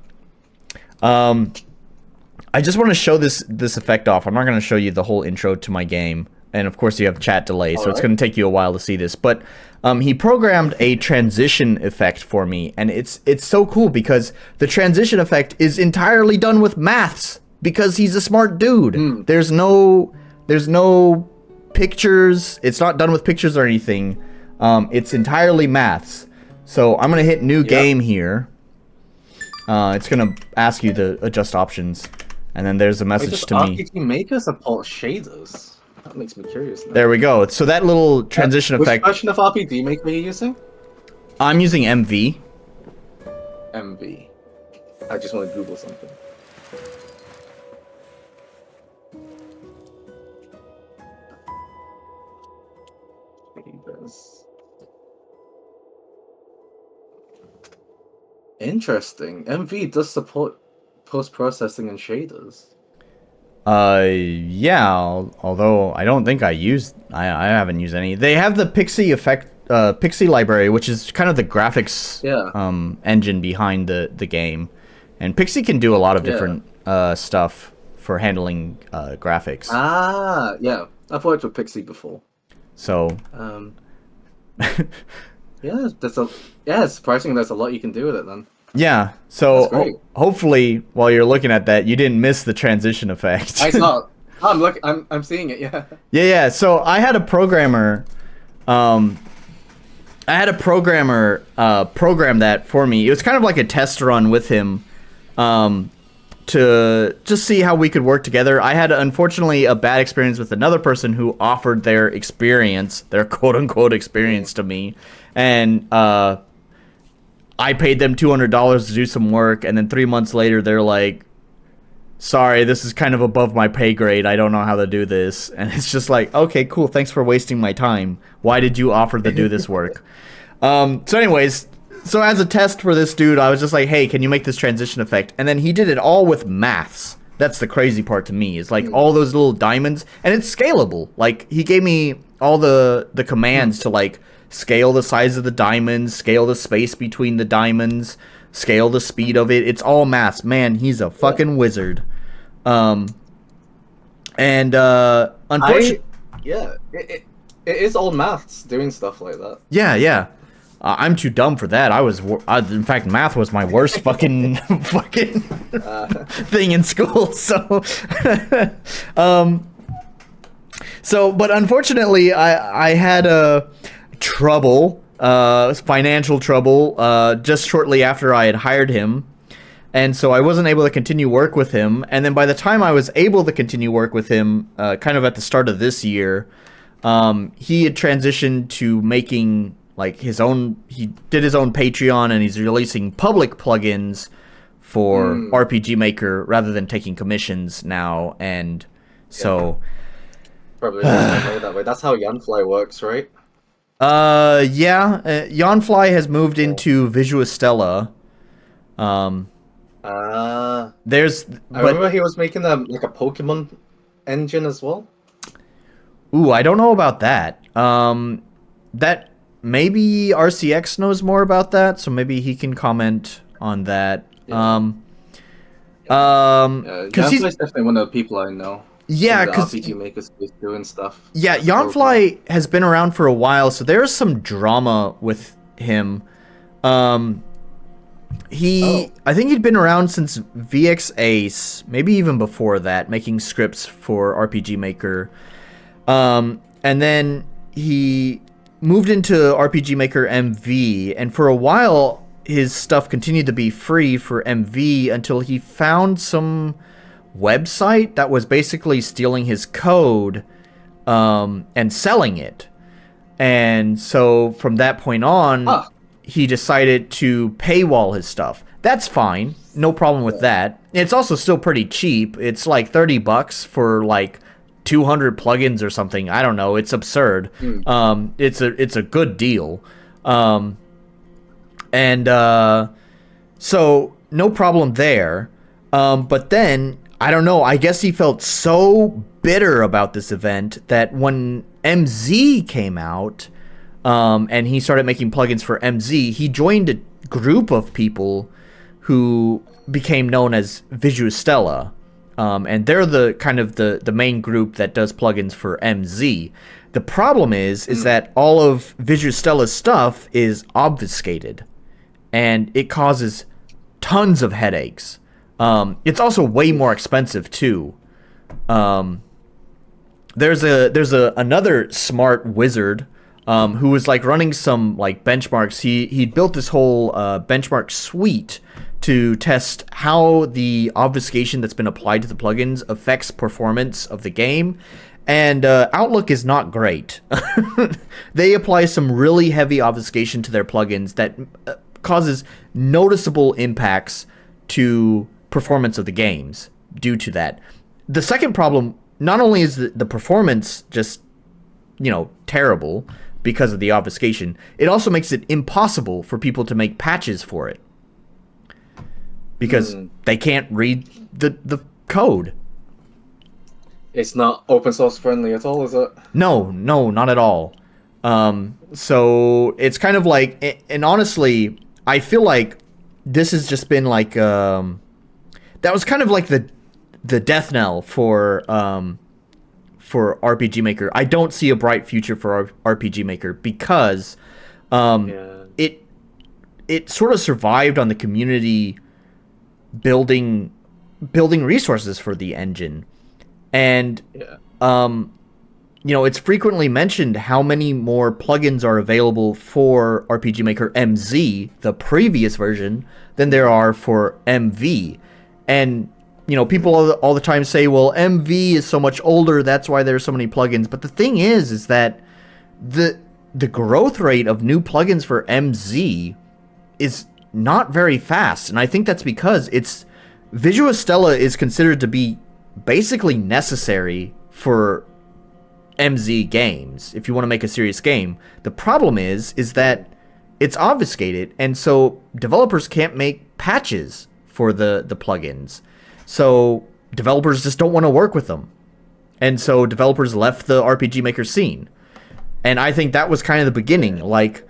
I just want to show this effect off. I'm not going to show you the whole intro to my game. And of course you have chat delay, so it's going to take you a while to see this. But he programmed a transition effect for me, and it's so cool because the transition effect is entirely done with maths because he's a smart dude. There's no pictures. It's not done with pictures or anything. It's entirely maths. So I'm going to hit new game here. It's going to ask you to adjust options, and then there's a message to me. RPG Maker support shaders? That makes me curious now. There we go. So that little transition effect. Which version of RPG Maker are you using? I'm using MV. MV. I just want to Google something. Interesting. MV does support post-processing and shaders. Yeah, although I don't think I haven't used any. They have the Pixie effect, Pixie library, which is kind of the graphics engine behind the game. And Pixie can do a lot of different stuff for handling graphics. Ah, yeah. I've worked with Pixie before. So yeah, it's surprising there's a lot you can do with it then. Yeah, so hopefully while you're looking at that, you didn't miss the transition effect. I saw it. I'm seeing it, yeah. Yeah, so I had a programmer program that for me. It was kind of like a test run with him to just see how we could work together. I had, unfortunately, a bad experience with another person who offered their quote-unquote experience to me, and I paid them $200 to do some work, and then 3 months later, they're like, sorry, this is kind of above my pay grade. I don't know how to do this. And it's just like, okay, cool. Thanks for wasting my time. Why did you offer to do this work? So anyways, so as a test for this dude, I was just like, hey, can you make this transition effect? And then he did it all with maths. That's the crazy part to me. Is like all those little diamonds, and it's scalable. Like he gave me all the commands to like scale the size of the diamonds, scale the space between the diamonds, scale the speed of it. It's all maths. Man, he's a fucking wizard. Unfortunately, it is all maths doing stuff like that. Yeah. I'm too dumb for that. In fact, math was my worst fucking thing in school. So, but unfortunately, I had financial trouble, just shortly after I had hired him. And so I wasn't able to continue work with him. And then by the time I was able to continue work with him, kind of at the start of this year, he had transitioned to making like he did his own Patreon, and he's releasing public plugins for RPG Maker rather than taking commissions now. And so probably that way. That's how Yanfly works, right? Yanfly has moved into Visual Stella. I remember he was making like a Pokemon engine as well. Ooh, I don't know about that. That maybe RCX knows more about that, so maybe he can comment on that. Because he's definitely one of the people I know. Yeah, because RPG Maker space doing stuff. Yeah, Yanfly has been around for a while, so there's some drama with him. I think he'd been around since VX Ace, maybe even before that, making scripts for RPG Maker. And then he moved into RPG Maker MV, and for a while his stuff continued to be free for MV until he found some website that was basically stealing his code and selling it. And so from that point on, he decided to paywall his stuff. That's fine. No problem with that. It's also still pretty cheap. It's like $30 for like 200 plugins or something. I don't know. It's absurd. It's a good deal. So no problem there. But then, I don't know, I guess he felt so bitter about this event that when MZ came out, and he started making plugins for MZ, he joined a group of people who became known as Visuostella. And they're the kind of the main group that does plugins for MZ. The problem is that all of Visuostella's stuff is obfuscated, and it causes tons of headaches. It's also way more expensive too. There's another smart wizard who was like running some like benchmarks. He built this whole benchmark suite to test how the obfuscation that's been applied to the plugins affects performance of the game. And Outlook is not great. They apply some really heavy obfuscation to their plugins that causes noticeable impacts to performance of the games due to that. The second problem, not only is the performance just, terrible because of the obfuscation, it also makes it impossible for people to make patches for it. Because they can't read the code. It's not open source friendly at all, is it? No, not at all. So it's kind of like, and honestly, I feel like this has just been like, that was kind of like the death knell for RPG Maker. I don't see a bright future for RPG Maker because it sort of survived on the community building resources for the engine. And it's frequently mentioned how many more plugins are available for RPG Maker MZ, the previous version, than there are for MV. And people all the time say, well, MV is so much older, that's why there's so many plugins. But the thing is that the growth rate of new plugins for MZ is not very fast. And I think that's because Visuostella is considered to be basically necessary for MZ games if you want to make a serious game. The problem is that it's obfuscated, and so developers can't make patches for the plugins. So developers just don't want to work with them. And so developers left the RPG Maker scene. And I think that was kind of the beginning. Like,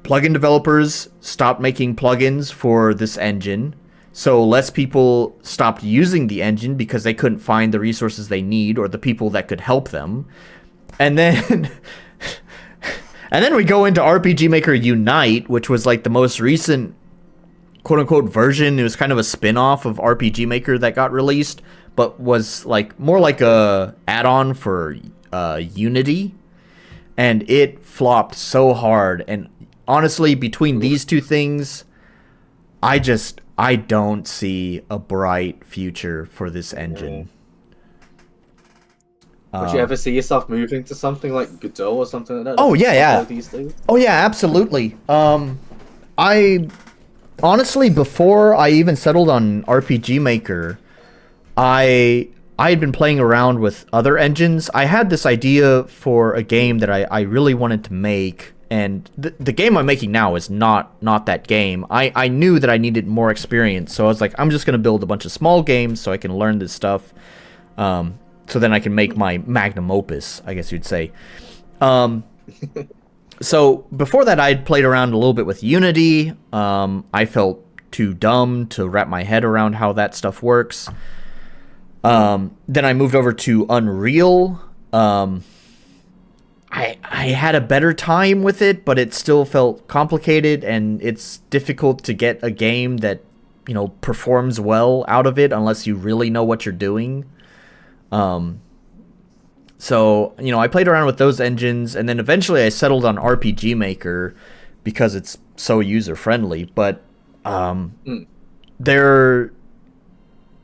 plugin developers stopped making plugins for this engine. So less people stopped using the engine because they couldn't find the resources they need or the people that could help them. And then we go into RPG Maker Unite, which was like the most recent quote-unquote version. It was kind of a spin-off of RPG Maker that got released, but was like more like a add-on for Unity. And it flopped so hard. And honestly, between these two things, I don't see a bright future for this engine. Would you ever see yourself moving to something like Godot or something like that? Oh yeah. These days? Oh yeah, absolutely. I honestly, before I even settled on RPG Maker, I had been playing around with other engines. I had this idea for a game that I really wanted to make. And the game I'm making now is not that game. I knew that I needed more experience, so I was like, I'm just going to build a bunch of small games so I can learn this stuff. So then I can make my magnum opus, I guess you'd say. So before that, I'd played around a little bit with Unity. I felt too dumb to wrap my head around how that stuff works. Then I moved over to Unreal. I had a better time with it, but it still felt complicated, and it's difficult to get a game that, performs well out of it unless you really know what you're doing. So, I played around with those engines, and then eventually I settled on RPG Maker because it's so user-friendly, but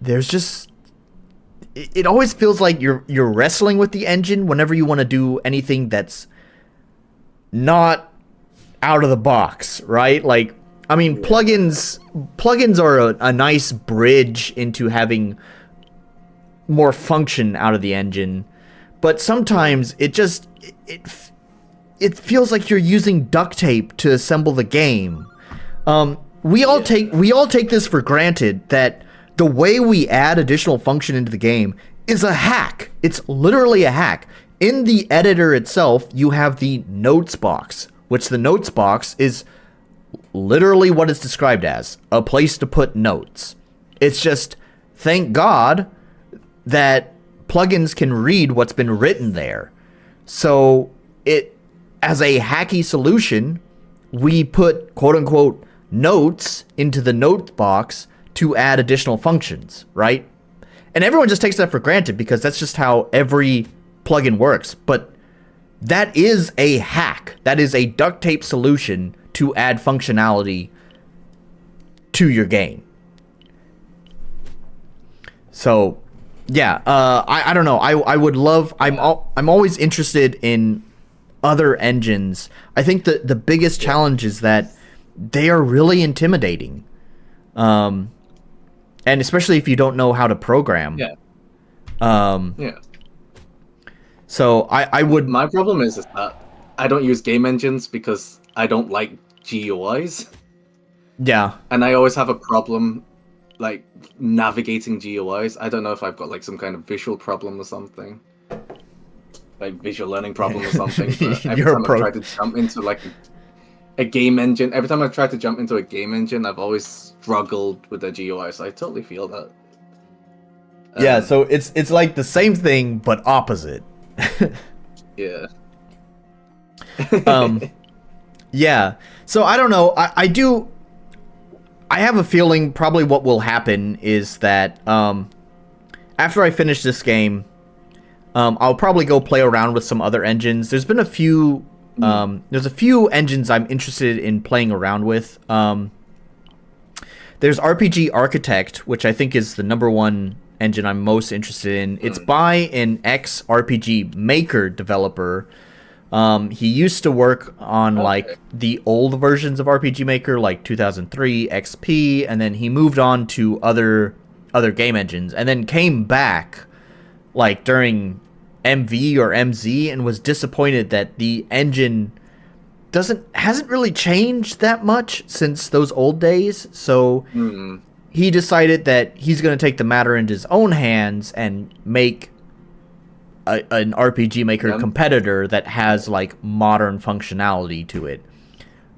there's just it always feels like you're wrestling with the engine whenever you want to do anything that's not out of the box, right? Like, I mean, plugins are a nice bridge into having more function out of the engine, but sometimes it feels like you're using duct tape to assemble the game. We all take this for granted that the way we add additional function into the game is a hack. It's literally a hack. In the editor itself, you have the notes box, which the notes box is literally what it's described as, a place to put notes. It's just, thank God that plugins can read what's been written there. So it, as a hacky solution, we put quote-unquote notes into the note box to add additional functions, right? And everyone just takes that for granted because that's just how every plugin works. But that is a hack. That is a duct tape solution to add functionality to your game. So, yeah, I don't know. I would love. I'm always interested in other engines. I think the biggest challenge is that they are really intimidating. And especially if you don't know how to program. Yeah. Yeah. So I would. My problem is that I don't use game engines because I don't like GUIs. Yeah. And I always have a problem, like, navigating GUIs. I don't know if I've got, like, some kind of visual problem or something. Like, visual learning problem or something. But every time I try to jump into, like, a game engine, every time I've tried to jump into a game engine, I've always struggled with the GUI, so I totally feel that. Yeah, so it's like the same thing, but opposite. Yeah. Yeah. So I don't know. I have a feeling probably what will happen is that after I finish this game, I'll probably go play around with some other engines. There's been a few engines I'm interested in playing around with. There's RPG Architect, which I think is the #1 engine I'm most interested in. It's by an ex-RPG Maker developer. He used to work on like the old versions of RPG Maker, like 2003 XP, and then he moved on to other game engines, and then came back like during MV or MZ and was disappointed that the engine hasn't really changed that much since those old days. So he decided that he's going to take the matter into his own hands and make an RPG Maker competitor that has like modern functionality to it.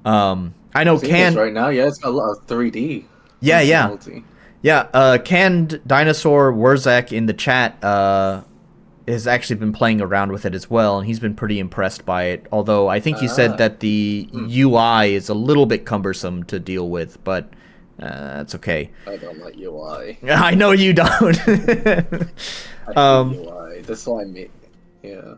I know right now, it's got a lot of 3D. Yeah. Canned Dinosaur Wurzak in the chat has actually been playing around with it as well, and he's been pretty impressed by it. Although I think he said that the UI is a little bit cumbersome to deal with, but that's okay. I don't like UI. I know you don't. I hate UI. That's why I make. Yeah.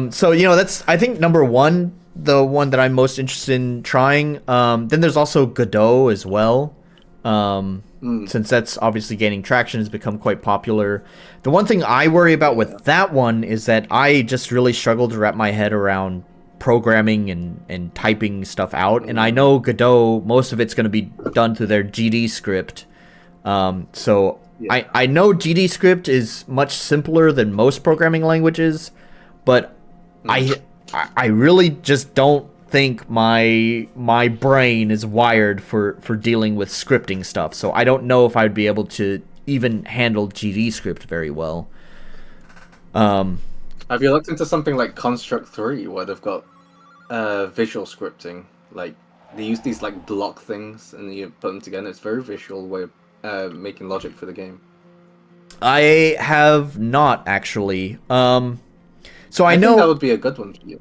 So that's I think #1, the one that I'm most interested in trying. Then there's also Godot as well. Since that's obviously gaining traction, has become quite popular. The one thing I worry about with that one is that I just really struggle to wrap my head around programming and typing stuff out. And I know Godot, most of it's going to be done through their GD script. So I know GD script is much simpler than most programming languages, but I really just don't think my brain is wired for dealing with scripting stuff. So I don't know if I'd be able to even handle GD script very well. Have you looked into something like Construct 3 where they've got visual scripting? Like they use these like block things and you put them together. It's a very visual way of making logic for the game. I have not actually. So I know think that would be a good one for you.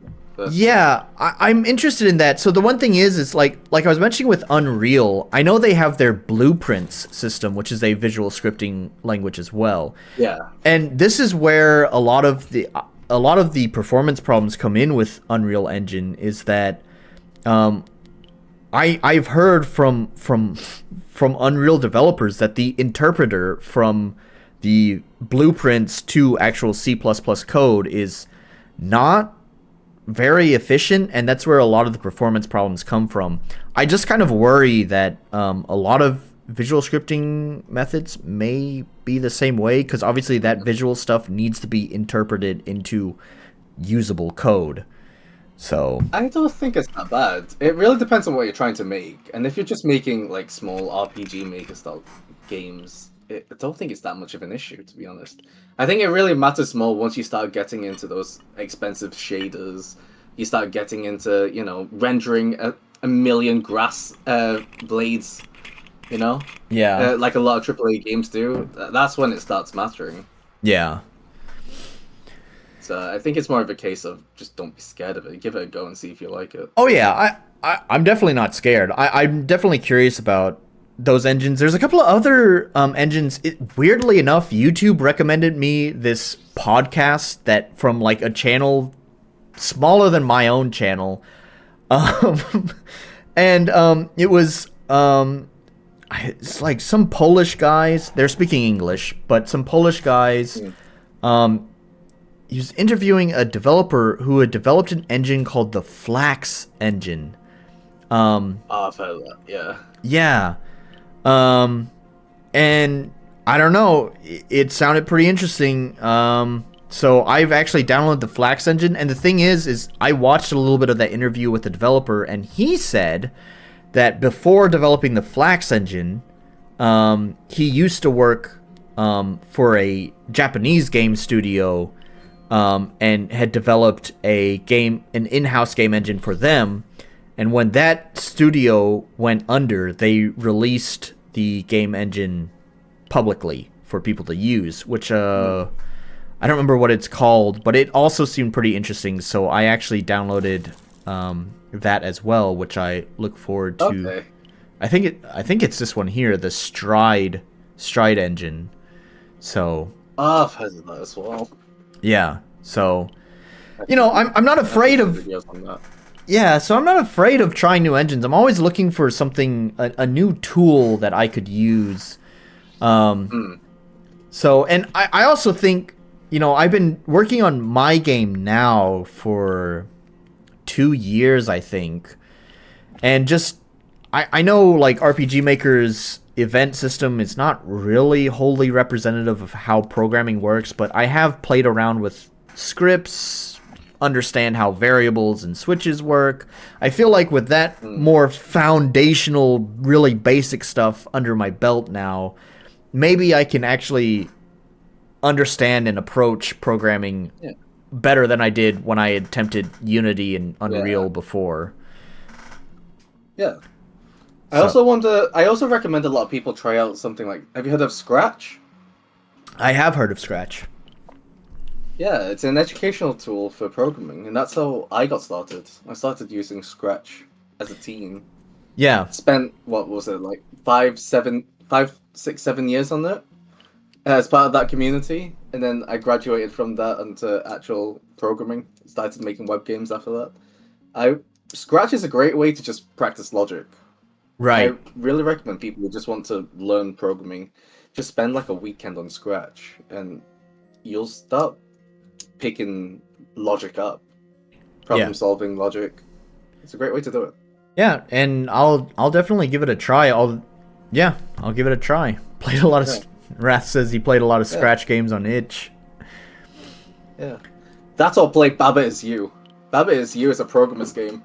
Yeah, I'm interested in that. So the one thing is like I was mentioning with Unreal, I know they have their Blueprints system, which is a visual scripting language as well. Yeah. And this is where a lot of the performance problems come in with Unreal Engine, is that I've heard from Unreal developers that the interpreter from the blueprints to actual C++ code is not very efficient, and that's where a lot of the performance problems come from. I just kind of worry that a lot of visual scripting methods may be the same way, because obviously that visual stuff needs to be interpreted into usable code. So I don't think it's that bad. It really depends on what you're trying to make. And if you're just making like small RPG maker style games, I don't think it's that much of an issue, to be honest. I think it really matters more once you start getting into those expensive shaders. You start getting into, rendering a million grass blades, yeah, like a lot of AAA games do. That's when it starts mattering. yeah. So I think it's more of a case of just don't be scared of it. Give it a go and see if you like it. Oh yeah, I'm definitely not scared. I'm definitely curious about those engines. There's a couple of other engines. Weirdly enough, YouTube recommended me this podcast that from like a channel smaller than my own channel, and it was it's like some Polish guys. They're speaking English, but some Polish guys. He was interviewing a developer who had developed an engine called the Flax engine. I've heard of that, yeah. Yeah. And I don't know, it sounded pretty interesting. So I've actually downloaded the Flax engine, and the thing is I watched a little bit of that interview with the developer, and he said that before developing the Flax engine, he used to work for a Japanese game studio, and had developed an in-house game engine for them. And when that studio went under, they released the game engine publicly for people to use, which I don't remember what it's called, but it also seemed pretty interesting. So I actually downloaded that as well, which I look forward to. Okay. I think it's this one here, the Stride engine. So I've heard of that as well. yeah, so I'm not afraid of Videos on that. yeah, so I'm not afraid of trying new engines. I'm always looking for something, a new tool that I could use. So, and I also think, I've been working on my game now for 2 years, I think, and just I know like RPG Maker's event system is not really wholly representative of how programming works, but I have played around with scripts, understand how variables and switches work. I feel like with that more foundational, really basic stuff under my belt now, maybe I can actually understand and approach programming better than I did when I attempted Unity and Unreal before. Yeah. I also recommend a lot of people try out something like, have you heard of Scratch? I have heard of Scratch. Yeah, it's an educational tool for programming, and that's how I got started. I started using Scratch as a teen. Yeah. Spent, what was it, like 5, 6, 7 years on it as part of that community, and then I graduated from that into actual programming. Started making web games after that. Scratch is a great way to just practice logic. Right. I really recommend people who just want to learn programming, just spend like a weekend on Scratch, and you'll start picking logic up, problem-solving logic. It's a great way to do it. Yeah, and I'll definitely give it a try. I'll give it a try. Played a lot of Wrath says he played a lot of Scratch games on itch. Yeah, that's all. Play PACBUT is You. PACBUT is You is a programmer's game.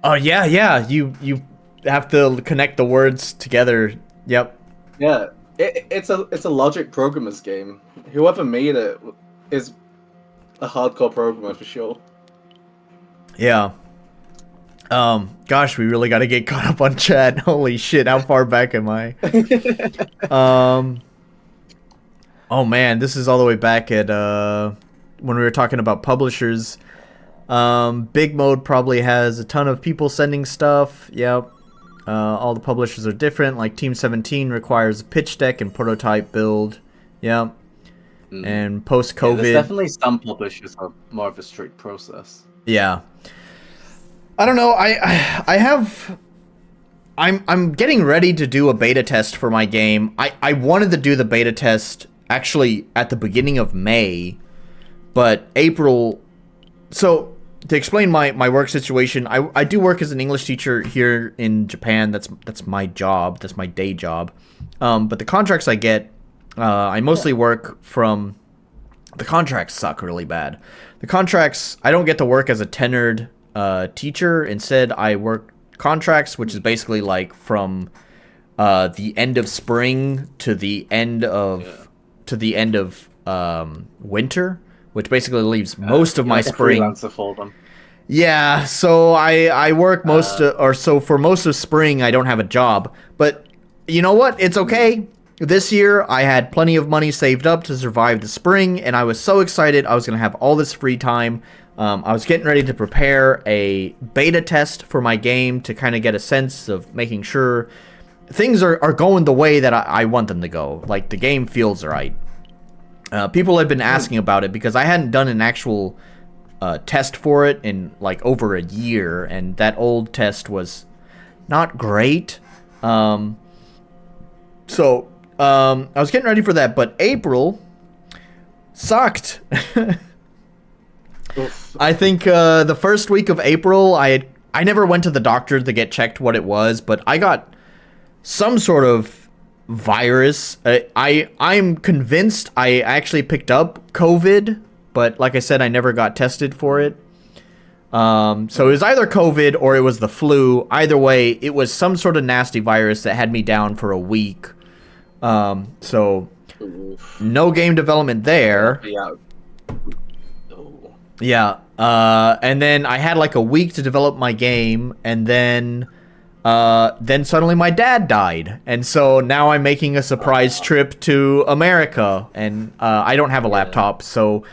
Oh yeah. You have to connect the words together. Yep. Yeah, it's a logic programmer's game. Whoever made it is a hardcore programmer for sure. Yeah. Gosh, we really got to get caught up on chat. Holy shit, how far back am I? Oh man, this is all the way back at when we were talking about publishers. Big Mode probably has a ton of people sending stuff. Yep. All the publishers are different. Like Team 17 requires a pitch deck and prototype build. Yep. And post-COVID, there's definitely some publishers have more of a strict process. Yeah. I don't know. I have I'm getting ready to do a beta test for my game. I wanted to do the beta test actually at the beginning of May, but April. So to explain my work situation, I do work as an English teacher here in Japan. That's my job. That's my day job. But the contracts I get, I mostly work from. The contracts suck really bad. The contracts, I don't get to work as a tenured teacher. Instead, I work contracts, which is basically like from the end of spring to the end of winter, which basically leaves most of my like spring. A freelancer for them. Yeah, so I work for most of spring I don't have a job, but you know what? It's okay. This year I had plenty of money saved up to survive the spring, and I was so excited I was going to have all this free time. I was getting ready to prepare a beta test for my game to kind of get a sense of making sure things are going the way that I want them to go. Like, the game feels right. People had been asking about it because I hadn't done an actual test for it in like over a year, and that old test was not great. I was getting ready for that, but April sucked. I think the first week of April, I never went to the doctor to get checked what it was, but I got some sort of virus. I'm convinced I actually picked up COVID, but like I said, I never got tested for it. So it was either COVID or it was the flu. Either way, it was some sort of nasty virus that had me down for a week. So no game development there. Yeah. Yeah. And then I had like a week to develop my game, and then suddenly my dad died, and so now I'm making a surprise trip to America, and I don't have a laptop, so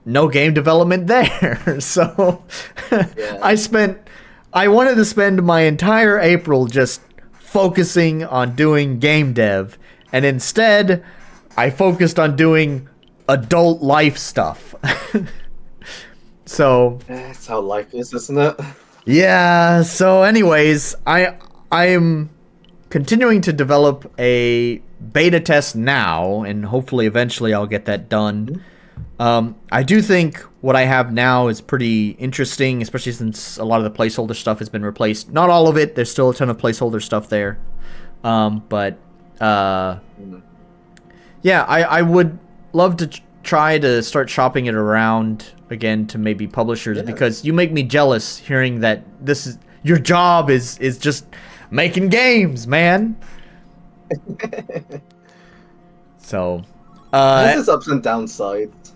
no game development there. So I wanted to spend my entire April just focusing on doing game dev, and instead I focused on doing adult life stuff. So That's how life is, isn't it? yeah, so anyways, I'm continuing to develop a beta test now, and hopefully eventually I'll get that done. I do think what I have now is pretty interesting, especially since a lot of the placeholder stuff has been replaced. Not all of it, there's still a ton of placeholder stuff there. Yeah, I would love to try to start shopping it around again to maybe publishers, because you make me jealous hearing that this is your job is just making games, man. So this is ups and downsides.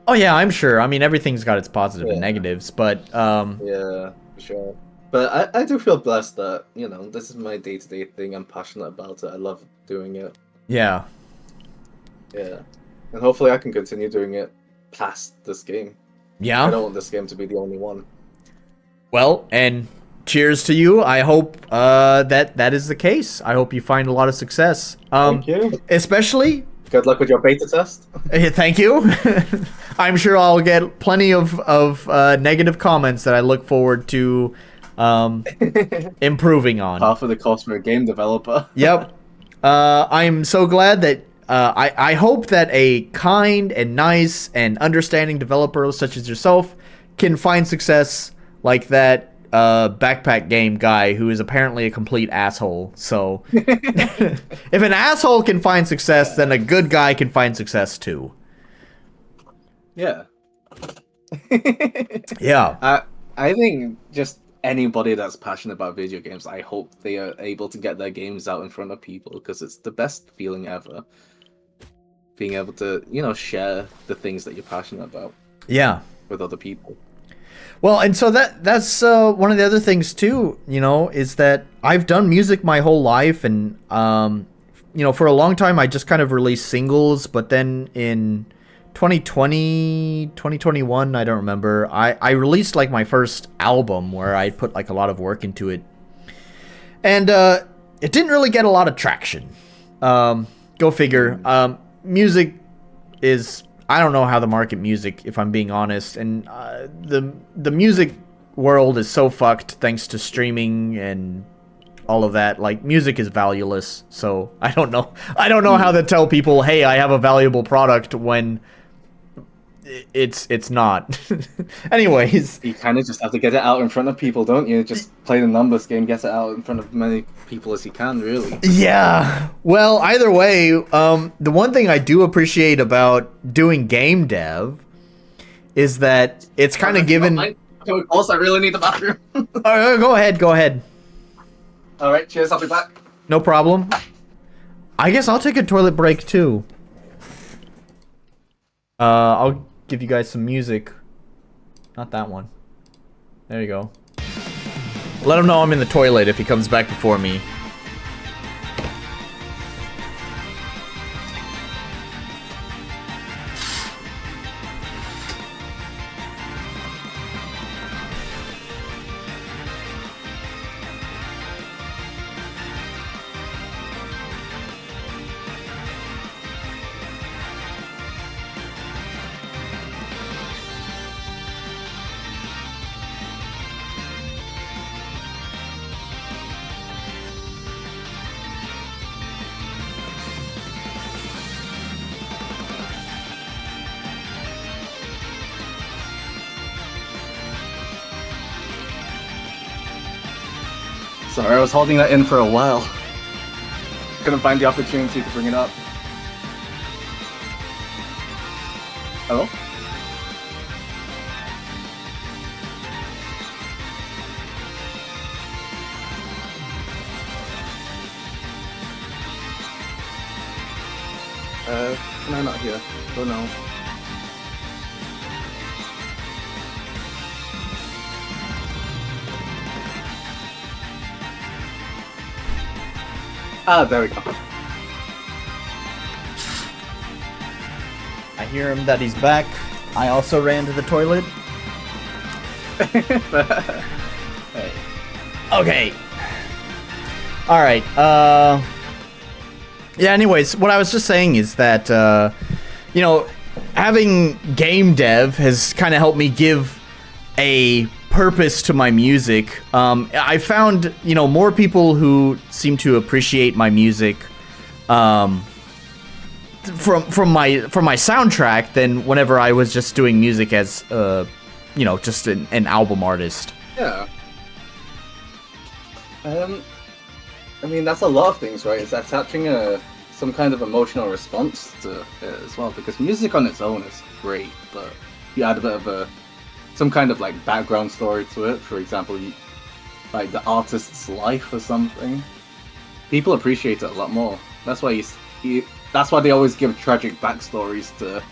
oh yeah, I'm sure. I mean, everything's got its positive and negatives, but yeah, for sure. But I do feel blessed that, this is my day-to-day thing. I'm passionate about it. I love doing it. yeah. Yeah. And hopefully I can continue doing it past this game. Yeah. I don't want this game to be the only one. Well, and cheers to you. I hope that is the case. I hope you find a lot of success. Thank you. Especially Good luck with your beta test. thank you. I'm sure I'll get plenty of negative comments that I look forward to improving on. Half of the cost for a game developer. Yep. I'm so glad that I hope that a kind and nice and understanding developer such as yourself can find success like that backpack game guy who is apparently a complete asshole. So if an asshole can find success, then a good guy can find success too. Yeah. Yeah. I think just anybody that's passionate about video games, I hope they are able to get their games out in front of people, because it's the best feeling ever. Being able to, share the things that you're passionate about. Yeah. With other people. Well, and so that's one of the other things too, is that I've done music my whole life, and for a long time I just kind of released singles, but then in 2021, I don't remember, I released like my first album where I put like a lot of work into it, and it didn't really get a lot of traction. Go figure. Music is, I don't know how to market music, if I'm being honest, and the music world is so fucked thanks to streaming and all of that. Like, music is valueless, so I don't know. I don't know how to tell people, hey, I have a valuable product when it's not. Anyways. You kind of just have to get it out in front of people, don't you? Just play the numbers game, get it out in front of as many people as you can, really. Yeah. Well, either way, the one thing I do appreciate about doing game dev is that it's kind of given... Also, I really need the bathroom. Go ahead. Alright, cheers, I'll be back. No problem. I guess I'll take a toilet break, too. I'll give you guys some music. Not that one. There you go. Let him know I'm in the toilet if he comes back before me. Sorry, I was holding that in for a while. Couldn't find the opportunity to bring it up. Hello? Can I not hear? Oh no. Ah, there we go. I hear him that he's back. I also ran to the toilet. Hey. Okay. Alright, yeah, anyways, what I was just saying is that, you know, having game dev has kind of helped me give a purpose to my music. I found, you know, more people who seem to appreciate my music, from my soundtrack than whenever I was just doing music as, you know, just an album artist. Yeah. I mean, that's a lot of things, right? It's attaching some kind of emotional response to it as well, because music on its own is great, but you add a bit of some kind of like background story to it. For example, like the artist's life or something. People appreciate it a lot more. That's why that's why they always give tragic backstories to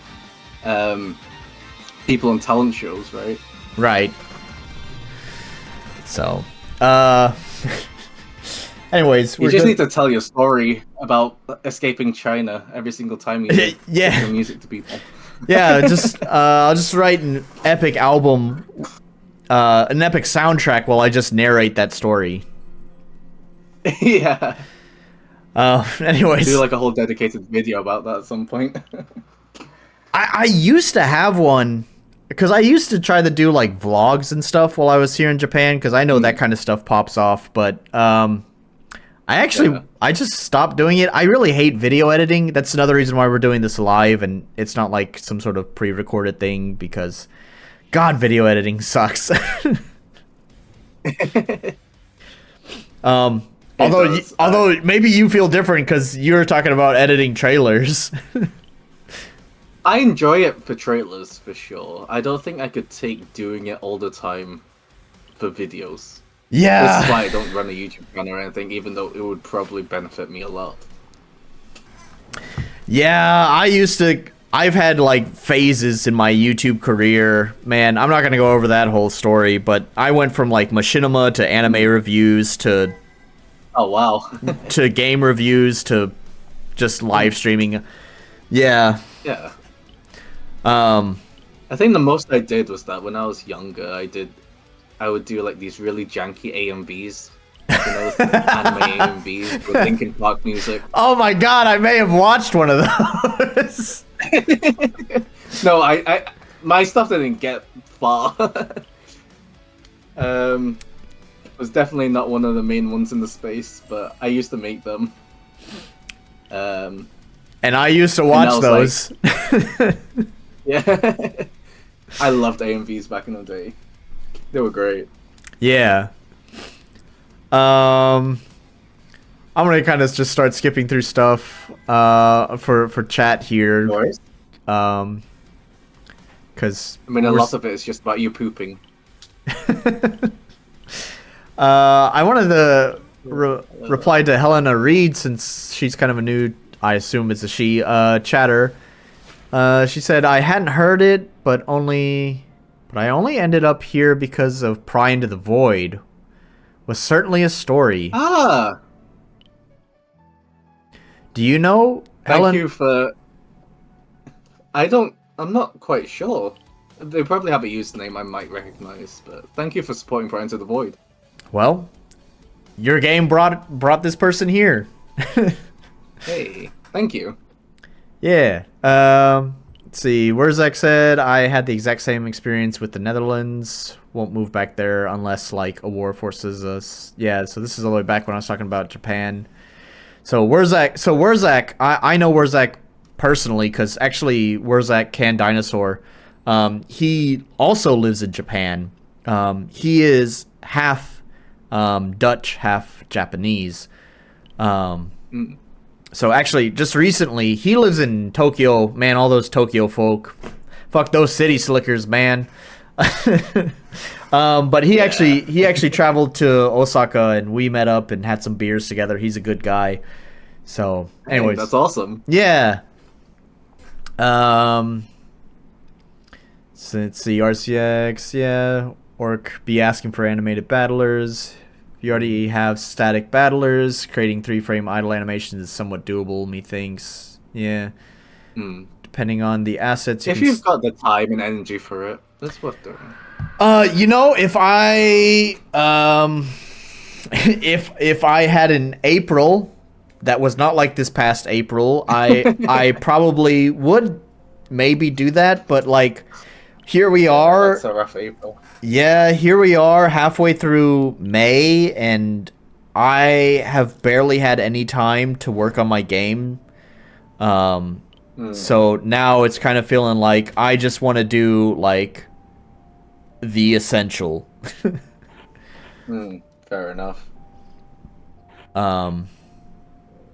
people on talent shows, right? Right. So, anyways, you just need to tell your story about escaping China every single time you give your music to people. Yeah, just I'll just write an epic album, an epic soundtrack while I just narrate that story. Yeah. Anyways, do like a whole dedicated video about that at some point. I used to have one because I used to try to do like vlogs and stuff while I was here in Japan, because I know that kind of stuff pops off, but I just stopped doing it. I really hate video editing. That's another reason why we're doing this live, and it's not like some sort of pre-recorded thing, because God, video editing sucks. Although maybe you feel different because you're talking about editing trailers. I enjoy it for trailers, for sure. I don't think I could take doing it all the time for videos. Yeah. This is why I don't run a YouTube channel or anything, even though it would probably benefit me a lot. Yeah, I've had like phases in my YouTube career. Man, I'm not going to go over that whole story, but I went from like machinima to anime reviews to... Oh, wow. to game reviews to just live streaming. Yeah. Yeah. I think the most I did was that when I was younger, I would do like these really janky AMVs. You know, anime AMVs with Linkin Park music. Oh my god, I may have watched one of those. No, my stuff didn't get far. was definitely not one of the main ones in the space, but I used to make them. And I used to watch those. Yeah. I loved AMVs back in the day. They were great. Yeah. I'm gonna kind of just start skipping through stuff for chat here. Noise. Because I mean, a lot of it is just about you pooping. I wanted to reply to Helena Reed since she's kind of a new, I assume it's a she, chatter. She said, I hadn't heard it, but I only ended up here because of Pry Into the Void. Was certainly a story. Ah! Do you know Thank you for... I'm not quite sure. They probably have a username I might recognize, but thank you for supporting Pry Into the Void. Well, your game brought this person here. Hey, thank you. Yeah. Let's see. Wurzak said, I had the exact same experience with the Netherlands. Won't move back there unless, like, a war forces us. Yeah, so this is all the way back when I was talking about Japan. So Wurzak, I know Wurzak personally, because actually Wurzak Can Dinosaur, he also lives in Japan. He is half Dutch, half Japanese. So actually, just recently, he lives in Tokyo. Man, all those Tokyo folk. Fuck those city slickers, man. But he actually traveled to Osaka, and we met up and had some beers together. He's a good guy. So, anyways. Hey, that's awesome. Yeah. So let's see, RCX, yeah. Orc be asking for animated battlers. If you already have static battlers, creating 3-frame idle animations is somewhat doable, methinks. Yeah. Depending on the assets. If you've got the time and energy for it, that's worth doing. You know, if I if I had an April that was not like this past April, I probably would maybe do that, but like here we are. That's a rough April. Yeah, here we are halfway through May, and I have barely had any time to work on my game. So now it's kind of feeling like I just want to do like the essential. Fair enough. I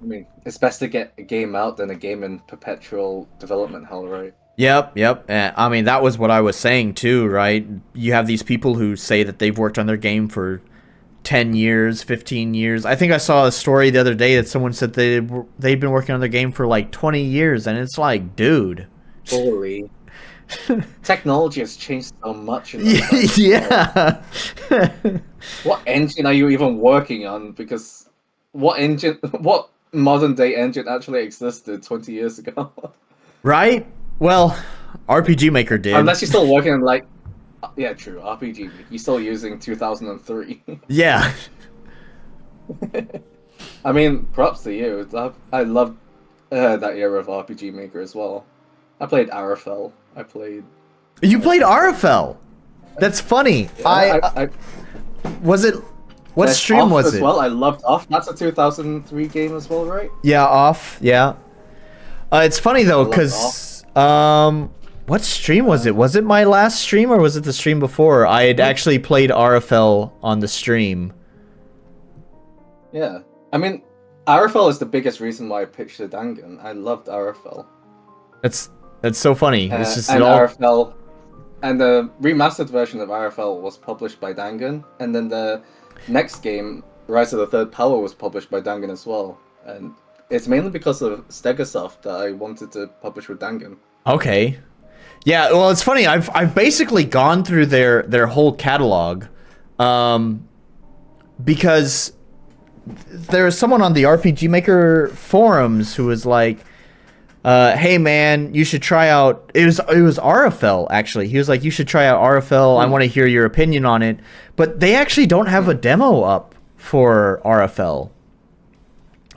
mean, it's best to get a game out than a game in perpetual development hell, right? Yep. I mean, that was what I was saying too, right? You have these people who say that they've worked on their game for 10 years, 15 years. I think I saw a story the other day that someone said they'd been working on their game for like 20 years, and it's like, dude. Holy. Technology has changed so much. Yeah. What engine are you even working on? Because what modern day engine actually existed 20 years ago? Right? Well, RPG Maker did. Unless you're still working on like... Yeah, true. RPG. You're still using 2003. Yeah. I mean, props to you. I love that era of RPG Maker as well. I played Arafel. You played Arafel? That's funny. Yeah, was it... What stream was it? Well, I loved Off. That's a 2003 game as well, right? Yeah, Off. Yeah. It's funny though, because what stream was it? Was it my last stream or was it the stream before? I had actually played Arafel on the stream. Yeah, I mean, Arafel is the biggest reason why I pitched the Dangan. I loved Arafel. That's so funny. It's just Arafel, and the remastered version of Arafel was published by Dangan, and then the next game, Rise of the Third Power, was published by Dangan as well. And it's mainly because of Stegosoft that I wanted to publish with Dangan. Okay. Yeah, well, it's funny. I've basically gone through their whole catalog, because there's someone on the RPG Maker forums who was like, "Hey man, you should try out." It was Arafel actually. He was like, "You should try out Arafel. I want to hear your opinion on it." But they actually don't have a demo up for Arafel.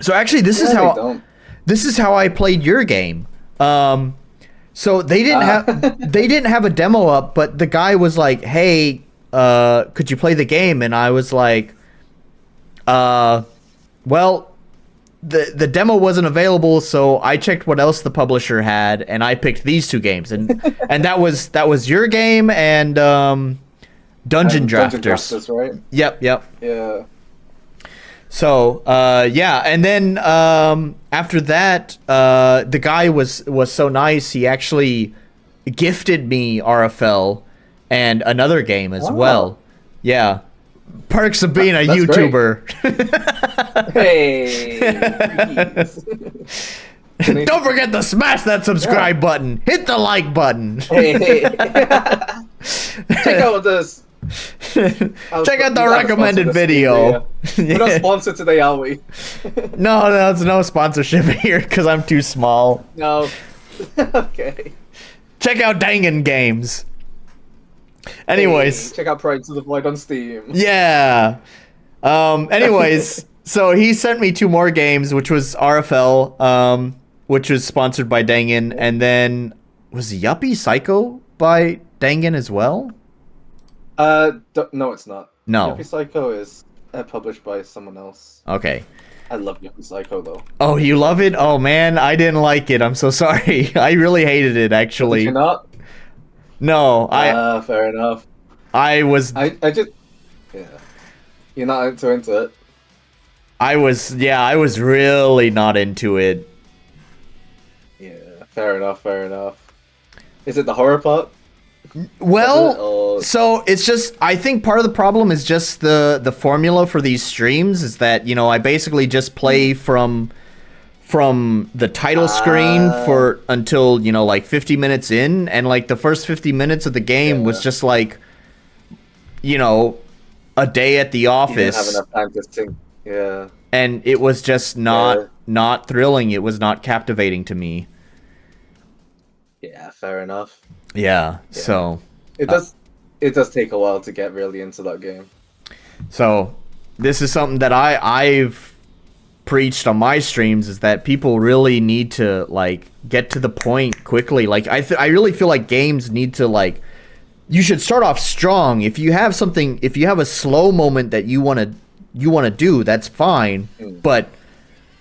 So actually, this is how I played your game. So they didn't have a demo up, but the guy was like, "Hey, could you play the game?" And I was like, Well, the demo wasn't available, so I checked what else the publisher had, and I picked these two games, and that was your game and Dungeon Dungeon Drafters. Drafters, right? Yep. Yeah. So yeah, and then after that, the guy was so nice. He actually gifted me RFL and another game as well. Yeah. Perks of being a That's YouTuber. Hey. Don't forget to smash that subscribe button. Hit the like button. Hey. Check out this. Check out the recommended video. We're not sponsored today, are we? No, there's no sponsorship here because I'm too small. No. Okay. Check out Dangan Games. Anyways. Hey, check out Pride to the Void on Steam. Yeah. Anyways, so he sent me 2 more games, which was RFL, which was sponsored by Dangan, and then was Yuppie Psycho by Dangan as well? No, it's not. No. Yuppie Psycho is published by someone else. Okay. I love Yuppie Psycho though. Oh, you love it? Oh man, I didn't like it. I'm so sorry. I really hated it actually. Did you not? No, fair enough. I was I just You're not into it. I was really not into it. Yeah, fair enough. Is it the horror part? Well, so it's just I think part of the problem is just the formula for these streams is that, I basically just play from the title screen for until, like 50 minutes in, and like the first 50 minutes of the game was just like, a day at the office. You didn't have enough time to think. Yeah. And it was just not thrilling. It was not captivating to me. Yeah, fair enough. Yeah. So it does take a while to get really into that game. So this is something that I've preached on my streams, is that people really need to like get to the point quickly. Like I really feel like games need to like, you should start off strong. If you have a slow moment that you want to do, that's fine. But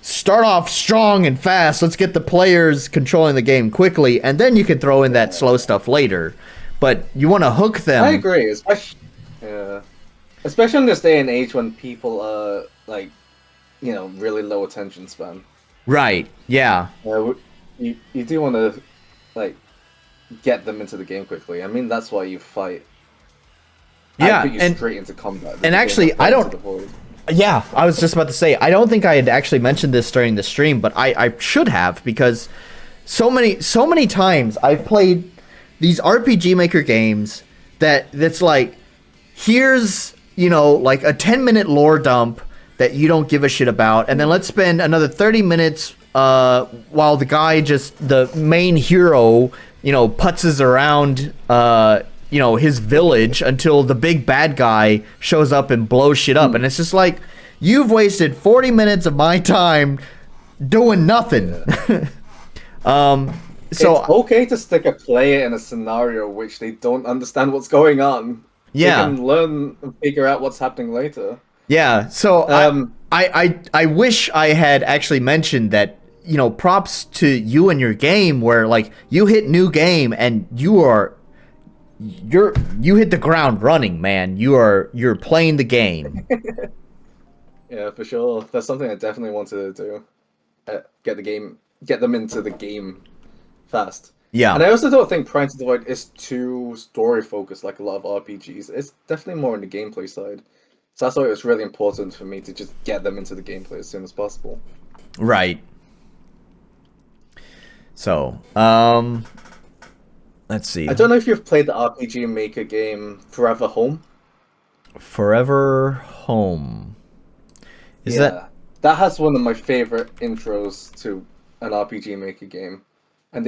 start off strong and fast. Let's get the players controlling the game quickly, and then you can throw in that slow stuff later. But you want to hook them. I agree, especially in this day and age when people are like, really low attention span. Right. Yeah. You do want to like get them into the game quickly. I mean, that's why you fight. Yeah, I put you straight into combat. And actually, I don't. Yeah, I was just about to say, I don't think I had actually mentioned this during the stream, but I should have, because so many times I've played these RPG Maker games that's like, here's, like a 10-minute lore dump that you don't give a shit about, and then let's spend another 30 minutes while the main hero, putzes around his village until the big bad guy shows up and blows shit up. And it's just like, you've wasted 40 minutes of my time doing nothing. So it's okay to stick a player in a scenario which they don't understand what's going on. Yeah. They can learn and figure out what's happening later. Yeah, so I wish I had actually mentioned that, props to you and your game, where like you hit new game and you hit the ground running, man. You're playing the game. Yeah, for sure. That's something I definitely wanted to do. Get them into the game fast. Yeah. And I also don't think Pride to the Void is too story focused like a lot of RPGs. It's definitely more on the gameplay side. So that's why it was really important for me to just get them into the gameplay as soon as possible. Right. So, let's see. I don't know if you've played the RPG Maker game Forever Home. Forever Home. That has one of my favorite intros to an RPG Maker game, and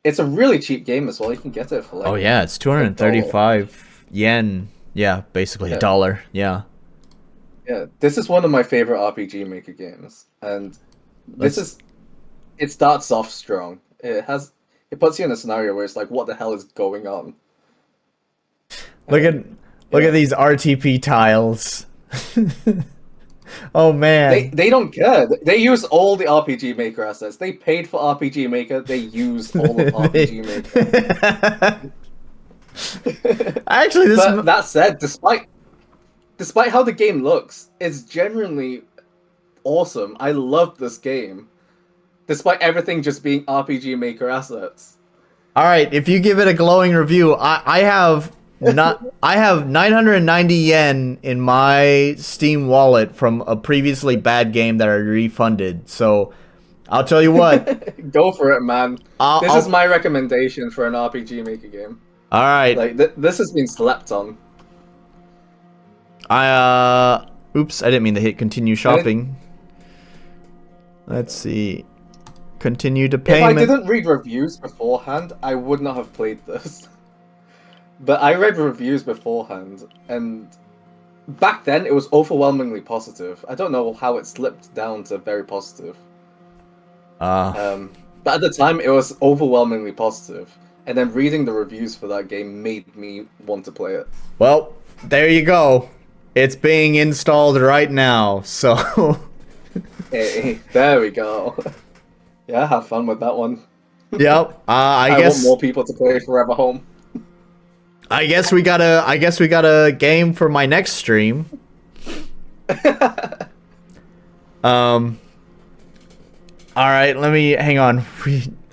it's a really cheap game as well. You can get it for like it's 235 yen. Yeah, basically $1. Yeah. Yeah, this is one of my favorite RPG Maker games, and it starts off strong. It puts you in a scenario where it's like, what the hell is going on? Look at these RTP tiles. Oh man. They don't care. They use all the RPG Maker assets. They paid for RPG Maker. They use all of RPG Maker. Actually, this. But that said, despite how the game looks, it's genuinely awesome. I love this game, despite everything just being RPG Maker assets. All right, if you give it a glowing review, I have not. I have 990 yen in my Steam wallet from a previously bad game that I refunded. So, I'll tell you what. Go for it, man. This I'll- is my recommendation for an RPG Maker game. All right. Like this has been slept on. Oops, I didn't mean to hit continue shopping. Let's see. Continue to payment. If I didn't read reviews beforehand, I would not have played this. But I read reviews beforehand, and back then it was overwhelmingly positive. I don't know how it slipped down to very positive. But at the time it was overwhelmingly positive. And then reading the reviews for that game made me want to play it. Well, there you go. It's being installed right now, so... Hey, there we go. Yeah, have fun with that one. Yep. I guess want more people to play Forever Home. I guess we got a game for my next stream. All right, let me hang on.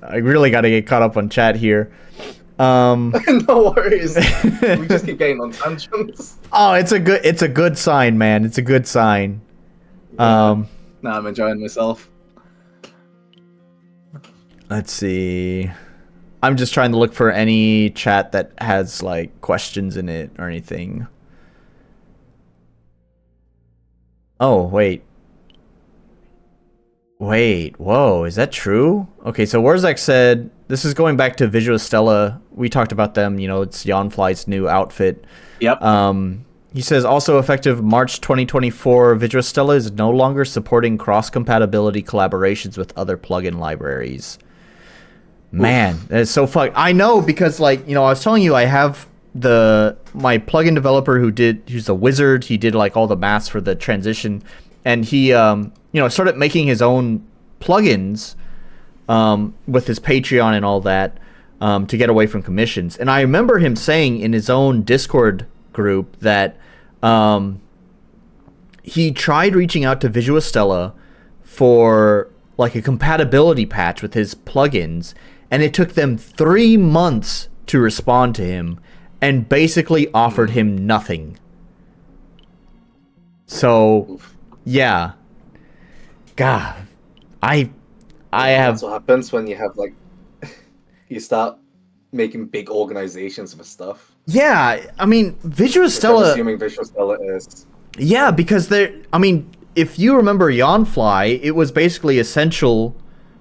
I really got to get caught up on chat here. No worries. We just keep getting on tangents. Oh, it's a good sign, man. It's a good sign. Nah, I'm enjoying myself. Let's see. I'm just trying to look for any chat that has like questions in it or anything. Oh, wait. Whoa, is that true? Okay, so Warzak said, this is going back to Visual Stella. We talked about them, it's Yanfly's new outfit. Yep. He says, also effective March 2024, Visual Stella is no longer supporting cross-compatibility collaborations with other plugin libraries. Man, that's so fucked. I know, because I was telling you, I have my plugin developer who's a wizard. He did like all the maths for the transition, and he started making his own plugins with his Patreon and all that to get away from commissions. And I remember him saying in his own Discord group that he tried reaching out to Visual Stella for like a compatibility patch with his plugins, and it took them 3 months to respond to him and basically offered him nothing. So, yeah. God, I have... That's what happens when you have, you start making big organizations for stuff. Yeah, I mean, Visual Stella... I'm assuming Visual Stella is. Yeah, because if you remember Yanfly, it was basically essential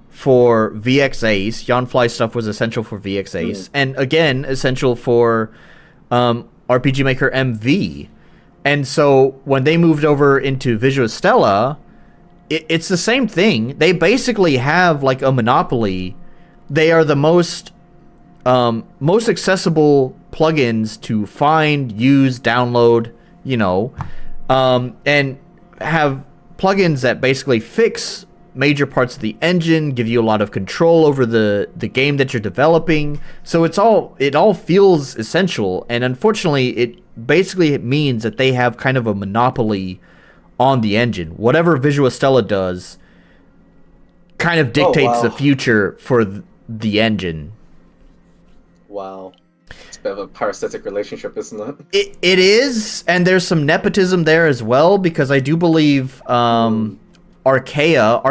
for VXAs. Yanfly stuff was essential for VXAs. And again, essential for RPG Maker MV. And so when they moved over into Visual Stella, it's the same thing. They basically have like a monopoly. They are the most accessible plugins to find, use, download, and have plugins that basically fix major parts of the engine, give you a lot of control over the game that you're developing. So it all feels essential, and unfortunately it basically means that they have kind of a monopoly on the engine. Whatever Visual Stella does kind of dictates the future for the engine. Wow. It's a bit of a parasitic relationship, isn't it? It is, and there's some nepotism there as well, because I do believe Archaea,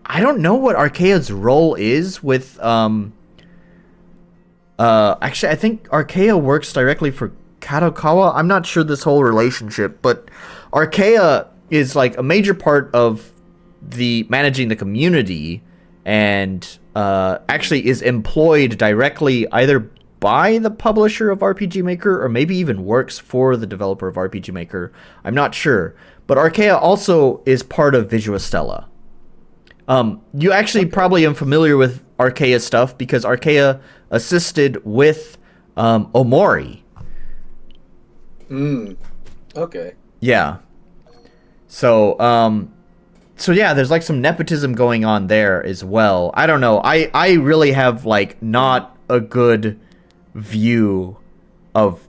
I don't know what Archaea's role is with, actually, I think Archaea works directly for Kadokawa. I'm not sure this whole relationship, but Archaea is like a major part of managing the community, and actually is employed directly either by the publisher of RPG Maker or maybe even works for the developer of RPG Maker. I'm not sure. But Archaea also is part of Visual Stella. You actually probably am familiar with Archaea stuff because Archaea assisted with Omori. Okay. Yeah. So yeah, there's like some nepotism going on there as well. I don't know. I really have like not a good view of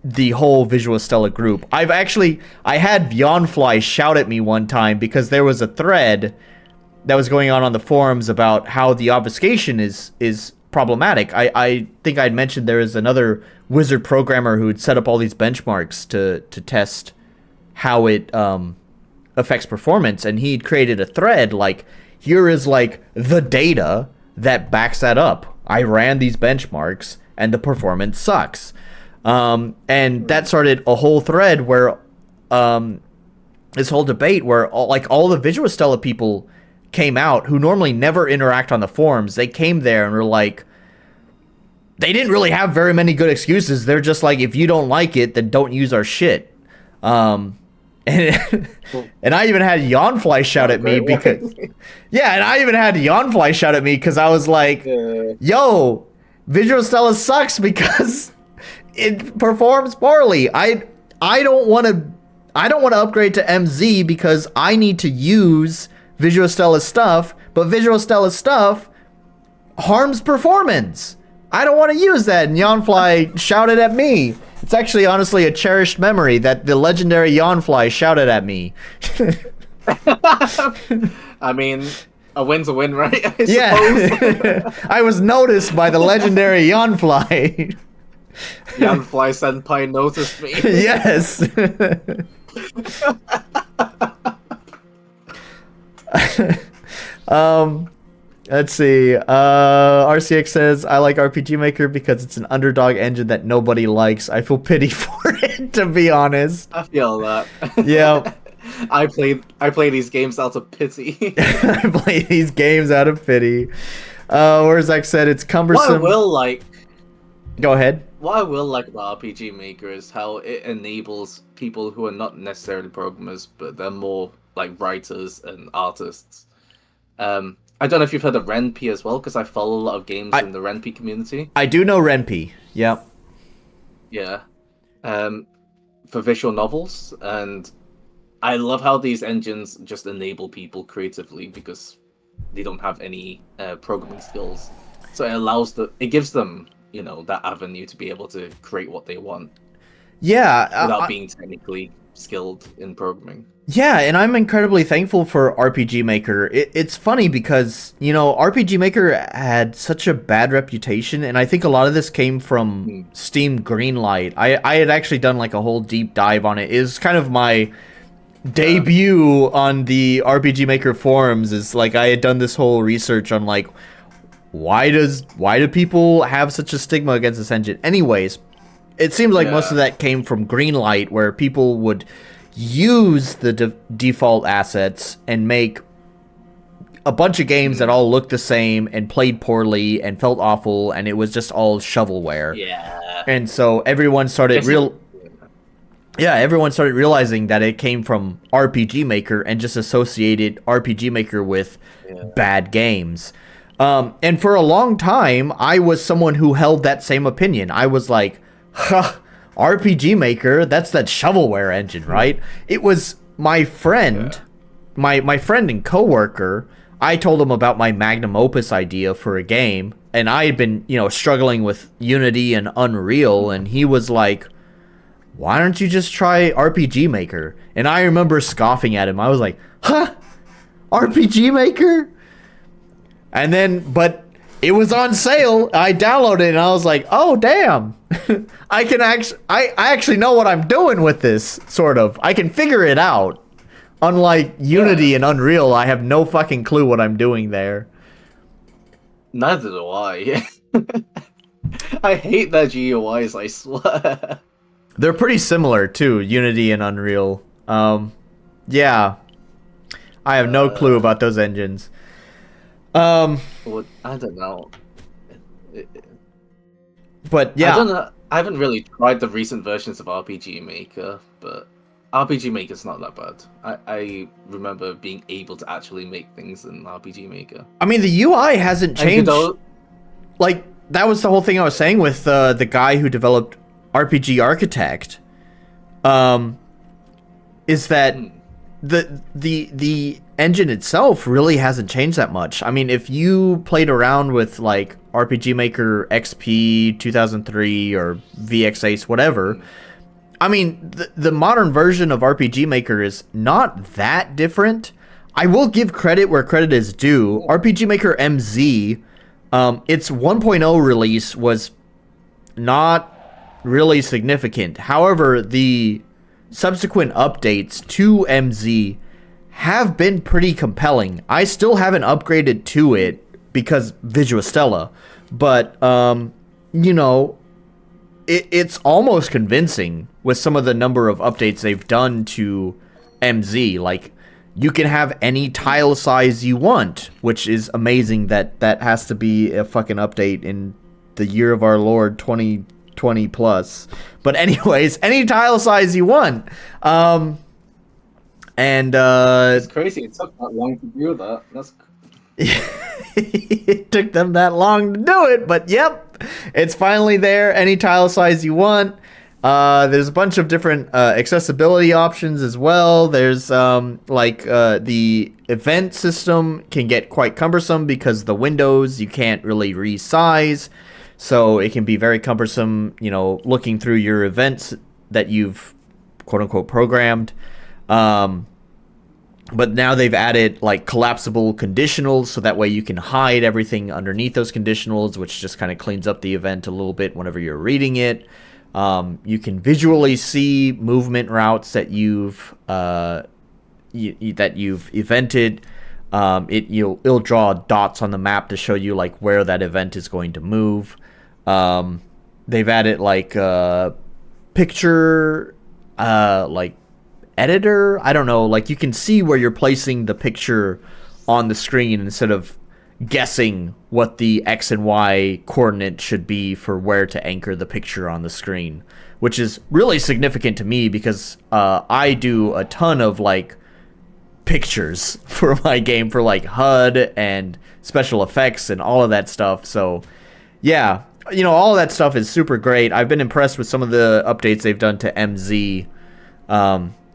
the whole Visual Stella group. I had Beyondfly shout at me one time because there was a thread that was going on the forums about how the obfuscation is problematic. I think I'd mentioned there is another wizard programmer who'd set up all these benchmarks to test how it affects performance, and he'd created a thread like, here is like the data that backs that up. I ran these benchmarks and the performance sucks. And that started a whole thread where this whole debate where all the Visual Stella people came out who normally never interact on the forums. They came there and were like, they didn't really have very many good excuses. They're just like, if you don't like it, then don't use our shit. And I even had Yawnfly shout at me because I was like, yo, Visual Stella sucks because it performs poorly. I don't want to upgrade to MZ because I need to use Visual Stella stuff, but Visual Stella stuff harms performance. I don't want to use that. And Yawnfly shouted at me. It's actually honestly a cherished memory that the legendary Yawnfly shouted at me. I mean, a win's a win, right? I suppose. Yeah. I was noticed by the legendary Yawnfly. Yawnfly Senpai noticed me. Yes. Let's see. RCX says, I like RPG Maker because it's an underdog engine that nobody likes. I feel pity for it, to be honest. I feel that. Yeah. I play these games out of pity. I play these games out of pity. Whereas Zach said, it's cumbersome. Go ahead. What I will like about RPG Maker is how it enables people who are not necessarily programmers, but they're more like writers and artists. I don't know if you've heard of Ren'Py as well, because I follow a lot of games in the Ren'Py community. I do know Ren'Py. Yep. Yeah. For visual novels, and I love how these engines just enable people creatively because they don't have any programming skills. So it gives them, that avenue to be able to create what they want. Yeah. Without being technically skilled in programming. Yeah, and I'm incredibly thankful for RPG Maker. It's funny because, RPG Maker had such a bad reputation, and I think a lot of this came from Steam Greenlight. I had actually done like a whole deep dive on it. It was kind of my debut on the RPG Maker forums. Is like I had done this whole research on like why do people have such a stigma against this engine? Anyways, it seems like most of that came from Greenlight, where people would use the default assets and make a bunch of games that all looked the same and played poorly and felt awful, and it was just all shovelware. Yeah. And so everyone started realizing that it came from RPG Maker and just associated RPG Maker with bad games. And for a long time, I was someone who held that same opinion. I was like, RPG Maker, that's that shovelware engine, right? It was my friend, my friend and coworker. I told him about my magnum opus idea for a game, and I had been, struggling with Unity and Unreal, and he was like, why don't you just try RPG Maker? And I remember scoffing at him. I was like, RPG Maker? And then, but it was on sale. I downloaded it and I was like, oh, damn. I actually know what I'm doing with this, sort of. I can figure it out. Unlike Unity and Unreal, I have no fucking clue what I'm doing there. Neither do I. I hate their GUIs, I swear. They're pretty similar, too, Unity and Unreal. Yeah. I have no clue about those engines. Well, I don't know. But yeah, I don't know. I haven't really tried the recent versions of RPG Maker, but RPG Maker's not that bad. I remember being able to actually make things in RPG Maker. I mean, the UI hasn't changed. Like, that was the whole thing I was saying with the guy who developed RPG Architect. is that the engine itself really hasn't changed that much. I mean, if you played around with like RPG Maker XP 2003 or VX Ace, whatever, I mean, the modern version of RPG Maker is not that different. I will give credit where credit is due. RPG Maker MZ, its 1.0 release was not really significant. However, the subsequent updates to MZ have been pretty compelling. I still haven't upgraded to it because Visual Stella, but you know, it's almost convincing with some of the number of updates they've done to MZ. Like, you can have any tile size you want, which is amazing that that has to be a fucking update in the year of our Lord 2020 plus. But anyways, any tile size you want. And It's crazy. It took that long to do that. That's it took them that long to do it, but yep, it's finally there. Any tile size you want. There's a bunch of different accessibility options as well. There's the event system can get quite cumbersome because the windows you can't really resize, so it can be very cumbersome, you know, looking through your events that you've quote unquote programmed. But now they've added like collapsible conditionals, so that way you can hide everything underneath those conditionals, which just kind of cleans up the event a little bit whenever you're reading it. You can visually see movement routes that you've evented. It'll draw dots on the map to show you like where that event is going to move. They've added like picture like editor. I don't know, like you can see where you're placing the picture on the screen instead of guessing what the X and Y coordinate should be for where to anchor the picture on the screen, which is really significant to me because I do a ton of like pictures for my game for like HUD and special effects and all of that stuff. So yeah, you know, all of that stuff is super great. I've been impressed with some of the updates they've done to MZ.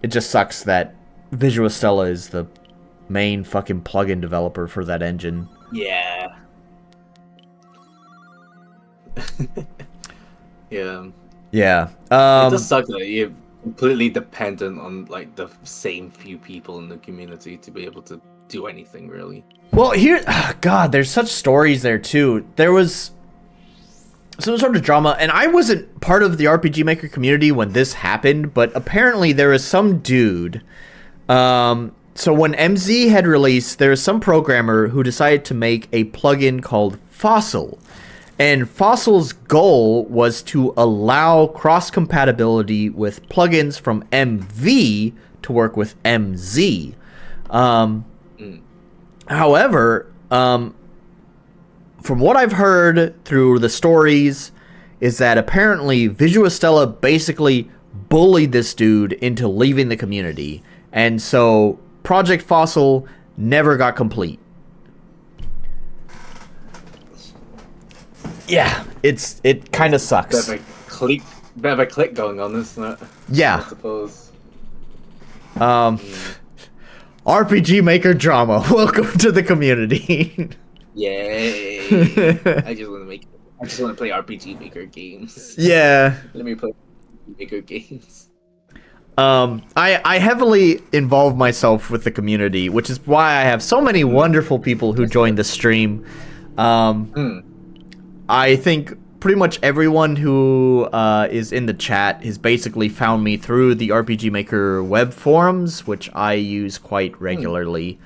It just sucks that Visual Stella is the main fucking plugin developer for that engine. yeah. Yeah. Yeah. It does suck that you're completely dependent on like the same few people in the community to be able to do anything really. Well, God, there's such stories there too. There was some sort of drama, and I wasn't part of the RPG Maker community when this happened, but apparently there was some dude. So when MZ had released, there was some programmer who decided to make a plugin called Fossil. And Fossil's goal was to allow cross-compatibility with plugins from MV to work with MZ. However, from what I've heard through the stories, is that apparently Visual Stella basically bullied this dude into leaving the community. And so Project Fossil never got complete. Yeah, it kind of sucks. Bit of a click going on, isn't it? Yeah. I suppose. RPG Maker drama. Welcome to the community. Yay! I just want to play RPG Maker games. Yeah. Let me play RPG Maker games. I heavily involve myself with the community, which is why I have so many wonderful people who join the stream. I think pretty much everyone who is in the chat has basically found me through the RPG Maker web forums, which I use quite regularly.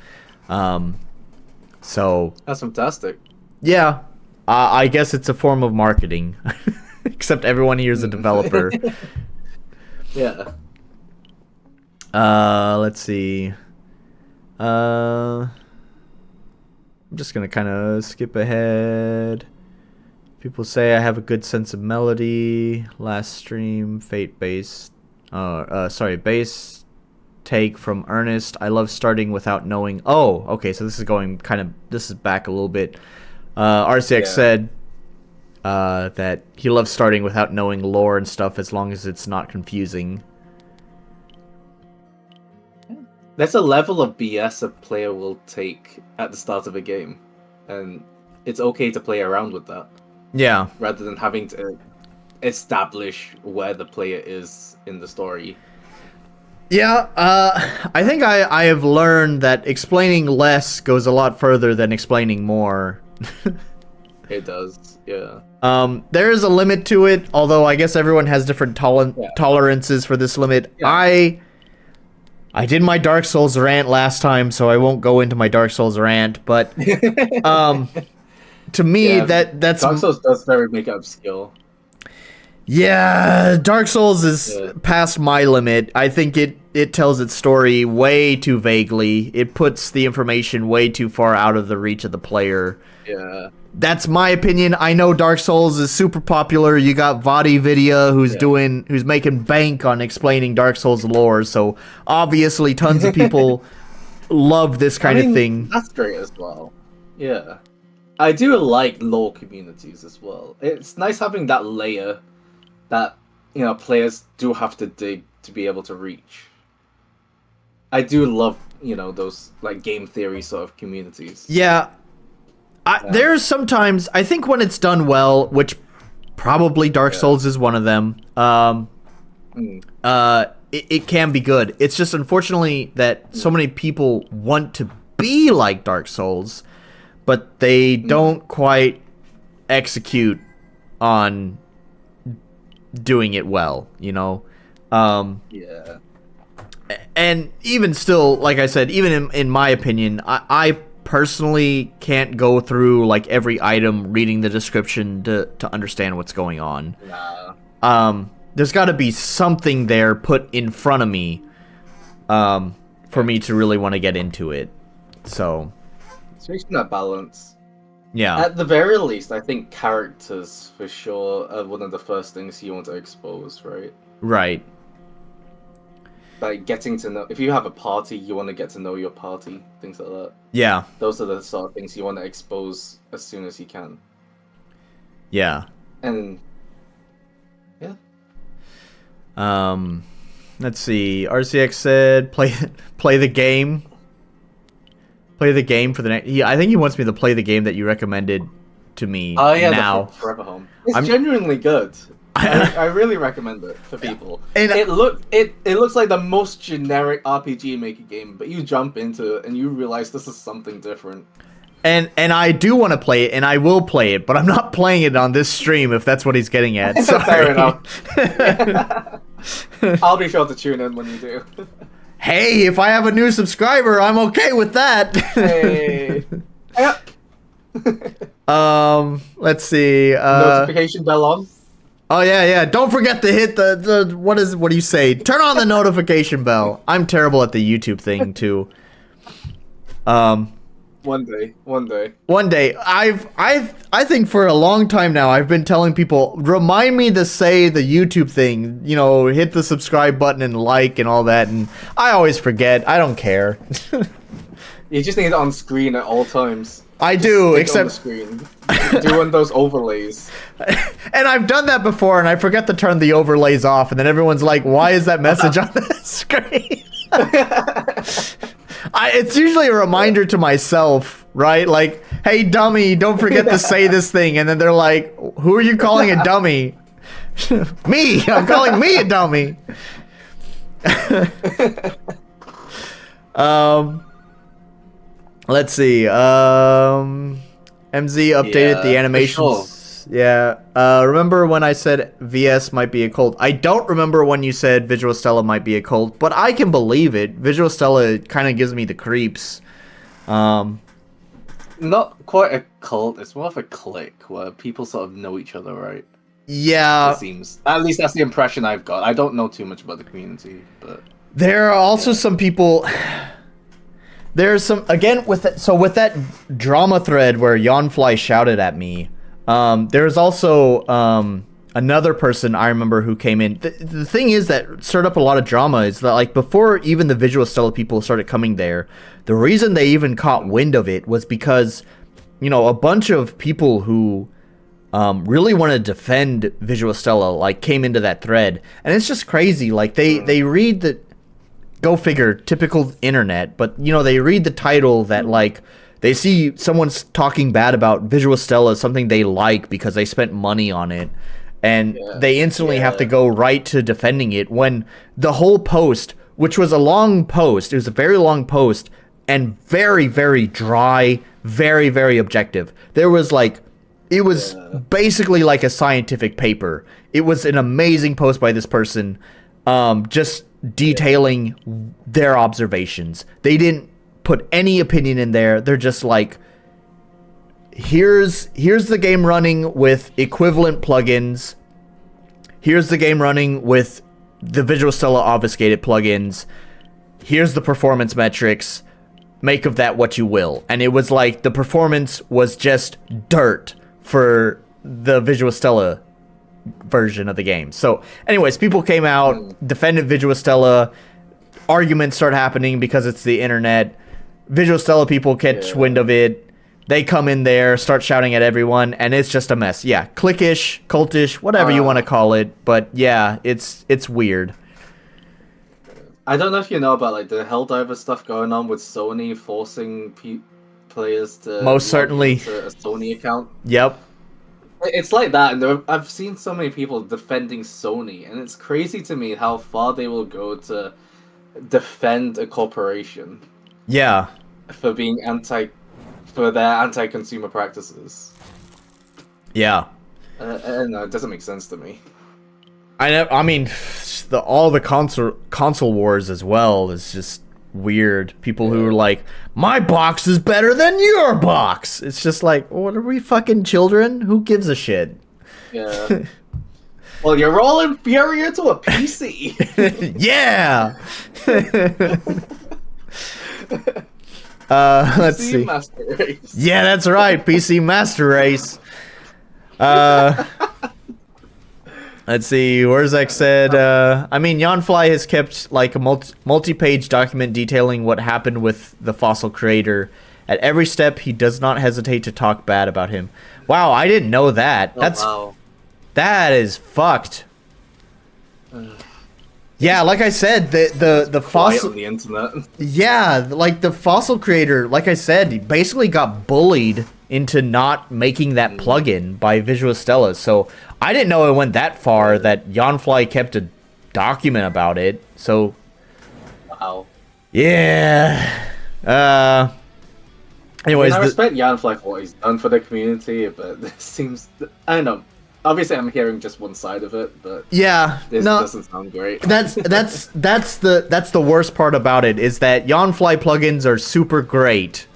So That's fantastic. yeah, I guess it's a form of marketing, except everyone here is a developer. Yeah. Let's see. I'm just gonna kind of skip ahead. People say I have a good sense of melody. Last stream, Fate bass. Bass take from Ernest. I love starting without knowing. Oh, okay. So this is going this is back a little bit. RCX said that he loves starting without knowing lore and stuff as long as it's not confusing. there's a level of BS a player will take at the start of a game, and it's okay to play around with that Yeah. rather than having to establish where the player is in the story. Yeah, I think I have learned that explaining less goes a lot further than explaining more. It does, yeah. There is a limit to it, although I guess everyone has different tolerances for this limit. Yeah. I did my Dark Souls rant last time, so I won't go into my Dark Souls rant, but to me that's Dark Souls does very make up skill. Yeah, Dark Souls is past my limit. I think it tells its story way too vaguely. It puts the information way too far out of the reach of the player. Yeah. That's my opinion. I know Dark Souls is super popular. You got VodiVidya who's making bank on explaining Dark Souls lore, so obviously tons of people love this kind of thing. That's great as well. Yeah. I do like lore communities as well. It's nice having that layer that, players do have to dig to be able to reach. I do love, those like game theory sort of communities. Yeah. There's sometimes, I think when it's done well, which probably Dark Souls is one of them, it can be good. It's just unfortunately that so many people want to be like Dark Souls, but they don't quite execute on doing it well, Yeah. And even still, like I said, even in my opinion, I personally can't go through like every item reading the description to understand what's going on. Nah. There's got to be something there put in front of me for me to really want to get into it. So It's reaching that balance. yeah. At the very least, I think characters for sure are one of the first things you want to expose, right? Right. Like getting to know, if you have a party, you want to get to know your party, things like that. Yeah. Those are the sort of things you want to expose as soon as you can. Yeah. And yeah. Let's see. RCX said play the game. Play the game for the next. I think he wants me to play the game that you recommended to me. Oh yeah, now. the Forever Home. It's genuinely good. I really recommend it for people. And it looks like the most generic RPG Maker game, but you jump into it and you realize this is something different. And I do want to play it, and I will play it, but I'm not playing it on this stream if that's what he's getting at. Sorry. Fair enough. I'll be sure to tune in when you do. Hey, if I have a new subscriber, I'm okay with that. Hey. Let's see. Notification bell on. Oh yeah. Don't forget to hit the what do you say? Turn on the notification bell. I'm terrible at the YouTube thing too. One day. I think for a long time now I've been telling people, remind me to say the YouTube thing, hit the subscribe button and like and all that, and I always forget. I don't care. You just need it on screen at all times. I do, except on the screen. Do one of those overlays. And I've done that before, and I forget to turn the overlays off, and then everyone's like, "Why is that message on the screen?" It's usually a reminder to myself, right? Like, "Hey, dummy, don't forget to say this thing," and then they're like, "Who are you calling a dummy?" Me. I'm calling me a dummy. Let's see. MZ updated the animations. Sure. Yeah. Remember when I said VS might be a cult? I don't remember when you said Visual Stella might be a cult, but I can believe it. Visual Stella kind of gives me the creeps. Not quite a cult. It's more of a clique where people sort of know each other, right? Yeah. It seems. At least that's the impression I've got. I don't know too much about the community, but there are also some people. There's some with that drama thread where Yawnfly shouted at me. There's also another person I remember who came in. The thing is that stirred up a lot of drama is that, like, before even the Visual Stella people started coming there, the reason they even caught wind of it was because, a bunch of people who really want to defend Visual Stella like came into that thread, and it's just crazy. Like they read the. go figure, typical internet, but you know, they read the title that like they see someone's talking bad about Visual Stella, something they like because they spent money on it, and they instantly have to go right to defending it when the whole post, which was a long post, it was a very long post and very, very dry, very, very objective. There was like, it was basically like a scientific paper. It was an amazing post by this person, just detailing their observations. They didn't put any opinion in there. They're just like, here's the game running with equivalent plugins. Here's the game running with the Visual Stella obfuscated plugins. Here's the performance metrics. Make of that what you will. And it was like the performance was just dirt for the Visual Stella version of the game. So anyways, people came out, defended Visual Stella. Arguments start happening because it's the internet. Visual Stella people catch wind of it. They come in there, start shouting at everyone, and it's just a mess. Yeah, cliquish, cultish, whatever you want to call it. But yeah, it's weird. I don't know if you know about like the Helldiver stuff going on with Sony forcing players to Most certainly into a Sony account. Yep. It's like that, and I've seen so many people defending Sony, and it's crazy to me how far they will go to defend a corporation. Yeah. For being for their anti-consumer practices. Yeah. I don't know, it doesn't make sense to me. I mean, all the console wars as well is just weird. People who are like, my box is better than your box. It's just like, what are we, fucking children? Who gives a shit? Yeah. Well, you're all inferior to a PC. Yeah. Let's see. Master Race. Yeah, that's right. PC Master Race. Let's see. Wherzek said, I mean, Yanfly has kept like a multi-page document detailing what happened with the fossil creator. At every step, he does not hesitate to talk bad about him. Wow, I didn't know that. That is fucked. Yeah, like I said, the fossil on the internet. Yeah, like the fossil creator, like I said, he basically got bullied into not making that plugin by Visual Stella. So I didn't know it went that far that Yanfly kept a document about it. So Wow. Yeah. Anyways, I respect Yanfly for what he's done for the community, but this seems, I don't know. Obviously, I'm hearing just one side of it, but yeah, this doesn't sound great. That's the worst part about it is that Yanfly plugins are super great.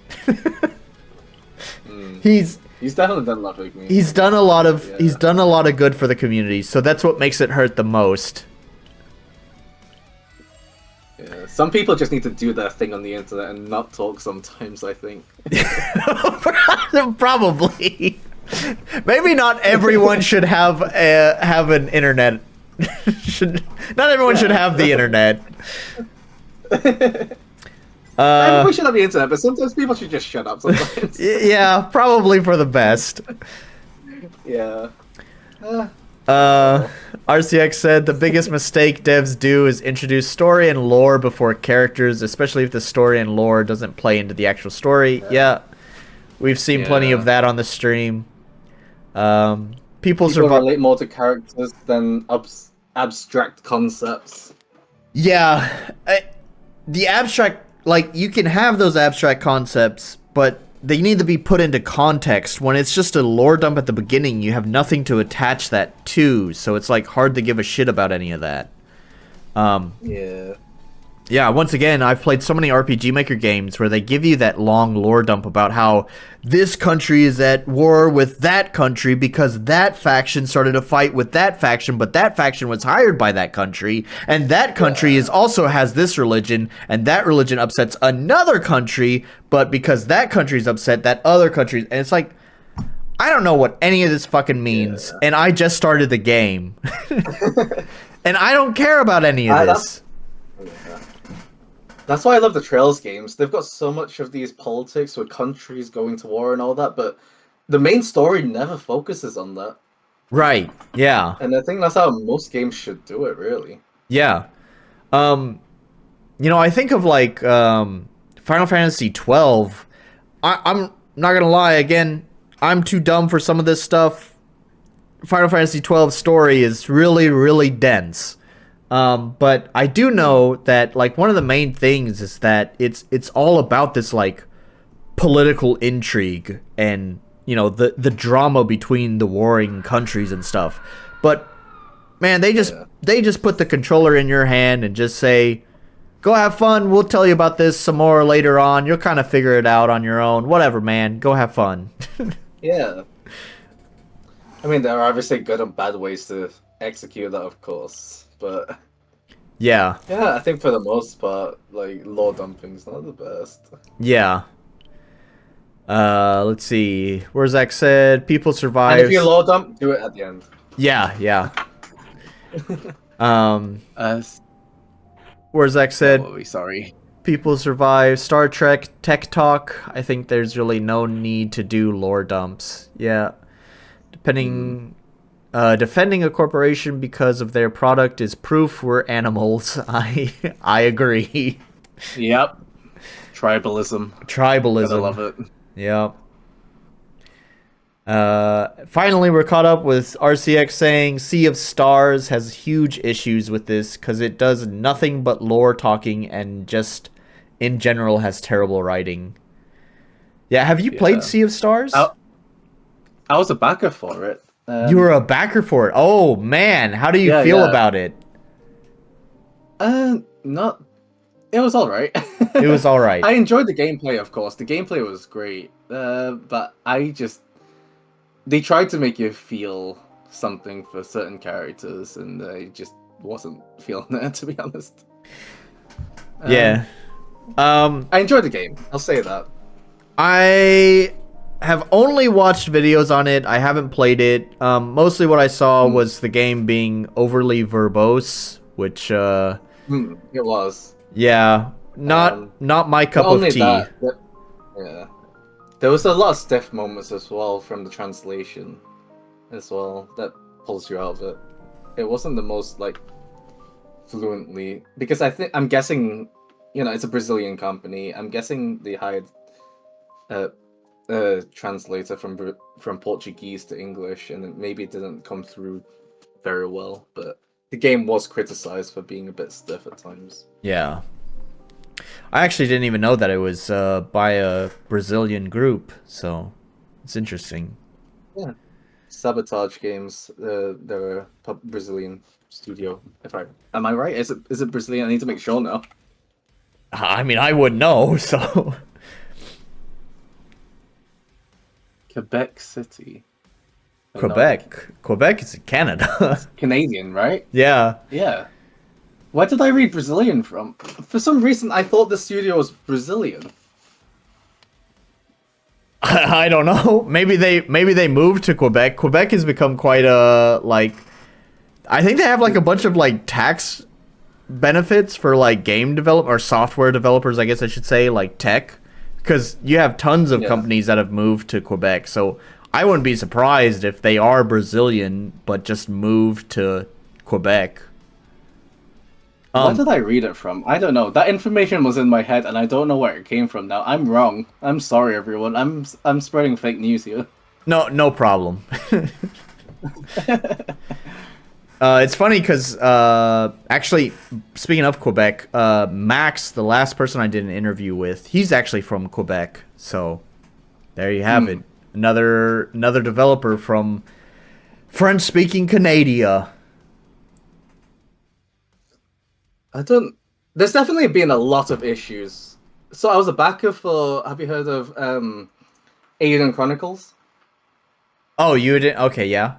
He's definitely done a lot for the community. He's done a lot of good for the community, so that's what makes it hurt the most. Yeah, some people just need to do their thing on the internet and not talk sometimes, I think. Probably. Maybe not everyone should have an internet. Not everyone should have the internet. We should have the internet, but sometimes people should just shut up sometimes. Yeah, probably for the best. Yeah. RCX said the biggest mistake devs do is introduce story and lore before characters, especially if the story and lore doesn't play into the actual story. Yeah. We've seen plenty of that on the stream. People relate more to characters than abstract concepts. Yeah. The abstract, like, you can have those abstract concepts, but they need to be put into context. When it's just a lore dump at the beginning, you have nothing to attach that to, so it's like hard to give a shit about any of that. Yeah, once again, I've played so many RPG Maker games where they give you that long lore dump about how this country is at war with that country because that faction started a fight with that faction, but that faction was hired by that country, and that country also has this religion, and that religion upsets another country, but because that country's upset, that other country... And it's like, I don't know what any of this fucking means, and I just started the game. And I don't care about any of this. That's why I love the Trails games. They've got so much of these politics with countries going to war and all that, but the main story never focuses on that. Right, yeah. And I think that's how most games should do it, really. Yeah. I think of like Final Fantasy 12. I'm not gonna lie. Again, I'm too dumb for some of this stuff. Final Fantasy 12 story is really, really dense. But I do know that like one of the main things is that it's all about this like political intrigue and the drama between the warring countries and stuff. But man, they just put the controller in your hand and just say, "Go have fun. We'll tell you about this some more later on. You'll kind of figure it out on your own. Whatever, man. Go have fun." Yeah. I mean, there are obviously good and bad ways to execute that, of course, but Yeah. yeah, I think for the most part, like lore dumping's not the best. Yeah. Let's see. Where's Zach said? People And survive. if you lore dump, do it at the end. Yeah, yeah. Uh, Where Zach said, oh, sorry. people survive. Star Trek Tech Talk. I think there's really no need to do lore dumps. Yeah. Defending a corporation because of their product is proof we're animals. I agree. Yep. Tribalism. Tribalism. Gotta love it. Yep. Finally, we're caught up with RCX saying Sea of Stars has huge issues with this because it does nothing but lore talking and just in general has terrible writing. Yeah, have you played Sea of Stars? I was a backer for it. You were a backer for it. Oh man, how do you feel about it? Not. It was all right. It was all right. I enjoyed the gameplay, of course. The gameplay was great. But they tried to make you feel something for certain characters, and I just wasn't feeling it, to be honest. Yeah. I enjoyed the game. I'll say that. I have only watched videos on it. I haven't played it. Mostly what I saw was the game being overly verbose, which It was. yeah, not my cup of tea. Yeah. There was a lot of stiff moments as well from the translation as well that pulls you out of it. It wasn't the most like fluently, because I'm guessing, it's a Brazilian company. I'm guessing they hired a translator from Portuguese to English, and maybe it didn't come through very well, but the game was criticized for being a bit stiff at times. Yeah. I actually didn't even know that it was by a Brazilian group, so it's interesting. Yeah. Sabotage Games, they're a Brazilian studio. Am I right? Is it Brazilian? I need to make sure now. I mean, I wouldn't know, so... Quebec City. Quebec is in Canada. Canadian, right? Yeah. Yeah. Where did I read Brazilian from? For some reason, I thought the studio was Brazilian. I don't know. Maybe they moved to Quebec. Quebec has become quite a I think they have like a bunch of like tax benefits for like game develop or software developers, I guess I should say, like tech, because you have tons of companies that have moved to Quebec. So I wouldn't be surprised if they are Brazilian but just moved to Quebec. Where did I read it from? I don't know. That information was in my head, and I don't know where it came from now. I'm wrong. I'm sorry, everyone. I'm spreading fake news here. No problem. It's funny because actually, speaking of Quebec, Max, the last person I did an interview with, he's actually from Quebec. So there you have it. Another developer from French-speaking Canada. There's definitely been a lot of issues. So I was a backer for, have you heard of Aiden Chronicles? Oh, you didn't? Okay, yeah.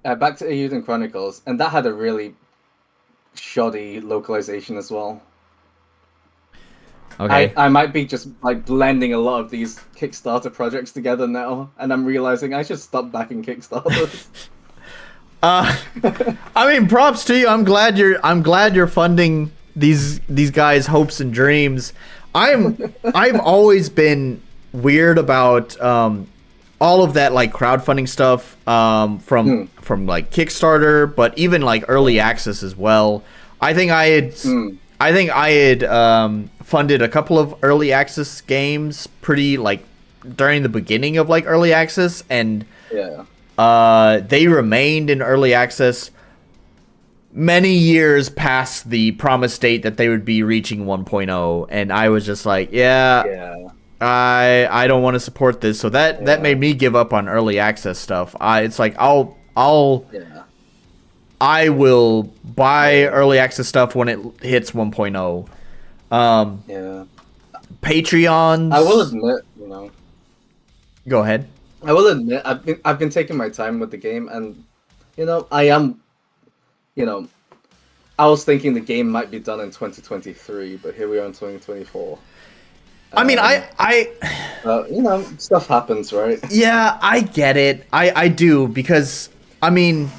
Back to Aiden Chronicles, and that had a really shoddy localization as well. Okay. I might be just like blending a lot of these Kickstarter projects together now, and I'm realizing I should stop backing Kickstarters. I mean, props to you. I'm glad you're funding these guys' hopes and dreams. I've always been weird about all of that like crowdfunding stuff from like Kickstarter, but even like early access as well. I think I I think I had funded a couple of early access games pretty like during the beginning of like early access, and they remained in early access many years past the promised date that they would be reaching 1.0, and I was just like, I don't want to support this. So that made me give up on early access stuff. It's like I will buy early access stuff when it hits 1.0. Patreons. I will admit, Go ahead. I will admit, I've been taking my time with the game, and I am, I was thinking the game might be done in 2023, but here we are in 2024. I mean, stuff happens, right? Yeah, I get it. I do, because, I mean,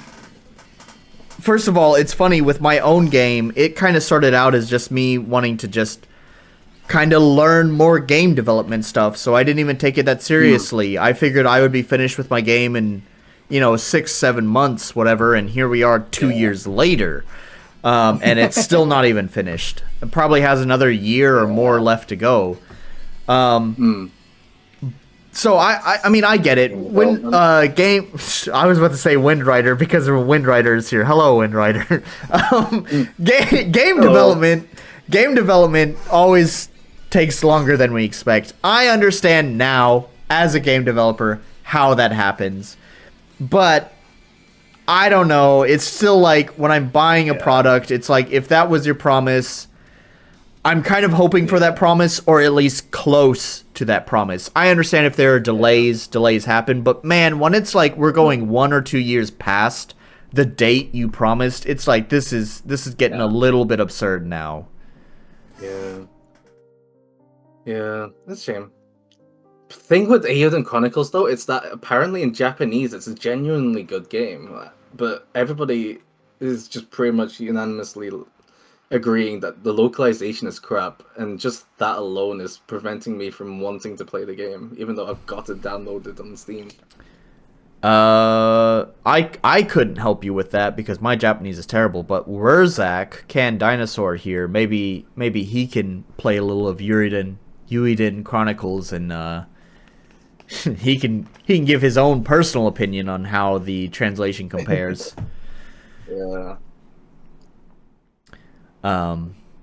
first of all, it's funny, with my own game, it kind of started out as just me wanting to just kind of learn more game development stuff, so I didn't even take it that seriously. I figured I would be finished with my game in, 6-7 months, whatever, and here we are 2 years later, and it's still not even finished. It probably has another year or more left to go. So I mean, I get it. When game, I was about to say Wind Rider because there were Wind Riders here. Hello, Wind Rider. Game development always takes longer than we expect. I understand now, as a game developer, how that happens, but I don't know. It's still like when I'm buying a product, it's like if that was your promise, I'm kind of hoping for that promise, or at least close to that promise. I understand if there are delays happen, but man, when it's like we're going 1 or 2 years past the date you promised, it's like this is getting a little bit absurd now. Yeah, that's a shame. Thing with Eiyuden Chronicles, though, it's that apparently in Japanese it's a genuinely good game, but everybody is just pretty much unanimously agreeing that the localization is crap, and just that alone is preventing me from wanting to play the game, even though I've got it downloaded on Steam. I couldn't help you with that because my Japanese is terrible, but Wurzak, Can Dinosaur here, maybe he can play a little of Eiyuden Chronicles, and he can give his own personal opinion on how the translation compares.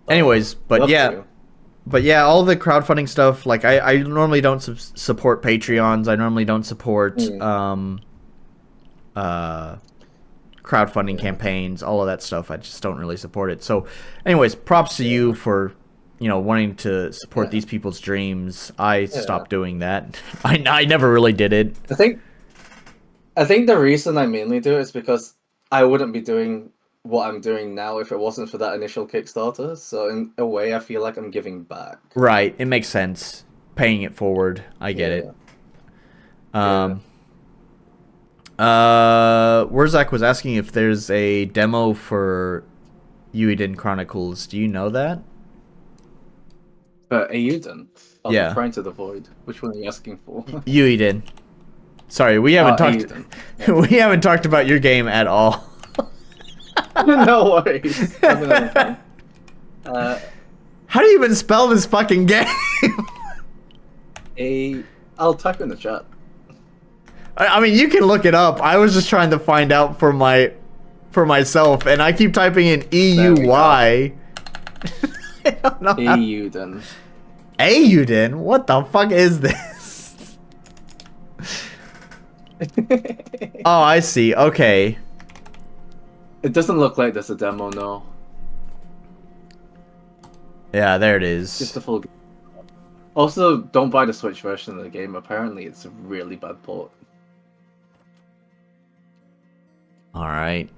Anyways, but yeah, all the crowdfunding stuff, like I normally don't support Patreons. I normally don't support crowdfunding campaigns, all of that stuff. I just don't really support it. So anyways, props to you for wanting to support these people's dreams. I stopped doing that. I never really did it. I think the reason I mainly do it is because I wouldn't be doing what I'm doing now if it wasn't for that initial Kickstarter. So in a way, I feel like I'm giving back. Right, it makes sense. Paying it forward. I get it. Wurzak was asking if there's a demo for Eiyuden Chronicles. Do you know that? Eiyuden? I'm trying to avoid. Which one are you asking for? Eiyuden. Sorry, we haven't talked. We haven't talked about your game at all. No worries. How do you even spell this fucking game? I'll type in the chat. I mean, you can look it up. I was just trying to find out for myself, and I keep typing in EUY. Eiyuden. Eiyuden? What the fuck is this? Oh, I see. Okay. It doesn't look like there's a demo, no. Yeah, there it is. Just the full game. Also, don't buy the Switch version of the game. Apparently, it's a really bad port. Alright.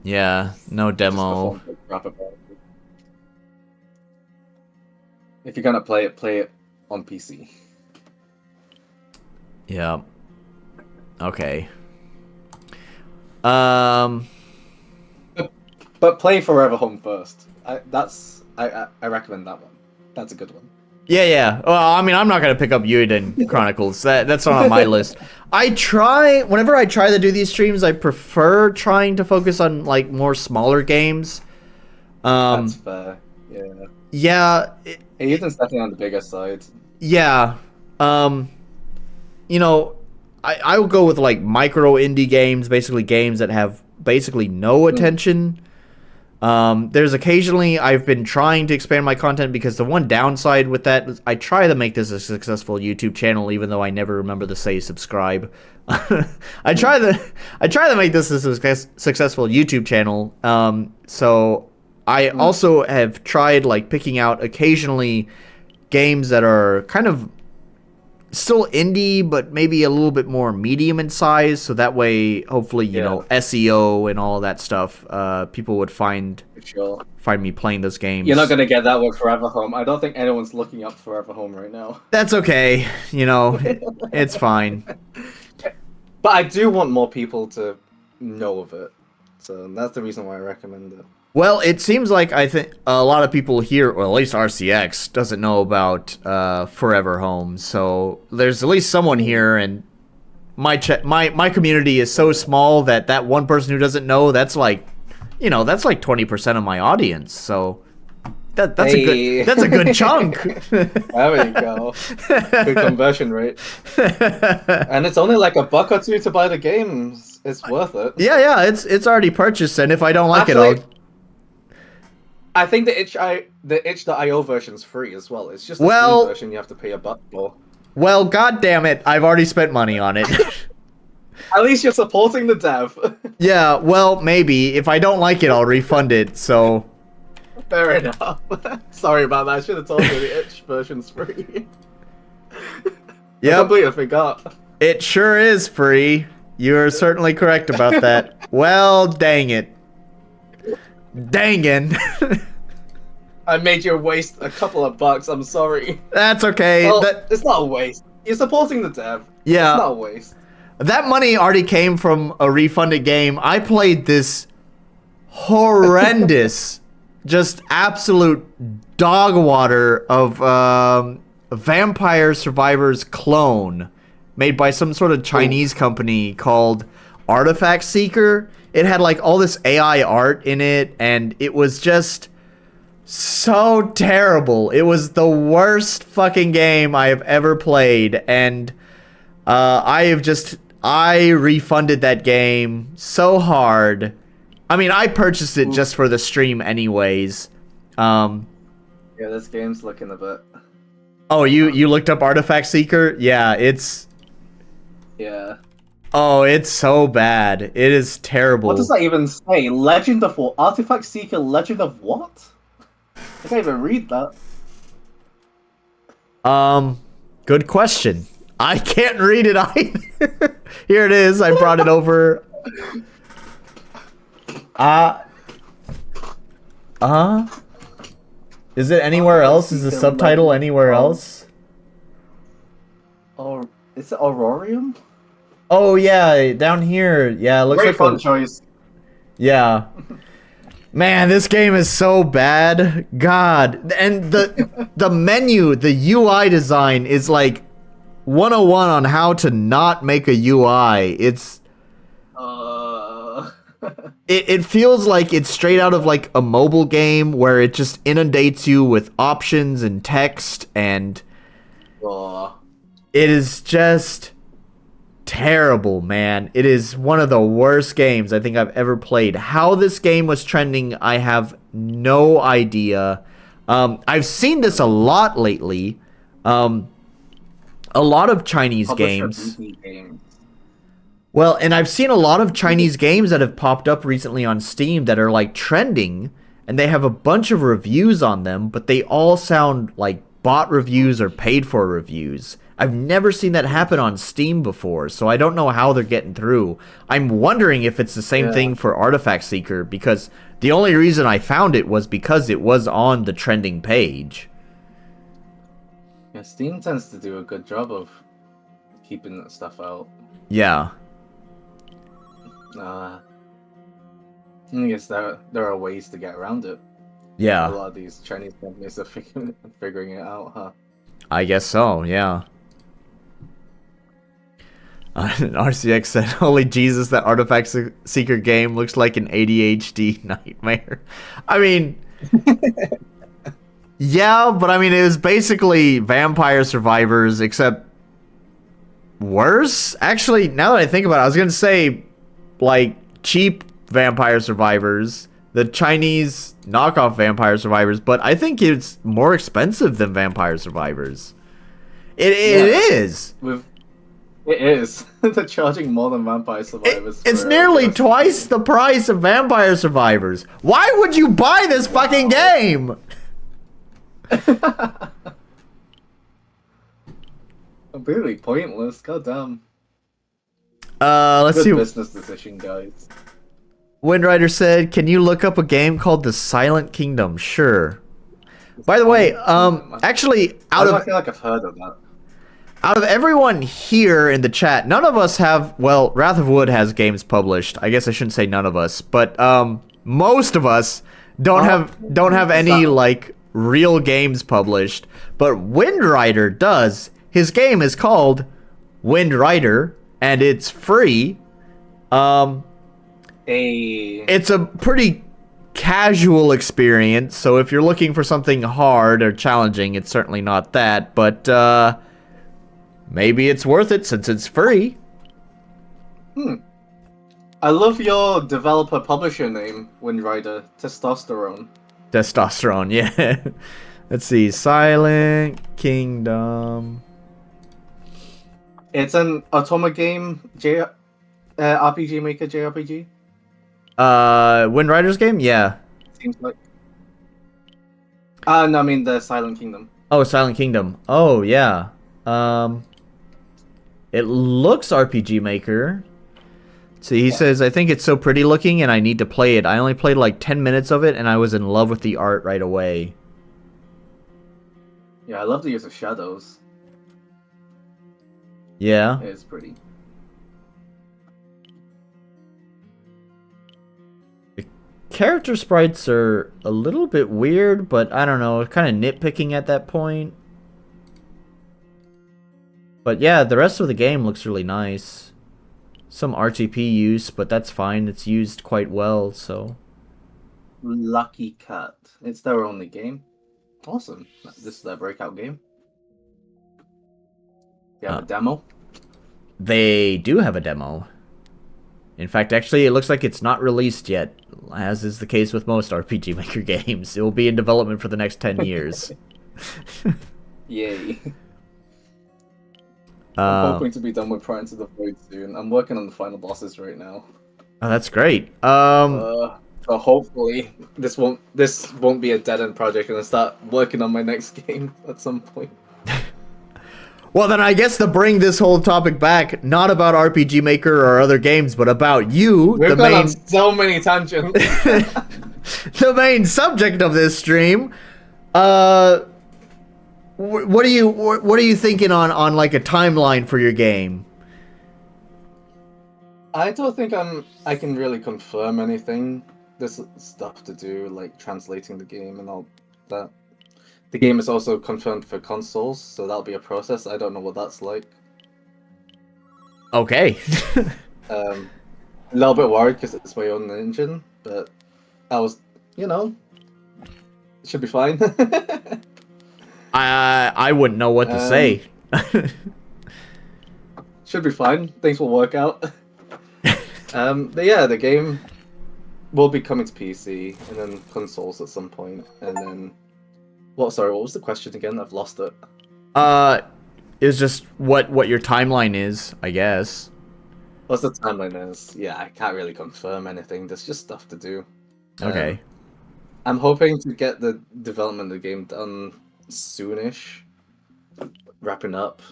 Yeah, no demo. If you're gonna play it on PC. Yeah. Okay. But play Forever Home first. I recommend that one. That's a good one. Yeah. Well, I mean, I'm not gonna pick up Eiyuden Chronicles. That's not on my list. Whenever I try to do these streams, I prefer trying to focus on like more smaller games. That's fair. Yeah. Yeah, Ethan's definitely on the bigger side. yeah. You know, I will go with like micro indie games, basically games that have basically no attention. There's occasionally I've been trying to expand my content because the one downside with that is I try to make this a successful YouTube channel, even though I never remember to say subscribe. I try to make this a successful YouTube channel. So I also have tried like picking out occasionally games that are kind of still indie, but maybe a little bit more medium in size. So that way, hopefully, you know, SEO and all that stuff, people would find me playing those games. You're not gonna get that with Forever Home. I don't think anyone's looking up Forever Home right now. That's okay. You know, it's fine. But I do want more people to know of it. So that's the reason why I recommend it. Well, it seems like I think a lot of people here, or at least RCX, doesn't know about Forever Home. So there's at least someone here, and my community is so small that one person who doesn't know, that's like, you know, that's like 20% of my audience. So that's a good chunk. There we go. Good conversion rate. And it's only like $1 or $2 to buy the games. It's worth it. Yeah, it's already purchased, and if I don't like it, I'll... I think the itch.io version's free as well. It's just the Steam version you have to pay $1 for. Well, god damn it, I've already spent money on it. At least you're supporting the dev. Yeah, well, maybe. If I don't like it, I'll refund it, so... Fair enough. Sorry about that. I should have told you the itch version's free. Yep. I completely forgot. It sure is free. You're certainly correct about that. Well, dang it. Dangin'. I made you waste a couple of bucks. I'm sorry. That's okay. Well, it's not a waste. You're supporting the dev. Yeah. It's not a waste. That money already came from a refunded game. I played this horrendous, just absolute dog water of Vampire Survivors clone made by some sort of Chinese company called Artifact Seeker. It had like all this AI art in it, and it was just so terrible. It was the worst fucking game I have ever played, and I refunded that game so hard. I mean, I purchased it just for the stream anyways. Yeah, this game's looking a bit... Oh, you looked up Artifact Seeker? Yeah, it's... Yeah. Oh, it's so bad. It is terrible. What does that even say? Legend of what? Artifact Seeker, Legend of what? I can't even read that. Good question. I can't read it either. Here it is. I brought it over. Is it anywhere else? Is the subtitle anywhere else? Oh, is it Aurorium? Oh yeah, down here. Yeah, it looks Great like fun choice. Yeah. Man, this game is so bad. God. And the menu, the UI design is like 101 on how to not make a UI. It's it feels like it's straight out of like a mobile game where it just inundates you with options and text, and it is just terrible, man. It is one of the worst games I think I've ever played. How this game was trending, I have no idea. I've seen this a lot lately. A lot of Chinese games. Well, and I've seen a lot of Chinese games that have popped up recently on Steam that are like trending, and they have a bunch of reviews on them, but they all sound like bot reviews or paid for reviews. I've never seen that happen on Steam before, so I don't know how they're getting through. I'm wondering if it's the same thing for Artifact Seeker, because the only reason I found it was because it was on the trending page. Yeah, Steam tends to do a good job of keeping that stuff out. Yeah. I guess there are ways to get around it. Yeah. A lot of these Chinese companies are figuring it out, huh? I guess so, yeah. RCX said, holy Jesus, that Artifact Seeker game looks like an ADHD nightmare. I mean, Yeah, but I mean, it was basically Vampire Survivors, except worse. Actually, now that I think about it, I was gonna say like cheap Vampire Survivors, the Chinese knockoff Vampire Survivors, but I think it's more expensive than Vampire Survivors. It Yeah, is. it is. They're charging more than Vampire Survivors It's for nearly worst twice game. the price of Vampire Survivors. Why would you buy this fucking game? Completely pointless. God damn. Let's Good see. business decision, guys. Windrider said, "Can you look up a game called The Silent Kingdom?" Sure. By the way, actually, I feel like I've heard of that. out of everyone here in the chat, none of us have. Well, Wrath of Wood has games published. I guess I shouldn't say none of us, but most of us don't have any like real games published. But Windrider does. His game is called Windrider, and it's free. It's a pretty casual experience, so if you're looking for something hard or challenging, it's certainly not that, but maybe it's worth it since it's free. I love your developer publisher name, Windrider. Testosterone. Testosterone, yeah. Let's see, Silent Kingdom. It's an Automa game, RPG Maker JRPG. Windrider's game? Yeah. Seems like. No, I mean the Silent Kingdom. Oh, Silent Kingdom. Oh, yeah. It looks RPG Maker. See, he says, I think it's so pretty looking and I need to play it. I only played like 10 minutes of it and I was in love with the art right away. Yeah, I love the use of shadows. Yeah. It is pretty. Character sprites are a little bit weird, but I don't know, kind of nitpicking at that point. But yeah, the rest of the game looks really nice. Some RTP use, but that's fine. It's used quite well, so. Lucky Cat. It's their only game. Awesome. This is their breakout game. You have a demo? They do have a demo. In fact, actually, it looks like it's not released yet, as is the case with most RPG Maker games. It will be in development for the next 10 years. Yay. I'm hoping to be done with Prior to the Void soon. I'm working on the final bosses right now. Oh, that's great. So hopefully this won't be a dead end project, and I'll start working on my next game at some point. Well, then I guess to bring this whole topic back, not about RPG Maker or other games, but about you, We've gone on so many tangents. The main subject of this stream. What are you thinking on like a timeline for your game? I don't think I can really confirm anything. There's stuff to do, like translating the game and all that. The game is also confirmed for consoles, so that'll be a process. I don't know what that's like. Okay. A little bit worried because it's my own engine, but I was, it should be fine. I wouldn't know what to say. Should be fine. Things will work out. But yeah, the game will be coming to PC and then consoles at some point, and then. What was the question again? I've lost it. It's just what your timeline is, I guess. What's the timeline is? Yeah, I can't really confirm anything. There's just stuff to do. Okay. I'm hoping to get the development of the game done soonish. Wrapping up.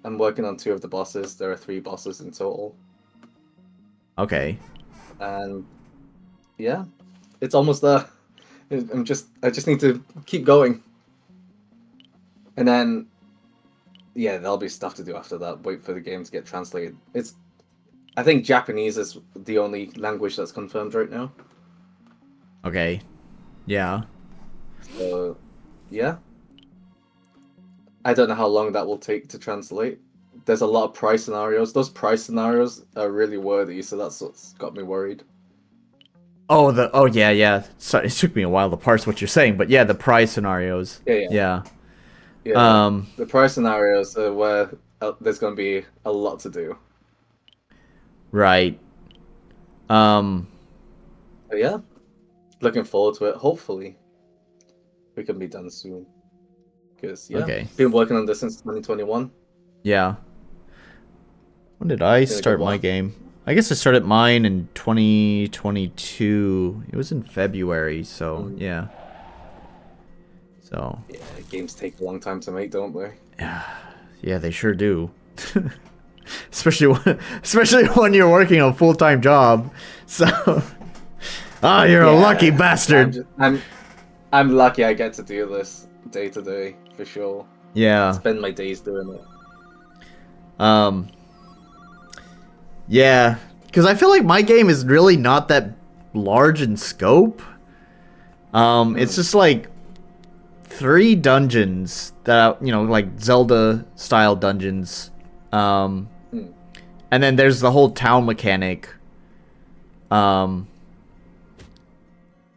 I'm working on 2 of the bosses. There are 3 bosses in total. Okay. And yeah, it's almost there. I just need to keep going. And then, yeah, there'll be stuff to do after that. Wait for the game to get translated. I think Japanese is the only language that's confirmed right now. Okay. Yeah. So, yeah. I don't know how long that will take to translate. There's a lot of price scenarios. Those price scenarios are really wordy, so that's what's got me worried. Oh yeah. So it took me a while to parse what you're saying, but yeah, the prize scenarios. Yeah, yeah, Yeah. yeah. Um. The prior scenarios are where there's going to be a lot to do. Right. Um. But yeah, looking forward to it. Hopefully, we can be done soon. Because yeah, Okay. been working on this since 2021. Yeah. When did I Been a good start my while. game? I guess I started mine in 2022. It was in February, so Mm. yeah. So Yeah, games take a long time to make, don't they? yeah, they sure do. Especially when you're working a full-time job. So you're a lucky Yeah, bastard. I'm lucky I get to do this day to day for sure. Yeah. Spend my days doing it. Um yeah, cuz I feel like my game is really not that large in scope. It's just like 3 dungeons that, like Zelda style dungeons. Um Hmm. and then there's the whole town mechanic. Um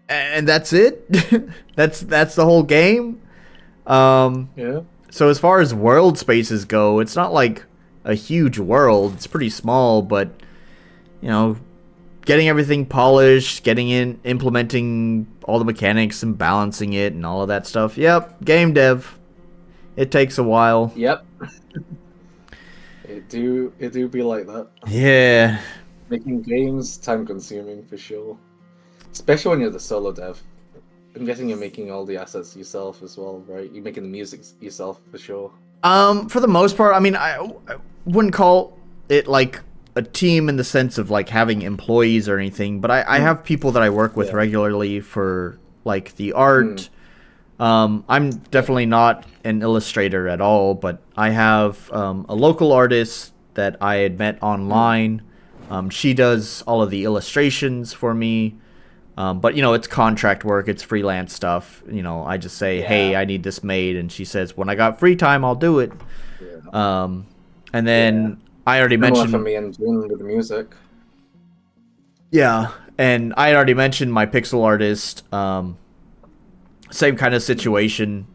and that's it. that's the whole game. Yeah. So as far as world spaces go, it's not like a huge world. It's pretty small, but you know, getting everything polished, getting in, implementing all the mechanics and balancing it and all of that stuff. Yep, game dev. It takes a while. Yep. It do be like that. Yeah. Making games time consuming for sure. Especially when you're the solo dev. I'm guessing you're making all the assets yourself as well, right? You're making the music yourself for sure. For the most part, I mean, I wouldn't call it like a team in the sense of like having employees or anything, but I have people that I work with Yeah. regularly for like the Hmm. art. I'm definitely not an illustrator at all, but I have a local artist that I had met online. She does all of the illustrations for me. But it's contract work, it's freelance stuff. I just say, hey, Yeah. I need this made, and she says, when I got free time, I'll do it. Yeah. And Yeah. then I already Similar for mentioned, me and June with the music. yeah, and I had already mentioned my pixel artist. Same kind of situation.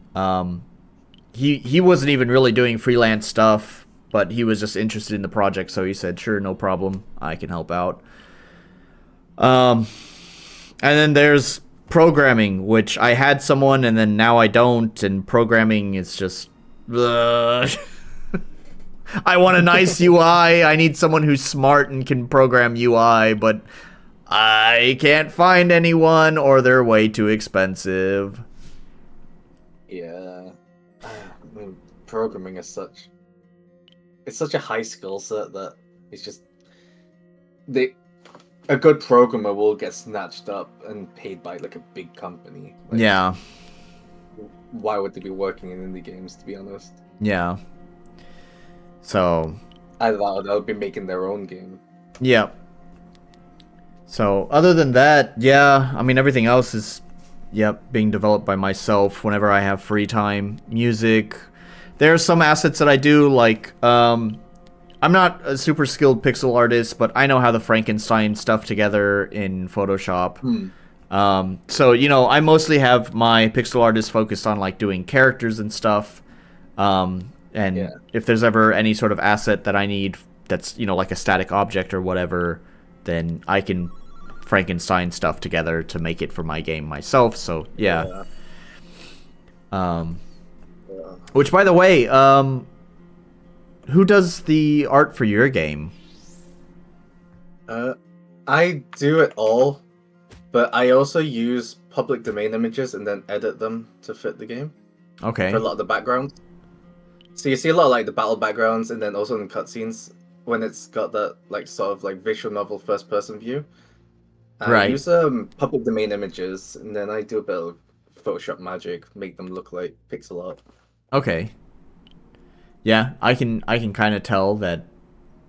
He wasn't even really doing freelance stuff, but he was just interested in the project, so he said, sure, no problem, I can help out. Um, and then there's programming, which I had someone, and then now I don't, and programming is just. Ugh. I want a nice UI. I need someone who's smart and can program UI, but I can't find anyone, or they're way too expensive. Yeah. I mean, programming is it's such a high skill set that it's just they a good programmer will get snatched up and paid by like a big company. Like, Yeah, why would they be working in indie games, to be honest? yeah. So, Either that or they'll be making their own game. yeah. So, other than that, yeah, I mean, everything else is, yep, being developed by myself whenever I have free time. Music. There are some assets that I do, like, I'm not a super skilled pixel artist, but I know how the Frankenstein stuff together in Photoshop. Hmm. So, I mostly have my pixel artist focused on, like, doing characters and stuff. And Yeah. if there's ever any sort of asset that I need that's, like a static object or whatever, then I can Frankenstein stuff together to make it for my game myself. So, yeah. Yeah. Which, by the way, who does the art for your game? I do it all, but I also use public domain images and then edit them to fit the game Okay. for a lot of the backgrounds. So you see a lot of like the battle backgrounds, and then also in cutscenes when it's got that like sort of like visual novel first person view. I Right. use public domain images, and then I do a bit of Photoshop magic, make them look like pixel art. Okay. Yeah, I can kind of tell that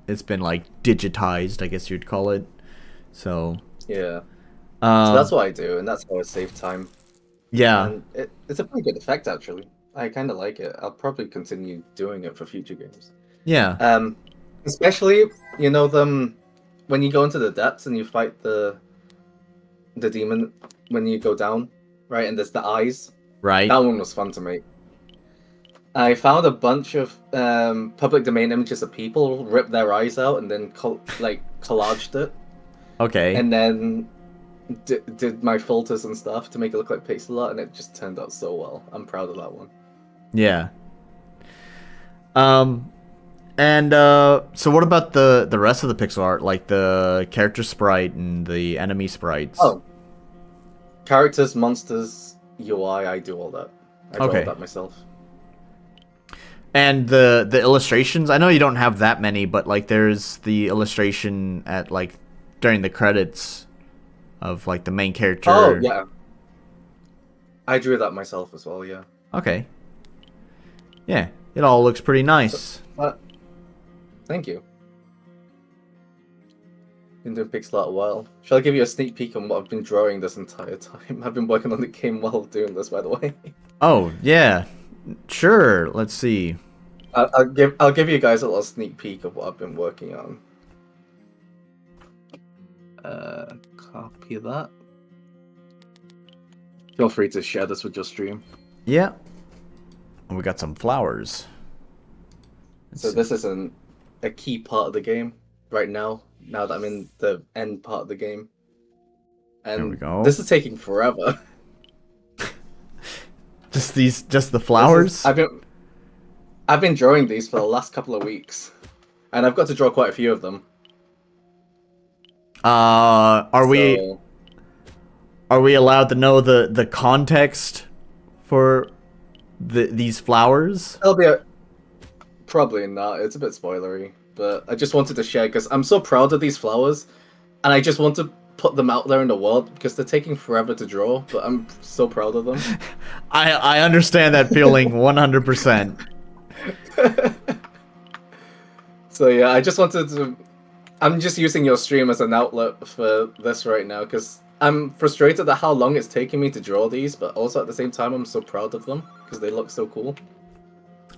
it's been like digitized, I guess you'd call it. So, Yeah. So that's um, what I do, and that's how I save time. yeah, And it's a pretty good effect actually. I kind of like it. I'll probably continue doing it for future games. yeah, Um, especially them when you go into the depths and you fight the demon when you go down, right? And there's the eyes. Right. That one was fun to make. I found a bunch of public domain images of people rip their eyes out and then collaged it, Okay. and then did my filters and stuff to make it look like pixel art, and it just turned out so well. I'm proud of that one. Yeah. And so what about the rest of the pixel art, like the character sprite and the enemy sprites? Oh, characters, monsters, UI, I do all that. I draw all Okay. that myself. And the illustrations, I know you don't have that many, but like there's the illustration at like during the credits of like the main character. Oh yeah, I drew that myself as well. Yeah. Okay. Yeah, it all looks pretty nice. Thank you. Been doing pixel art a while. Shall I give you a sneak peek on what I've been drawing this entire time? I've been working on the game while doing this, by the way. Oh yeah, sure. Let's see. I'll give you guys a little sneak peek of what I've been working on. Copy that. Feel free to share this with your stream. Yeah. And we got some flowers. So this is a key part of the game right now. Now that I'm in the end part of the game, and there we go. This is taking forever. Just the flowers. I've been drawing these for the last couple of weeks, and I've got to draw quite a few of them. Are we allowed to know the context for these flowers? Probably not. It's a bit spoilery, but I just wanted to share because I'm so proud of these flowers, and I just want to put them out there in the world because they're taking forever to draw, but I'm so proud of them. I understand that feeling 100%. So yeah, I just wanted to. I'm just using your stream as an outlet for this right now because I'm frustrated at how long it's taking me to draw these, but also at the same time I'm so proud of them because they look so cool.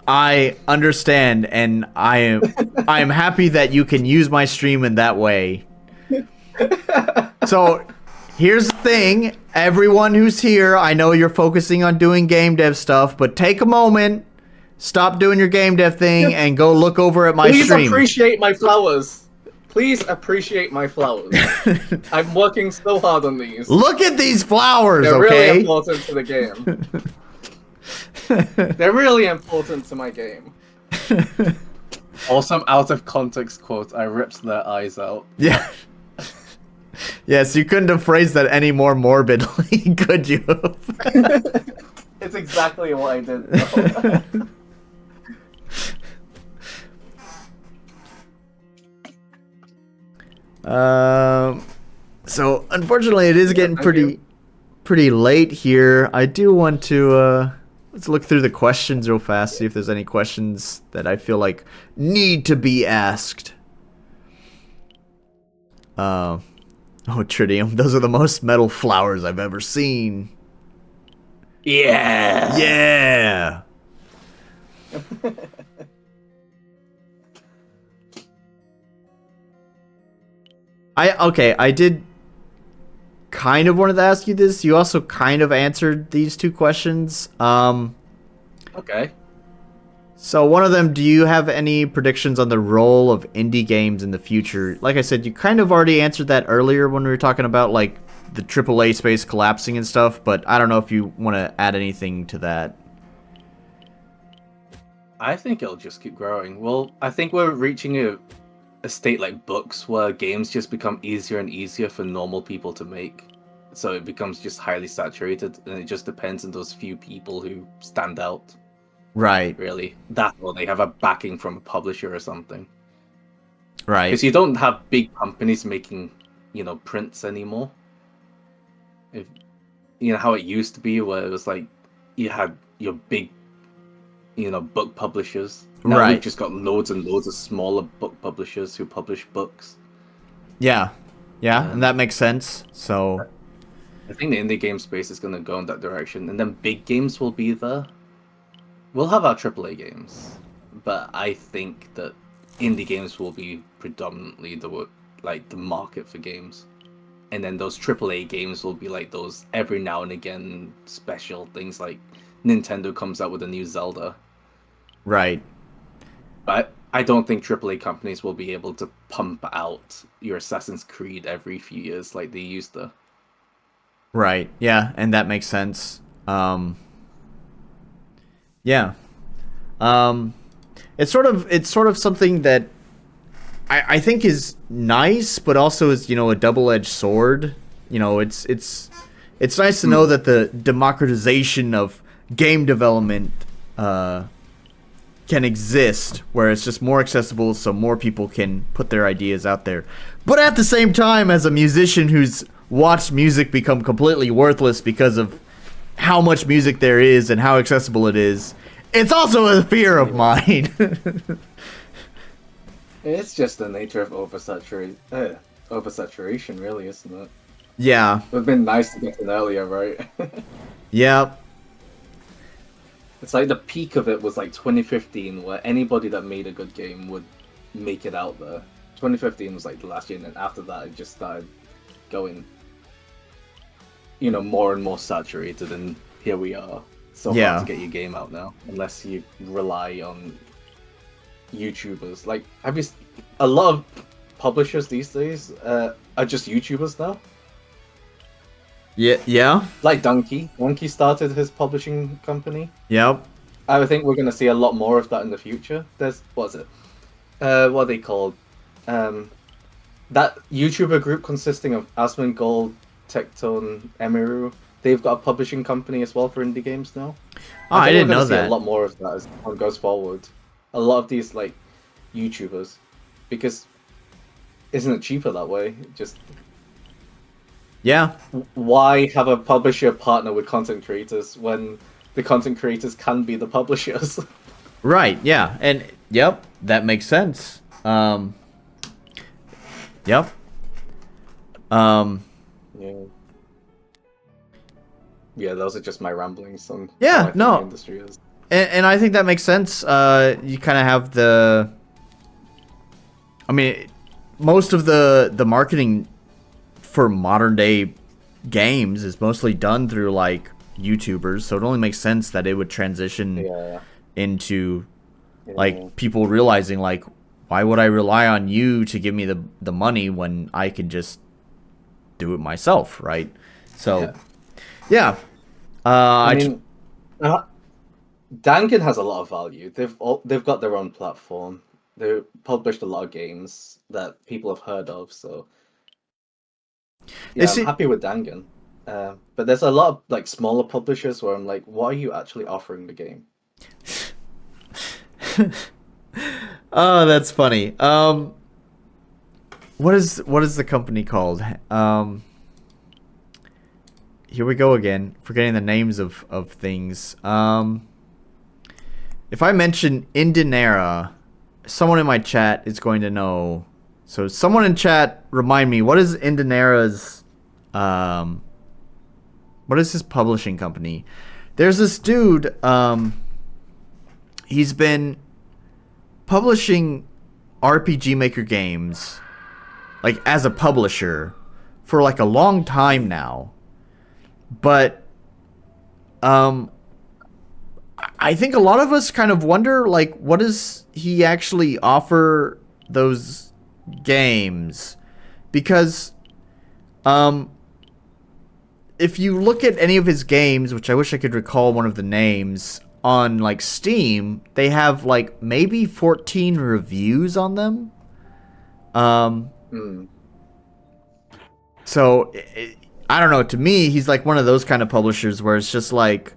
I understand, and I am happy that you can use my stream in that way. So, here's the thing. Everyone who's here, I know you're focusing on doing game dev stuff, but take a moment, stop doing your game dev thing, and go look over at my Please stream. appreciate my flowers. Please appreciate my flowers. I'm working so hard on these. Look at these flowers, They're okay? really important to the game. They're really important to my game. Awesome out of context quote. I ripped their eyes out. Yeah. Yes, you couldn't have phrased that any more morbidly, could you? It's exactly what I did. So unfortunately, it is getting pretty late here. I do want to let's look through the questions real fast, see if there's any questions that I feel like need to be asked. Oh, Tritium, those are the most metal flowers I've ever seen. Yeah. Yeah. I did kind of wanted to ask you this. You also kind of answered these two questions. Okay. So one of them, do you have any predictions on the role of indie games in the future? Like I said, you kind of already answered that earlier when we were talking about like the AAA space collapsing and stuff, but I don't know if you want to add anything to that. I think it'll just keep growing. Well, I think we're reaching a state like books where games just become easier and easier for normal people to make. So it becomes just highly saturated, and it just depends on those few people who stand out. Right. Really, that or they have a backing from a publisher or something. Right. Because you don't have big companies making, prints anymore. If you know how it used to be, where it was like you had your big, book publishers. Now Right. we've just got loads and loads of smaller book publishers who publish books. Yeah. Yeah, and that makes sense. So I think the indie game space is going to go in that direction, and then big games will be there. We'll have our AAA games, but I think that indie games will be predominantly the market for games. and then those AAA games will be like those every now and again special things, like Nintendo comes out with a new Zelda. Right. But I don't think AAA companies will be able to pump out your Assassin's Creed every few years like they used to. Right. Yeah, and that makes sense. Yeah. Um, it's sort of something that I think is nice, but also is, you know, a double-edged sword. You know, it's nice to know that the democratization of game development can exist, where it's just more accessible, so more people can put their ideas out there. But at the same time, as a musician who's watched music become completely worthless because of how much music there is and how accessible it is, it's also a fear of mine. It's just the nature of oversaturation, really, isn't it? Yeah. It would have been nice to get in earlier, right? Yep. It's like the peak of it was like 2015, where anybody that made a good game would make it out there. 2015 was like the last year, and then after that, it just started going, you know, more and more saturated, and here we are. So Yeah. hard to get your game out now, unless you rely on YouTubers. Like, a lot of publishers these days are just YouTubers now. Yeah. Yeah. Like Donkey. Donkey started his publishing company. Yep. I think we're going to see a lot more of that in the future. There's, what is it? What are they called? That YouTuber group consisting of Asmongold, Tectone, Emiru. They've got a publishing company as well for indie games now. Oh, I think didn't we're know gonna see that. a lot more of that as time goes forward. A lot of these like YouTubers, because isn't it cheaper that way? Just Yeah. why have a publisher partner with content creators when the content creators can be the publishers? Right. Yeah. And yep, that makes sense. Yep. Yeah. Yeah, those are just my ramblings on Yeah, how I think no. the industry is. And I think that makes sense. You kind of have the. I mean, most of the marketing for modern day games is mostly done through like YouTubers, so it only makes sense that it would transition Yeah. into Yeah. like people realizing like, why would I rely on you to give me the money when I can just do it myself, right? So, yeah. I mean, Dangan has a lot of value. They've got their own platform. They published a lot of games that people have heard of. So they yeah, I'm see. happy with Dangan. But there's a lot of like smaller publishers where I'm like, what are you actually offering the game? Oh, that's funny. What is the company called? Here we go again, forgetting the names of things. If I mention Indinera, someone in my chat is going to know. So someone in chat, remind me, what is Indinera's, what is his publishing company? There's this dude, he's been publishing RPG Maker games, like as a publisher, for like a long time now. But I think a lot of us kind of wonder, like, what does he actually offer those games? Because if you look at any of his games, which I wish I could recall one of the names, on like Steam, they have like maybe 14 reviews on them. Hmm. So I don't know, to me he's like one of those kind of publishers where it's just like,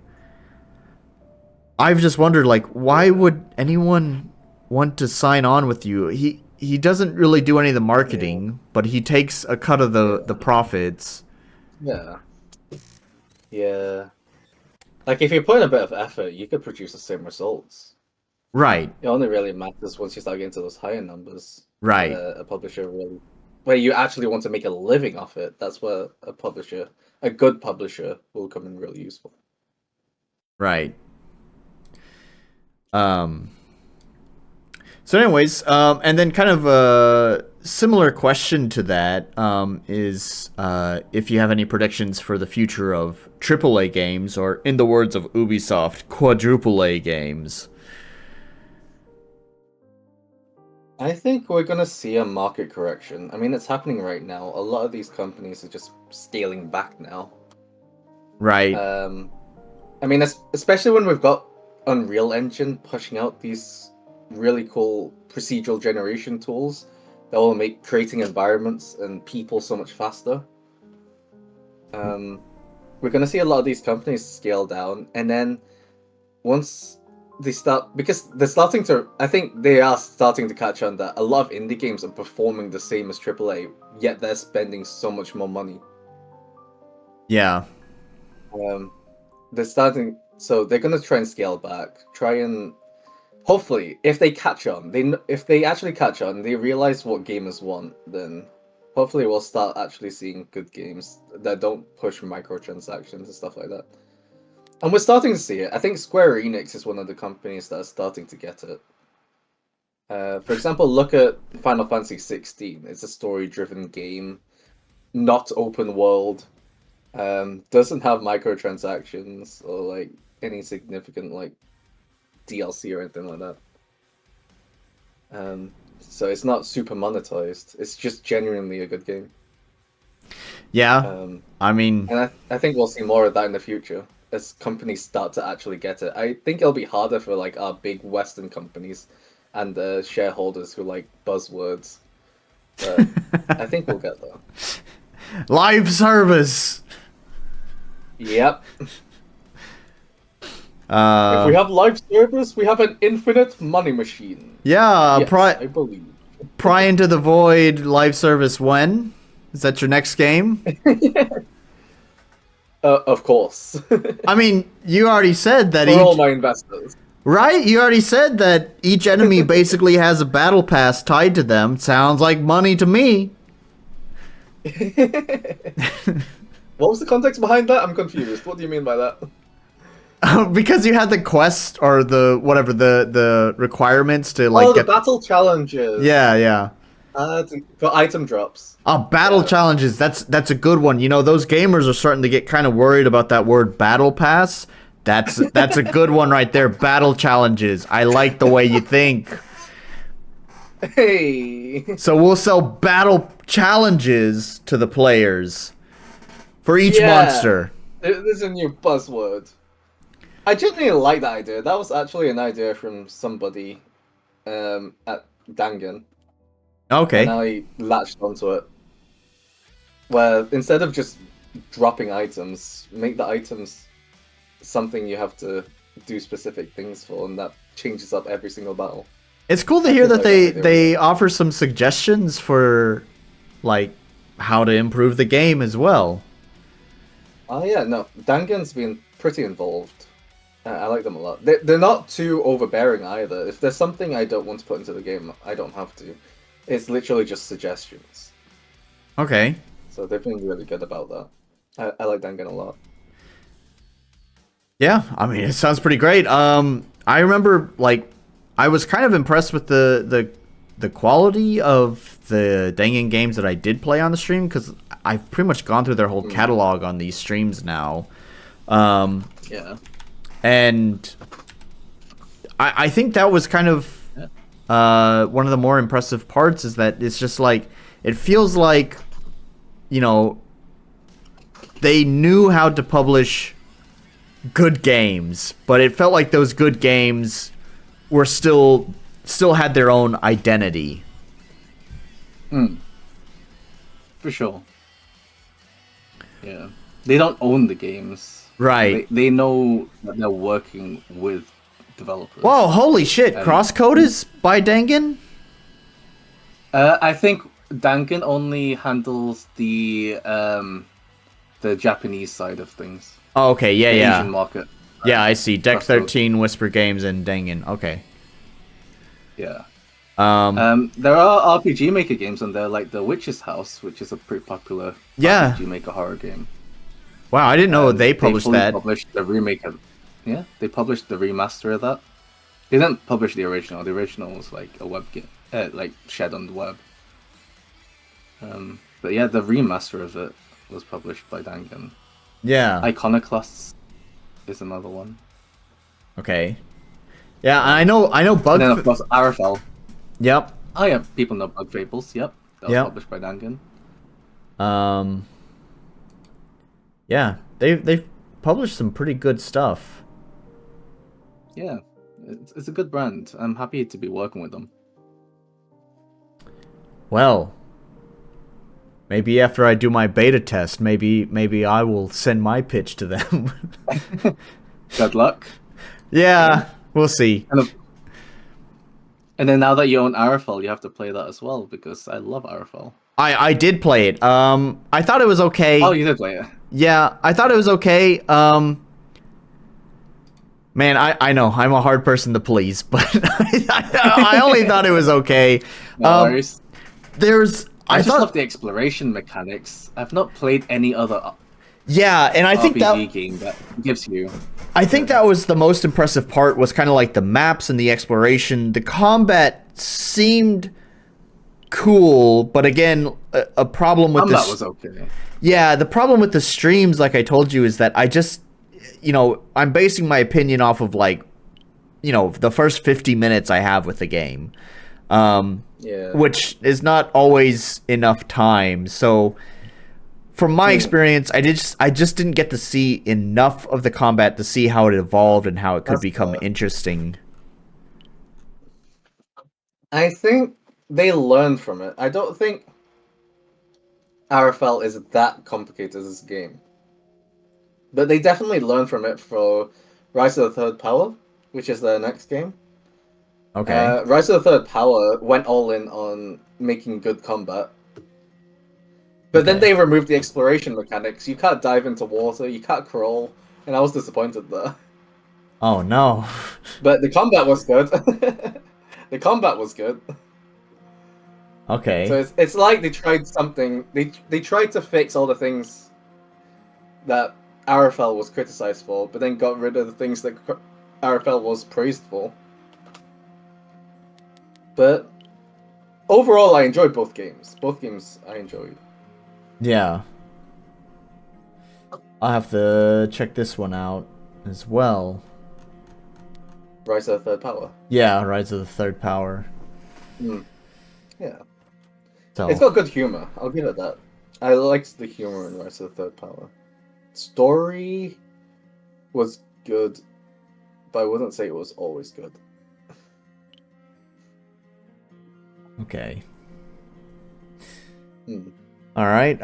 I've just wondered, like, why would anyone want to sign on with you? He doesn't really do any of the marketing, but he takes a cut of the profits. Yeah. Yeah. Like if you put in a bit of effort, you could produce the same results. Right. It only really matters once you start getting to those higher numbers. Right. A publisher really, where you actually want to make a living off it. That's where a good publisher, will come in really useful. Right. So anyways, and then kind of similar question to that is if you have any predictions for the future of AAA games, or in the words of Ubisoft, quadruple A games. I think we're gonna see a market correction. I mean, it's happening right now. A lot of these companies are just scaling back now. Right. I mean, especially when we've got Unreal Engine pushing out these really cool procedural generation tools that will make creating environments and people so much faster. We're gonna see a lot of these companies scale down, and then once they start, because they're starting to, I think they are starting to catch on that a lot of indie games are performing the same as AAA, yet they're spending so much more money. Yeah. They're starting, so they're gonna try and scale back, try and hopefully, if they catch on, if they actually catch on, they realize what gamers want, then hopefully we'll start actually seeing good games that don't push microtransactions and stuff like that. And we're starting to see it. I think Square Enix is one of the companies that are starting to get it. For example, look at Final Fantasy 16. It's a story-driven game, not open world, doesn't have microtransactions or like any significant like DLC or anything like that. So it's not super monetized. It's just genuinely a good game. Yeah. I mean, And I think we'll see more of that in the future as companies start to actually get it. I think it'll be harder for like our big Western companies and the shareholders who like buzzwords. But I think we'll get there. live service. Yep. If we have live service, we have an infinite money machine. Yeah, Yes, I believe. Pry into the Void live service when? Is that your next game? Of course. I mean, you already said that For all my investors. Right? You already said that each enemy basically has a battle pass tied to them. Sounds like money to me. What was the context behind that? I'm confused. What do you mean by that? Because you had the quest or the whatever the requirements to like Oh, the get battle challenges. Yeah. For item drops. Battle challenges. That's a good one. You know, those gamers are starting to get kind of worried about that word battle pass. That's a good one right there. Battle challenges. I like the way you think. Hey. So we'll sell battle challenges to the players for each monster. There's a new buzzword. I genuinely like that idea. That was actually an idea from somebody at Dangan. Okay. And I latched onto it. Where instead of just dropping items, make the items something you have to do specific things for, and that changes up every single battle. It's cool to hear that they offer some suggestions for like how to improve the game as well. Oh yeah, no, Dangan's been pretty involved. I like them a lot. They're not too overbearing either. If there's something I don't want to put into the game, I don't have to. It's literally just suggestions. Okay. So they've been really good about that. I like Dangan a lot. Yeah, I mean, it sounds pretty great. I remember, like, I was kind of impressed with the quality of the Dangan games that I did play on the stream, because I've pretty much gone through their whole catalog on these streams now. Yeah. And I think that was kind of one of the more impressive parts, is that it's just like, it feels like, you know, they knew how to publish good games, but it felt like those good games were still had their own identity. For sure. Yeah. They don't own the games. Right. They know that they're working with developers. Whoa, holy shit. Crosscode is by Dangan? I think Dangan only handles the Japanese side of things. Oh, okay, yeah, the yeah. Asian market. Yeah, I see. Deck 13, Whisper Games, and Dangan. Okay. Yeah. There are RPG Maker games on there, like The Witch's House, which is a pretty popular RPG Maker horror game. Wow, I didn't know they published that. Published the remake of, yeah, they published the remaster of that. They didn't publish the original. The original was like a web game, like shared on the web. But yeah, the remaster of it was published by Dangan. Yeah. Iconoclasts is another one. Okay. Yeah, I know And then of course Arafel. Yep. Oh yeah, people know Bug Fables. Yep, that was published by Dangan. Yeah, they've published some pretty good stuff. Yeah, it's a good brand. I'm happy to be working with them. Well, maybe after I do my beta test, maybe I will send my pitch to them. Good luck. Yeah, we'll see. And then now that you own Arafel, you have to play that as well, because I love Arafel. I did play it. I thought it was okay. Oh, you did play it. Yeah, I thought it was okay. Man, I know I'm a hard person to please, but I only thought it was okay. No worries. I just thought, love the exploration mechanics. I've not played any other yeah, and I think RPG game that gives you. I think that was the most impressive part, was kind of like the maps and the exploration. The combat seemed cool, but again, a problem with Combat was okay. Yeah, the problem with the streams, like I told you, is that I just, I'm basing my opinion off of like, the first 50 minutes I have with the game. Which is not always enough time. So from my experience, I just didn't get to see enough of the combat to see how it evolved and how it could become interesting. I think they learned from it. I don't think Arafel is that complicated as this game. But they definitely learned from it for Rise of the Third Power, which is their next game. Okay. Rise of the Third Power went all in on making good combat. But then they removed the exploration mechanics. You can't dive into water, you can't crawl, and I was disappointed there. Oh no. But the combat was good. The combat was good. Okay. So it's like they tried something. They tried to fix all the things that Arafel was criticized for, but then got rid of the things that Arafel was praised for. But overall, I enjoyed both games. Both games I enjoyed. Yeah. I'll have to check this one out as well. Rise of the Third Power. Yeah, Rise of the Third Power. Yeah. So it's got good humor. I'll give it that. I liked the humor in Rise of the Third Power. Story was good, but I wouldn't say it was always good. Okay. All right.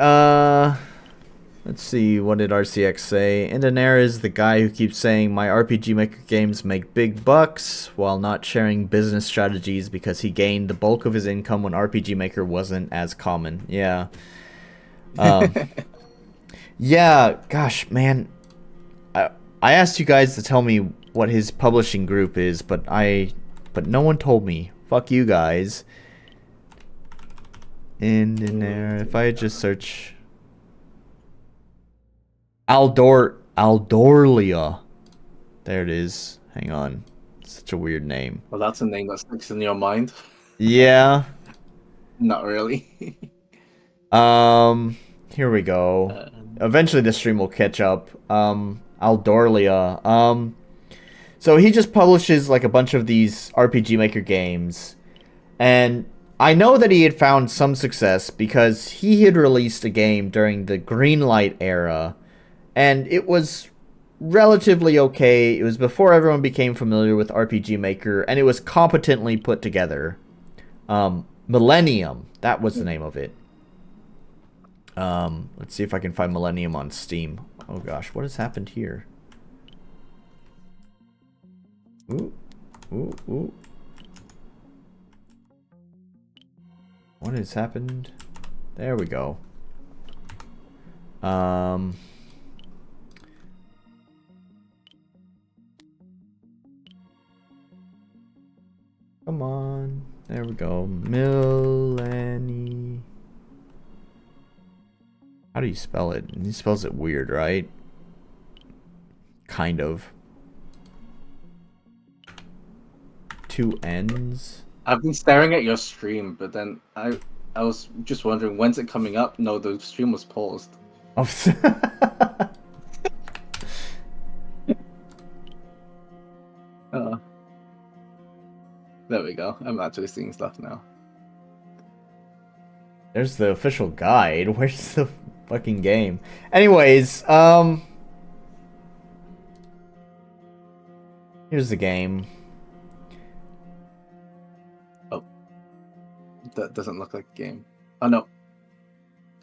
Let's see. What did RCX say? Indonair is the guy who keeps saying my RPG Maker games make big bucks while not sharing business strategies because he gained the bulk of his income when RPG Maker wasn't as common. Yeah. Yeah. Gosh, man. I asked you guys to tell me what his publishing group is, but no one told me. Fuck you guys. Indonair. If I just search Aldorlia. There it is. Hang on. Such a weird name. Well, that's a name that sticks in your mind. Yeah. Not really. Here we go. Eventually the stream will catch up. Aldorlia. So he just publishes like a bunch of these RPG Maker games. And I know that he had found some success because he had released a game during the Greenlight era. And it was relatively okay. It was before everyone became familiar with RPG Maker, and it was competently put together. Millennium, that was the name of it. Let's see if I can find Millennium on Steam. Oh gosh, what has happened here? Ooh, ooh, ooh. What has happened? There we go. Come on. There we go. Millennium. How do you spell it? He spells it weird, right? Kind of. 2 N's? I've been staring at your stream, but then I I was just wondering, when's it coming up? No, the stream was paused. Oh, There we go. I'm actually seeing stuff now. there's the official guide. Where's the fucking game? Anyways, here's the game. Oh, that doesn't look like a game. Oh no.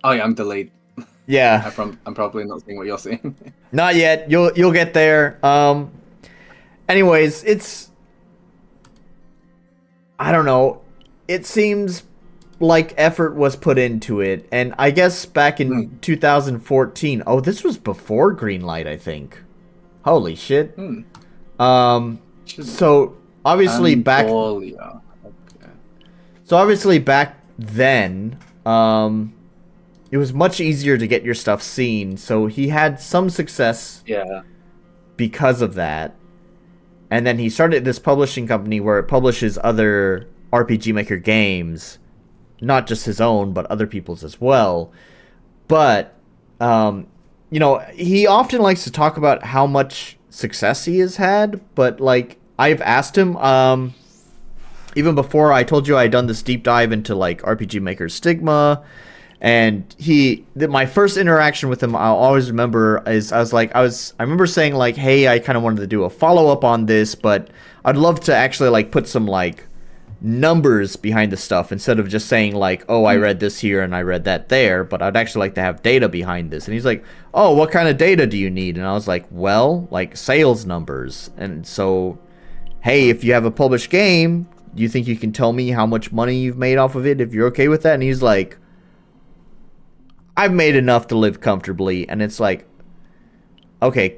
Oh yeah, I'm delayed. Yeah. I'm probably not seeing what you're seeing. Not yet. You'll get there. Anyways, it's, I don't know. It seems like effort was put into it, and I guess back in 2014. Oh, this was before Greenlight, I think. Holy shit. So obviously back. Angolia. Okay. So obviously back then, it was much easier to get your stuff seen. So he had some success. Yeah. Because of that. And then he started this publishing company where it publishes other RPG Maker games, not just his own, but other people's as well. But, you know, he often likes to talk about how much success he has had, but, like, I've asked him, even before I told you I had done this deep dive into, like, RPG Maker Stigma, and my first interaction with him, I'll always remember, is I remember saying, like, hey, I kind of wanted to do a follow-up on this, but I'd love to actually, like, put some, like, numbers behind the stuff instead of just saying, like, oh, I read this here and I read that there, but I'd actually like to have data behind this. And he's like, oh, what kind of data do you need? And I was like, well, like, sales numbers. And so, hey, if you have a published game, do you think you can tell me how much money you've made off of it, if you're okay with that? And he's like, I've made enough to live comfortably. And it's like, okay,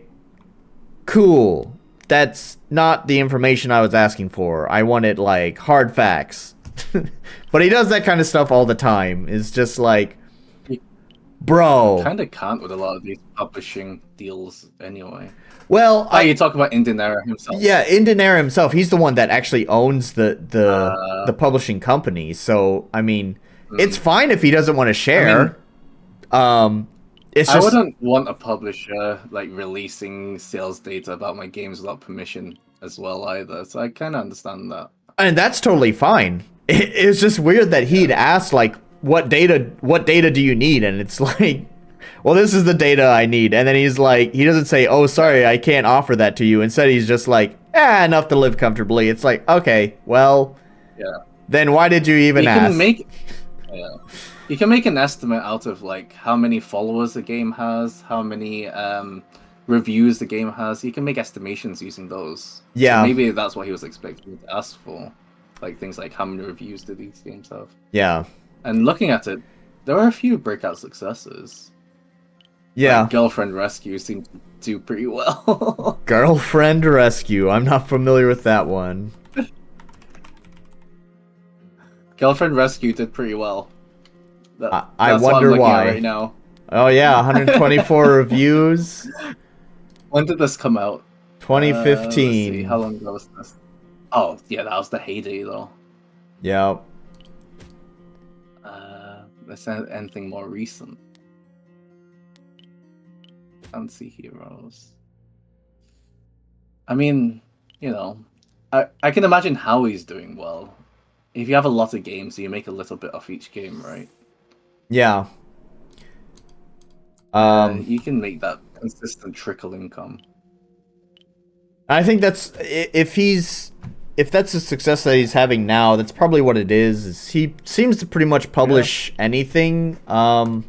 cool. That's not the information I was asking for. I wanted, like, hard facts. But he does that kind of stuff all the time. It's just like, bro. Kind of can't with a lot of these publishing deals anyway. Well, you talk about Indenera himself. Yeah, Indenera himself. He's the one that actually owns the publishing company. So, I mean, it's fine if he doesn't want to share. It's just, I wouldn't want a publisher like releasing sales data about my games without permission as well either. So I kind of understand that. And that's totally fine. It's just weird that he'd asked, like, what data do you need? And it's like, well, this is the data I need. And then he's like, he doesn't say, oh, sorry, I can't offer that to you. Instead, he's just like, enough to live comfortably. It's like, okay, well, then why did you even ask? You can make an estimate out of, like, how many followers the game has, how many reviews the game has. You can make estimations using those. Yeah. So maybe that's what he was expecting to ask for. Like, things like, how many reviews do these games have? Yeah. And looking at it, there are a few breakout successes. Yeah. Like Girlfriend Rescue seemed to do pretty well. Girlfriend Rescue. I'm not familiar with that one. Girlfriend Rescue did pretty well. I wonder why. Right now. Oh yeah, 124 reviews. When did this come out? 2015. How long ago was this? Oh yeah, that was the heyday though. Yep. Let's anything more recent. Fancy Heroes. I mean, you know, I can imagine how he's doing well. If you have a lot of games, you make a little bit off each game, right? Yeah. You can make that consistent trickle income. I think that's if that's the success that he's having now, that's probably what it is he seems to pretty much publish anything. I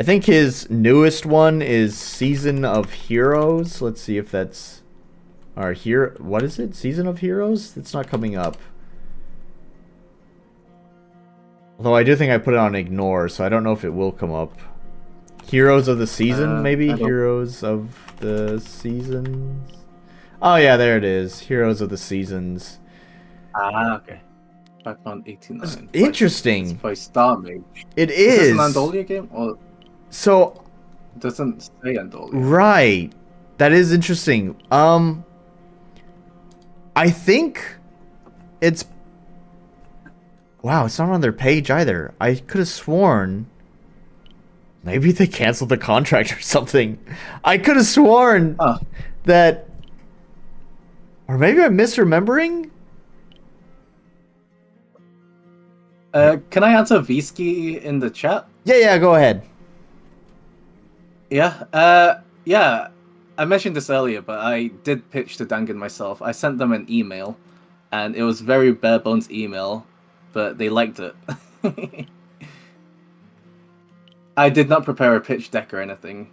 think his newest one is Season of Heroes. Let's see if that's our here. What is it? Season of Heroes? It's not coming up. Although I do think I put it on ignore, so I don't know if it will come up. Heroes of the Season, maybe? Heroes of the Seasons? Oh yeah, there it is. Heroes of the Seasons. Okay. 5.89. Interesting. It's by Star Mage. It Is is. this an Andolia game? Or so... It doesn't say Andolia. Right. That is interesting. I think it's... Wow, it's not on their page either. I could have sworn maybe they canceled the contract or something. I could have sworn Oh, that, or maybe I'm misremembering. can I answer Visky in the chat? Yeah, go ahead. Yeah. Yeah. I mentioned this earlier, but I did pitch to Dangan myself. I sent them an email, and it was very bare bones email, but they liked it. I did not prepare a pitch deck or anything.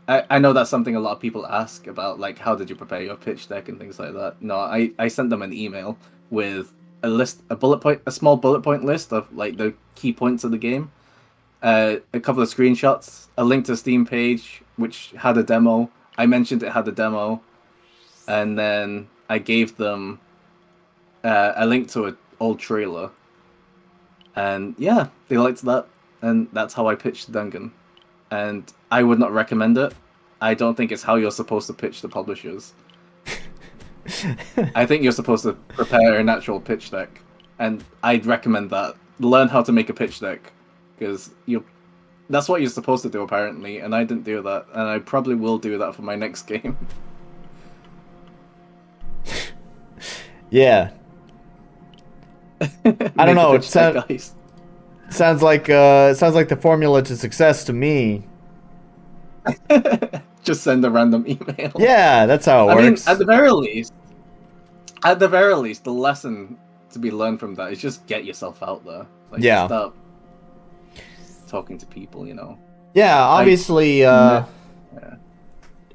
I know that's something a lot of people ask about, like, how did you prepare your pitch deck and things like that. No, I sent them an email with a list, a small bullet point list of like the key points of the game, a couple of screenshots, a link to Steam page which had a demo. I mentioned it had a demo, and then I gave them a link to an old trailer, and yeah, they liked that, and that's how I pitched Dungeon. And I would not recommend it. I don't think it's how you're supposed to pitch to publishers. I think you're supposed to prepare an actual pitch deck, and I'd recommend that. Learn how to make a pitch deck, because that's what you're supposed to do apparently, and I didn't do that, and I probably will do that for my next game. Yeah. I don't know. It sounds like the formula to success to me. Just send a random email. Yeah, that's how it works. At the very least, the lesson to be learned from that is just get yourself out there. Like, yeah. Stop talking to people, you know. Yeah, obviously,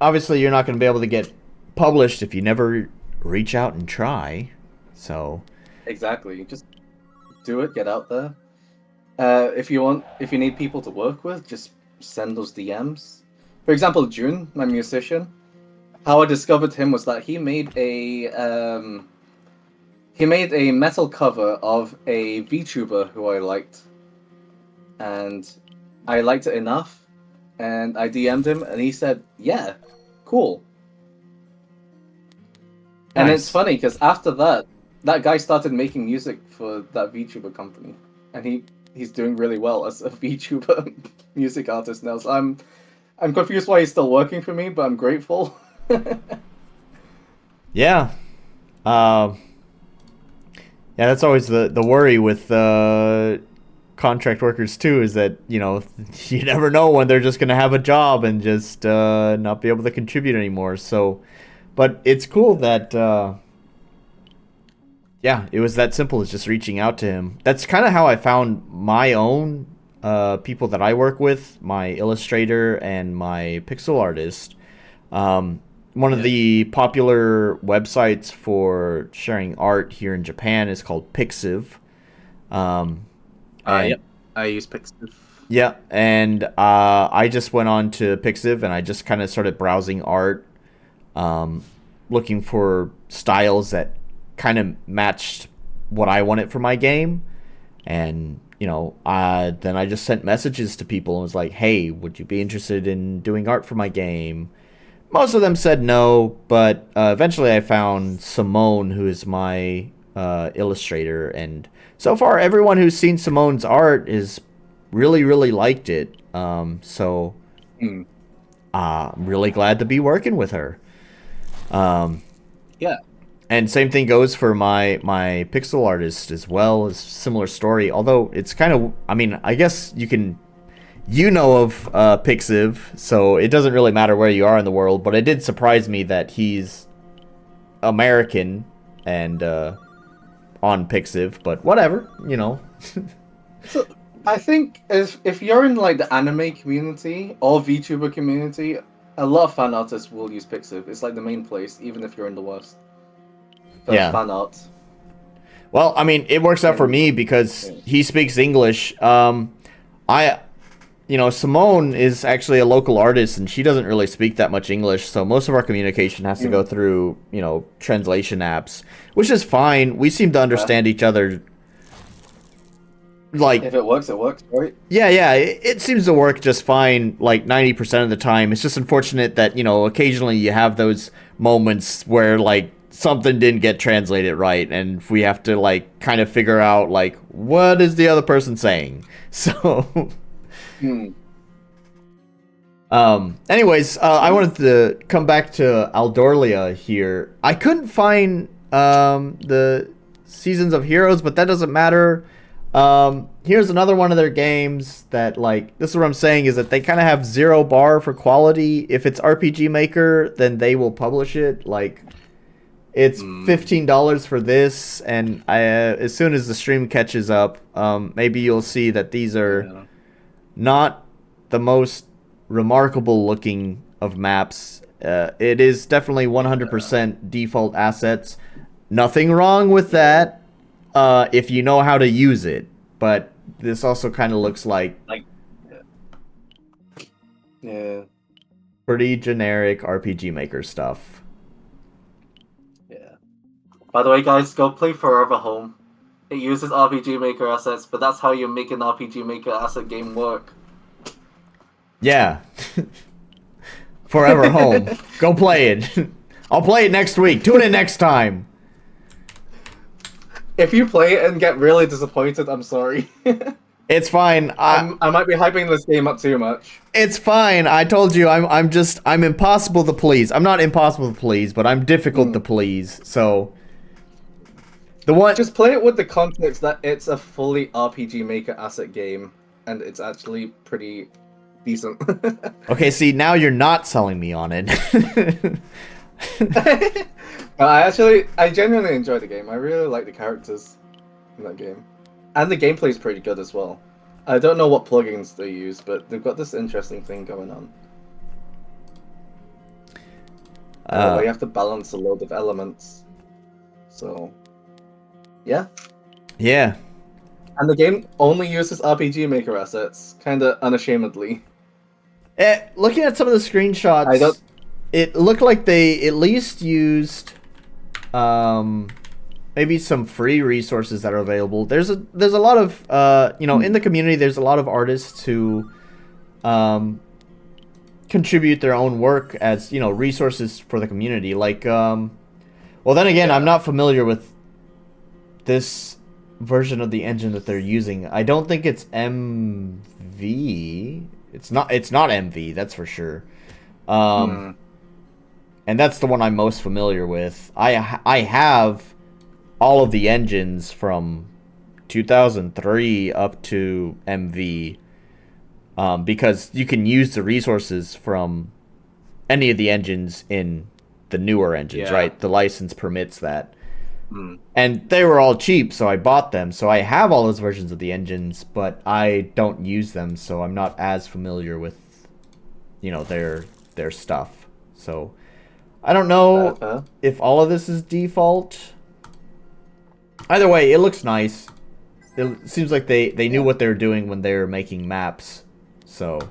obviously you're not going to be able to get published if you never reach out and try. So. Exactly. Just do it. Get out there. If you need people to work with, just send those DMs. For example, June, my musician, how I discovered him was that he made a metal cover of a VTuber who I liked, and I liked it enough, and I DM'd him, and he said, "Yeah, cool." Nice. And it's funny because after that guy started making music for that VTuber company, and he's doing really well as a VTuber music artist now. So I'm confused why he's still working for me, but I'm grateful. Yeah. Yeah, that's always the worry with contract workers too, is that, you know, you never know when they're just going to have a job and just not be able to contribute anymore. So, but it's cool that, yeah, it was that simple as just reaching out to him. That's kind of how I found my own people that I work with, my illustrator and my pixel artist. One of the popular websites for sharing art here in Japan is called Pixiv. Yep, I use Pixiv. Yeah, and I just went on to Pixiv and I just kind of started browsing art, looking for styles that kind of matched what I wanted for my game. And, you know, then I just sent messages to people and was like, hey, would you be interested in doing art for my game? Most of them said no, but eventually I found Somon, who is my illustrator, and so far everyone who's seen Simon's art is really liked it. So I'm really glad to be working with her. Yeah. And same thing goes for my pixel artist as well. It's a similar story, although it's kind of, I mean, I guess you know of Pixiv, so it doesn't really matter where you are in the world, but it did surprise me that he's American and on Pixiv, but whatever, you know. So I think if you're in like the anime community or VTuber community, a lot of fan artists will use Pixiv. It's like the main place, even if you're in the West. Yeah. Fan art. Well, I mean, it works out for me because he speaks English. You know, Somon is actually a local artist, and she doesn't really speak that much English, so most of our communication has to go through, you know, translation apps, which is fine. We seem to understand each other. Like, if it works, right? Yeah, it seems to work just fine, like 90% of the time. It's just unfortunate that, you know, occasionally you have those moments where, like, something didn't get translated right, and we have to like kind of figure out like what is the other person saying. So anyways, I wanted to come back to Aldorlia here. I couldn't find the Seasons of Heroes, but that doesn't matter. Here's another one of their games that, like, this is what I'm saying, is that they kind of have zero bar for quality. If it's RPG Maker, then they will publish it. Like, it's $15 for this, and as soon as the stream catches up, maybe you'll see that these are not the most remarkable looking of maps. It is definitely 100% default assets. Nothing wrong with that if you know how to use it. But this also kind of looks like pretty generic RPG Maker stuff. Yeah. By the way, guys, go play Forever Home. It uses RPG Maker assets, but that's how you make an RPG Maker asset game work. Yeah. Forever Home. Go play it. I'll play it next week. Tune in next time. If you play it and get really disappointed, I'm sorry. It's fine. I might be hyping this game up too much. It's fine. I told you I'm impossible to please. I'm not impossible to please, but I'm difficult to please. So just play it with the context that it's a fully RPG Maker asset game, and it's actually pretty decent. Okay, see, now you're not selling me on it. I genuinely enjoy the game. I really like the characters in that game. And the gameplay is pretty good as well. I don't know what plugins they use, but they've got this interesting thing going on. Where you have to balance a load of elements. So, yeah. Yeah. And the game only uses RPG Maker assets, kind of unashamedly. Looking at some of the screenshots, it looked like they at least used maybe some free resources that are available. There's a lot of in the community. There's a lot of artists who contribute their own work as resources for the community. Like, well, then again, I'm not familiar with this version of the engine that they're using. I don't think it's MV. It's not MV, that's for sure. And that's the one I'm most familiar with. I have all of the engines from 2003 up to MV, because you can use the resources from any of the engines in the newer engines, right? The license permits that. And they were all cheap, so I bought them. So I have all those versions of the engines, but I don't use them, so I'm not as familiar with, their stuff. So I don't know if all of this is default. Either way, it looks nice. It seems like they knew what they were doing when they were making maps. So,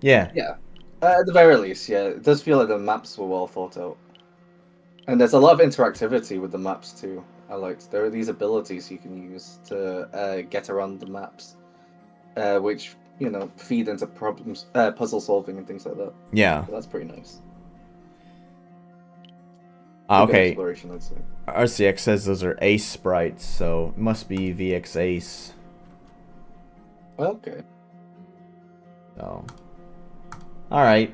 yeah. Yeah. At the very least, yeah. It does feel like the maps were well thought out. And there's a lot of interactivity with the maps too. I liked there are these abilities you can use to get around the maps, which feed into problems, puzzle solving and things like that. Yeah, so that's pretty nice. Okay. Exploration, I'd say. RCX says those are Ace sprites, so it must be VX Ace. Okay. So, all right.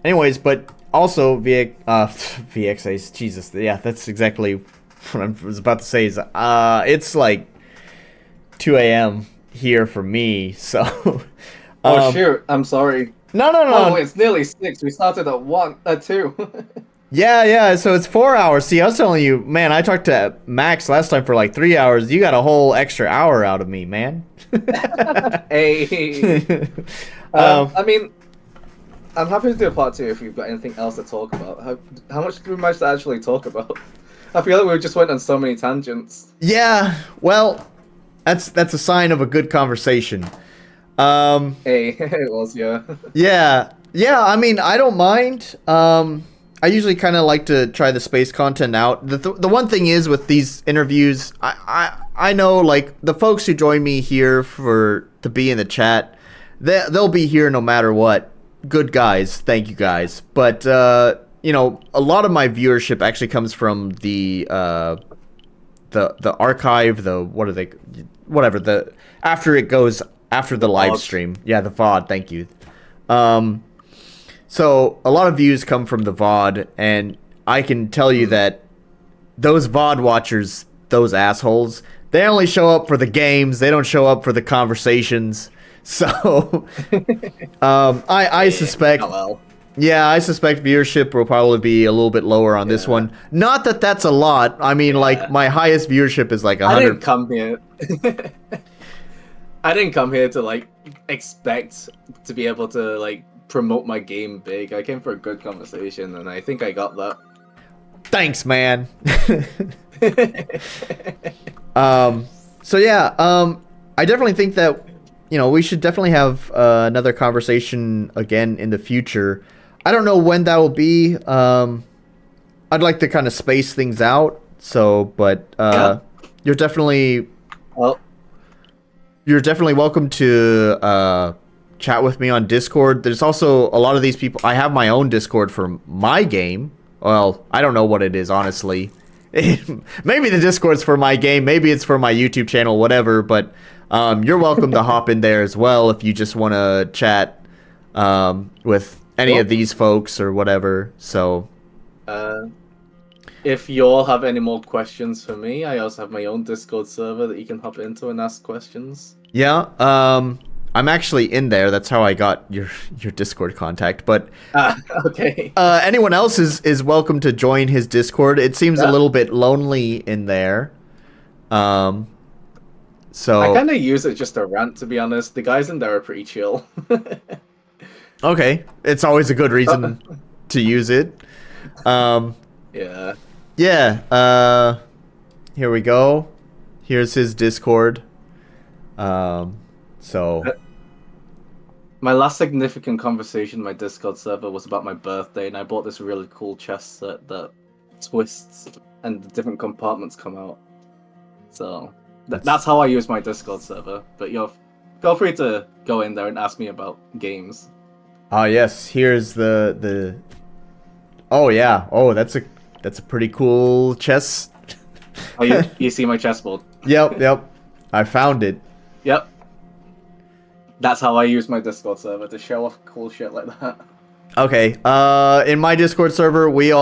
Anyways, but. Also, VX Ace, Jesus, yeah, that's exactly what I was about to say. Is it's like 2 a.m. here for me, so. Oh shoot! I'm sorry. No. Oh, it's nearly 6. We started at 2. Yeah. So it's 4 hours. See, I was telling you, man. I talked to Max last time for like 3 hours. You got a whole extra hour out of me, man. Hey. I mean. I'm happy to do a part 2 if you've got anything else to talk about. How much do we manage to actually talk about? I feel like we just went on so many tangents. Yeah, well, that's a sign of a good conversation. Hey, it was, yeah. Yeah, I mean, I don't mind. I usually kind of like to try the space content out. The one thing is with these interviews, I know, like, the folks who join me here to be in the chat, they'll be here no matter what. Good guys, thank you guys. But you know, a lot of my viewership actually comes from the archive, after it goes after the live VOD. stream. Yeah, the VOD. Thank you. So a lot of views come from the VOD, and I can tell you that those VOD watchers, those assholes, they only show up for the games. They don't show up for the conversations. So, I suspect, Oh, well. yeah, I suspect viewership will probably be a little bit lower on this one. Not that that's a lot. I mean, like, my highest viewership is like 100. I didn't come here. I didn't come here to like expect to be able to like promote my game big. I came for a good conversation, and I think I got that. Thanks, man. So yeah, I definitely think that, you know, we should definitely have another conversation again in the future. I don't know when that will be. I'd like to kind of space things out. So, but Yeah. you're definitely Well, welcome to chat with me on Discord. There's also a lot of these people. I have my own Discord for my game. Well, I don't know what it is, honestly. Maybe the Discord's for my game. Maybe it's for my YouTube channel, whatever. But you're welcome to hop in there as well if you just want to chat with any of these folks or whatever. So, if you all have any more questions for me, I also have my own Discord server that you can hop into and ask questions. yeah, I'm actually in there. That's how I got your Discord contact. But Okay. anyone else is welcome to join his Discord. It seems a little bit lonely in there. So I kind of use it just to rant, to be honest. The guys in there are pretty chill. okay, it's always a good reason to use it. Yeah. Yeah. Here we go. Here's his Discord. So My last significant conversation in my Discord server was about my birthday, and I bought this really cool chest set that twists and the different compartments come out. So that's how I use my Discord server. But feel free to go in there and ask me about games. oh yes, here's the oh yeah. Oh, that's a pretty cool chess. Oh, you see my chessboard? Yep. I found it. Yep. That's how I use my Discord server, to show off cool shit like that. Okay. In my Discord server, we're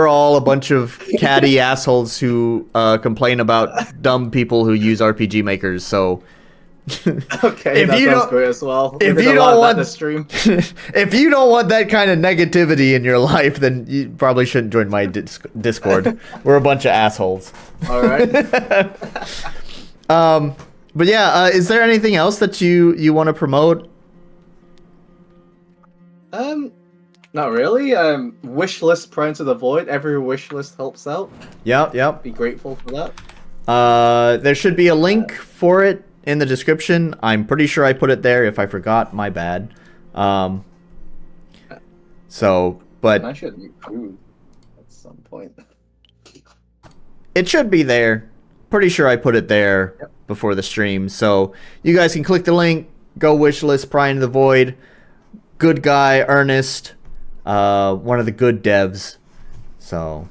all a bunch of catty assholes who complain about dumb people who use RPG makers. So Okay, If that you sounds don't- great as well. if We did you a lot don't of that want- in the stream. if you don't want that kind of negativity in your life, then you probably shouldn't join my Discord. We're a bunch of assholes. All right. But yeah, is there anything else that you want to promote? Not really. Wish list Prior to the Void. Every wish list helps out. Yep. Be grateful for that. There should be a link for it in the description. I'm pretty sure I put it there. If I forgot, my bad. So, but I should eat food at some point. it should be there. Pretty sure I put it there before the stream. So you guys can click the link. Go wishlist Prying to the Void. Good guy, Ernest. One of the good devs. So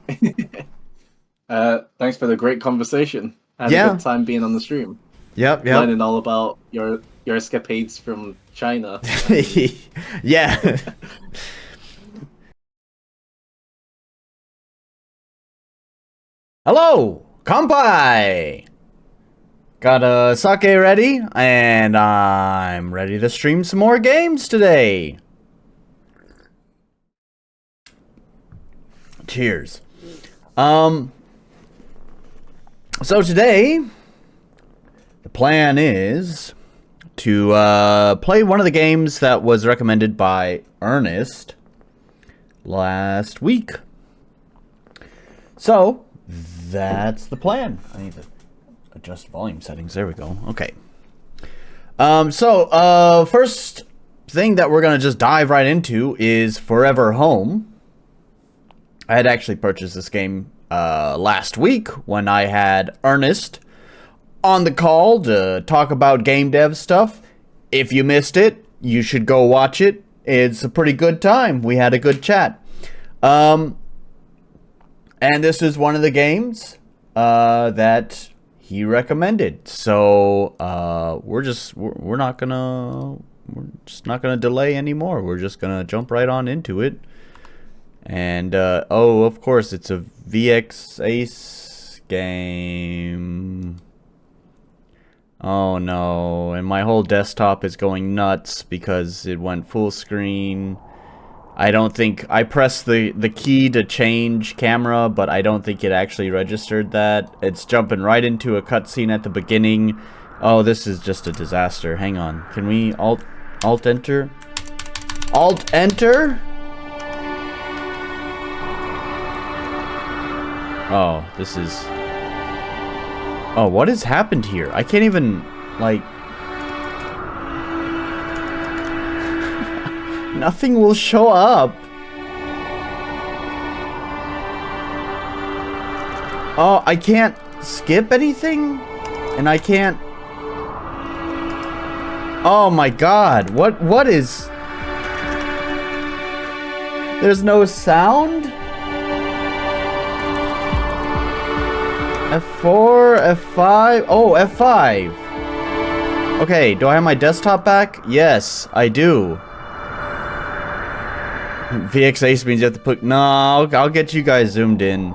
Thanks for the great conversation. I had a good time being on the stream. Yep. Learning all about your escapades from China. Yeah. Hello, Kampai! Got a sake ready, and I'm ready to stream some more games today. Cheers. So today, the plan is to play one of the games that was recommended by Ernest last week. So, that's the plan. I need to adjust volume settings. There we go. Okay. So, first thing that we're going to just dive right into is Forever Home. I had actually purchased this game last week when I had Ernest on the call to talk about game dev stuff. If you missed it, you should go watch it. It's a pretty good time. We had a good chat. And this is one of the games that he recommended. So we're just not gonna delay anymore. We're just gonna jump right on into it. And oh, of course, it's a VX Ace game. Oh no, and my whole desktop is going nuts because it went full screen. I don't think I pressed the key to change camera, but I don't think it actually registered that. It's jumping right into a cutscene at the beginning. Oh, this is just a disaster. Hang on. Can we alt enter? Alt enter? Oh, this is... Oh, what has happened here? I can't even, like... Nothing will show up. Oh, I can't skip anything? And I can't... Oh my god, what is... There's no sound? F4, F5, oh, F5. Okay, do I have my desktop back? Yes, I do. VX Ace means you have to put... No, I'll get you guys zoomed in.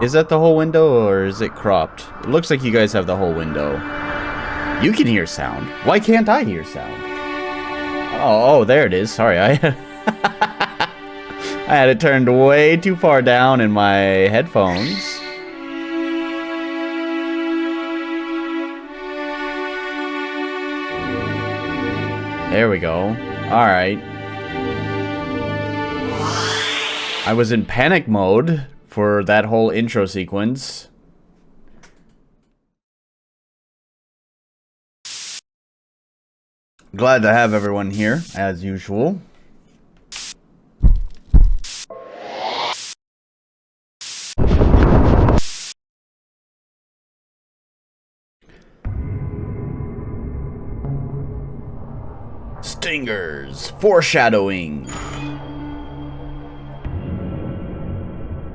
Is that the whole window, or is it cropped? It looks like you guys have the whole window. You can hear sound. Why can't I hear sound? Oh, there it is. Sorry, I had it turned way too far down in my headphones. There we go. Alright. I was in panic mode for that whole intro sequence. Glad to have everyone here, as usual. Stingers, foreshadowing.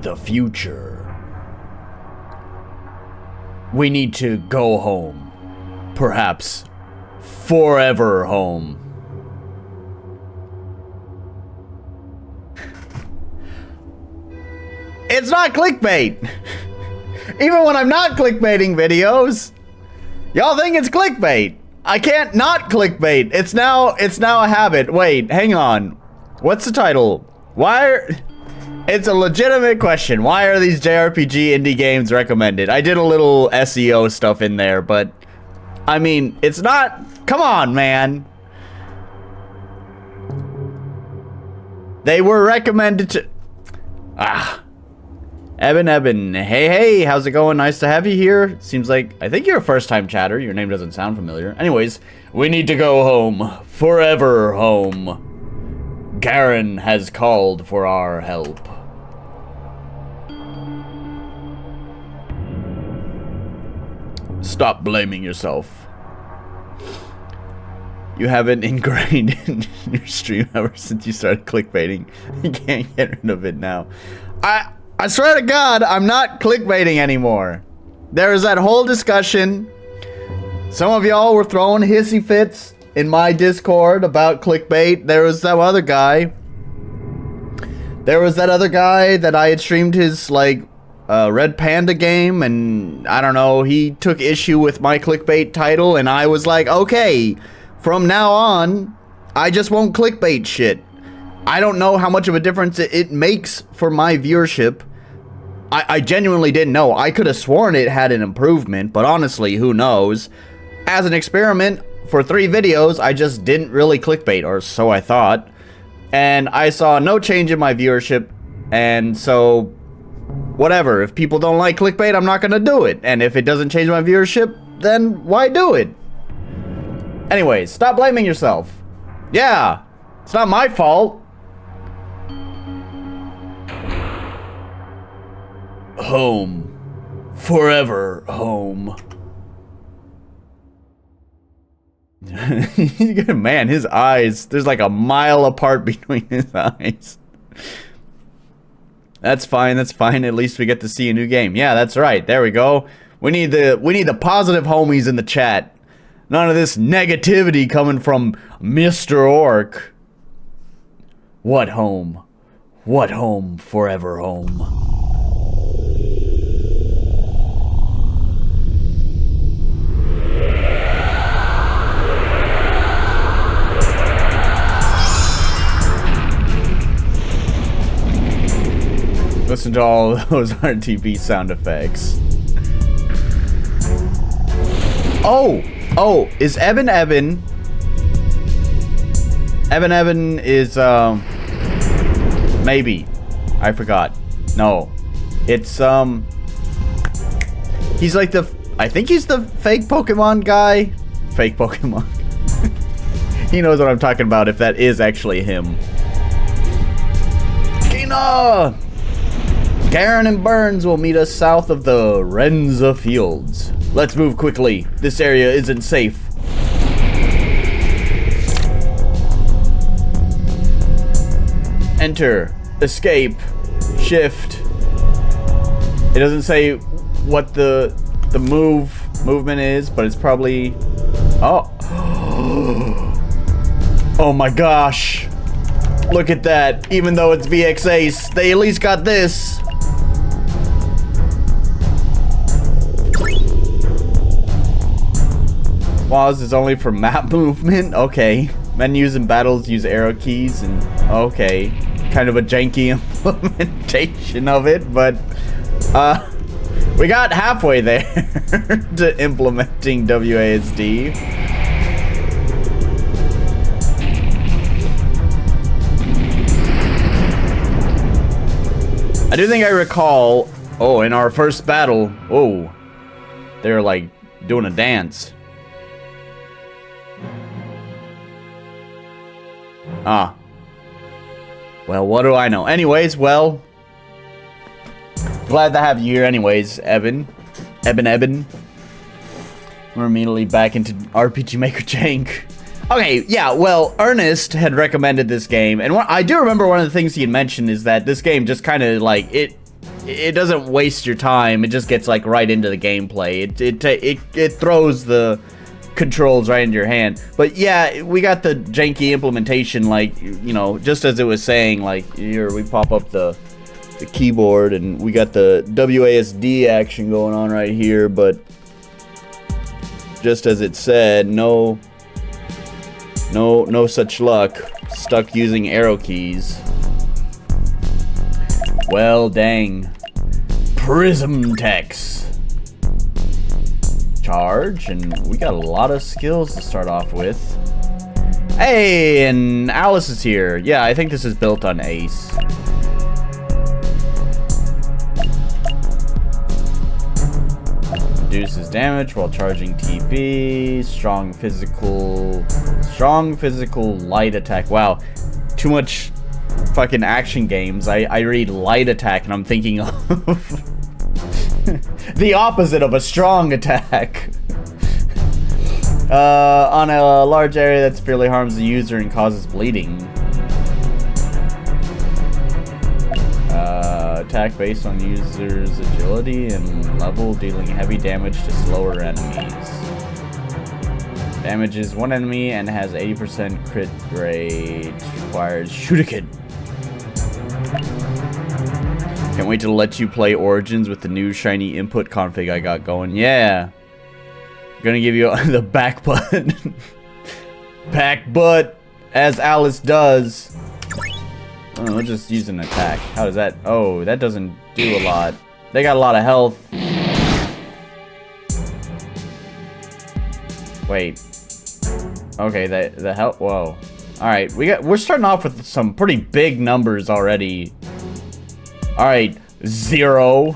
The future. We need to go home. Perhaps forever home. It's not clickbait. Even when I'm not clickbaiting videos, y'all think it's clickbait. I can't not clickbait. It's now a habit. Wait, hang on. What's the title? It's a legitimate question. Why are these JRPG indie games recommended? I did a little SEO stuff in there, but I mean, it's not... Come on, man. They were recommended to... Eben, hey, how's it going? Nice to have you here. Seems like, I think you're a first-time chatter. Your name doesn't sound familiar. Anyways, we need to go home. Forever home. Garen has called for our help. Stop blaming yourself. You haven't ingrained in your stream ever since you started clickbaiting. You can't get rid of it now. I swear to God, I'm not clickbaiting anymore. There was that whole discussion. Some of y'all were throwing hissy fits in my Discord about clickbait. There was that other guy. There was that other guy that I had streamed his, like, Red Panda game, and I don't know, he took issue with my clickbait title, and I was like, okay, from now on, I just won't clickbait shit. I don't know how much of a difference it makes for my viewership. I genuinely didn't know. I could have sworn it had an improvement, but honestly, who knows? As an experiment, for 3 videos, I just didn't really clickbait, or so I thought. And I saw no change in my viewership, and so, whatever. If people don't like clickbait, I'm not gonna do it. And if it doesn't change my viewership, then why do it? Anyways, stop blaming yourself. Yeah, it's not my fault. Home. Forever home. Man, his eyes, there's like a mile apart between his eyes. That's fine, that's fine. At least we get to see a new game. Yeah, that's right. There we go. We need the positive homies in the chat. None of this negativity coming from Mr. Orc. What home? What home? Forever home. Listen to all those RTB sound effects. Oh, is Eben? Eben is, maybe. I forgot. No. It's, he's like I think he's the fake Pokemon guy. Fake Pokemon. He knows what I'm talking about if that is actually him. Kina! Garen and Burns will meet us south of the Renza Fields. Let's move quickly. This area isn't safe. Enter. Escape. Shift. It doesn't say what the movement is, but it's probably... Oh. Oh my gosh. Look at that. Even though it's VX Ace, they at least got this. Pause is only for map movement. Okay. Menus and battles use arrow keys and okay. Kind of a janky implementation of it, but we got halfway there to implementing WASD. I do think I recall, oh, in our first battle, oh, they're like doing a dance. Ah. Well, what do I know? Anyways, well, glad to have you here anyways, Eben. We're immediately back into RPG Maker Jank. Okay, yeah, well, Ernest had recommended this game, and I do remember one of the things he had mentioned is that this game just kind of, like, it doesn't waste your time, it just gets, like, right into the gameplay. It throws the controls right into your hand. But yeah, we got the janky implementation, like, you know, just as it was saying, like, here we pop up the keyboard, and we got the WASD action going on right here, but just as it said, no such luck. Stuck using arrow keys. Well, dang. Prism text. Charge, and we got a lot of skills to start off with. Hey, and Alice is here. Yeah, I think this is built on Ace. Reduces damage while charging TP. Strong physical light attack. Wow, too much fucking action games. I read light attack and I'm thinking of the opposite of a strong attack. On a large area that severely harms the user and causes bleeding. Attack based on user's agility and level, dealing heavy damage to slower enemies. Damages one enemy and has 80% crit rate. Requires shuriken. Can't wait to let you play Origins with the new shiny input config I got going. Yeah. Gonna give you the PACBUT. PACBUT, as Alice does. Oh, we'll just use an attack. How does that? Oh, that doesn't do a lot. They got a lot of health. Wait. Okay, the health. Whoa. All right, we're starting off with some pretty big numbers already. All right, 0.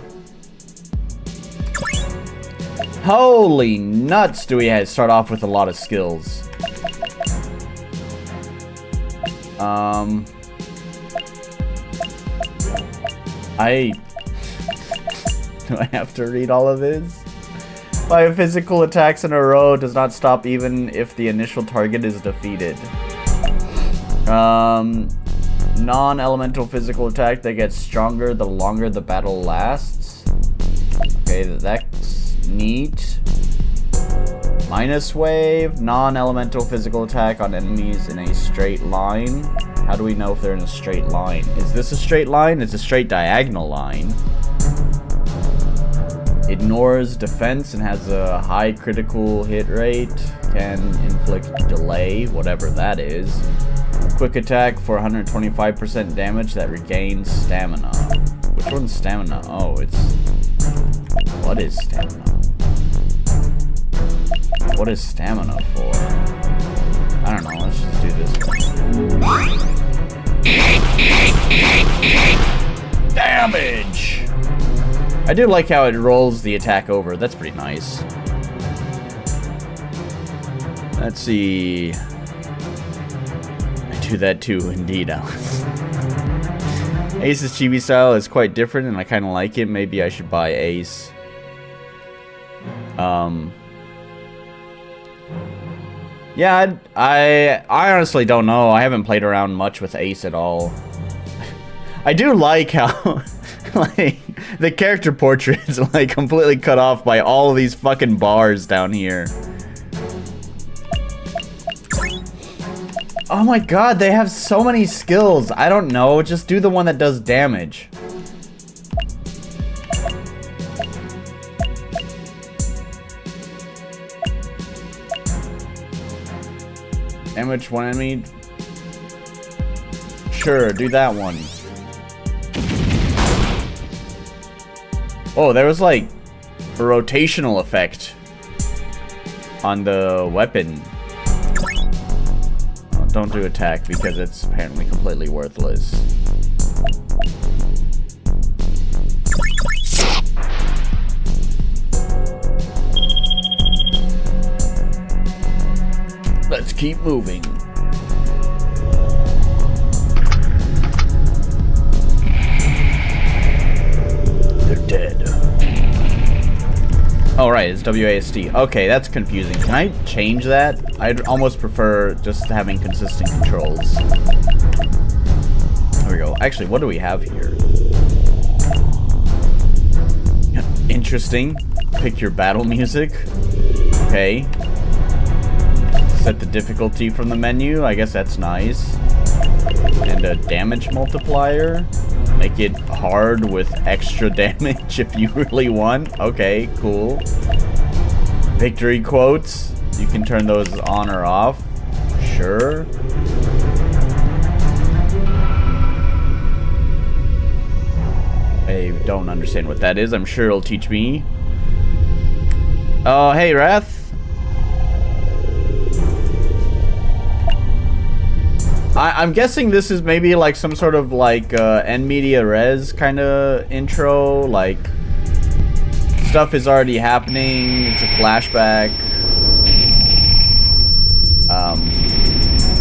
Holy nuts! Do we start off with a lot of skills? Do I have to read all of this? 5 physical attacks in a row does not stop even if the initial target is defeated. Non-elemental physical attack that gets stronger the longer the battle lasts. Okay, that's neat. Minus wave, non-elemental physical attack on enemies in a straight line. How do we know if they're in a straight line? Is this a straight line? It's a straight diagonal line. Ignores defense and has a high critical hit rate. Can inflict delay, whatever that is. Quick attack for 125% damage that regains stamina. Which one's stamina? Oh, it's... What is stamina? What is stamina for? I don't know, let's just do this one. Damage! I do like how it rolls the attack over. That's pretty nice. Let's see. I do that too, indeed, Alice. Ace's chibi style is quite different, and I kind of like it. Maybe I should buy Ace. Yeah, I honestly don't know. I haven't played around much with Ace at all. I do like how, like, the character portrait's like completely cut off by all of these fucking bars down here. Oh my god, they have so many skills. I don't know, just do the one that does damage. Damage one enemy. Sure, do that one. Oh, there was like a rotational effect on the weapon. Oh, don't do attack because it's apparently completely worthless. Let's keep moving. They're dead. Oh, right, it's WASD. Okay, that's confusing. Can I change that? I'd almost prefer just having consistent controls. There we go. Actually, what do we have here? Interesting. Pick your battle music. Okay. Set the difficulty from the menu. I guess that's nice. And a damage multiplier. Make it hard with extra damage if you really want. Okay, cool. Victory quotes. You can turn those on or off. Sure. I don't understand what that is. I'm sure it'll teach me. Oh, hey, Wrath. I'm guessing this is maybe like some sort of like end media res kind of intro, like stuff is already happening, it's a flashback.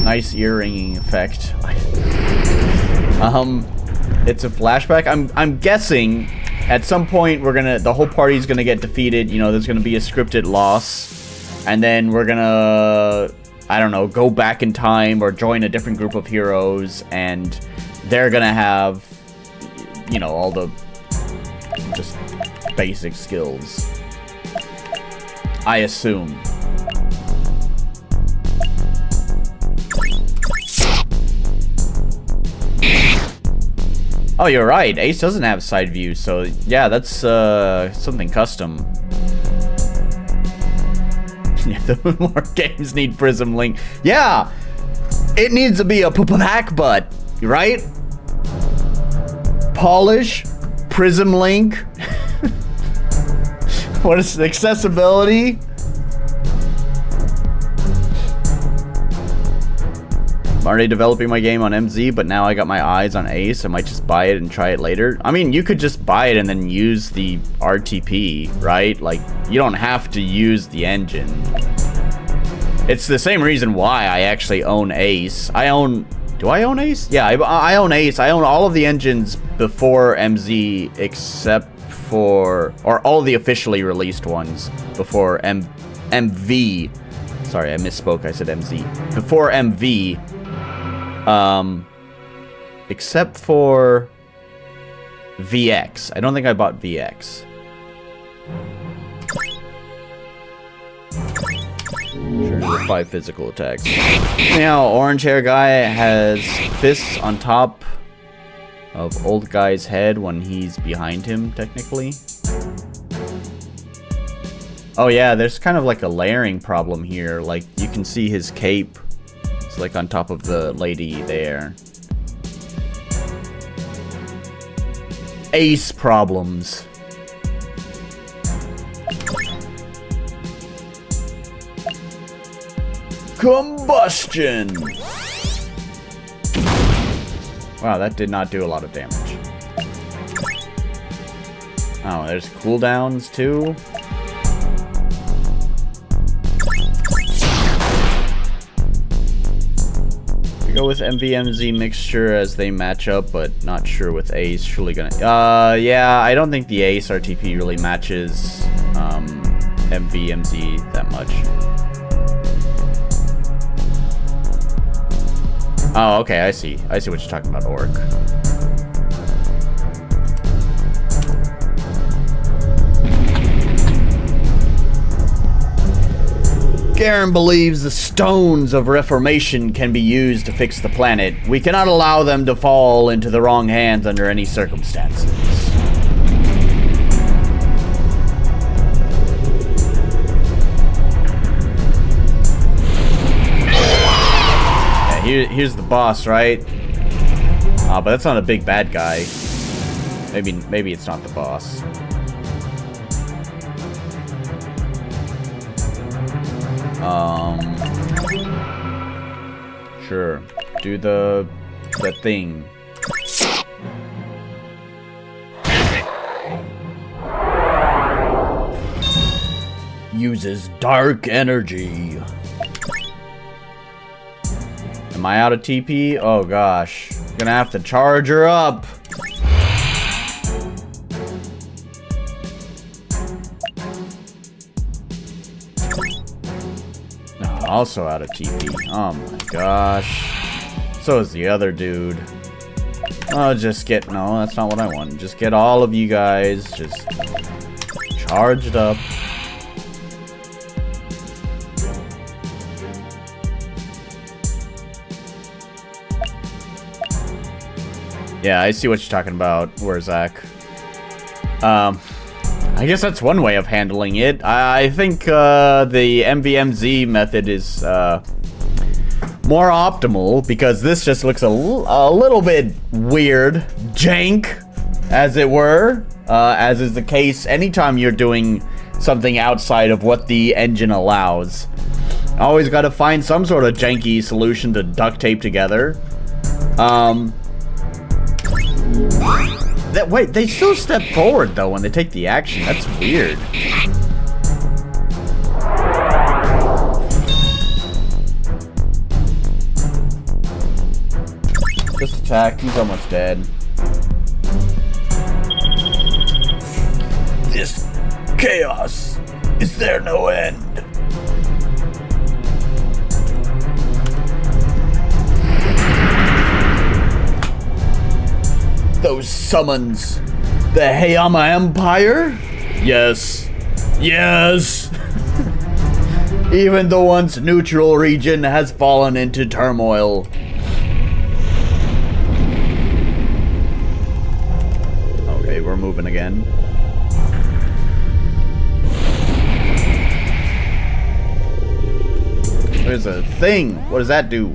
Nice ear-ringing effect. It's a flashback. I'm guessing at some point the whole party's gonna get defeated, you know, there's gonna be a scripted loss, and then we're gonna, I don't know, go back in time or join a different group of heroes, and they're gonna have, you know, all the just basic skills. I assume. Oh, you're right. Ace doesn't have side view, so yeah, that's something custom. Yeah, the more games need Prism Link. Yeah, it needs to be a PACBUT, right? Polish, Prism Link. What is accessibility? I'm already developing my game on MZ, but now I got my eyes on Ace. I might just buy it and try it later. I mean, you could just buy it and then use the RTP, right? Like, you don't have to use the engine. It's the same reason why I actually own Ace. Do I own Ace? Yeah, I own Ace. I own all of the engines before MZ except for, or all the officially released ones before MV. Sorry, I misspoke. I said MZ. Before MV, except for VX. I don't think I bought VX. Sure, 5 physical attacks. Now, orange hair guy has fists on top of old guy's head when he's behind him, technically. Oh yeah, there's kind of like a layering problem here. Like, you can see his cape. It's like on top of the lady there. Ace problems. Combustion! Wow, that did not do a lot of damage. Oh, there's cooldowns too. We go with MVMZ mixture as they match up, but not sure with Ace. Surely gonna. Yeah, I don't think the Ace RTP really matches MVMZ that much. Oh, okay, I see. I see what you're talking about, Orc. Garen believes the stones of reformation can be used to fix the planet. We cannot allow them to fall into the wrong hands under any circumstances. Here's the boss, right? But that's not a big bad guy. Maybe it's not the boss. Sure. Do the thing. Uses dark energy. Am I out of TP? Oh gosh. Gonna have to charge her up. No, also out of TP. Oh my gosh. So is the other dude. Oh, just get... No, that's not what I want. Just get all of you guys just charged up. Yeah, I see what you're talking about. Where's Zach? I guess that's one way of handling it. I think the MVMZ method is more optimal because this just looks a little bit weird, jank, as it were, as is the case anytime you're doing something outside of what the engine allows. Always got to find some sort of janky solution to duct tape together. Wait, they still step forward though when they take the action. That's weird. Just attack. He's almost dead. This chaos. Is there no end? Those summons. The Hayama Empire? Yes. Yes. Even the once neutral region has fallen into turmoil. Okay, we're moving again. There's a thing. What does that do?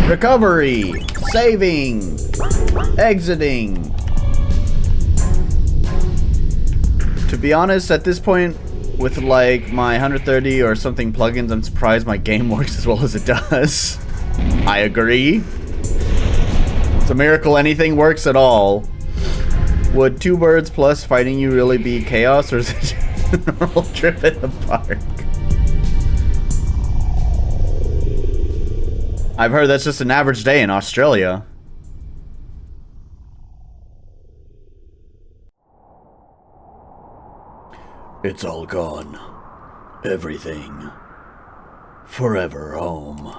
Recovery. Saving. Exiting. To be honest, at this point, with like my 130 or something plugins, I'm surprised my game works as well as it does. I agree. It's a miracle anything works at all. Would 2 birds plus fighting you really be chaos, or is it just a normal trip in the park? I've heard that's just an average day in Australia. It's all gone. Everything. Forever home.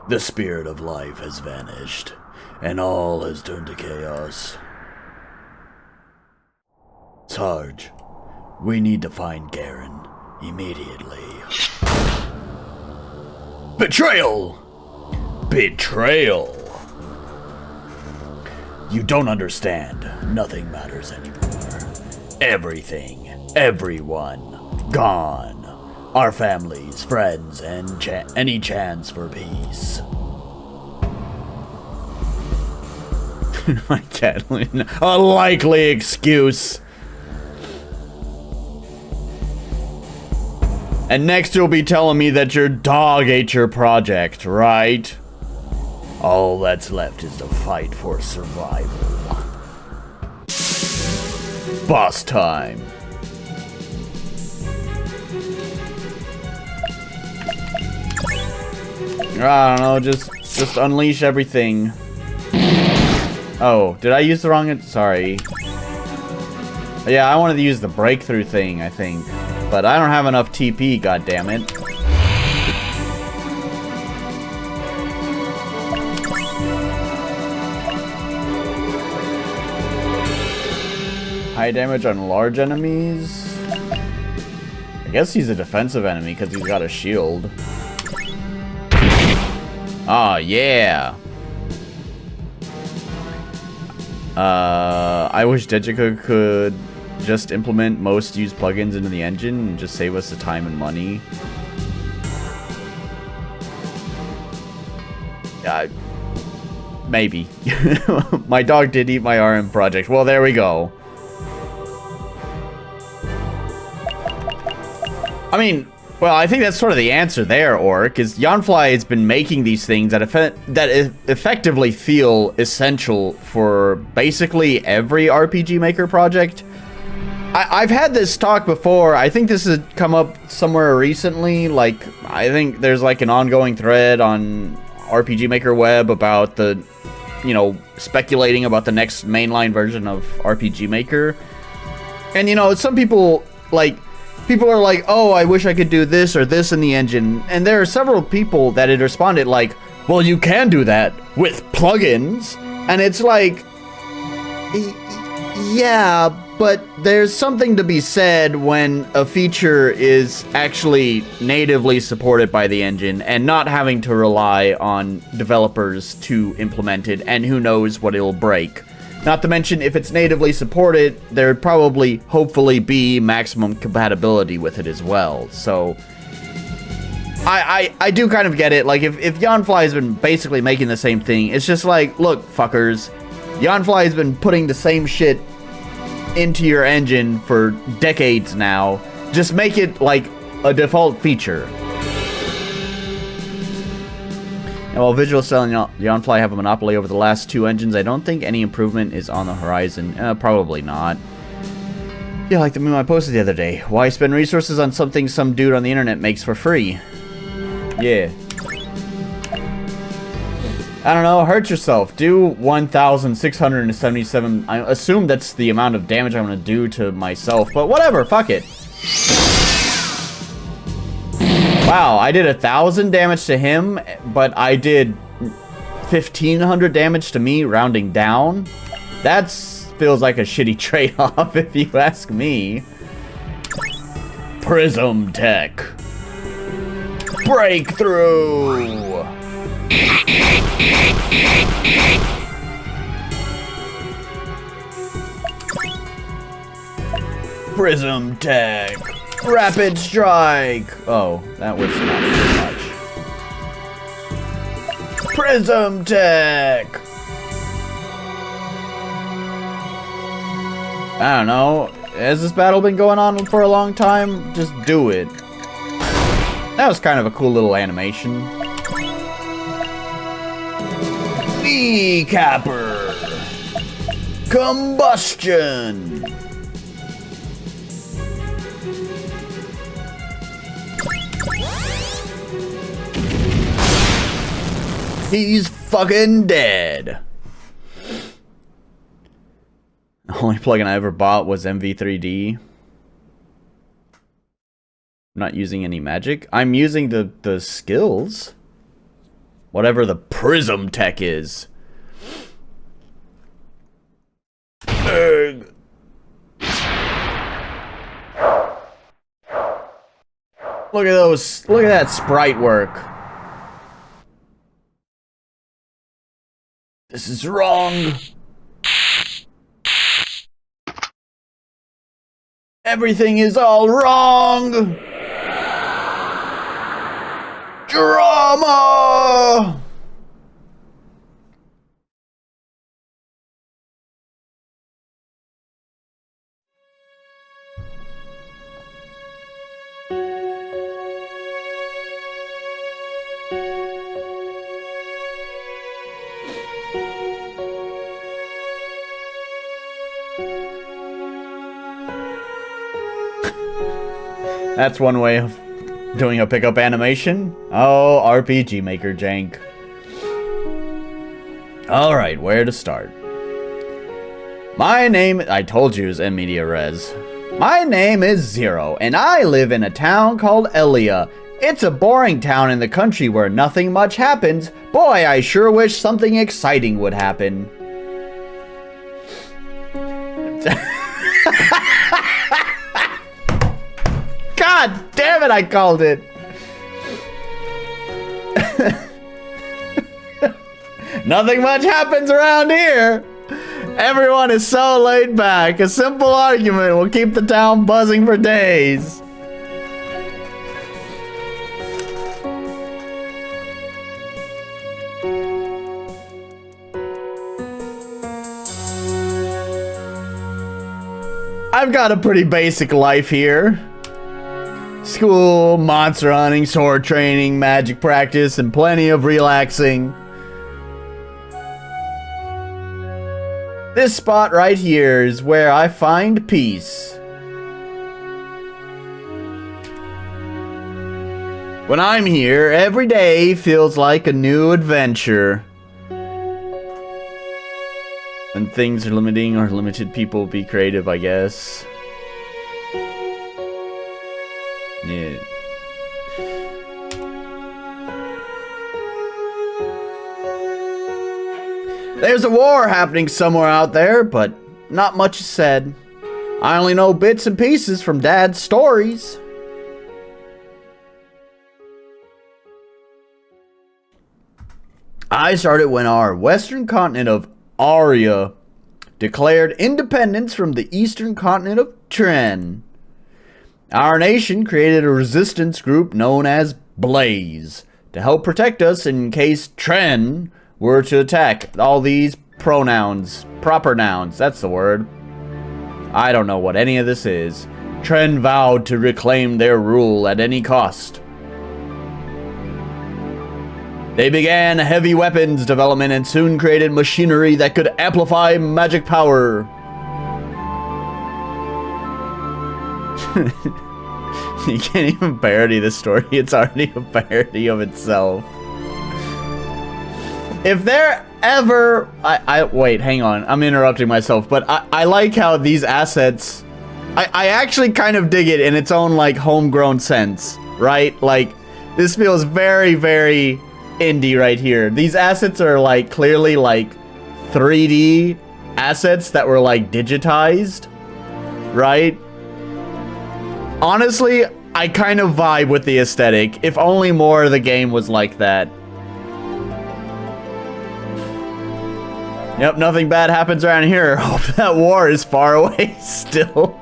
The spirit of life has vanished, and all has turned to chaos. Sarge, we need to find Garen immediately. Betrayal! Betrayal! You don't understand. Nothing matters anymore. Everything, everyone, gone. Our families, friends, and any chance for peace. My Catelyn, a likely excuse. And next you'll be telling me that your dog ate your project, right? All that's left is to fight for survival. Boss time. I don't know, just unleash everything. Oh, did I use the wrong... Sorry. Yeah, I wanted to use the breakthrough thing, I think. But I don't have enough TP, goddammit. High damage on large enemies? I guess he's a defensive enemy because he's got a shield. Oh, yeah. I wish Dejika could just implement most used plugins into the engine and just save us the time and money. Maybe. My dog did eat my RM project. Well, there we go. I mean, well, I think that's sort of the answer there, Orc, is Yanfly has been making these things that effectively feel essential for basically every RPG Maker project. I've had this talk before. I think this has come up somewhere recently. Like, I think there's like an ongoing thread on RPG Maker Web about the, you know, speculating about the next mainline version of RPG Maker. And, you know, some people, like, people are like, oh, I wish I could do this or this in the engine. And there are several people that had responded like, well, you can do that with plugins. And it's like, yeah, but there's something to be said when a feature is actually natively supported by the engine and not having to rely on developers to implement it, and who knows what it'll break. Not to mention, if it's natively supported, there'd probably, hopefully, be maximum compatibility with it as well. So, I do kind of get it. Like, if Yanfly has been basically making the same thing, it's just like, look, fuckers, Yanfly has been putting the same shit into your engine for decades now. Just make it like a default feature. And while Visual Cell and Yanfly have a monopoly over the last two engines, I don't think any improvement is on the horizon. Probably not. Yeah, like the meme I posted the other day. Why spend resources on something some dude on the internet makes for free? Yeah. I don't know, hurt yourself. Do 1,677. I assume that's the amount of damage I'm gonna do to myself, but whatever, fuck it. Wow, I did 1,000 damage to him, but I did 1,500 damage to me, rounding down. That feels like a shitty trade-off, if you ask me. Prism Tech. Breakthrough! Prism Tech. Rapid Strike. Oh, that was not too much. Prism Tech. I don't know. Has this battle been going on for a long time? Just do it. That was kind of a cool little animation. Kneecapper. Combustion. He's fucking dead. The only plugin I ever bought was MV3D. I'm not using any magic. I'm using the skills. Whatever the prism tech is. Ugh. Look at those. Look at that sprite work. This is wrong. Everything is all wrong. Drama. That's one way of doing a pickup animation. Oh, RPG Maker jank. Alright, where to start? My name, I told you, is in media res. My name is Zero, and I live in a town called Elia. It's a boring town in the country where nothing much happens. Boy, I sure wish something exciting would happen. God damn it, I called it. Nothing much happens around here. Everyone is so laid back. A simple argument will keep the town buzzing for days. I've got a pretty basic life here. School, monster hunting, sword training, magic practice, and plenty of relaxing. This spot right here is where I find peace. When I'm here, every day feels like a new adventure. When things are limiting or limited, people be creative, I guess. Yeah. There's a war happening somewhere out there, but not much is said. I only know bits and pieces from Dad's stories. I started when our western continent of Aria declared independence from the eastern continent of Tren. Our nation created a resistance group known as Blaze to help protect us in case Tren were to attack. All these pronouns, proper nouns, that's the word. I don't know what any of this is. Tren vowed to reclaim their rule at any cost. They began heavy weapons development and soon created machinery that could amplify magic power. You can't even parody the story. It's already a parody of itself. If there ever... wait, hang on. I'm interrupting myself. But I like how these assets... I actually kind of dig it in its own, like, homegrown sense. Right? Like, this feels very, very indie right here. These assets are, like, clearly, like, 3D assets that were, like, digitized. Right? Honestly, I kind of vibe with the aesthetic. If only more of the game was like that. Yep, nothing bad happens around here. Hope that war is far away still.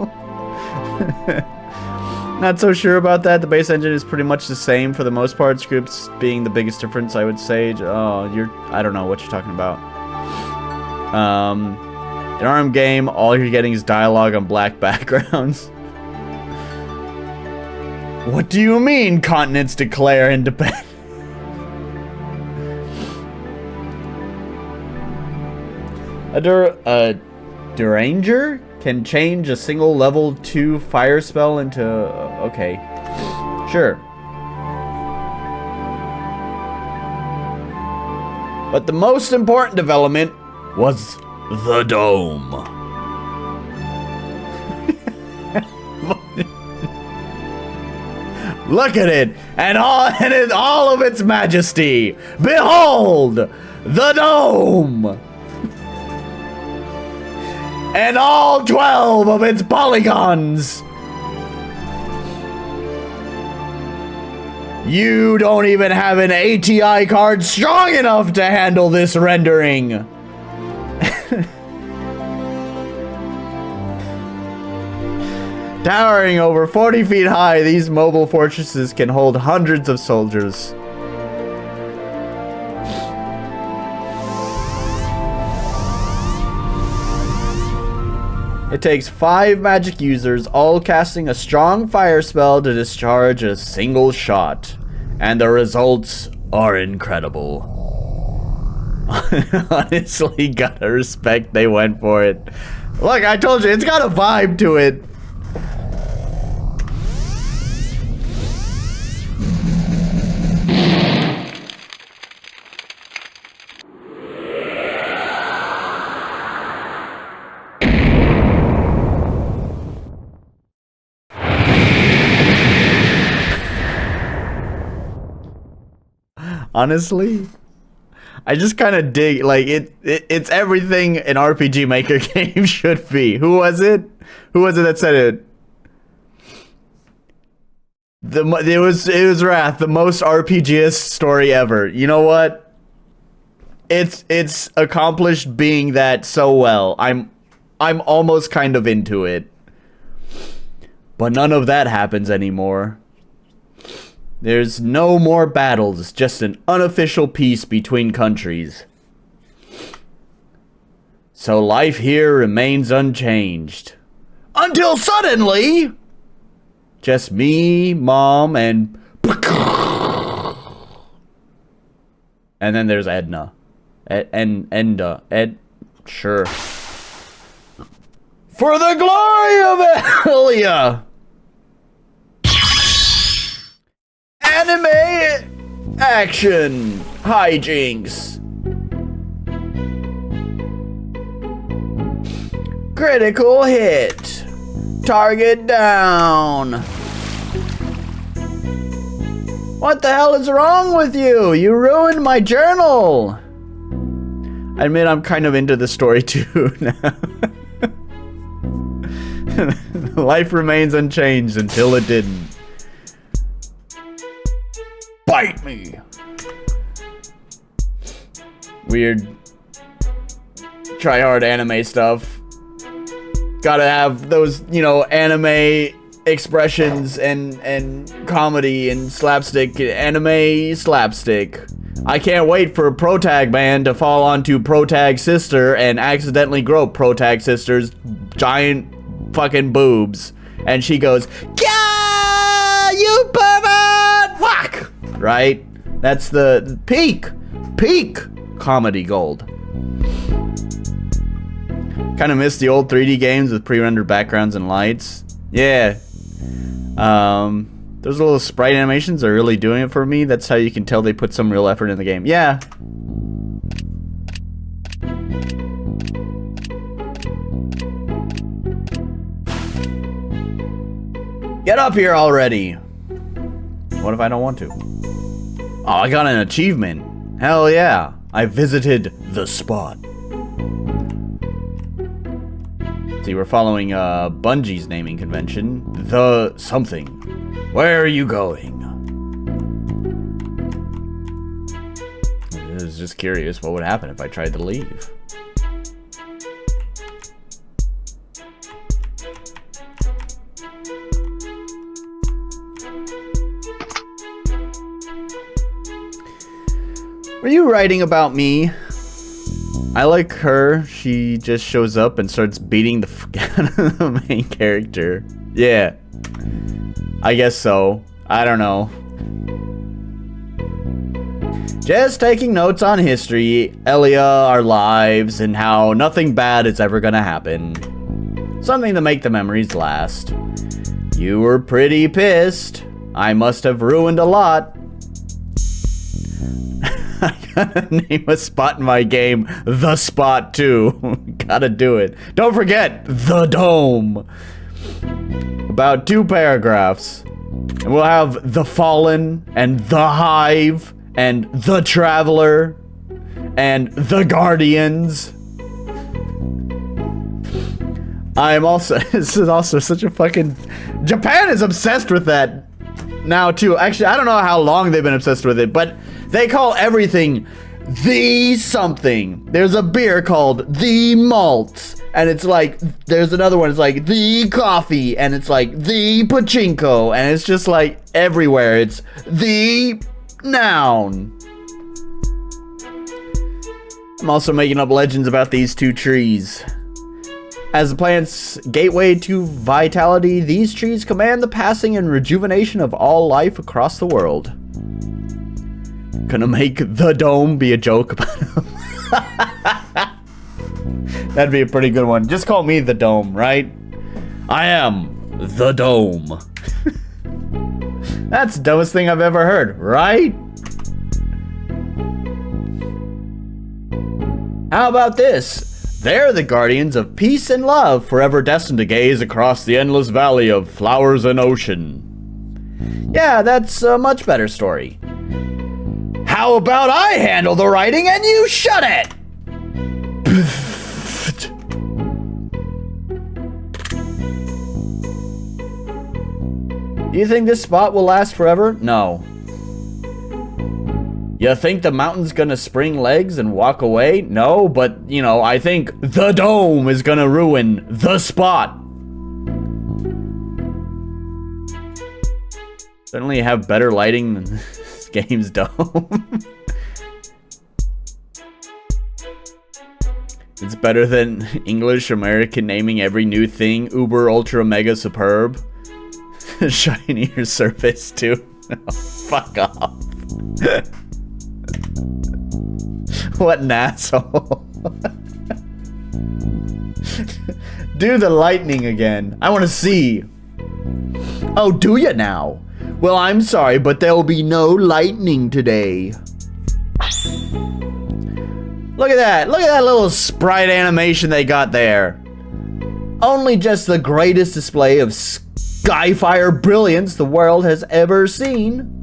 Not so sure about that. The base engine is pretty much the same for the most part. Scripts being the biggest difference, I would say. Oh, I don't know what you're talking about. An ARM game, all you're getting is dialogue on black backgrounds. What do you mean, continents declare independence? A Deranger can change a single level 2 fire spell into... okay. Sure. But the most important development was the dome. Look at it, and all of its majesty. Behold, the dome, and all 12 of its polygons. You don't even have an ATI card strong enough to handle this rendering. Towering over 40 feet high, these mobile fortresses can hold hundreds of soldiers. It takes 5 magic users, all casting a strong fire spell to discharge a single shot. And the results are incredible. Honestly, gotta respect they went for it. Look, I told you, it's got a vibe to it. Honestly, I just kind of dig, like, it's everything an RPG Maker game should be. Who was it? Who was it that said it? It was Wrath, the most RPGist story ever. You know what? It's accomplished being that so well. I'm almost kind of into it. But none of that happens anymore. There's no more battles, just an unofficial peace between countries. So life here remains unchanged. Until suddenly, just me, Mom, and then there's Edna. Sure. For the glory of Elia! Anime action hijinks. Critical hit. Target down. What the hell is wrong with you? You ruined my journal. I admit I'm kind of into the story too now. Life remains unchanged until it didn't. Bite me! Weird try-hard anime stuff. Gotta have those, you know, anime expressions and comedy and slapstick. Anime slapstick. I can't wait for Protag Man to fall onto Protag's sister and accidentally grope Protag's sister's giant fucking boobs. And she goes, "Gah! You pervert!" Fuck! Right? That's the peak comedy gold. Kind of miss the old 3D games with pre-rendered backgrounds and lights. Yeah. Those little sprite animations are really doing it for me. That's how you can tell they put some real effort in the game. Yeah. Get up here already. What if I don't want to? Oh, I got an achievement. Hell yeah. I visited the spot. See, we're following Bungie's naming convention. The something. Where are you going? I was just curious what would happen if I tried to leave. Were you writing about me? I like her. She just shows up and starts beating the fuck out of the main character. Yeah. I guess so. I don't know. Just taking notes on history, Elia, our lives, and how nothing bad is ever gonna happen. Something to make the memories last. You were pretty pissed. I must have ruined a lot. I gotta name a spot in my game The Spot too. Gotta do it. Don't forget The Dome. About 2 paragraphs. And we'll have the Fallen, and the Hive, and the Traveler, and the Guardians. I'm also, this is also such a fucking, Japan is obsessed with that now too. Actually, I don't know how long they've been obsessed with it, but they call everything the something. There's a beer called the malt, and it's like, there's another one, it's like the coffee, and it's like the pachinko, and it's just like everywhere, it's the noun. I'm also making up legends about these two trees. As the plant's gateway to vitality, these trees command the passing and rejuvenation of all life across the world. Gonna make the dome be a joke about him. That'd be a pretty good one. Just call me the dome, right? I am the dome. That's the dumbest thing I've ever heard, right? How about this? They're the guardians of peace and love, forever destined to gaze across the endless valley of flowers and ocean. Yeah, that's a much better story. How about I handle the writing and you shut it? You think this spot will last forever? No. You think the mountain's gonna spring legs and walk away? No, but, you know, I think the dome is gonna ruin the spot. Certainly have better lighting than this game's dome. It's better than English American naming every new thing uber ultra mega superb. Shinier surface too. Oh, fuck off. What an asshole. Do the lightning again. I want to see. Oh, do ya now? Well, I'm sorry, but there will be no lightning today. Look at that. Look at that little sprite animation they got there. Only just the greatest display of Skyfire brilliance the world has ever seen.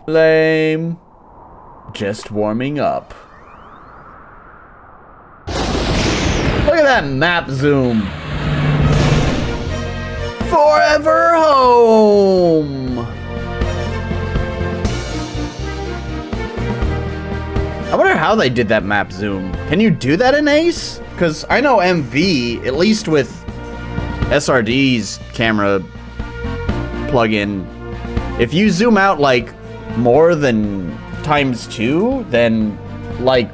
Lame. Just warming up. Look at that map zoom. Forever home. I wonder how they did that map zoom. Can you do that in Ace? Because I know MV, at least with SRD's camera plugin, if you zoom out like more than ×2, then like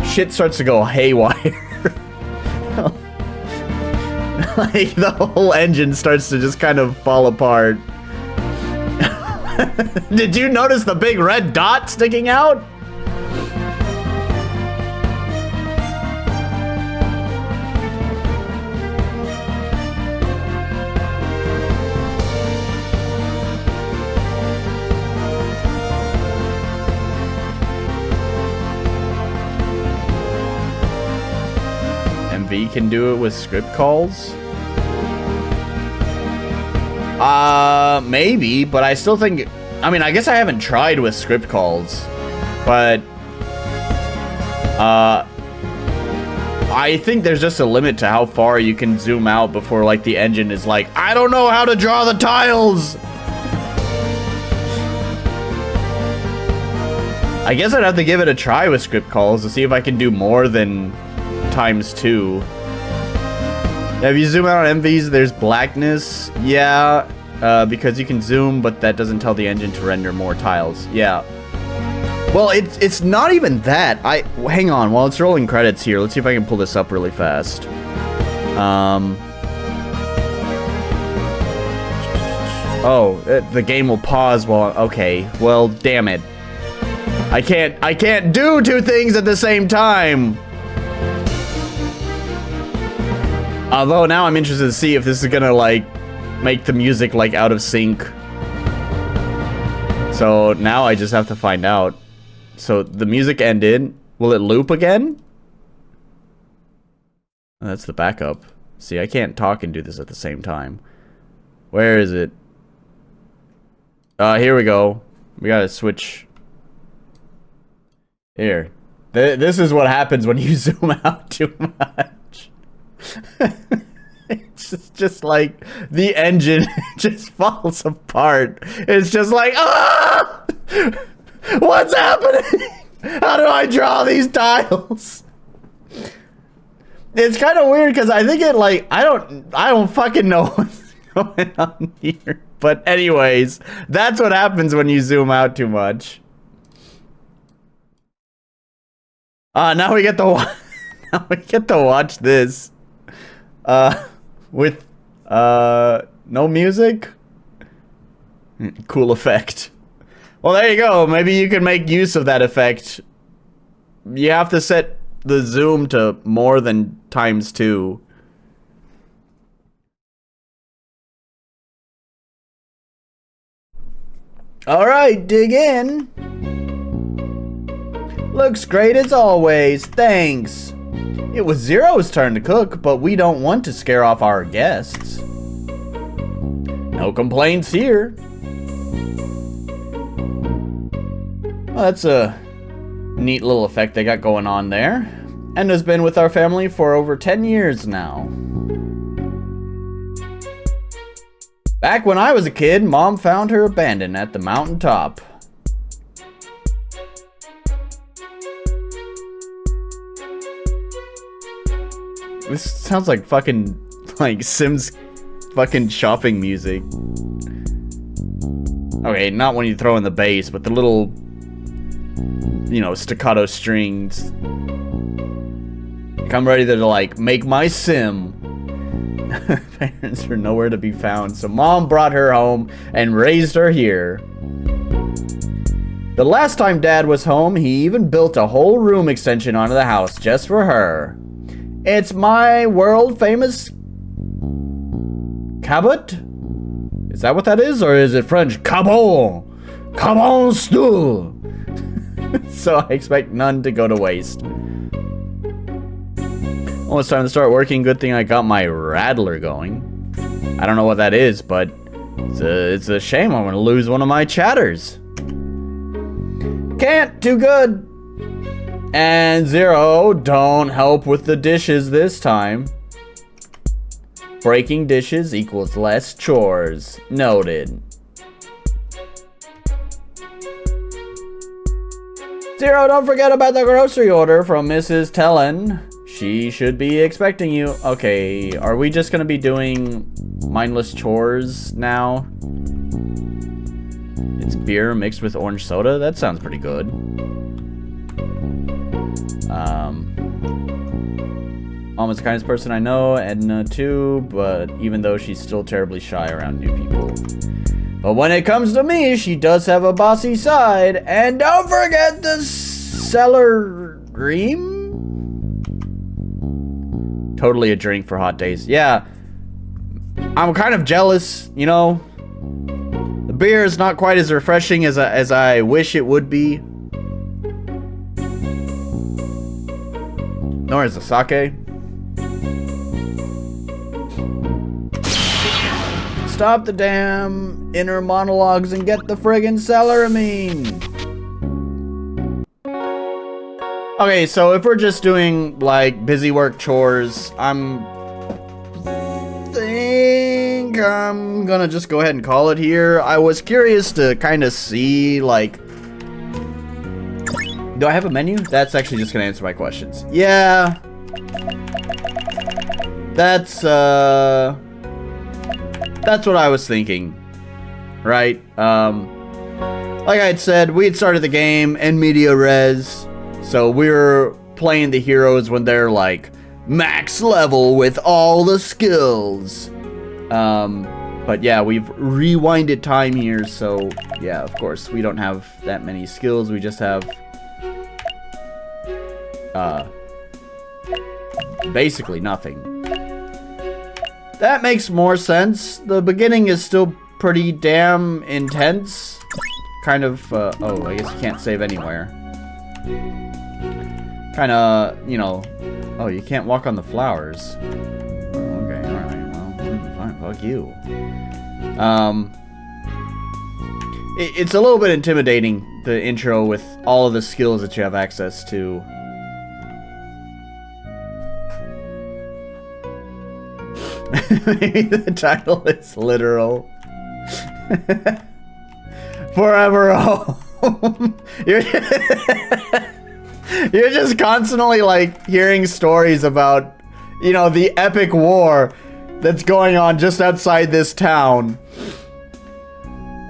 shit starts to go haywire. Like the whole engine starts to just kind of fall apart. Did you notice the big red dot sticking out? MV can do it with script calls? Maybe, but I still think, I mean, I guess I haven't tried with script calls, but, I think there's just a limit to how far you can zoom out before, like, the engine is like, I don't know how to draw the tiles! I guess I'd have to give it a try with script calls to see if I can do more than ×2. Now, if you zoom out on MVs, there's blackness. Yeah, because you can zoom, but that doesn't tell the engine to render more tiles. Yeah. Well, it's not even that. Hang on, while it's rolling credits here, let's see if I can pull this up really fast. Oh, the game will pause while, okay. Well, damn it. I can't do two things at the same time. Although now I'm interested to see if this is gonna, like, make the music, like, out of sync. So now I just have to find out. So the music ended, Will it loop again? Oh, that's the backup. See, I can't talk and do this at the same time. Where is it? Here we go. We gotta switch. Here. This is what happens when you zoom out too much. It's just like the engine just falls apart. It's just like, ah! What's happening? How do I draw these tiles? It's kind of weird because I think it like I don't fucking know what's going on here. But anyways, that's what happens when you zoom out too much. Now we get to watch this. With no music. Cool effect. Well, there you go. Maybe you can make use of that effect. You have to set the zoom to more than ×2. Alright, dig in. Looks great as always, thanks. It was Zero's turn to cook, but we don't want to scare off our guests. No complaints here. Well, that's a neat little effect they got going on there. And has been with our family for over 10 years now. Back when I was a kid, Mom found her abandoned at the mountaintop. This sounds like fucking, like, Sims fucking shopping music. Okay, not when you throw in the bass, but the little, you know, staccato strings. Like, I'm ready to, like, make my sim. Parents are nowhere to be found, so Mom brought her home and raised her here. The last time Dad was home, he even built a whole room extension onto the house just for her. It's my world-famous PACBUT? Is that what that is? Or is it French? Cabon! Cabon stool! So I expect none to go to waste. Almost time to start working. Good thing I got my rattler going. I don't know what that is, but it's a shame I'm gonna lose one of my chatters. Can't do good. And Zero, don't help with the dishes this time. Breaking dishes equals less chores. Noted. Zero, don't forget about the grocery order from Mrs. Tellen. She should be expecting you. Okay, are we just gonna be doing mindless chores now? It's beer mixed with orange soda? That sounds pretty good. Mom is the kindest person I know, Edna too, but even though she's still terribly shy around new people. But when it comes to me, she does have a bossy side. And don't forget the celery. Totally a drink for hot days. Yeah, I'm kind of jealous, you know. The beer is not quite as refreshing as I wish it would be. Nor is the sake. Stop the damn inner monologues and get the friggin' celeramine. Okay, so if we're just doing like busy work chores, think I'm gonna just go ahead and call it here. I was curious to kind of see like, do I have a menu? That's actually just gonna answer my questions. Yeah. That's what I was thinking. Right? Like I had said, we had started the game in media res. So we were playing the heroes when they're like max level with all the skills. But yeah, we've rewinded time here. So yeah, of course, we don't have that many skills. We just have basically nothing. That makes more sense. The beginning is still pretty damn intense. Kind of, oh, I guess you can't save anywhere. kind of, you know... Oh, you can't walk on the flowers. Okay, alright, well, fine, fuck you. It's a little bit intimidating, the intro, with all of the skills that you have access to. Maybe the title is literal. Forever home. You're just constantly, like, hearing stories about, you know, the epic war that's going on just outside this town.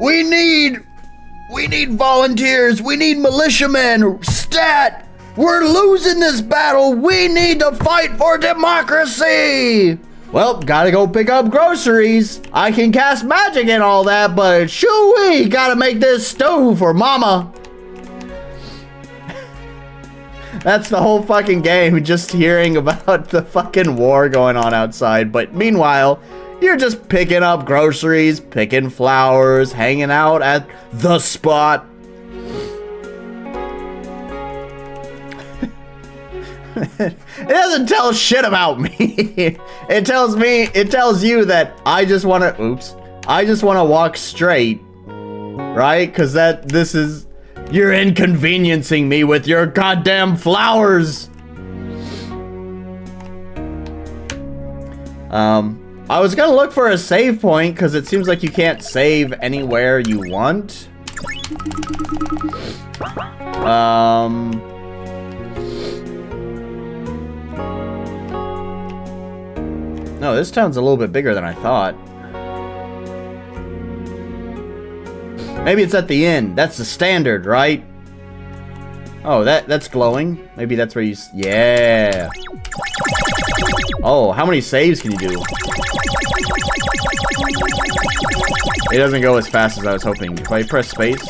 We need volunteers. We need militiamen. Stat! We're losing this battle. We need to fight for democracy. Well, gotta go pick up groceries. I can cast magic and all that, but shoo-wee, gotta make this stew for mama. That's the whole fucking game, just hearing about the fucking war going on outside. But meanwhile, you're just picking up groceries, picking flowers, hanging out at the spot. It doesn't tell shit about me. It tells you that I just want to walk straight, right? Because you're inconveniencing me with your goddamn flowers. I was gonna look for a save point because it seems like you can't save anywhere you want. No, this town's a little bit bigger than I thought. Maybe it's at the end. That's the standard, right? Oh, that's glowing. Maybe that's where you... Yeah. Oh, how many saves can you do? It doesn't go as fast as I was hoping. If I press space...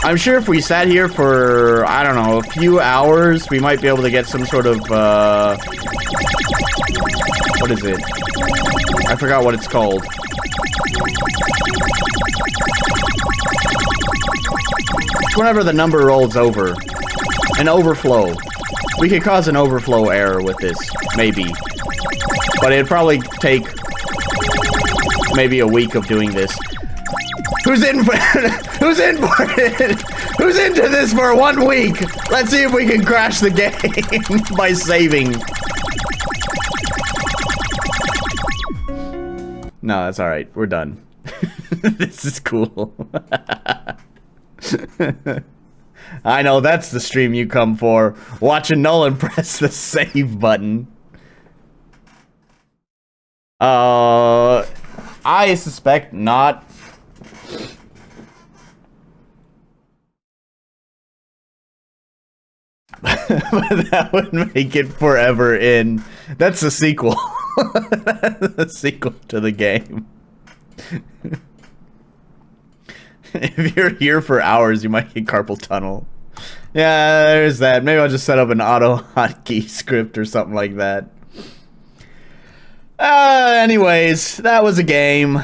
I'm sure if we sat here for, I don't know, a few hours, we might be able to get some sort of, what is it? I forgot what it's called. Whenever the number rolls over. An overflow. We could cause an overflow error with this, maybe. But it'd probably take maybe a week of doing this. Who's in for it? Who's into this for 1 week? Let's see if we can crash the game by saving. No, that's alright. We're done. This is cool. I know, that's the stream you come for. Watching Nolan press the save button. I suspect not. But that would make it forever in. That's the sequel. The sequel to the game. If you're here for hours, you might get carpal tunnel. Yeah, there's that. Maybe I'll just set up an auto hotkey script or something like that. Anyways, that was a game.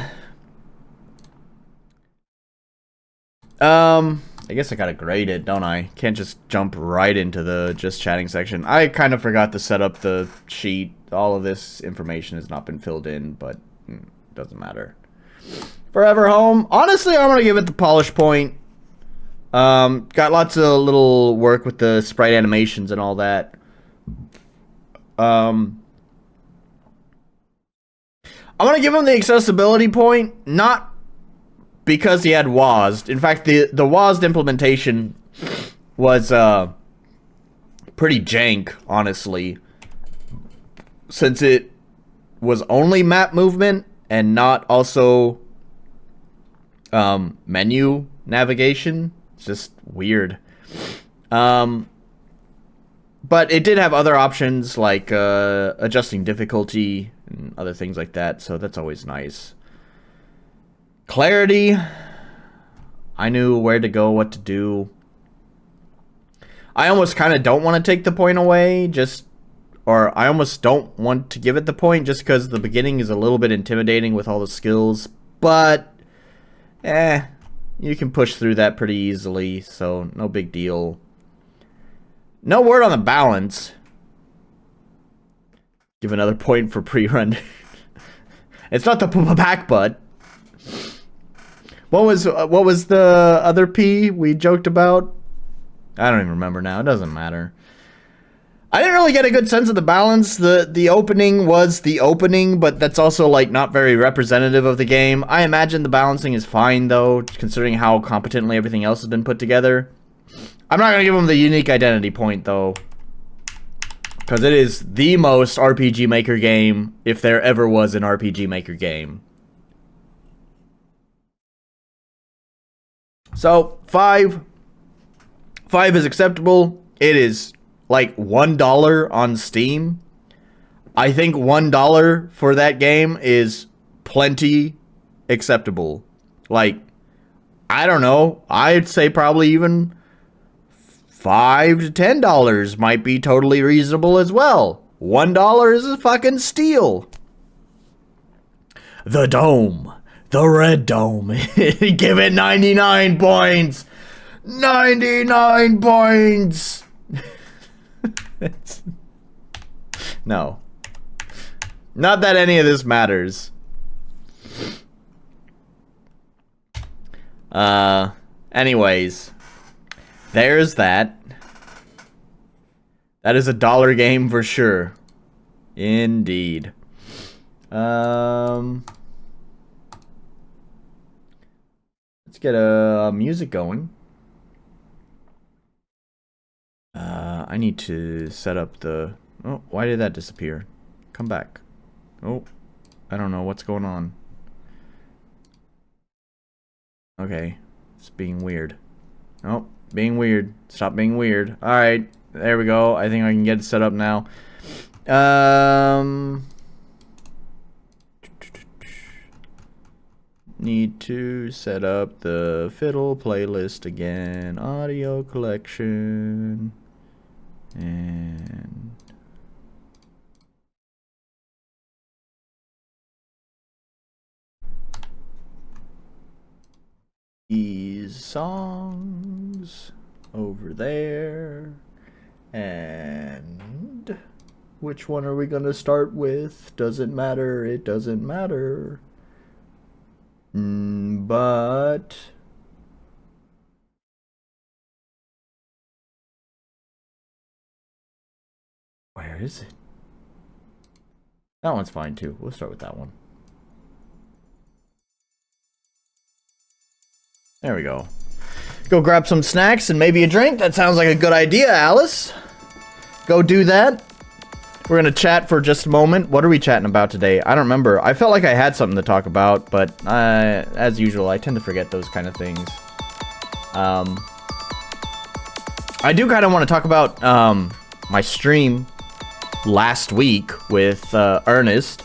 I guess I gotta grade it, don't I? Can't just jump right into the just chatting section. I kind of forgot to set up the sheet. All of this information has not been filled in, but doesn't matter. Forever Home. Honestly, I'm gonna give it the polish point. Got lots of little work with the sprite animations and all that. I'm gonna give him the accessibility point, not because he had WASD. In fact, the WASD implementation was pretty jank, honestly, since it was only map movement and not also menu navigation. It's just weird. But it did have other options like adjusting difficulty and other things like that, so that's always nice. Clarity, I knew where to go, what to do. I almost kind of don't want to take the point away, or I almost don't want to give it the point just because the beginning is a little bit intimidating with all the skills, but You can push through that pretty easily, so no big deal. No word on the balance. Give another point for pre-run. It's not the PACBUT. What was the other P we joked about? I don't even remember now. It doesn't matter. I didn't really get a good sense of the balance. The opening was the opening, but that's also like not very representative of the game. I imagine the balancing is fine though, considering how competently everything else has been put together. I'm not gonna give them the unique identity point though, because it is the most RPG Maker game if there ever was an RPG Maker game. So 5 is acceptable. It is like $1 on Steam. I think $1 for that game is plenty acceptable. Like, I don't know. I'd say probably even $5 to $10 might be totally reasonable as well. $1 is a fucking steal. The Dome. The Red Dome. Give it 99 points. 99 points. No. Not that any of this matters. Anyways. There's that. That is a dollar game for sure. Indeed. Let's get a music going. I need to set up the... Oh, why did that disappear? Come back. Oh, I don't know what's going on. Okay, it's being weird. Oh, being weird. Stop being weird. Alright, there we go. I think I can get it set up now. Need to set up the fiddle playlist again. Audio collection. And... these songs over there. And... which one are we gonna start with? Doesn't matter. It doesn't matter. But... where is it? That one's fine too. We'll start with that one. There we go. Go grab some snacks and maybe a drink. That sounds like a good idea, Alice. Go do that. We're gonna chat for just a moment. What are we chatting about today? I don't remember. I felt like I had something to talk about, but as usual, I tend to forget those kind of things. I do kind of want to talk about my stream last week with Ernest.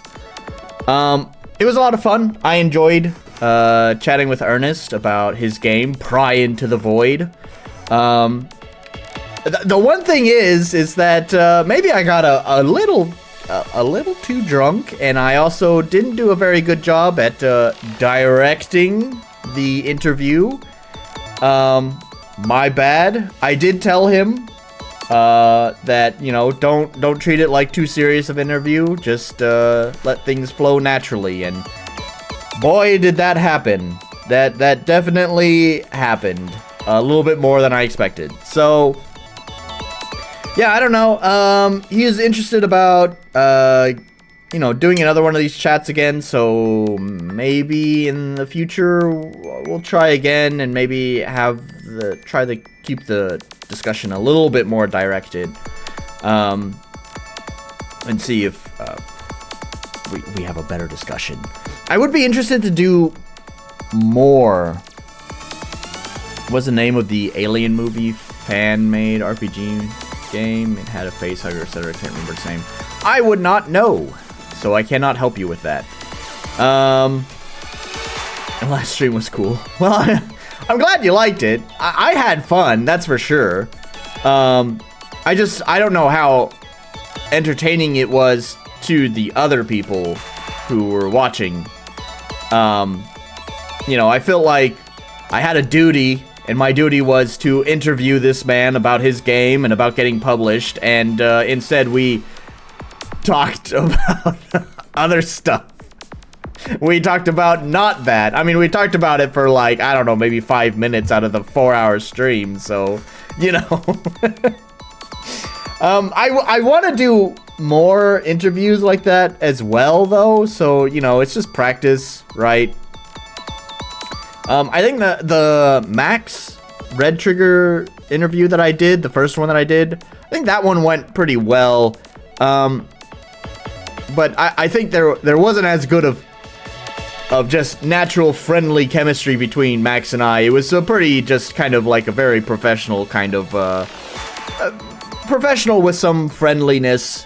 It was a lot of fun. I enjoyed chatting with Ernest about his game, Pry Into the Void. The one thing is that maybe I got a little too drunk, and I also didn't do a very good job at directing the interview. My bad. I did tell him that, you know, don't treat it like too serious of an interview. Just let things flow naturally, and boy, did that happen. That definitely happened a little bit more than I expected. So yeah, I don't know. He is interested about, you know, doing another one of these chats again, so maybe in the future we'll try again and maybe try to keep the discussion a little bit more directed, and see if we have a better discussion. I would be interested to do more. What's the name of the Alien movie fan-made RPG game? It had a face hugger, etc. I can't remember its name. I would not know, so I cannot help you with that. The last stream was cool. Well, I'm glad you liked it. I had fun, that's for sure. I don't know how entertaining it was to the other people who were watching. You know, I feel like I had a duty, and my duty was to interview this man about his game and about getting published, and instead we talked about other stuff. We talked about not that. I mean, we talked about it for like, I don't know, maybe 5 minutes out of the 4-hour stream, so, you know. I want to do more interviews like that as well, though, so, you know, it's just practice, right? I think the Max Red Trigger interview that I did, the first one that I did, I think that one went pretty well. But I think there wasn't as good of just natural friendly chemistry between Max and I. It was a pretty just kind of like a very professional kind of professional with some friendliness,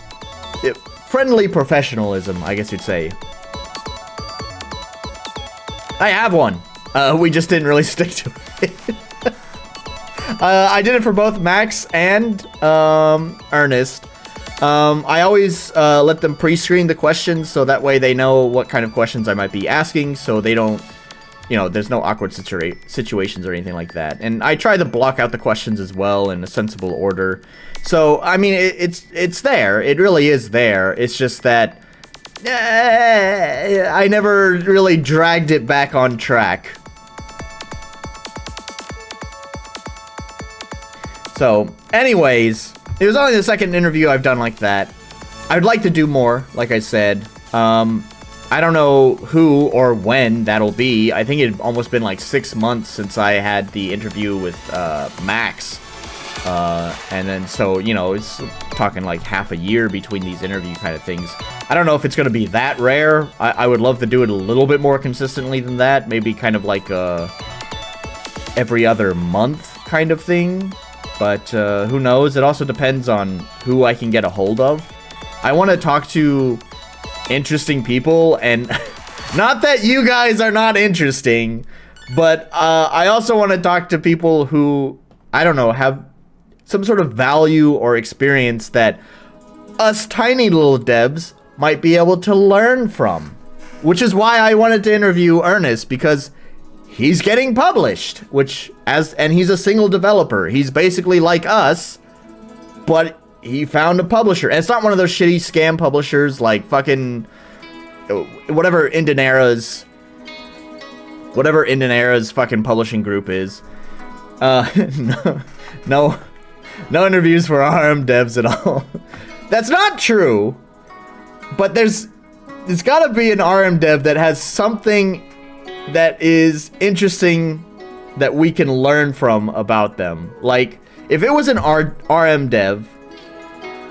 friendly professionalism, I guess you'd say. I have one. We just didn't really stick to it. I did it for both Max and Ernest. I always let them pre-screen the questions so that way they know what kind of questions I might be asking, so they don't, you know, there's no awkward situations or anything like that. And I try to block out the questions as well in a sensible order. So, I mean, it's there. It really is there. It's just that I never really dragged it back on track. So, anyways, it was only the second interview I've done like that. I'd like to do more, like I said. I don't know who or when that'll be. I think it'd almost been like 6 months since I had the interview with Max. And then, so, you know, it's talking like half a year between these interview kind of things. I don't know if it's going to be that rare. I would love to do it a little bit more consistently than that. Maybe kind of like every other month kind of thing. But who knows? It also depends on who I can get a hold of. I want to talk to interesting people, and not that you guys are not interesting, but I also want to talk to people who, I don't know, have some sort of value or experience that us tiny little devs might be able to learn from. Which is why I wanted to interview Ernest, because he's getting published, and he's a single developer. He's basically like us, but he found a publisher. And it's not one of those shitty scam publishers like fucking whatever Indenara's fucking publishing group is. No interviews for RM devs at all. That's not true. But there's gotta be an RM dev that has something that is interesting that we can learn from about them. Like, if it was an RM dev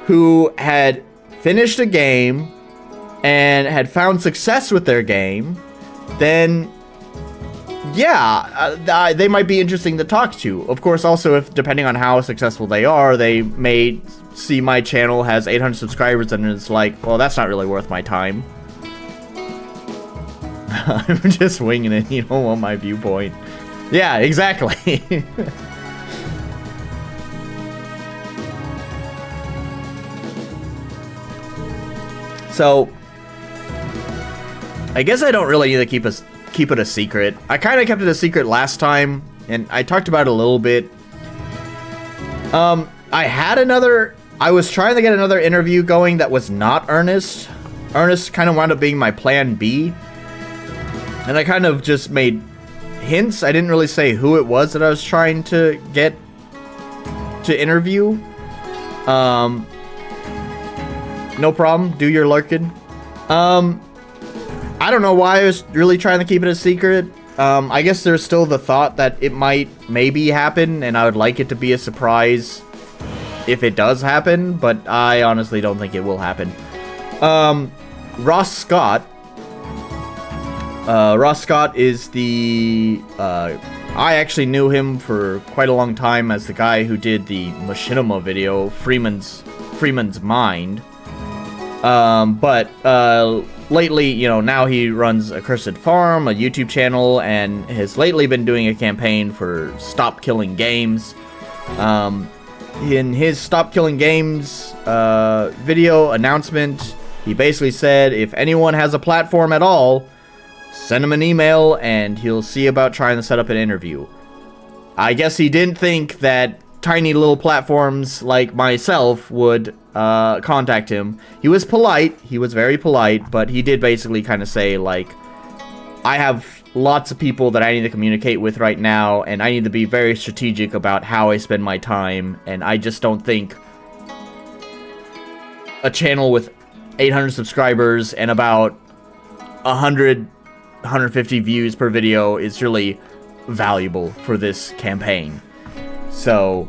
who had finished a game and had found success with their game, then yeah, they might be interesting to talk to. Of course, also, if depending on how successful they are, they may see my channel has 800 subscribers and it's like, well, that's not really worth my time. I'm just winging it, you don't want my viewpoint. Yeah, exactly. So, I guess I don't really need to keep it a secret. I kind of kept it a secret last time, and I talked about it a little bit. I was trying to get another interview going that was not Ernest. Ernest kind of wound up being my plan B. And I kind of just made hints. I didn't really say who it was that I was trying to get to interview. No problem. Do your lurking. I don't know why I was really trying to keep it a secret. I guess there's still the thought that it might maybe happen, and I would like it to be a surprise if it does happen, but I honestly don't think it will happen. Ross Scott. Ross Scott is the, I actually knew him for quite a long time as the guy who did the Machinima video, Freeman's Mind. But lately, you know, now he runs Accursed Farm, a YouTube channel, and has lately been doing a campaign for Stop Killing Games. In his Stop Killing Games video announcement, he basically said, if anyone has a platform at all, send him an email and he'll see about trying to set up an interview. I guess he didn't think that tiny little platforms like myself would contact him. He was polite. He was very polite, but he did basically kind of say, like, I have lots of people that I need to communicate with right now, and I need to be very strategic about how I spend my time, and I just don't think a channel with 800 subscribers and about 100, 150 views per video is really valuable for this campaign. So,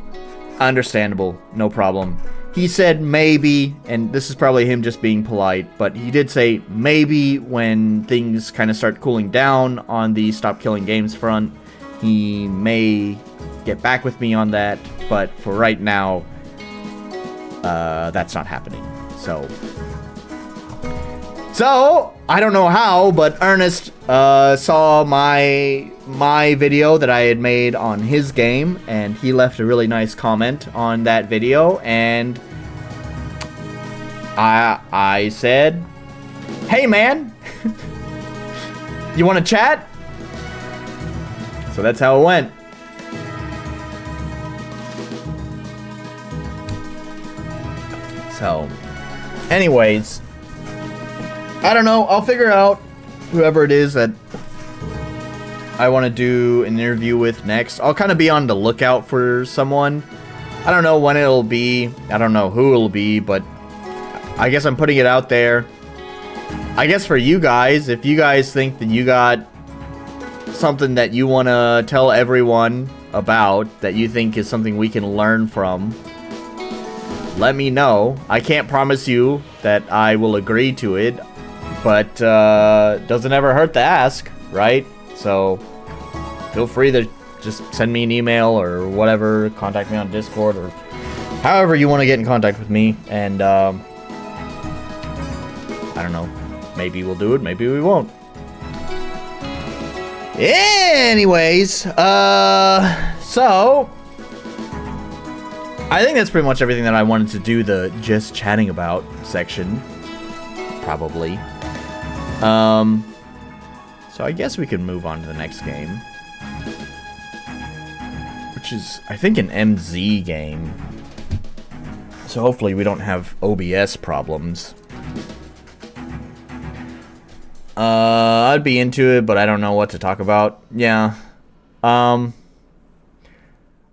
understandable, no problem. He said maybe, and this is probably him just being polite, but he did say maybe when things kind of start cooling down on the Stop Killing Games front, he may get back with me on that, but for right now, that's not happening. So, I don't know how, but Ernest saw my video that I had made on his game, and he left a really nice comment on that video, and I said, hey man, you want to chat? So that's how it went. So, anyways, I don't know, I'll figure out whoever it is that I want to do an interview with next. I'll kind of be on the lookout for someone. I don't know when it'll be, I don't know who it'll be, but I guess I'm putting it out there. I guess for you guys, if you guys think that you got something that you want to tell everyone about, that you think is something we can learn from, let me know. I can't promise you that I will agree to it, but doesn't ever hurt to ask, right? So feel free to just send me an email or whatever, contact me on Discord, or however you want to get in contact with me, and I don't know, maybe we'll do it, maybe we won't. Anyways, so I think that's pretty much everything that I wanted to do the just chatting about section, probably. So I guess we can move on to the next game, which is, I think, an MZ game. So hopefully we don't have OBS problems. I'd be into it, but I don't know what to talk about. Yeah. I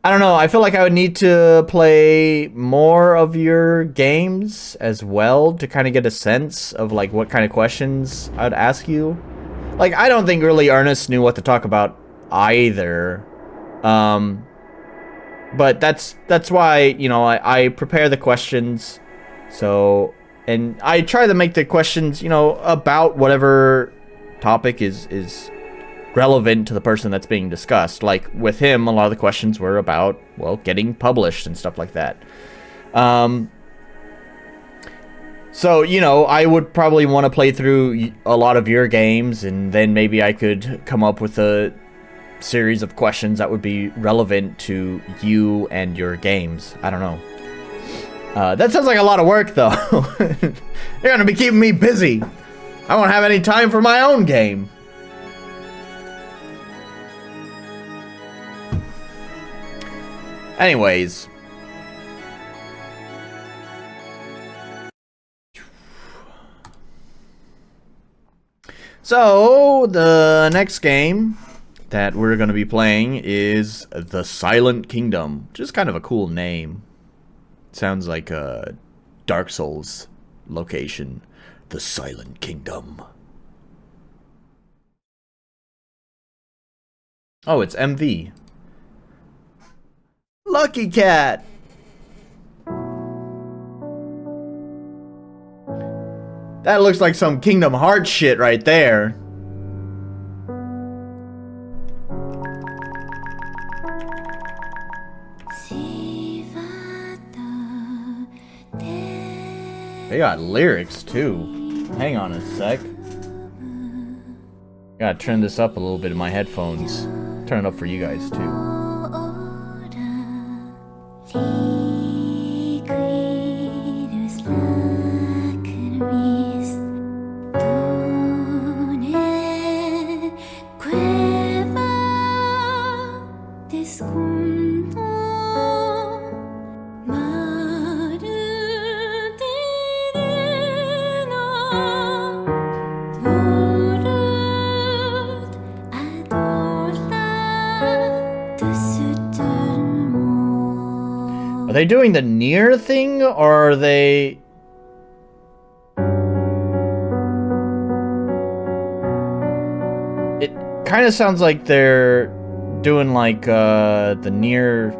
don't know. I feel like I would need to play more of your games as well to kind of get a sense of, like, what kind of questions I'd ask you. Like, I don't think really Ernest knew what to talk about either. But that's why, you know, I prepare the questions. So, and I try to make the questions, you know, about whatever topic is relevant to the person that's being discussed. Like, with him, a lot of the questions were about, well, getting published and stuff like that. So, you know, I would probably want to play through a lot of your games, and then maybe I could come up with a series of questions that would be relevant to you and your games. I don't know. That sounds like a lot of work, though. You're going to be keeping me busy. I won't have any time for my own game. Anyways. So, the next game that we're going to be playing is The Silent Kingdom, which is kind of a cool name. Sounds like a Dark Souls location. The Silent Kingdom. Oh, it's MV. Lucky Cat! That looks like some Kingdom Hearts shit right there. They got lyrics too. Hang on a sec. Gotta turn this up a little bit in my headphones. Turn it up for you guys too. Are they doing the near thing, or are they... It kind of sounds like they're doing like the near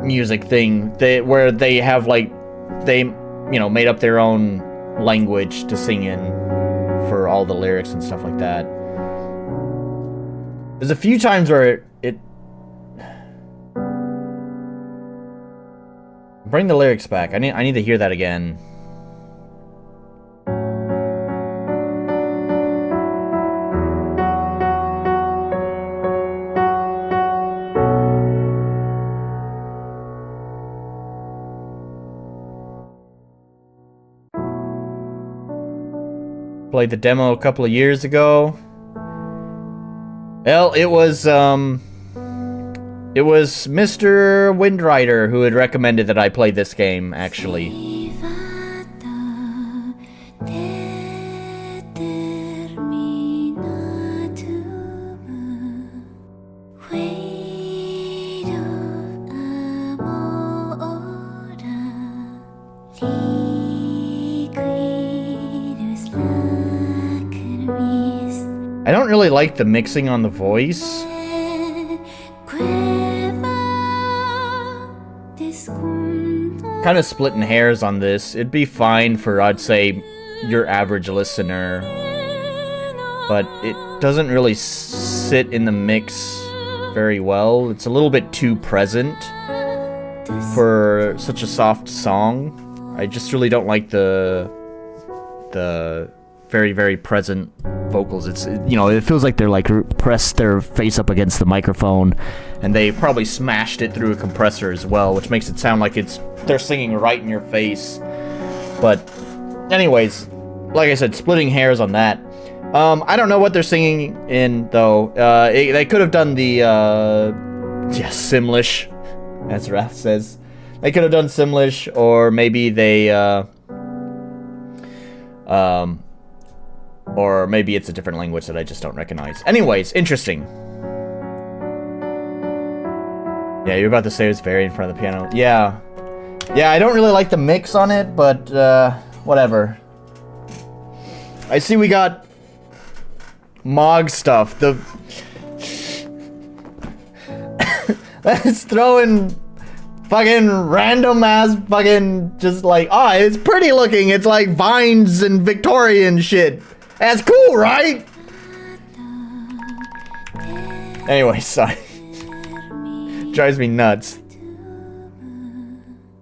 music thing, where they have like made up their own language to sing in for all the lyrics and stuff like that. There's a few times where it bring the lyrics back. I need to hear that again. Played the demo a couple of years ago. Well, it was Mr. Windrider who had recommended that I play this game, actually. I don't really like the mixing on the voice. Kind of splitting hairs on this. It'd be fine for, I'd say, your average listener. But it doesn't really sit in the mix very well. It's a little bit too present for such a soft song. I just really don't like the very, very present vocals. It's, it feels like they're like pressed their face up against the microphone, and they probably smashed it through a compressor as well, which makes it sound like they're singing right in your face. But anyways, like I said, splitting hairs on that. I don't know what they're singing in though. They could have done the Simlish, as Wrath says. They could have done Simlish, or maybe they or maybe it's a different language that I just don't recognize. Anyways, interesting. Yeah, you're about to say it was very in front of the piano. Yeah. Yeah, I don't really like the mix on it, but whatever. I see we got Mog stuff. Let's throw in fucking random ass fucking just like, it's pretty looking. It's like vines and Victorian shit. That's cool, right? Anyway, sorry. Drives me nuts. The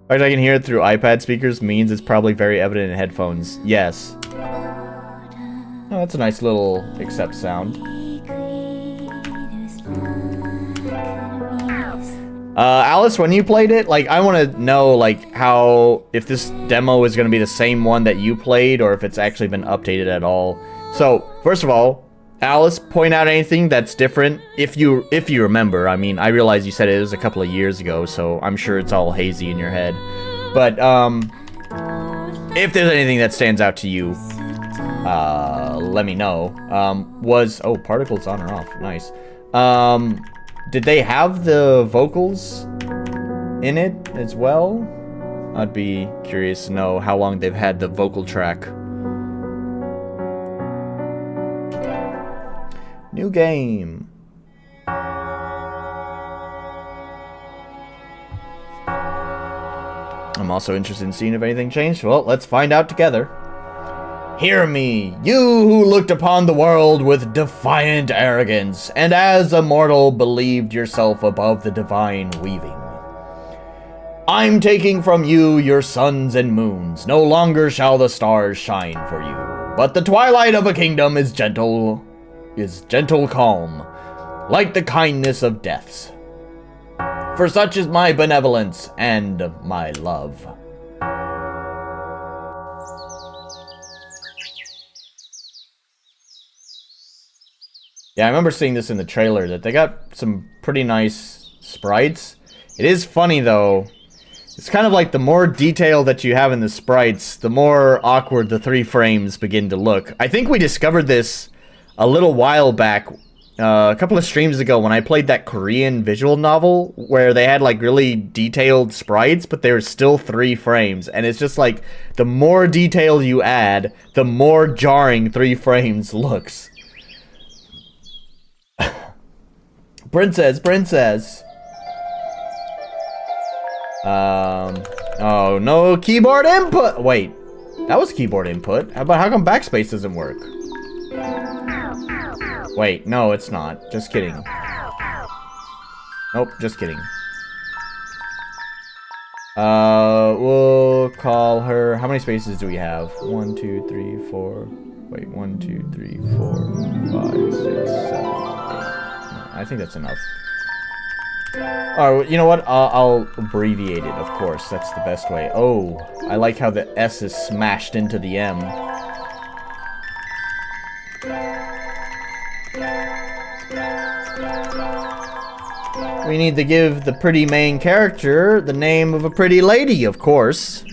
fact I can hear it through iPad speakers means it's probably very evident in headphones. Yes. Oh, that's a nice little accept sound. Alice, when you played it, like, I want to know, like, if this demo is going to be the same one that you played, or if it's actually been updated at all. So, first of all, Alice, point out anything that's different, if you remember. I mean, I realize you said it was a couple of years ago, so I'm sure it's all hazy in your head. But, if there's anything that stands out to you, let me know. Particles on or off, nice. Did they have the vocals in it as well? I'd be curious to know how long they've had the vocal track. New game. I'm also interested in seeing if anything changed. Well, let's find out together. Hear me, you who looked upon the world with defiant arrogance, and as a mortal believed yourself above the divine weaving. I'm taking from you your suns and moons, no longer shall the stars shine for you, but the twilight of a kingdom is gentle calm, like the kindness of deaths. For such is my benevolence and my love. Yeah, I remember seeing this in the trailer, that they got some pretty nice sprites. It is funny, though. It's kind of like the more detail that you have in the sprites, the more awkward the 3 frames begin to look. I think we discovered this a little while back a couple of streams ago when I played that Korean visual novel where they had like really detailed sprites, but there were still 3 frames. And it's just like the more detail you add, the more jarring 3 frames looks. Princess. Oh, no keyboard input. Wait, that was keyboard input. How come backspace doesn't work? Wait, no, it's not. Just kidding. Nope, just kidding. We'll call her. How many spaces do we have? 1, 2, 3, 4. Wait, 1, 2, 3, 4, 5, 6, 7, 8. I think that's enough. Alright, you know what? I'll abbreviate it, of course. That's the best way. Oh, I like how the S is smashed into the M. We need to give the pretty main character the name of a pretty lady, of course.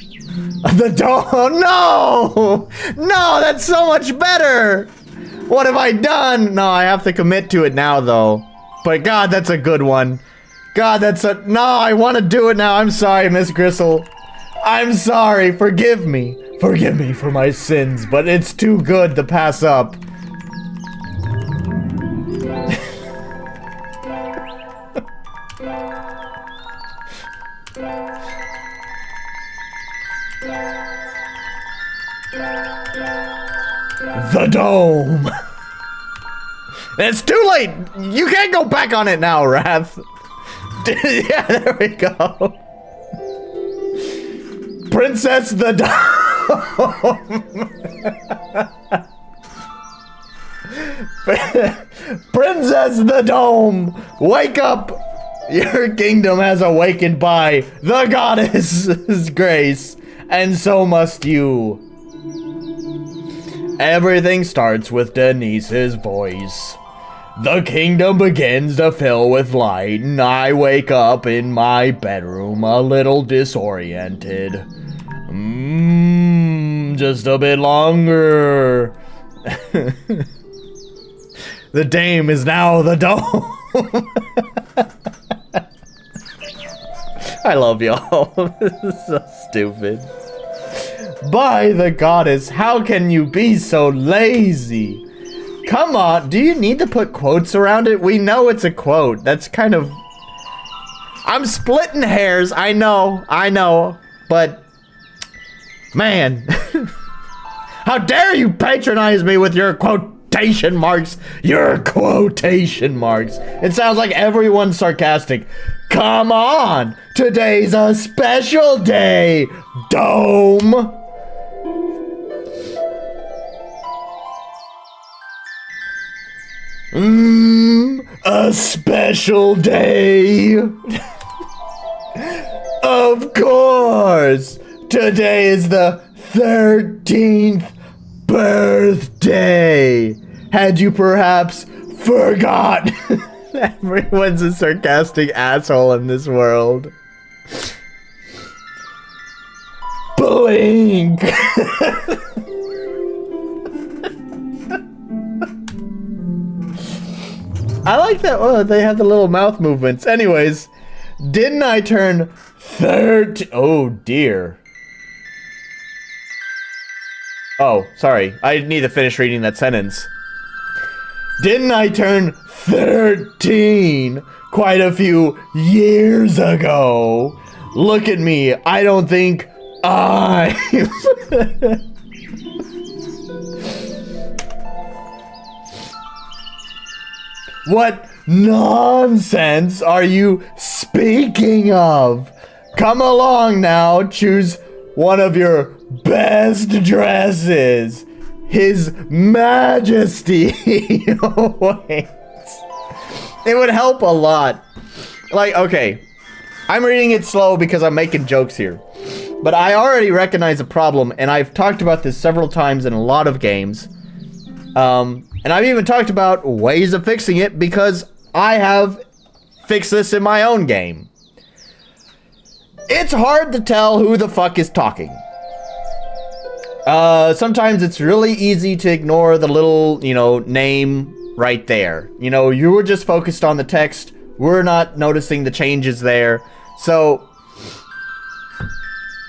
The dog. No! No, that's so much better! What have I done? No, I have to commit to it now, though. But God, that's a good one. God, that's a... No, I want to do it now. I'm sorry, Miss Gristle. I'm sorry. Forgive me. Forgive me for my sins, but it's too good to pass up. The dome. It's too late. You can't go back on it now, Wrath. Yeah, there we go. Princess the Dome. Princess the Dome, wake up. Your kingdom has awakened by the goddess's grace, and so must you. Everything starts with Denise's voice. The kingdom begins to fill with light, and I wake up in my bedroom a little disoriented. Just a bit longer. The dame is now the dome. I love y'all. This is so stupid. By the goddess, how can you be so lazy? Come on, do you need to put quotes around it? We know it's a quote. That's kind of... I'm splitting hairs, I know, but... Man. How dare you patronize me with your quotation marks? Your quotation marks. It sounds like everyone's sarcastic. Come on, today's a special day, Dome. A special day. Of course. Today is the 13th birthday. Had you perhaps forgot? Everyone's a sarcastic asshole in this world. Blink. I like that. Oh, they have the little mouth movements. Anyways, didn't I turn 13? Oh dear. Oh, sorry. I need to finish reading that sentence. Didn't I turn 13 quite a few years ago? Look at me. I don't think I'm... What nonsense are you speaking of? Come along now, choose one of your best dresses. His Majesty awaits. It would help a lot. Like, okay, I'm reading it slow because I'm making jokes here. But I already recognize a problem, and I've talked about this several times in a lot of games. And I've even talked about ways of fixing it because I have fixed this in my own game. It's hard to tell who the fuck is talking. Sometimes it's really easy to ignore the little, you know, name right there. You know, you were just focused on the text. We're not noticing the changes there. So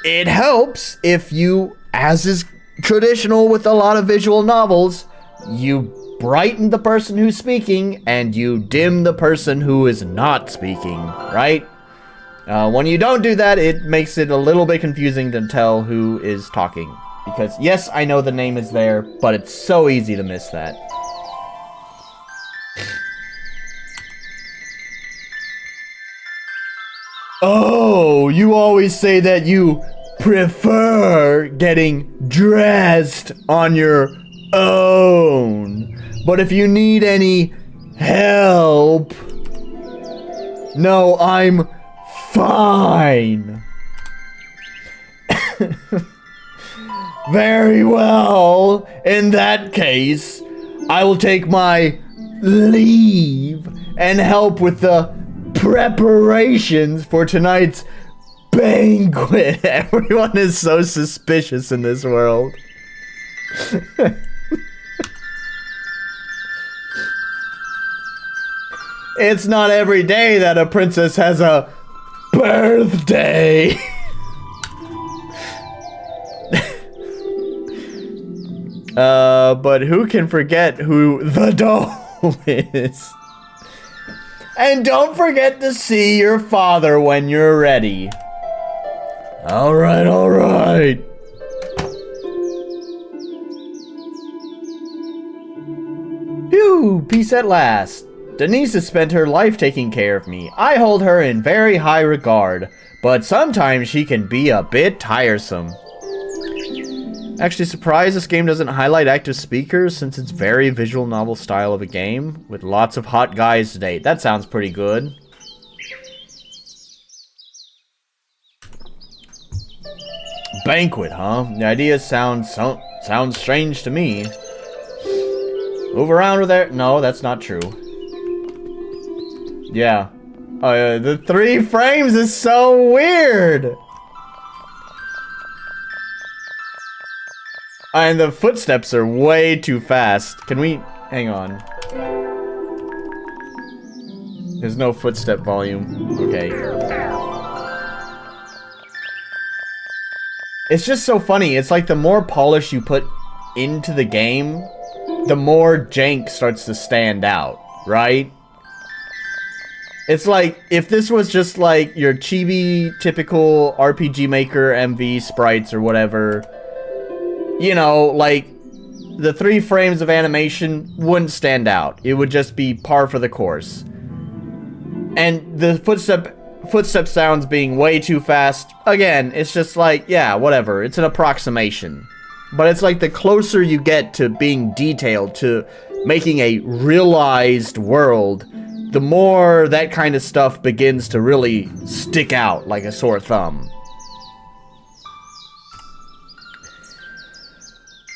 it helps if you, as is traditional with a lot of visual novels, you brighten the person who's speaking and you dim the person who is not speaking, right? When you don't do that, it makes it a little bit confusing to tell who is talking. Because, yes, I know the name is there, but it's so easy to miss that. Oh, you always say that you prefer getting dressed on your own. But if you need any help... No, I'm fine. Very well. In that case, I will take my leave and help with the preparations for tonight's banquet. Everyone is so suspicious in this world. It's not every day that a princess has a birthday. But who can forget who the doll is? And don't forget to see your father when you're ready. Alright, alright. Phew, peace at last. Denise has spent her life taking care of me. I hold her in very high regard, but sometimes she can be a bit tiresome. Actually surprised this game doesn't highlight active speakers since it's very visual novel style of a game with lots of hot guys to date. That sounds pretty good. Banquet, huh? The idea sounds strange to me. Move around with there. No, that's not true. Yeah. The 3 frames is so weird. And the footsteps are way too fast. Can we... Hang on. There's no footstep volume. Okay. It's just so funny. It's like the more polish you put into the game, the more jank starts to stand out, right? It's like, if this was just like your chibi typical RPG Maker MV sprites or whatever, you know, like, the 3 frames of animation wouldn't stand out. It would just be par for the course. And the footstep sounds being way too fast, again, it's just like, yeah, whatever, it's an approximation. But it's like the closer you get to being detailed, to making a realized world, the more that kind of stuff begins to really stick out like a sore thumb.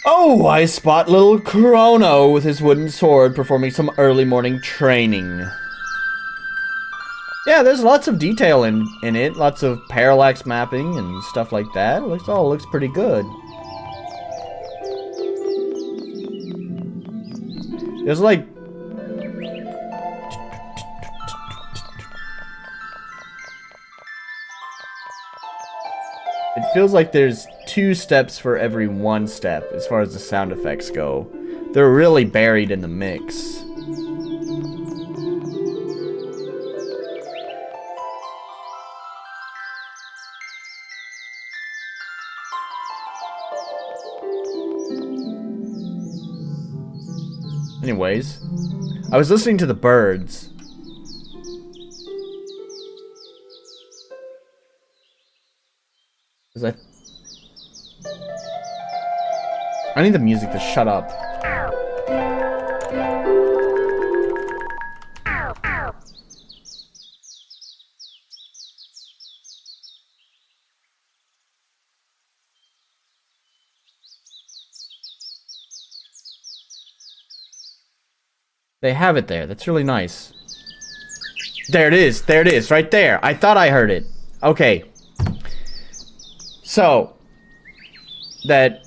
Oh, I spot little Chrono with his wooden sword performing some early morning training. Yeah, there's lots of detail in it, lots of parallax mapping and stuff like that. It all looks pretty good. There's like... It feels like there's 2 steps for every 1 step as far as the sound effects go. They're really buried in the mix. Anyways, I was listening to the birds. I need the music to shut up. They have it there. That's really nice. There it is. There it is. Right there. I thought I heard it. Okay. So. That.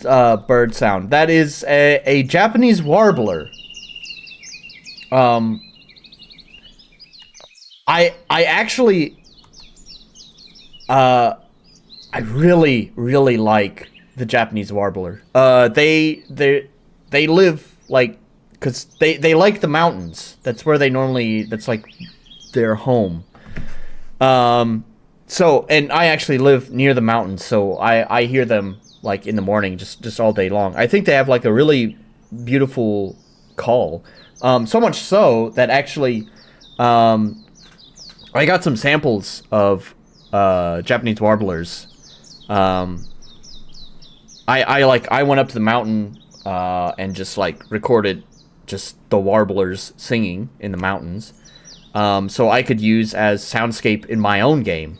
bird sound. That is a Japanese warbler. I actually, I really like the Japanese warbler. They live like, cause they like the mountains. That's where they normally. That's like their home. So, and I actually live near the mountains, so I hear them like in the morning, just all day long. I think they have like a really beautiful call. So much so that actually, I got some samples of Japanese warblers. I went up to the mountain and just like recorded just the warblers singing in the mountains, so I could use as soundscape in my own game.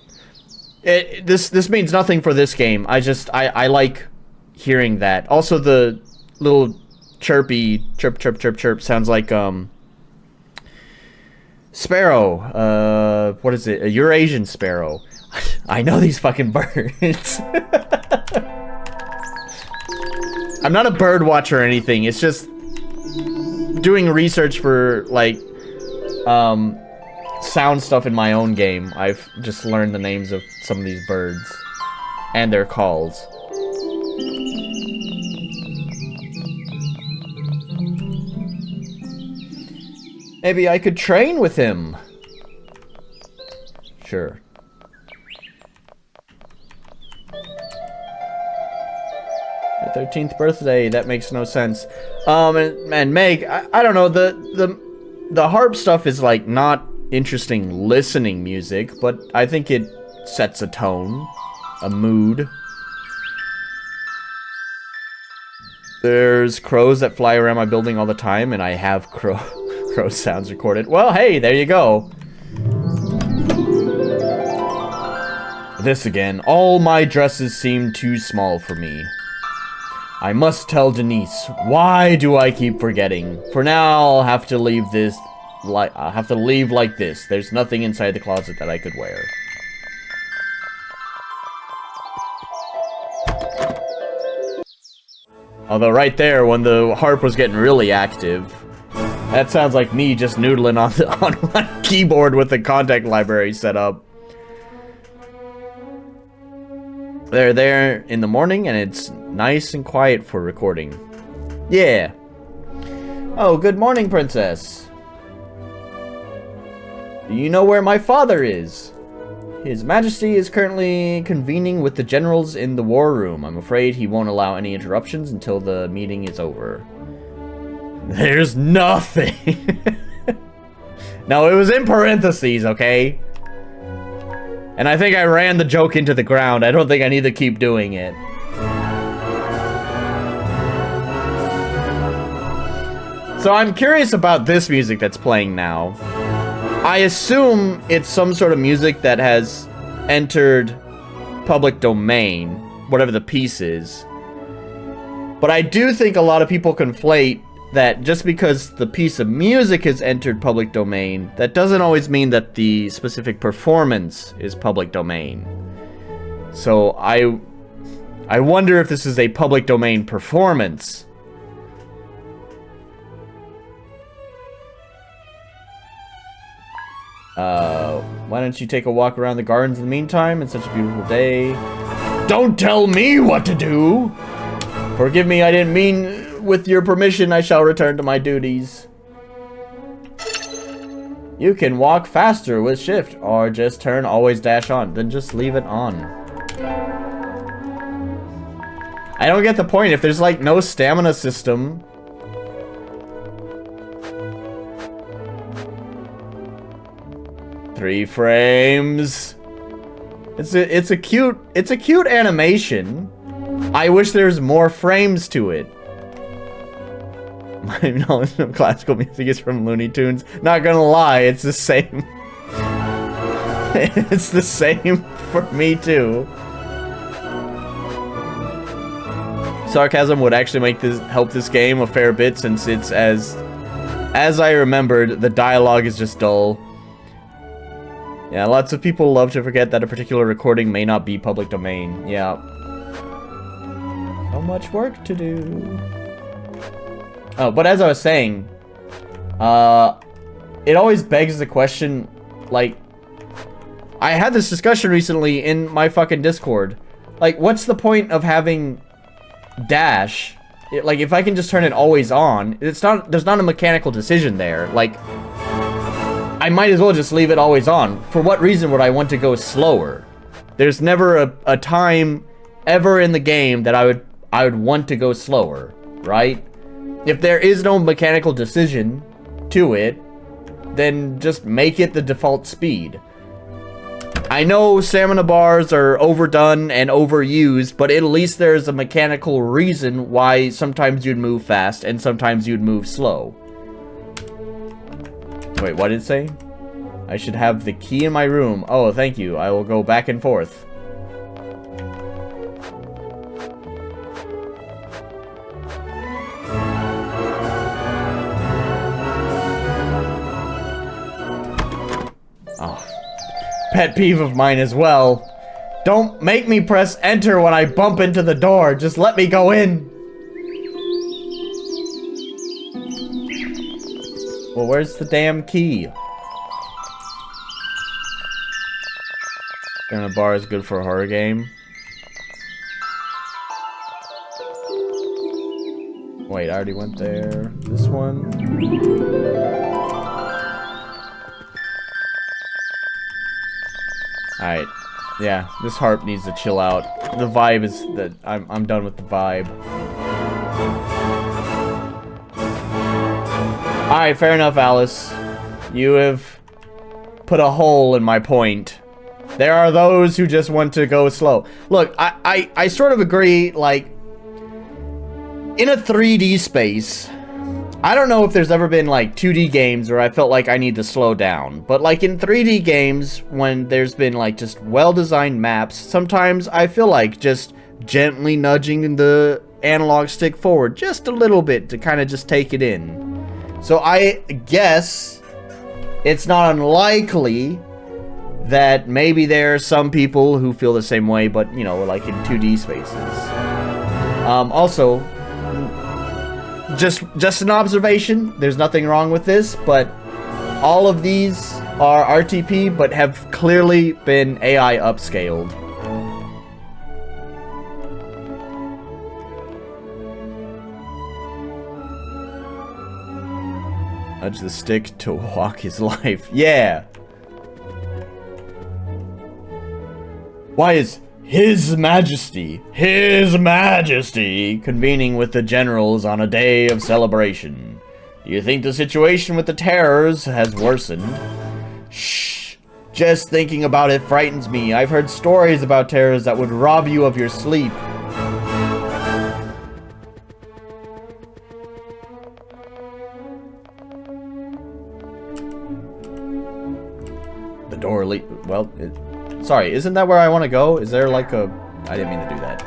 This means nothing for this game. I like hearing that. Also, the little chirpy chirp sounds like sparrow. What is it? A Eurasian sparrow. I know these fucking birds. I'm not a bird watcher or anything. It's just doing research for like sound stuff in my own game. I've just learned the names of some of these birds and their calls. Maybe I could train with him. Sure. My 13th birthday, that makes no sense. And Meg, I don't know, the harp stuff is like not interesting listening music, but I think it sets a tone, a mood. There's crows that fly around my building all the time, and I have crow sounds recorded. Well, hey, there you go. This again. All my dresses seem too small for me. I must tell Denise. Why do I keep forgetting? For now, I'll have to leave this. I'll have to leave like this. There's nothing inside the closet that I could wear. Although right there, when the harp was getting really active, that sounds like me just noodling on my keyboard with the contact library set up. They're there in the morning, and it's nice and quiet for recording. Yeah. Oh, good morning, princess. Do you know where my father is? His Majesty is currently convening with the generals in the war room. I'm afraid he won't allow any interruptions until the meeting is over. There's nothing. No, it was in parentheses, okay? And I think I ran the joke into the ground. I don't think I need to keep doing it. So I'm curious about this music that's playing now. I assume it's some sort of music that has entered public domain, whatever the piece is. But I do think a lot of people conflate that just because the piece of music has entered public domain, that doesn't always mean that the specific performance is public domain. So I wonder if this is a public domain performance. Why don't you take a walk around the gardens in the meantime? It's such a beautiful day. Don't tell me what to do! Forgive me, I didn't mean... With your permission, I shall return to my duties. You can walk faster with shift, or just turn always dash on. Then just leave it on. I don't get the point. If there's like no stamina system... Three frames. It's a cute animation. I wish there's more frames to it. My knowledge of classical music is from Looney Tunes. Not gonna lie, it's the same. It's the same for me too. Sarcasm would actually help this game a fair bit, since it's as I remembered, the dialogue is just dull. Yeah, lots of people love to forget that a particular recording may not be public domain. Yeah. So much work to do. Oh, but as I was saying, it always begs the question, like, I had this discussion recently in my fucking Discord. Like, what's the point of having dash? Like, if I can just turn it always on, there's not a mechanical decision there. Like, I might as well just leave it always on. For what reason would I want to go slower? There's never a time ever in the game that I would want to go slower, right? If there is no mechanical decision to it, then just make it the default speed. I know stamina bars are overdone and overused, but at least there's a mechanical reason why sometimes you'd move fast and sometimes you'd move slow. Wait, what did it say? I should have the key in my room. Oh, thank you. I will go back and forth. Oh. Pet peeve of mine as well. Don't make me press enter when I bump into the door. Just let me go in. Well, where's the damn key? Stamina bar is good for a horror game. Wait, I already went there. This one. Alright. Yeah, this harp needs to chill out. The vibe is that I'm done with the vibe. Alright, fair enough, Alice. You have put a hole in my point. There are those who just want to go slow. Look, I sort of agree, like, in a 3D space, I don't know if there's ever been, like, 2D games where I felt like I need to slow down. But, like, in 3D games, when there's been, like, just well-designed maps, sometimes I feel like just gently nudging the analog stick forward just a little bit to kind of just take it in. So I guess it's not unlikely that maybe there are some people who feel the same way, but, you know, like in 2D spaces. Also, just an observation, there's nothing wrong with this, but all of these are RTP, but have clearly been AI upscaled. Nudge the stick to walk his life. Yeah. Why is His Majesty convening with the generals on a day of celebration? Do you think the situation with the terrors has worsened? Shh. Just thinking about it frightens me. I've heard stories about terrors that would rob you of your sleep. The door well, sorry, isn't that where I want to go? Is there like a... I didn't mean to do that.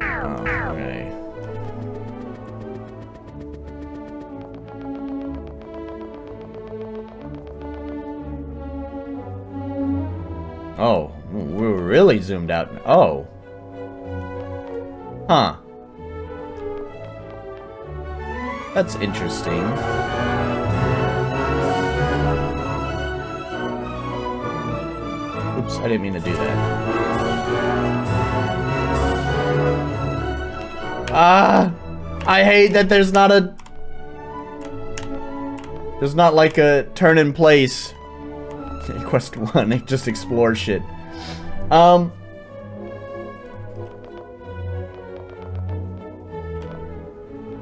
Oh, okay. Oh, we were really zoomed out. Oh. Huh. That's interesting. Oops, I didn't mean to do that. Ah! I hate that there's not a... There's not like a turn in place. Quest 1, just explore shit.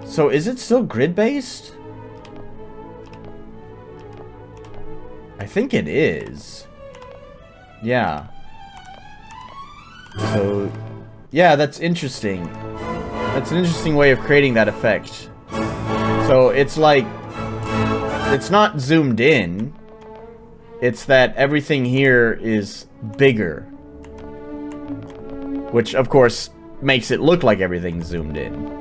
So is it still grid-based? I think it is. Yeah. So, yeah, that's interesting. That's an interesting way of creating that effect. So it's like, it's not zoomed in. It's that everything here is bigger. Which, of course, makes it look like everything's zoomed in.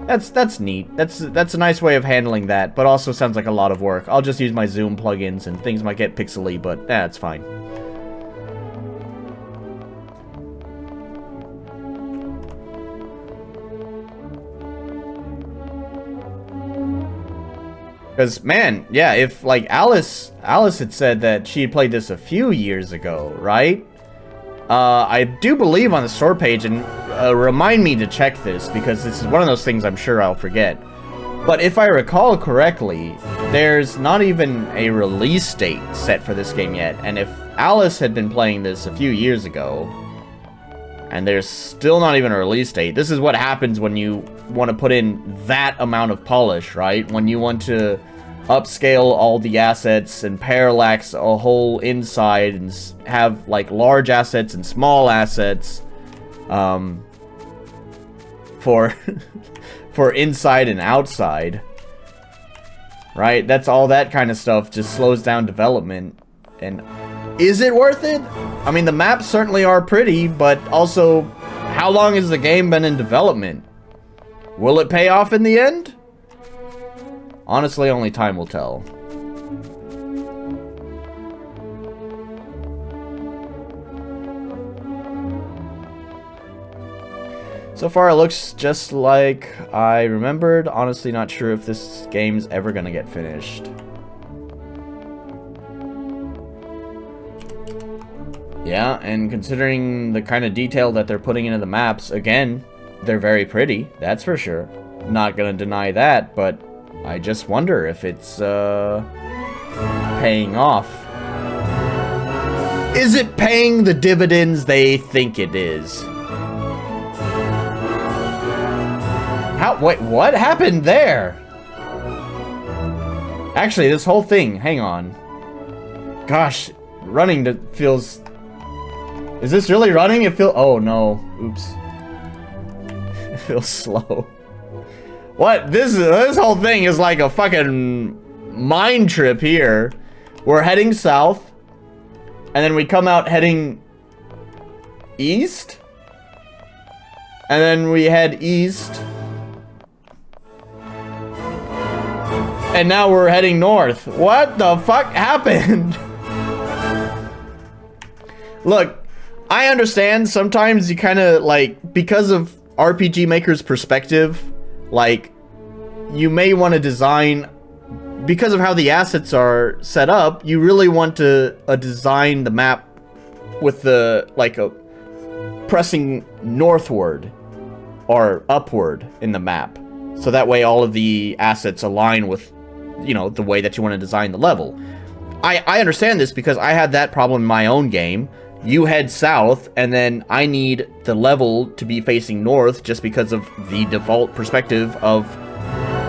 That's neat. That's a nice way of handling that, but also sounds like a lot of work. I'll just use my zoom plugins and things might get pixely, but that's fine. Because, man, yeah, if, like, Alice had said that she had played this a few years ago, right? I do believe on the store page, and remind me to check this, because this is one of those things I'm sure I'll forget. But if I recall correctly, there's not even a release date set for this game yet. And if Alice had been playing this a few years ago, and there's still not even a release date, this is what happens when you want to put in that amount of polish, right? When you want to upscale all the assets and parallax a whole inside and have like large assets and small assets for for inside and outside, right? That's all that kind of stuff just slows down development. And is it worth it? I mean, the maps certainly are pretty, but also, how long has the game been in development? Will it pay off in the end? Honestly, only time will tell. So far, it looks just like I remembered. Honestly, not sure if this game's ever gonna get finished. Yeah, and considering the kind of detail that they're putting into the maps, again, they're very pretty, that's for sure. Not gonna deny that, but I just wonder if it's, paying off. Is it paying the dividends they think it is? Wait, what happened there? Actually, this whole thing, hang on. Gosh, running feels... Is this really running? It feels... Oh, no. Oops. It feels slow. What? This whole thing is like a fucking mind trip here. We're heading south. And then we come out heading east. And then we head east. And now we're heading north. What the fuck happened? Look, I understand sometimes you kind of like, because of RPG Maker's perspective, like, you may want to design, because of how the assets are set up, you really want to design the map with the, like, a pressing northward or upward in the map. So that way all of the assets align with, you know, the way that you want to design the level. I understand this because I had that problem in my own game. You head south, and then I need the level to be facing north just because of the default perspective of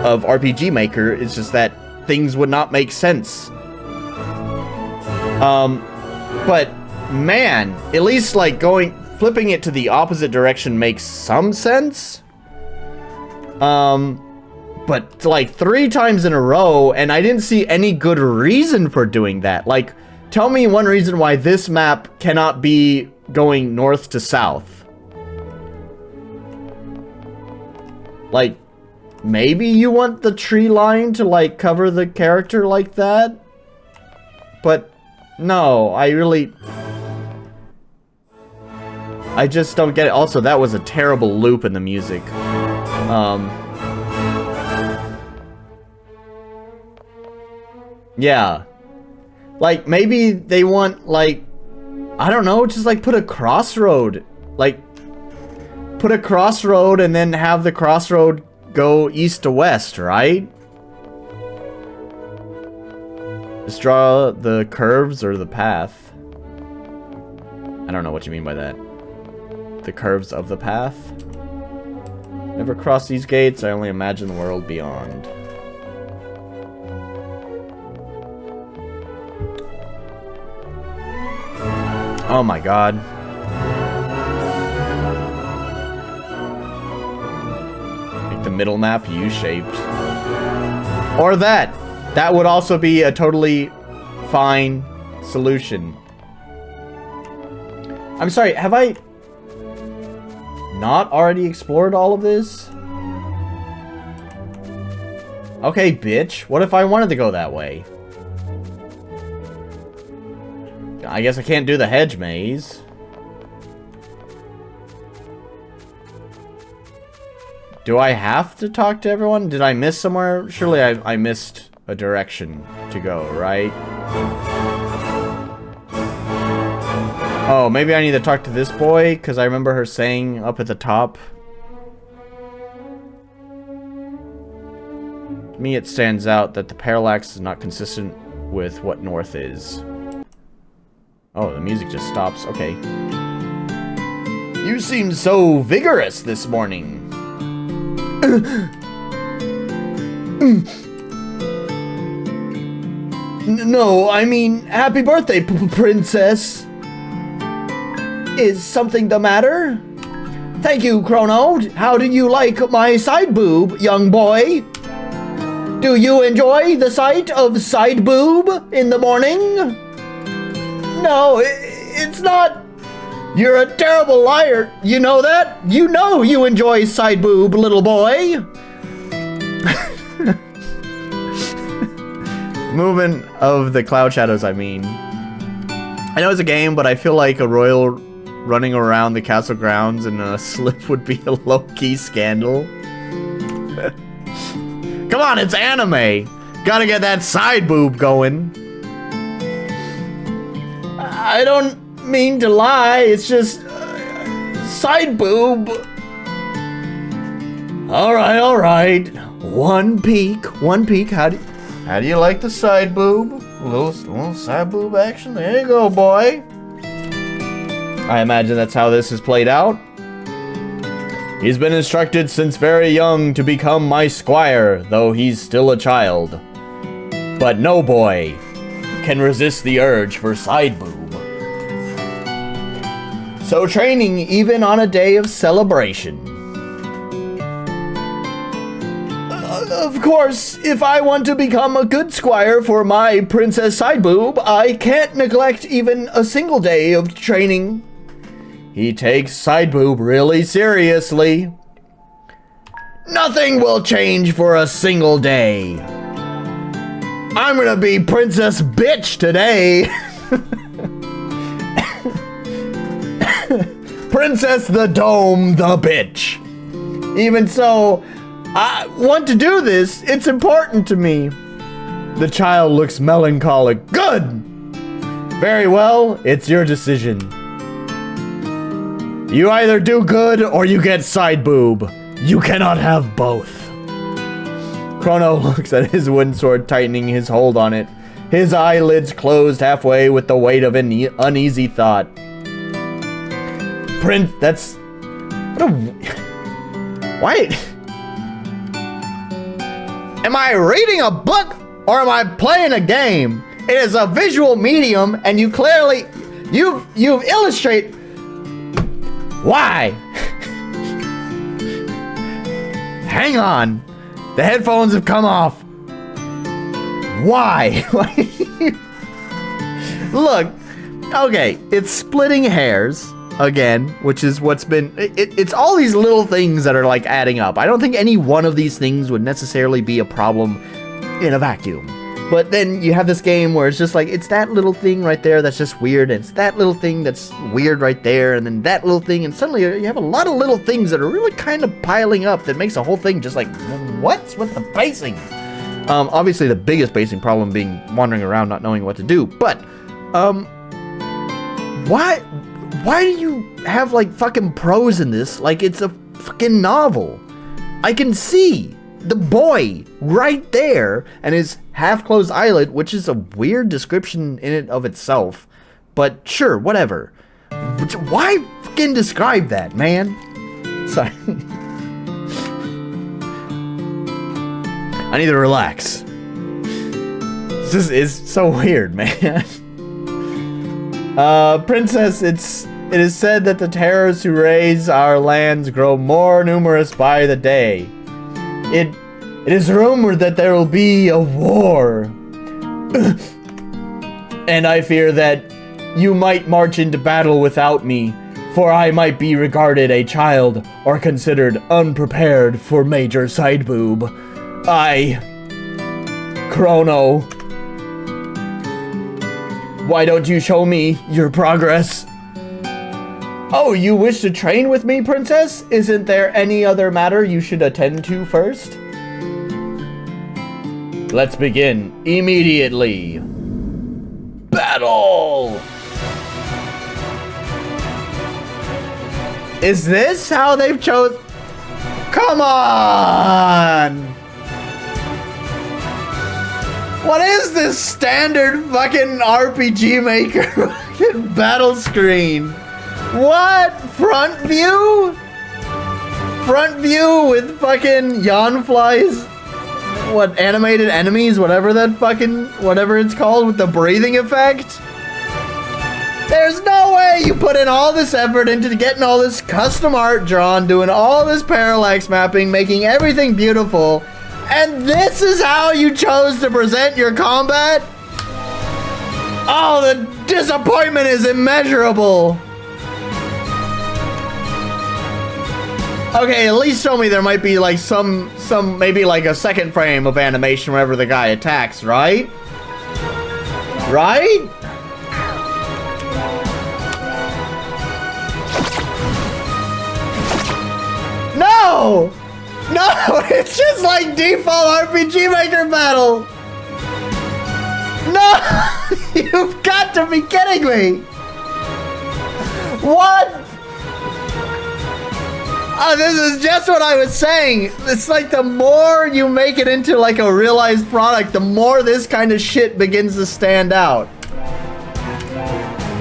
RPG Maker. It's just that things would not make sense. But man, at least like flipping it to the opposite direction makes some sense. But like 3 times in a row, and I didn't see any good reason for doing that. Like, tell me one reason why this map cannot be going north to south. Like, maybe you want the tree line to like cover the character like that? But no, I just don't get it. Also, that was a terrible loop in the music. Yeah. Like, maybe they want, like, I don't know, just, like, put a crossroad. Like, put a crossroad and then have the crossroad go east to west, right? Just draw the curves or the path. I don't know what you mean by that. The curves of the path? Never cross these gates, I only imagine the world beyond. Oh my god. Make the middle map U-shaped. Or that! That would also be a totally fine solution. I'm sorry, have I not already explored all of this? Okay, bitch. What if I wanted to go that way? I guess I can't do the hedge maze. Do I have to talk to everyone? Did I miss somewhere? Surely I missed a direction to go, right? Oh, maybe I need to talk to this boy, because I remember her saying up at the top. To me, it stands out that the parallax is not consistent with what north is. Oh, the music just stops. Okay. You seem so vigorous this morning. No, I mean, happy birthday, princess. Is something the matter? Thank you, Chrono. How do you like my side boob, young boy? Do you enjoy the sight of side boob in the morning? No, it's not. You're a terrible liar. You know that? You know you enjoy side boob, little boy. Movement of the cloud shadows, I mean. I know it's a game, but I feel like a royal running around the castle grounds in a slip would be a low-key scandal. Come on, it's anime. Gotta get that side boob going. I don't mean to lie, it's just side boob. All right. One peek. How do you like the side boob? A little side boob action. There you go, boy. I imagine that's how this is played out. He's been instructed since very young to become my squire, though he's still a child. But no boy can resist the urge for side boob. So training even on a day of celebration. Of course, if I want to become a good squire for my princess side boob, I can't neglect even a single day of training. He takes side boob really seriously. Nothing will change for a single day. I'm gonna be princess bitch today. Princess the Dome the bitch. Even so, I want to do this. It's important to me. The child looks melancholic. Good. Very well, it's your decision. You either do good or you get side boob. You cannot have both. Chrono looks at his wooden sword, tightening his hold on it. His eyelids closed halfway with the weight of an uneasy thought. That's... What a... Why... Am I reading a book or am I playing a game? It is a visual medium and you clearly... You've illustrate... Why? Hang on. The headphones have come off. Why? Look, okay, it's splitting hairs again, which is what's been, it's all these little things that are like adding up. I don't think any one of these things would necessarily be a problem in a vacuum. But then you have this game where it's just like, it's that little thing right there that's just weird, and it's that little thing that's weird right there, and then that little thing, and suddenly you have a lot of little things that are really kind of piling up that makes the whole thing just like, what's with the pacing? Obviously the biggest pacing problem being wandering around not knowing what to do, but, why do you have like fucking prose in this like it's a fucking novel? I can see the boy right there and his half-closed eyelid, which is a weird description in it of itself, but sure, whatever. Why fucking describe that, man? Sorry. I need to relax. This is so weird, man. Princess, it is said that the terrors who raise our lands grow more numerous by the day. It is rumored that there will be a war. And I fear that you might march into battle without me, for I might be regarded a child or considered unprepared for major side boob. Chrono. Why don't you show me your progress? Oh, you wish to train with me, princess? Isn't there any other matter you should attend to first? Let's begin immediately. Battle! Is this how they've chose? Come on! What is this standard fucking RPG Maker fucking battle screen? What? Front view? Front view with fucking yawn flies? What, animated enemies? Whatever that fucking, whatever it's called with the breathing effect? There's no way you put in all this effort into getting all this custom art drawn, doing all this parallax mapping, making everything beautiful, and this is how you chose to present your combat? Oh, the disappointment is immeasurable. Okay, at least show me there might be like some maybe like a second frame of animation whenever the guy attacks, right? Right? No! No, it's just like default RPG Maker battle. No! You've got to be kidding me. What? Oh, this is just what I was saying. It's like the more you make it into like a realized product, the more this kind of shit begins to stand out.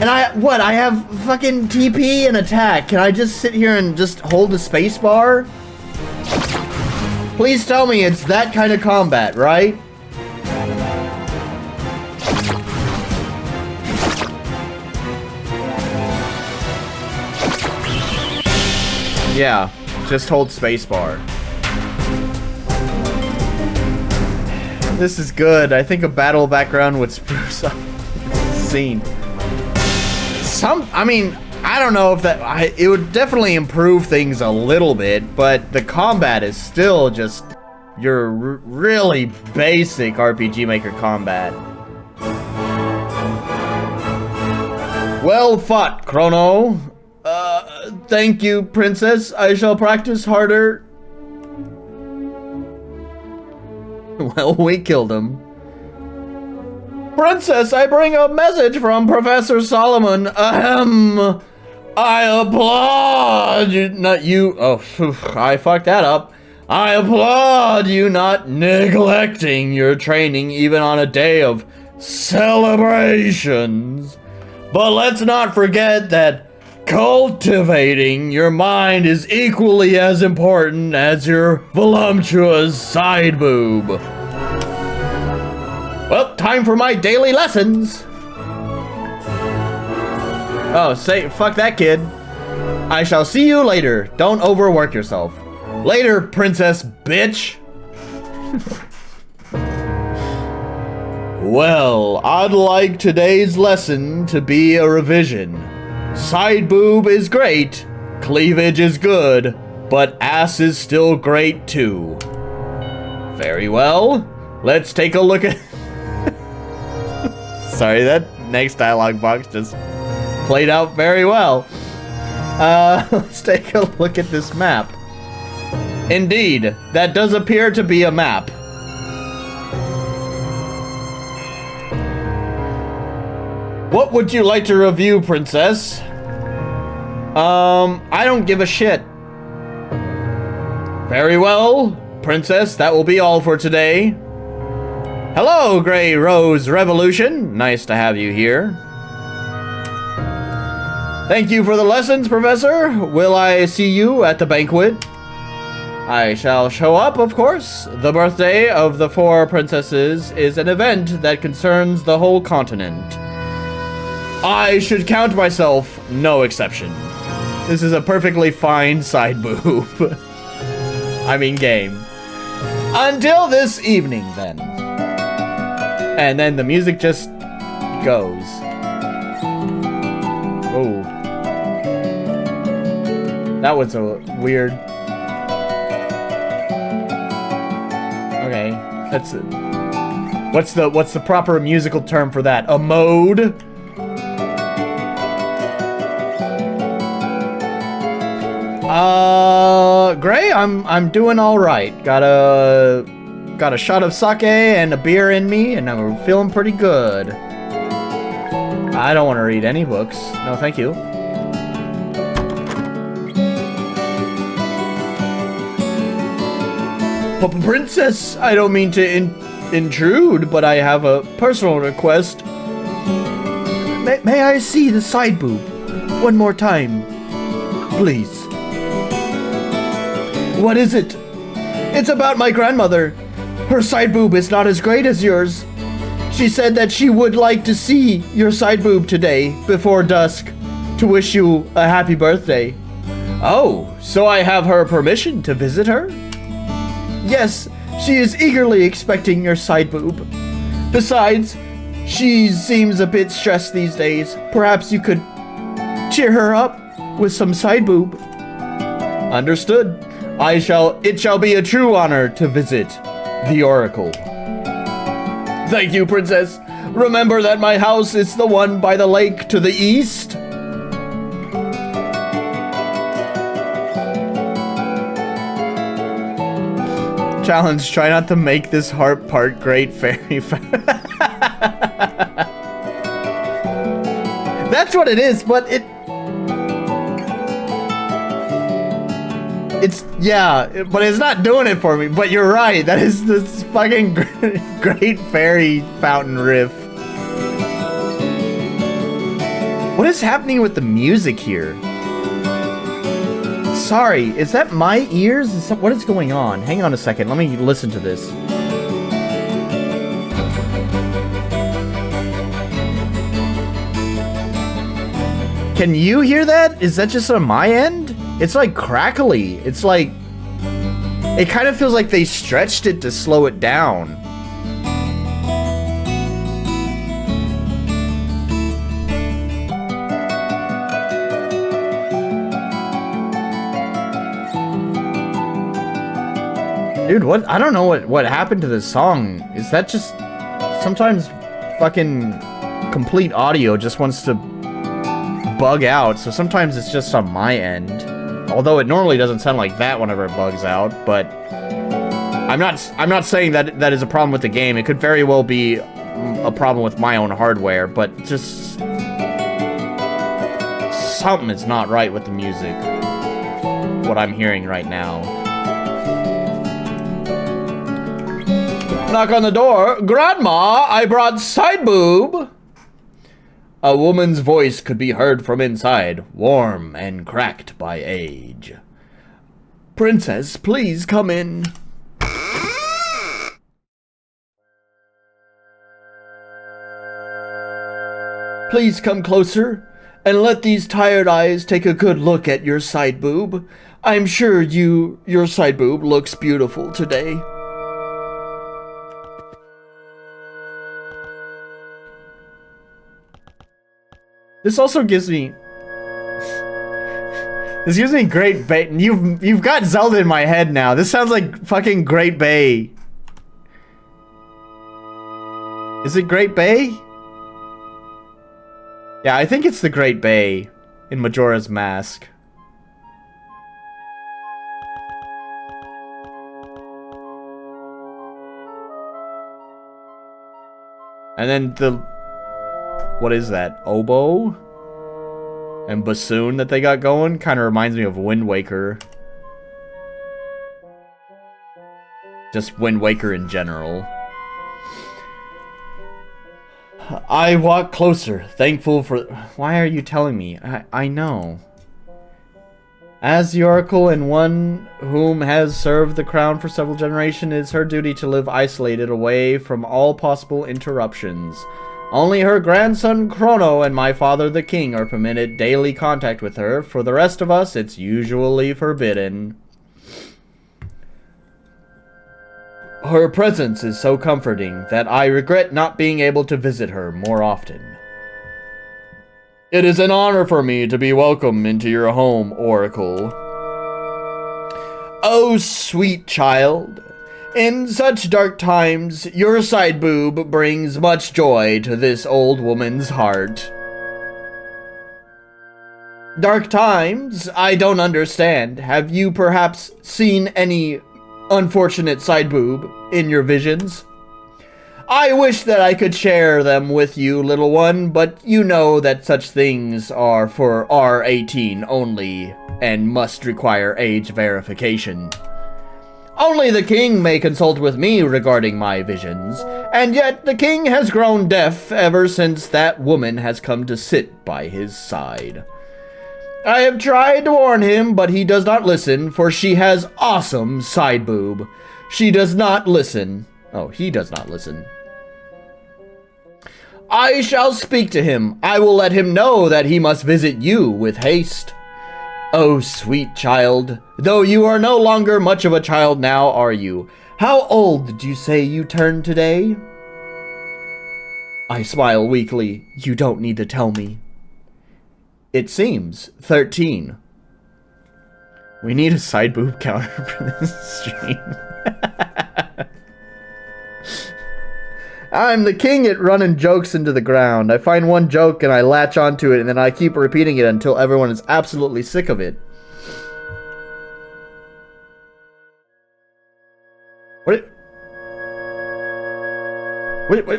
And I have fucking TP and attack. Can I just sit here and just hold the space bar? Please tell me it's that kind of combat, right? Yeah, just hold spacebar. This is good. I think a battle background would spruce up the scene. I mean, I don't know if that... it would definitely improve things a little bit, but the combat is still just your really basic RPG Maker combat. Well fought, Chrono. Thank you, Princess. I shall practice harder. Well, we killed him. Princess, I bring a message from Professor Solomon. Ahem. I applaud you. Not you. Oh, I fucked that up. I applaud you not neglecting your training even on a day of celebrations. But let's not forget that cultivating your mind is equally as important as your voluptuous side boob. Well, time for my daily lessons. Oh, fuck that kid. I shall see you later. Don't overwork yourself. Later, princess bitch. Well, I'd like today's lesson to be a revision. Side boob is great, cleavage is good, but ass is still great too. Very well, let's take a look at... Sorry, that next dialogue box just played out very well. Let's take a look at this map. Indeed, that does appear to be a map. What would you like to review, Princess? I don't give a shit. Very well, Princess, that will be all for today. Hello, Grey Rose Revolution. Nice to have you here. Thank you for the lessons, Professor. Will I see you at the banquet? I shall show up, of course. The birthday of the 4 princesses is an event that concerns the whole continent. I should count myself no exception. This is a perfectly fine side boob. I mean game. Until this evening, then. And then the music just goes. Oh. That was a weird... Okay, that's it. What's the proper musical term for that? A mode? Gray, I'm doing all right. Got a got a shot of sake and a beer in me, and I'm feeling pretty good. I don't want to read any books. No, thank you. Princess, I don't mean to intrude, but I have a personal request. May I see the side boob one more time, please? What is it? It's about my grandmother. Her side boob is not as great as yours. She said that she would like to see your side boob today before dusk to wish you a happy birthday. Oh, so I have her permission to visit her? Yes, she is eagerly expecting your side boob. Besides, she seems a bit stressed these days. Perhaps you could cheer her up with some side boob. Understood. It shall be a true honor to visit the Oracle. Thank you, Princess. Remember that my house is the one by the lake to the east? Challenge, try not to make this harp part great fairy. That's what it is, but but it's not doing it for me. But you're right, that is this fucking great fairy fountain riff. What is happening with the music here? Sorry, is that my ears? What is going on? Hang on a second, let me listen to this. Can you hear that? Is that just on my end? It's like crackly. It's like, it kind of feels like they stretched it to slow it down. Dude, what? I don't know what happened to this song. Is that just... Sometimes fucking complete audio just wants to bug out, so sometimes it's just on my end. Although it normally doesn't sound like that whenever it bugs out, but... I'm not saying that is a problem with the game. It could very well be a problem with my own hardware, but just... Something is not right with the music. What I'm hearing right now. Knock on the door. Grandma, I brought side boob. A woman's voice could be heard from inside, warm and cracked by age. Princess, please come in. Please come closer and let these tired eyes take a good look at your side boob. I'm sure your side boob looks beautiful today. This also gives me... This gives me Great Bay. You've got Zelda in my head now. This sounds like fucking Great Bay. Is it Great Bay? Yeah, I think it's the Great Bay in Majora's Mask. And then the... What is that? Oboe? And bassoon that they got going? Kind of reminds me of Wind Waker. Just Wind Waker in general. I walk closer, thankful for... Why are you telling me? I know. As the Oracle and one whom has served the crown for several generations, it is her duty to live isolated away from all possible interruptions. Only her grandson Chrono and my father the king are permitted daily contact with her. For the rest of us, it's usually forbidden. Her presence is so comforting that I regret not being able to visit her more often. It is an honor for me to be welcomed into your home, Oracle. Oh, sweet child. In such dark times, your side boob brings much joy to this old woman's heart. Dark times? I don't understand. Have you perhaps seen any unfortunate side boob in your visions. I wish that I could share them with you, little one, but you know that such things are for R18 only and must require age verification. Only the king may consult with me regarding my visions, and yet the king has grown deaf ever since that woman has come to sit by his side. I have tried to warn him, but he does not listen, for she has awesome side boob. She does not listen. Oh, he does not listen. I shall speak to him. I will let him know that he must visit you with haste. Oh, sweet child, though you are no longer much of a child now, are you? How old did you say you turned today? I smile weakly. You don't need to tell me. It seems 13. We need a side boob counter for this stream. I'm the king at running jokes into the ground. I find one joke and I latch onto it, and then I keep repeating it until everyone is absolutely sick of it.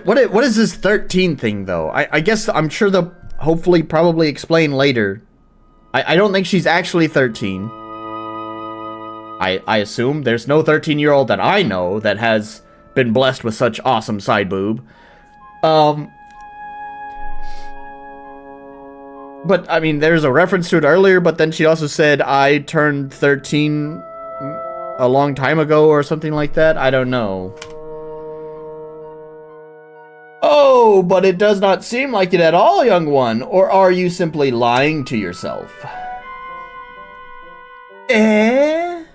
What is this 13 thing, though? I guess I'm sure they'll hopefully probably explain later. I don't think she's actually 13. I assume there's no 13-year-old that I know that has been blessed with such awesome side boob. But, I mean, there's a reference to it earlier, but then she also said, I turned 13 a long time ago or something like that. I don't know. Oh, but it does not seem like it at all, young one. Or are you simply lying to yourself? Eh?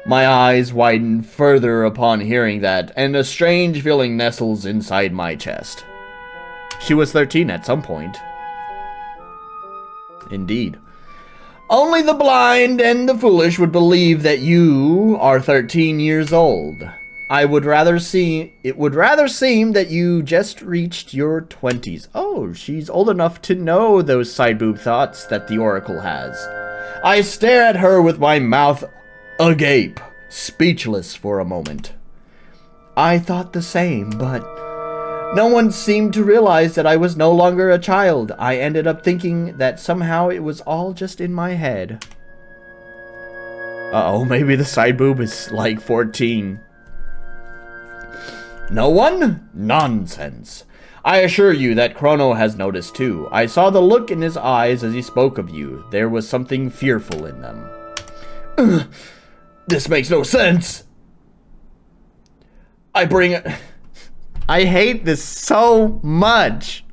My eyes widen further upon hearing that, and a strange feeling nestles inside my chest. She was 13 at some point. Indeed. Only the blind and the foolish would believe that you are 13 years old. It would rather seem that you just reached your 20s. Oh, she's old enough to know those side boob thoughts that the Oracle has. I stare at her with my mouth agape, speechless for a moment. I thought the same, but no one seemed to realize that I was no longer a child. I ended up thinking that somehow it was all just in my head. Uh-oh, maybe the side boob is like 14. No one? Nonsense. I assure you that Chrono has noticed too. I saw the look in his eyes as he spoke of you. There was something fearful in them. This makes no sense. I hate this so much.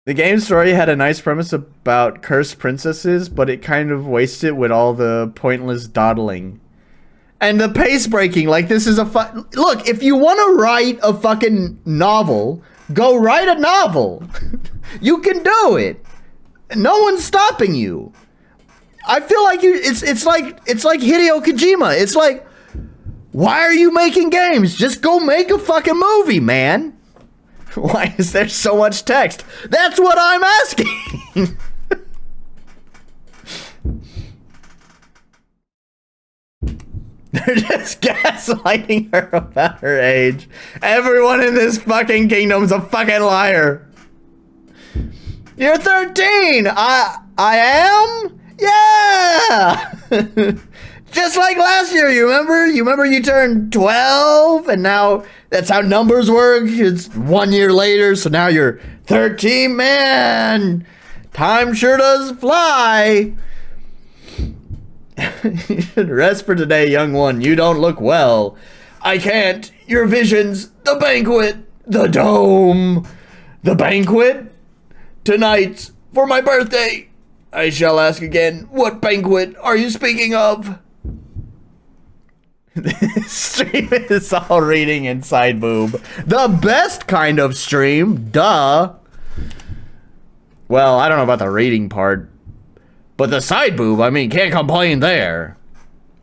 The game story had a nice premise about cursed princesses, but it kind of wasted it with all the pointless dawdling. And the pace breaking, like this is a look, if you want to write a fucking novel, go write a novel. You can do it. No one's stopping you. I feel like it's like Hideo Kojima. It's like, why are you making games? Just go make a fucking movie, man. Why is there so much text? That's what I'm asking. They're just gaslighting her about her age. Everyone in this fucking kingdom's a fucking liar. You're 13. I am? Yeah. Just like last year, you remember? You remember you turned 12 and now that's how numbers work. It's 1 year later, so now you're 13. Man, time sure does fly. You should rest for today, young one. You don't look well. I can't. Your visions, the banquet, the dome, the banquet. Tonight's for my birthday. I shall ask again, what banquet are you speaking of? This stream is all reading inside boob. The best kind of stream, duh. Well, I don't know about the reading part. But the side boob, I mean, can't complain there.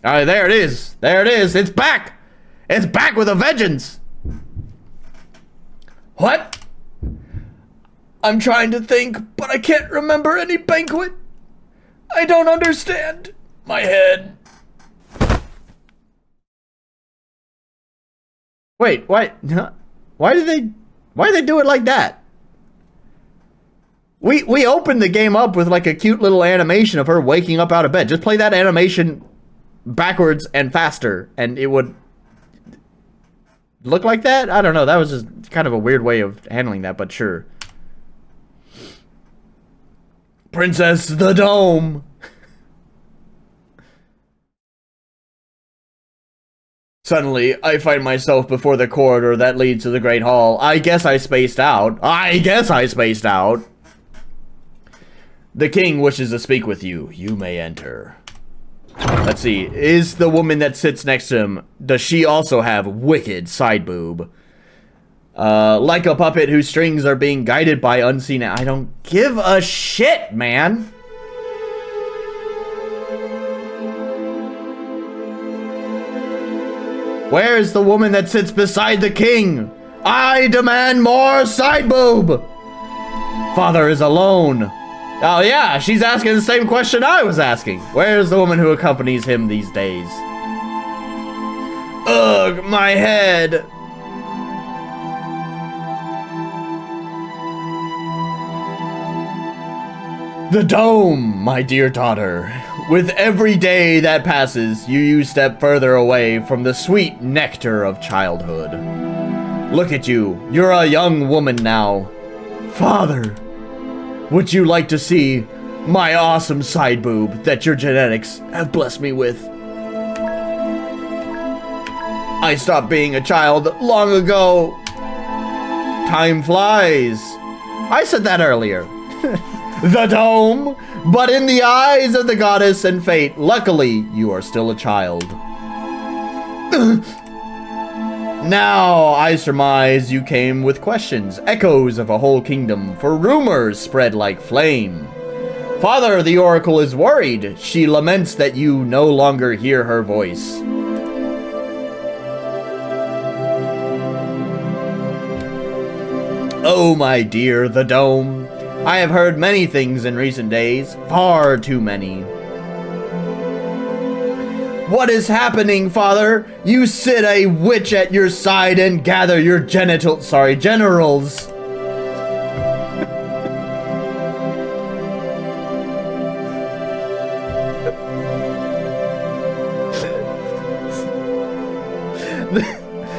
There it is. There it is. It's back. It's back with a vengeance. What? I'm trying to think, but I can't remember any banquet. I don't understand. My head. Wait, why did they do it like that? We opened the game up with like a cute little animation of her waking up out of bed. Just play that animation backwards and faster and it would look like that? I don't know. That was just kind of a weird way of handling that, but sure. Princess the Dome. Suddenly, I find myself before the corridor that leads to the Great Hall. I guess I spaced out. The king wishes to speak with you. You may enter. Let's see. Is the woman that sits next to him, does she also have wicked side boob? Like a puppet whose strings are being guided by unseen... I don't give a shit, man. Where is the woman that sits beside the king? I demand more side boob. Father is alone. Oh yeah, she's asking the same question I was asking. Where is the woman who accompanies him these days? Ugh, my head. The dome, my dear daughter. With every day that passes, you step further away from the sweet nectar of childhood. Look at you. You're a young woman now. Father, would you like to see my awesome side boob that your genetics have blessed me with? I stopped being a child long ago. Time flies. I said that earlier. The dome, but in the eyes of the goddess and fate, luckily, you are still a child. Now, I surmise you came with questions, echoes of a whole kingdom, for rumors spread like flame. Father, the oracle is worried. She laments that you no longer hear her voice. Oh, my dear, the dome. I have heard many things in recent days, far too many. What is happening, Father? You sit a witch at your side and gather your generals.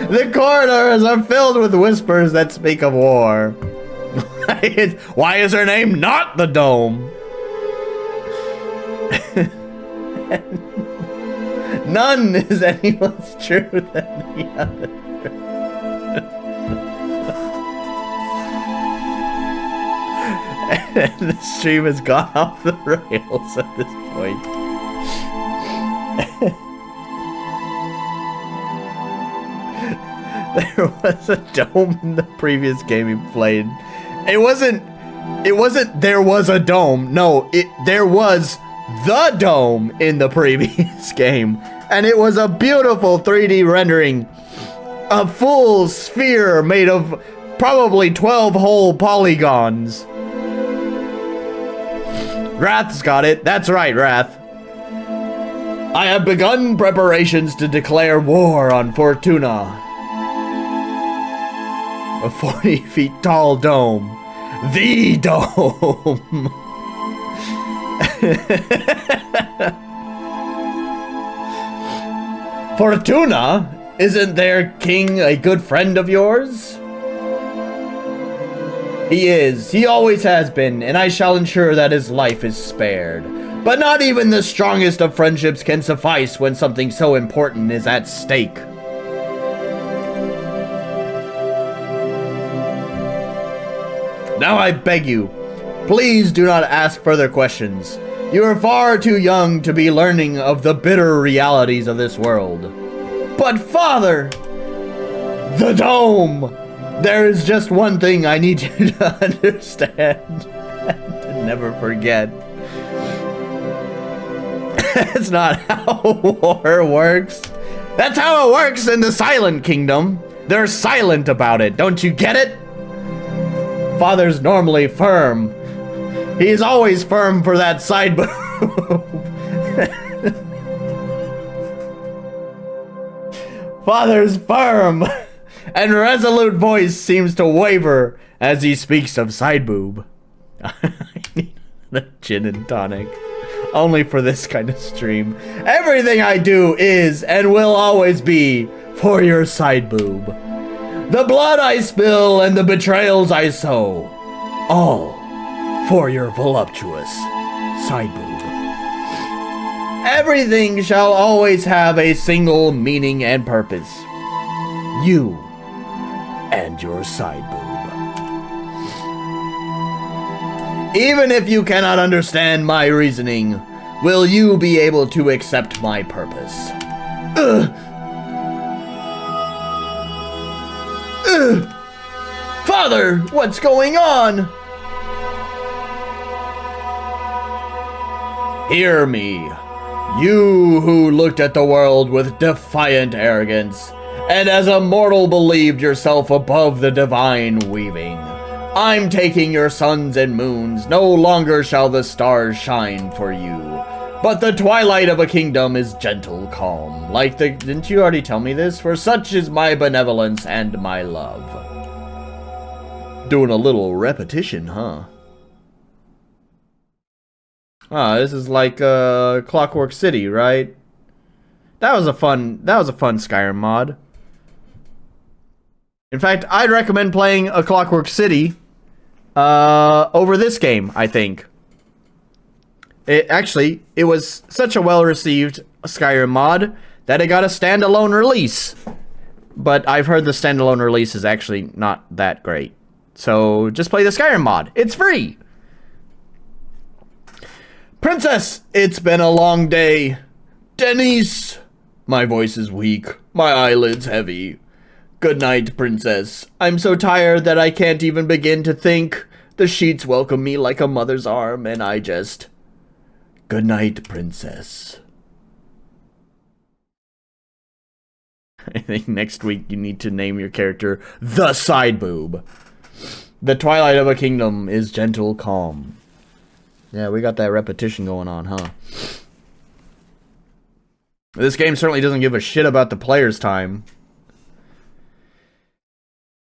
The corridors are filled with whispers that speak of war. Why is her name not the Dome? None is any less true than the other. And the stream has gone off the rails at this point. There was a dome in the previous game he played. It wasn't there was a dome. No, there was the dome in the previous game. And it was a beautiful 3D rendering. A full sphere made of probably 12 whole polygons. Wrath's got it. That's right, Wrath. I have begun preparations to declare war on Fortuna. A 40 feet tall dome. The dome. Fortuna? Isn't their king a good friend of yours? He is. He always has been, and I shall ensure that his life is spared. But not even the strongest of friendships can suffice when something so important is at stake. Now I beg you, please do not ask further questions. You are far too young to be learning of the bitter realities of this world. But Father, the dome! There is just one thing I need you to understand and to never forget. That's not how war works. That's how it works in the Silent Kingdom. They're silent about it, don't you get it? Father's normally firm. He's always firm for that side boob. Father's firm and resolute voice seems to waver as he speaks of side boob. I need the gin and tonic. Only for this kind of stream. Everything I do is and will always be for your side boob. The blood I spill and the betrayals I sow. All for your voluptuous side boob. Everything shall always have a single meaning and purpose. You and your side boob. Even if you cannot understand my reasoning, will you be able to accept my purpose? Father, what's going on? Hear me, you who looked at the world with defiant arrogance, and as a mortal believed yourself above the divine weaving. I'm taking your suns and moons, no longer shall the stars shine for you. But the twilight of a kingdom is gentle calm, like the... Didn't you already tell me this? For such is my benevolence and my love. Doing a little repetition, huh? Ah, this is like Clockwork City, right? That was a fun Skyrim mod. In fact, I'd recommend playing a Clockwork City over this game, I think. It was such a well-received Skyrim mod that it got a standalone release. But I've heard the standalone release is actually not that great. So just play the Skyrim mod. It's free. Princess, it's been a long day. Denise, my voice is weak. My eyelids heavy. Good night, princess. I'm so tired that I can't even begin to think. The sheets welcome me like a mother's arm, and I just... Good night, princess. I think next week you need to name your character The Side Boob. The twilight of a kingdom is gentle calm. Yeah, we got that repetition going on, huh? This game certainly doesn't give a shit about the player's time.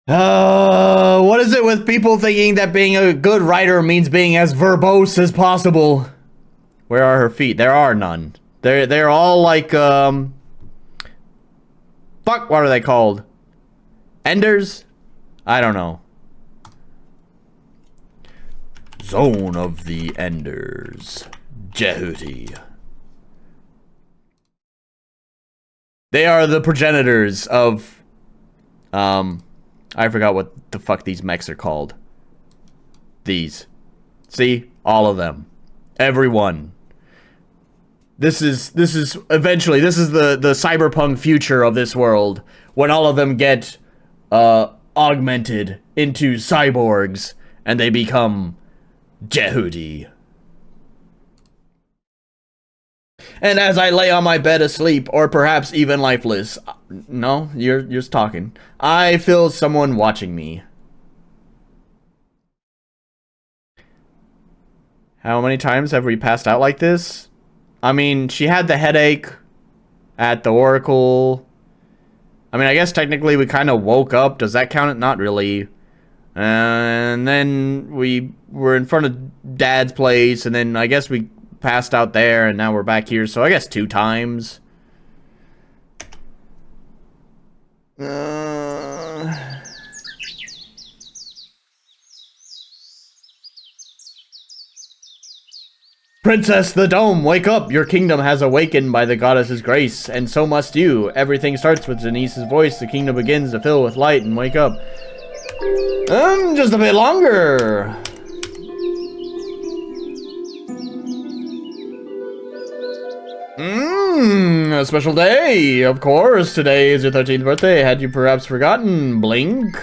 What is it with people thinking that being a good writer means being as verbose as possible? Where are her feet? There are none. They're all like, fuck, what are they called? Enders? I don't know. Zone of the Enders. Jehuti. They are the progenitors of, I forgot what the fuck these mechs are called. These. See? All of them. Everyone. This is eventually, this is the cyberpunk future of this world. When all of them get, augmented into cyborgs. And they become Jehuti. And as I lay on my bed asleep, or perhaps even lifeless, no, you're just talking, I feel someone watching me. How many times have we passed out like this? I mean, she had the headache at the Oracle. I mean, I guess technically we kind of woke up. Does that count? Not really. And then we were in front of Dad's place, and then I guess we passed out there, and now we're back here, so I guess 2 times. Princess, the Dome, wake up! Your kingdom has awakened by the goddess's grace, and so must you. Everything starts with Denise's voice. The kingdom begins to fill with light, and wake up. Just a bit longer. A special day, of course. Today is your 13th birthday. Had you perhaps forgotten? Blink.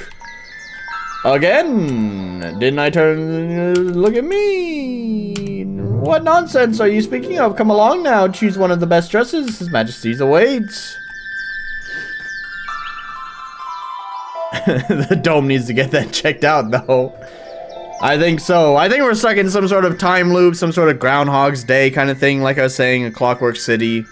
Again. Didn't I turn... Look at me. What nonsense are you speaking of? Come along now. Choose one of the best dresses. His Majesty's awaits. The Dome needs to get that checked out, though. I think so. I think we're stuck in some sort of time loop, some sort of Groundhog's Day kind of thing, like I was saying, a Clockwork City.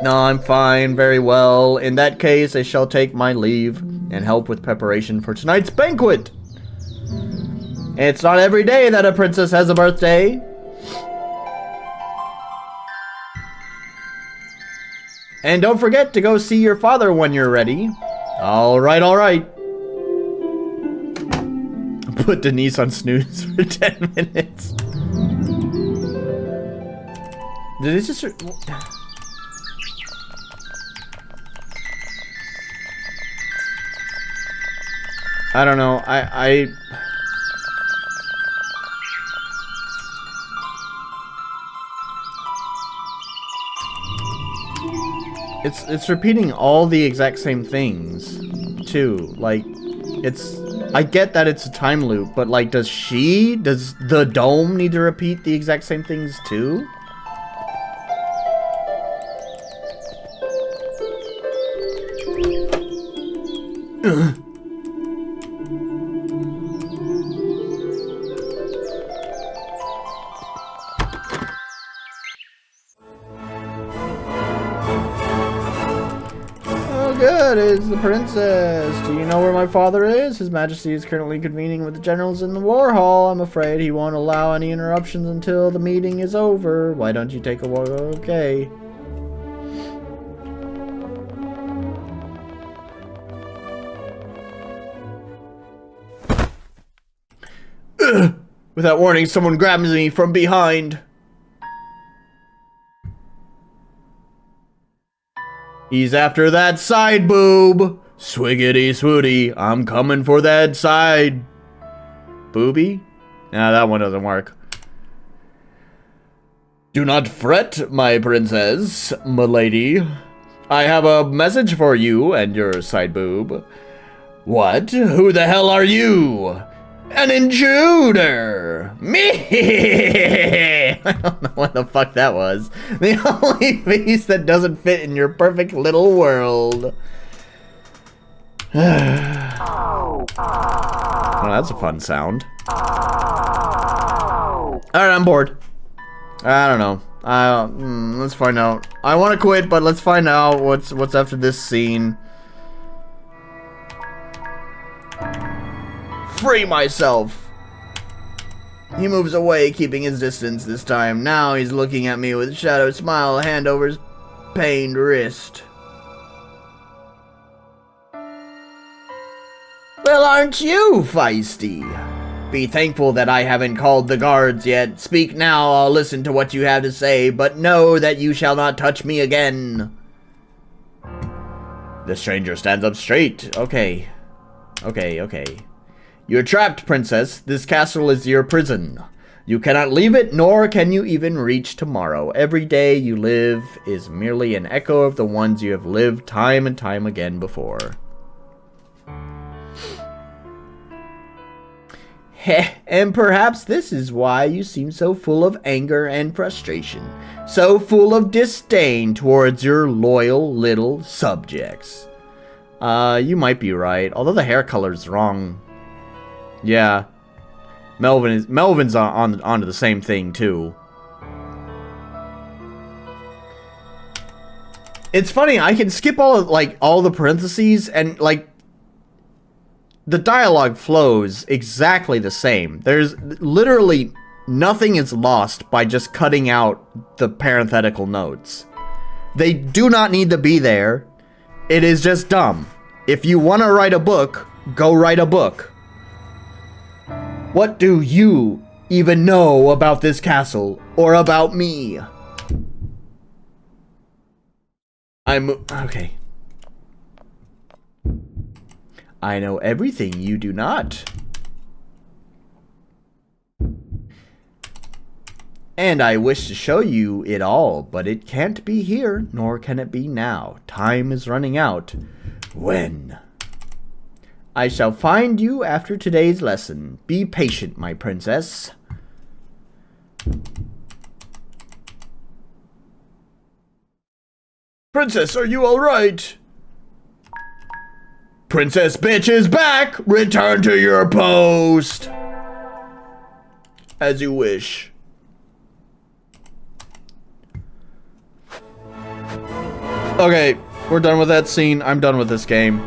No, I'm fine, very well. In that case, I shall take my leave and help with preparation for tonight's banquet. It's not every day that a princess has a birthday. And don't forget to go see your father when you're ready. Alright, alright. Put Denise on snooze for 10 minutes. Did it just... I don't know. It's repeating all the exact same things, too. Like, I get that it's a time loop, but like, does the dome need to repeat the exact same things, too? Good, it's the princess. Do you know where my father is? His Majesty is currently convening with the generals in the war hall. I'm afraid he won't allow any interruptions until the meeting is over. Why don't you take a walk? Okay. Without warning, someone grabs me from behind. He's after that side boob. Swiggity swooty, I'm coming for that side booby. Nah, that one doesn't work. Do not fret, my princess, milady. I have a message for you and your side boob. What? Who the hell are you? An intruder! Me! I don't know what the fuck that was. The only face that doesn't fit in your perfect little world. Well, that's a fun sound. Alright, I'm bored. I don't know. Let's find out. I want to quit, but let's find out what's after this scene. Free myself! He moves away, keeping his distance this time. Now he's looking at me with a shadow smile, a hand over his pained wrist. Well, aren't you feisty? Be thankful that I haven't called the guards yet. Speak now, I'll listen to what you have to say, but know that you shall not touch me again. The stranger stands up straight. Okay. Okay. You're trapped, princess. This castle is your prison. You cannot leave it, nor can you even reach tomorrow. Every day you live is merely an echo of the ones you have lived time and time again before. Heh, and perhaps this is why you seem so full of anger and frustration. So full of disdain towards your loyal little subjects. You might be right, although the hair color's wrong. Yeah, Melvin's onto the same thing too. It's funny, I can skip all the parentheses and like the dialogue flows exactly the same. There's literally nothing is lost by just cutting out the parenthetical notes. They do not need to be there. It is just dumb. If you want to write a book, go write a book. What do you even know about this castle or about me? Okay. I know everything you do not. And I wish to show you it all, but it can't be here, nor can it be now. Time is running out. When? I shall find you after today's lesson. Be patient, my princess. Princess, are you all right? Princess bitch is back! Return to your post! As you wish. Okay, we're done with that scene. I'm done with this game.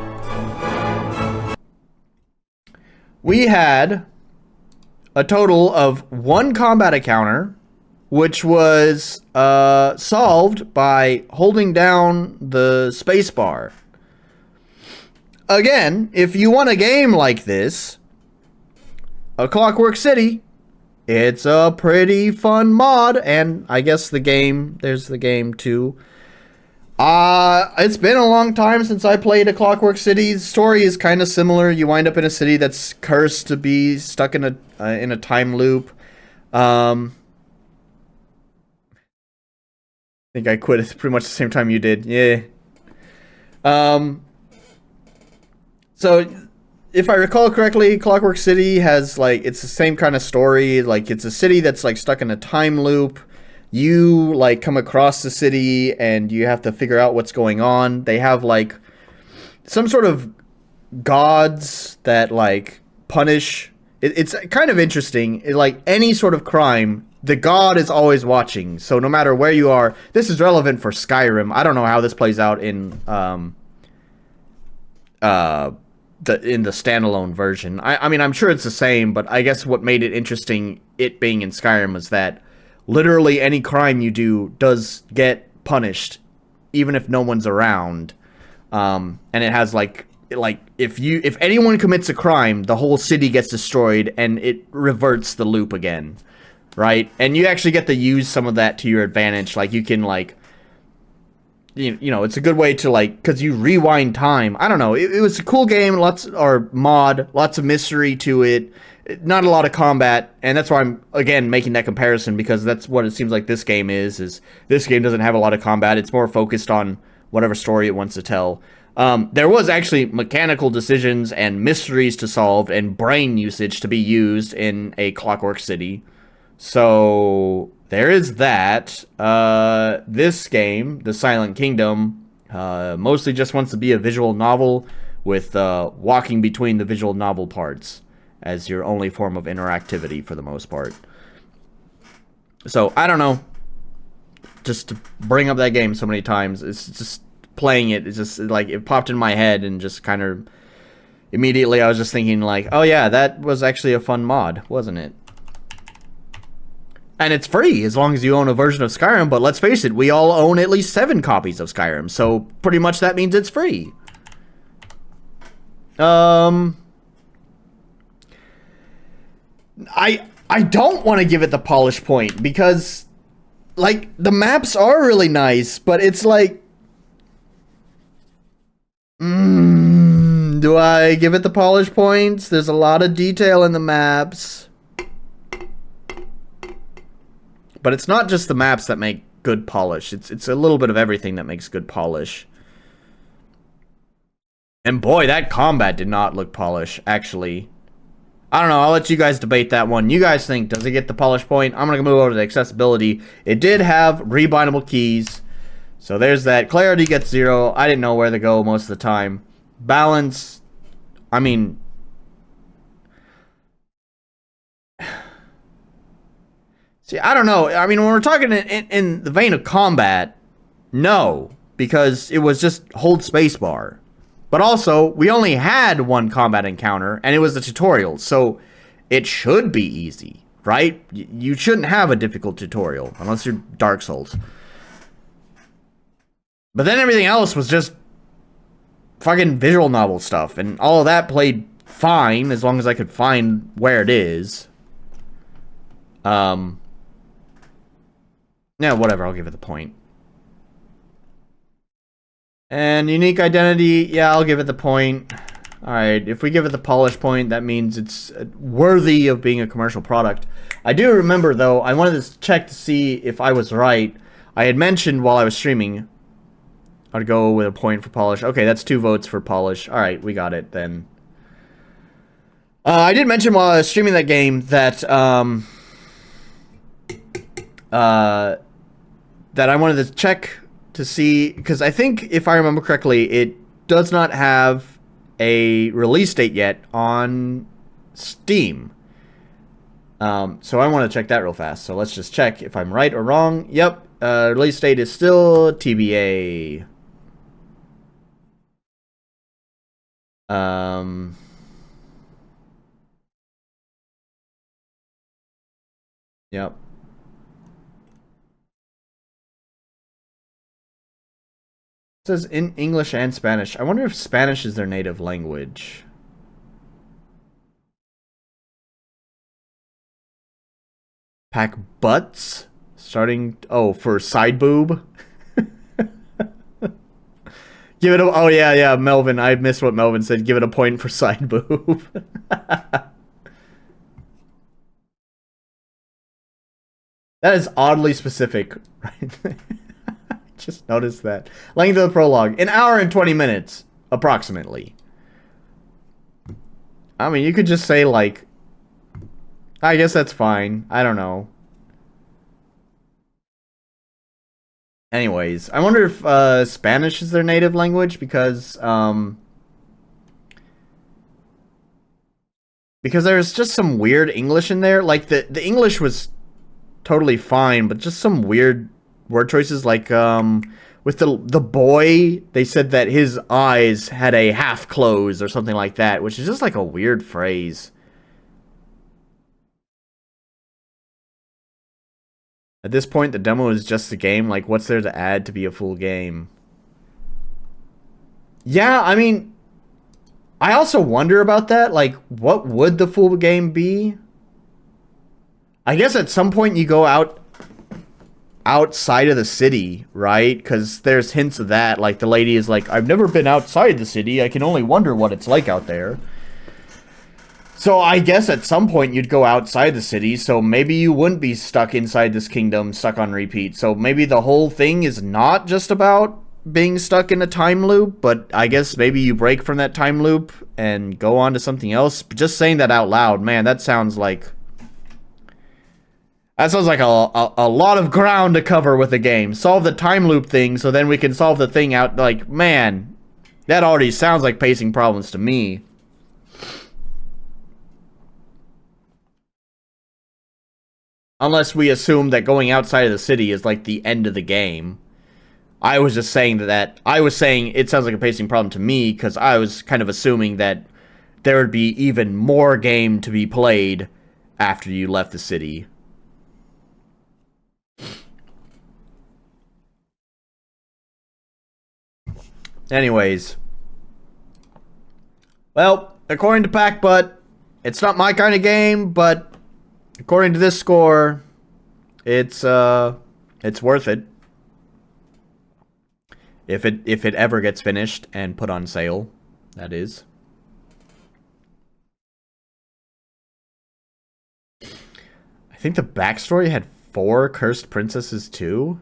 We had a total of 1 combat encounter, which was solved by holding down the spacebar. Again, if you want a game like this, A Clockwork City, it's a pretty fun mod, and I guess the game, there's the game too. It's been a long time since I played A Clockwork City. The story is kind of similar. You wind up in a city that's cursed to be stuck in a time loop. I think I quit at pretty much the same time you did. Yeah. So, if I recall correctly, Clockwork City has, like, it's the same kind of story. Like, it's a city that's, like, stuck in a time loop. You, like, come across the city, and you have to figure out what's going on. They have, like, some sort of gods that, like, punish. It's kind of interesting. Like, any sort of crime, the god is always watching. So, no matter where you are, this is relevant for Skyrim. I don't know how this plays out in, in the standalone version. I mean, I'm sure it's the same, but I guess what made it interesting, it being in Skyrim, was that literally any crime you do does get punished, even if no one's around. And it has like if anyone commits a crime, the whole city gets destroyed, and it reverts the loop again, right? And you actually get to use some of that to your advantage. Like, you can, like, you know, it's a good way to, like, because you rewind time. I don't know. It was a cool game. Lots of mystery to it. Not a lot of combat, and that's why I'm, again, making that comparison, because that's what it seems like this game is this game doesn't have a lot of combat. It's more focused on whatever story it wants to tell. There was actually mechanical decisions and mysteries to solve and brain usage to be used in A Clockwork City. So there is that. This game, The Silent Kingdom, mostly just wants to be a visual novel with walking between the visual novel parts as your only form of interactivity for the most part. So, I don't know. Just to bring up that game so many times, it's just playing it, it's just like it popped in my head, and just kind of immediately I was just thinking, like, oh yeah, that was actually a fun mod, wasn't it? And it's free as long as you own a version of Skyrim, but let's face it, we all own at least 7 copies of Skyrim, so pretty much that means it's free. I don't want to give it the polish point, because, like, the maps are really nice, but it's like, do I give it the polish points? There's a lot of detail in the maps. But it's not just the maps that make good polish. It's a little bit of everything that makes good polish. And boy, that combat did not look polish, actually. I don't know, I'll let you guys debate that one. You guys think, does it get the polish point? I'm gonna move over to the accessibility. It did have rebindable keys. So there's that. Clarity gets 0. I didn't know where to go most of the time. Balance, I mean, see, I don't know. I mean, when we're talking in the vein of combat, no, because it was just hold spacebar. But also, we only had 1 combat encounter, and it was the tutorial, so it should be easy, right? You shouldn't have a difficult tutorial, unless you're Dark Souls. But then everything else was just fucking visual novel stuff, and all of that played fine, as long as I could find where it is. Yeah, whatever, I'll give it the point. And unique identity, yeah, I'll give it the point. Alright, if we give it the polish point, that means it's worthy of being a commercial product. I do remember, though, I wanted to check to see if I was right. I had mentioned while I was streaming, I'd go with a point for polish. Okay, that's 2 votes for polish. Alright, we got it, then. I did mention while I was streaming that game that, that I wanted to check to see, because I think, if I remember correctly, it does not have a release date yet on Steam. So I want to check that real fast. So let's just check if I'm right or wrong. Yep, release date is still TBA. Yep. It says in English and Spanish. I wonder if Spanish is their native language. PACBUTs? Starting... Oh, for side boob? Give it a... Oh, yeah, Melvin. I missed what Melvin said. Give it a point for side boob. That is oddly specific, right? Just noticed that. Length of the prologue. An hour and 20 minutes, approximately. I mean, you could just say, like... I guess that's fine. I don't know. Anyways, I wonder if Spanish is their native language, because there's just some weird English in there. Like, the English was totally fine, but just some weird word choices, like with the boy, they said that his eyes had a half close or something like that, which is just like a weird phrase. At this point, the demo is just a game. Like, what's there to add to be a full game? Yeah, I mean, I also wonder about that. Like, what would the full game be? I guess at some point you go outside of the city, right? Because there's hints of that. Like, the lady is like, I've never been outside the city. I can only wonder what it's like out there. So I guess at some point you'd go outside the city, so maybe you wouldn't be stuck inside this kingdom, stuck on repeat. So maybe the whole thing is not just about being stuck in a time loop, but I guess maybe you break from that time loop and go on to something else. But just saying that out loud, man, that sounds like... That sounds like a lot of ground to cover with the game. Solve the time loop thing, so then we can solve the thing out. Like, man, that already sounds like pacing problems to me. Unless we assume that going outside of the city is like the end of the game. I was just saying I was saying it sounds like a pacing problem to me because I was kind of assuming that there would be even more game to be played after you left the city. Anyways. Well, according to PACBUT, it's not my kind of game, but according to this score, it's worth it. If it ever gets finished and put on sale, that is. I think the backstory had 4 cursed princesses too.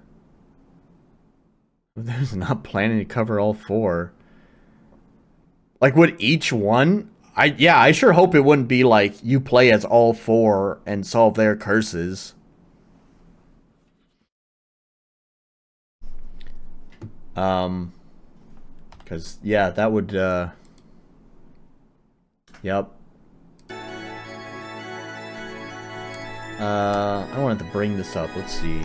There's not planning to cover all 4. Like, would each one? I sure hope it wouldn't be like you play as all 4 and solve their curses. Because, yeah, that would, yep. I wanted to bring this up. Let's see.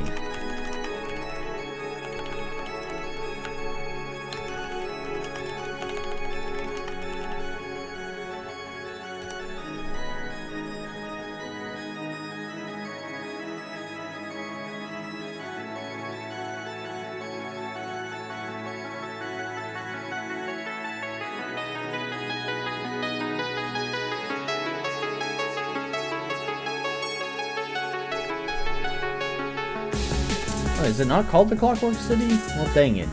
Is it not called the Clockwork City? Well, dang it.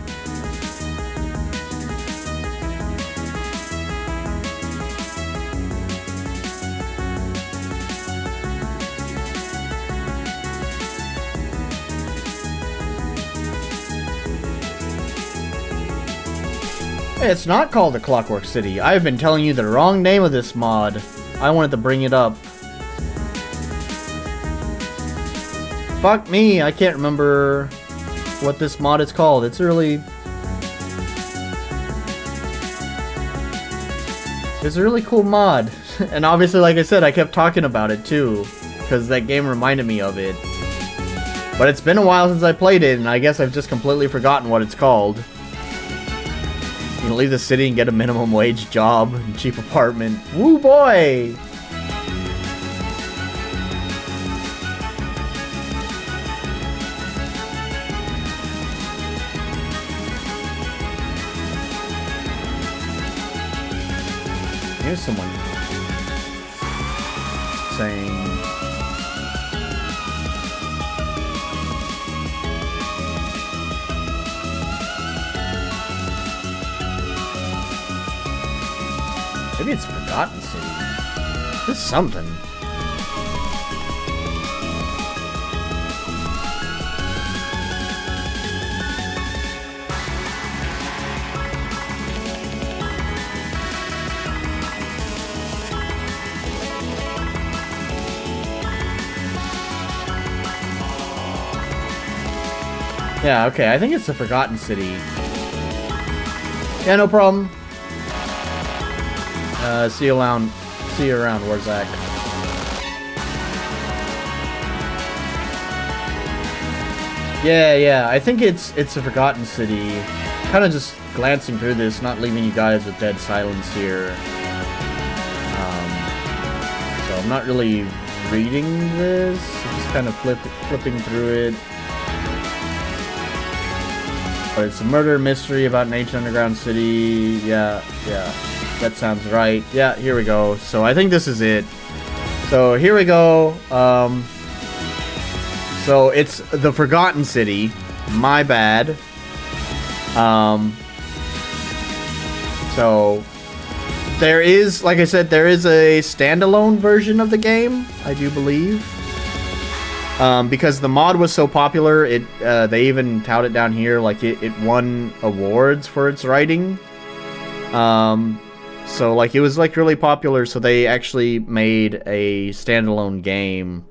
Hey, it's not called the Clockwork City. I've been telling you the wrong name of this mod. I wanted to bring it up. Fuck me, I can't remember what this mod is called. It's really... It's a really cool mod. And obviously, like I said, I kept talking about it too. Because that game reminded me of it. But it's been a while since I played it, and I guess I've just completely forgotten what it's called. You can leave the city and get a minimum wage job and cheap apartment. Woo boy! Here's someone saying... Maybe it's Forgotten City. This is something. Yeah, okay, I think it's the Forgotten City. Yeah, no problem. See you around, Warzak. Yeah, I think it's a Forgotten City. Kind of just glancing through this, not leaving you guys with dead silence here. So I'm not really reading this, I'm just kind of flipping through it. But it's a murder mystery about an ancient underground city. Yeah. That sounds right. Yeah, here we go. So I think this is it. So here we go. So it's the Forgotten City. My bad. So there is, like I said, there is a standalone version of the game, I do believe. Because the mod was so popular, they even tout it down here, like it won awards for its writing. So like it was like really popular, so they actually made a standalone game.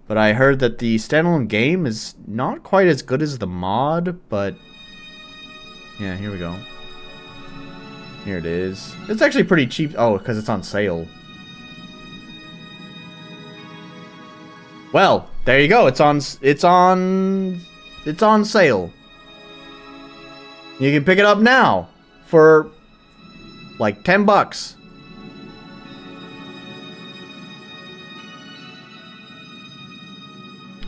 But I heard that the standalone game is not quite as good as the mod, but yeah, here we go. Here it is. It's actually pretty cheap. Oh, because it's on sale. Well, there you go. It's on sale. You can pick it up now for like $10.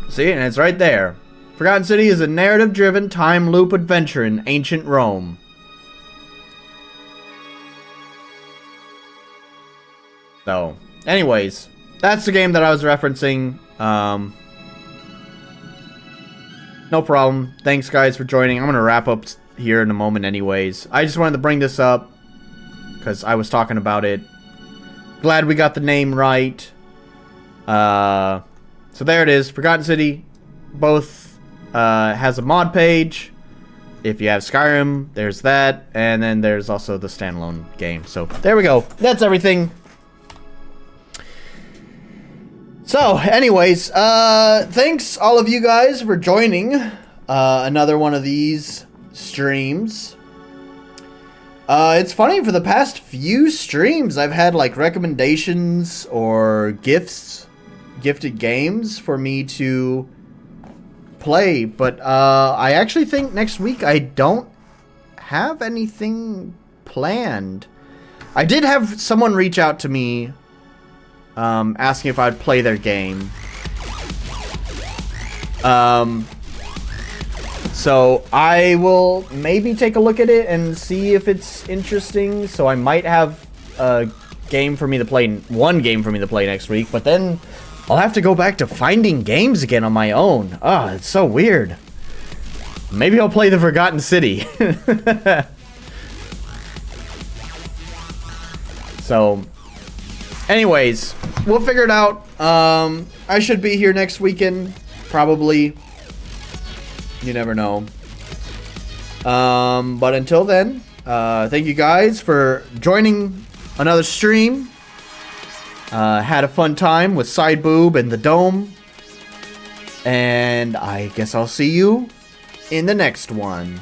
See, and it's right there. Forgotten City is a narrative-driven time loop adventure in ancient Rome. So, anyways, that's the game that I was referencing. No problem. Thanks, guys, for joining. I'm going to wrap up here in a moment anyways. I just wanted to bring this up because I was talking about it. Glad we got the name right. So there it is. Forgotten City. Both has a mod page. If you have Skyrim, there's that. And then there's also the standalone game. So there we go. That's everything. So, anyways, thanks all of you guys for joining another one of these streams. It's funny, for the past few streams, I've had like recommendations or gifted games for me to play, but I actually think next week I don't have anything planned. I did have someone reach out to me asking if I'd play their game. So I will maybe take a look at it and see if it's interesting. So I might have a game for me to play, one game for me to play next week, but then I'll have to go back to finding games again on my own. Oh, it's so weird. Maybe I'll play the Forgotten City. So, anyways, we'll figure it out. I should be here next weekend, probably. You never know. But until then, thank you guys for joining another stream. Had a fun time with Side Boob and the Dome. And I guess I'll see you in the next one.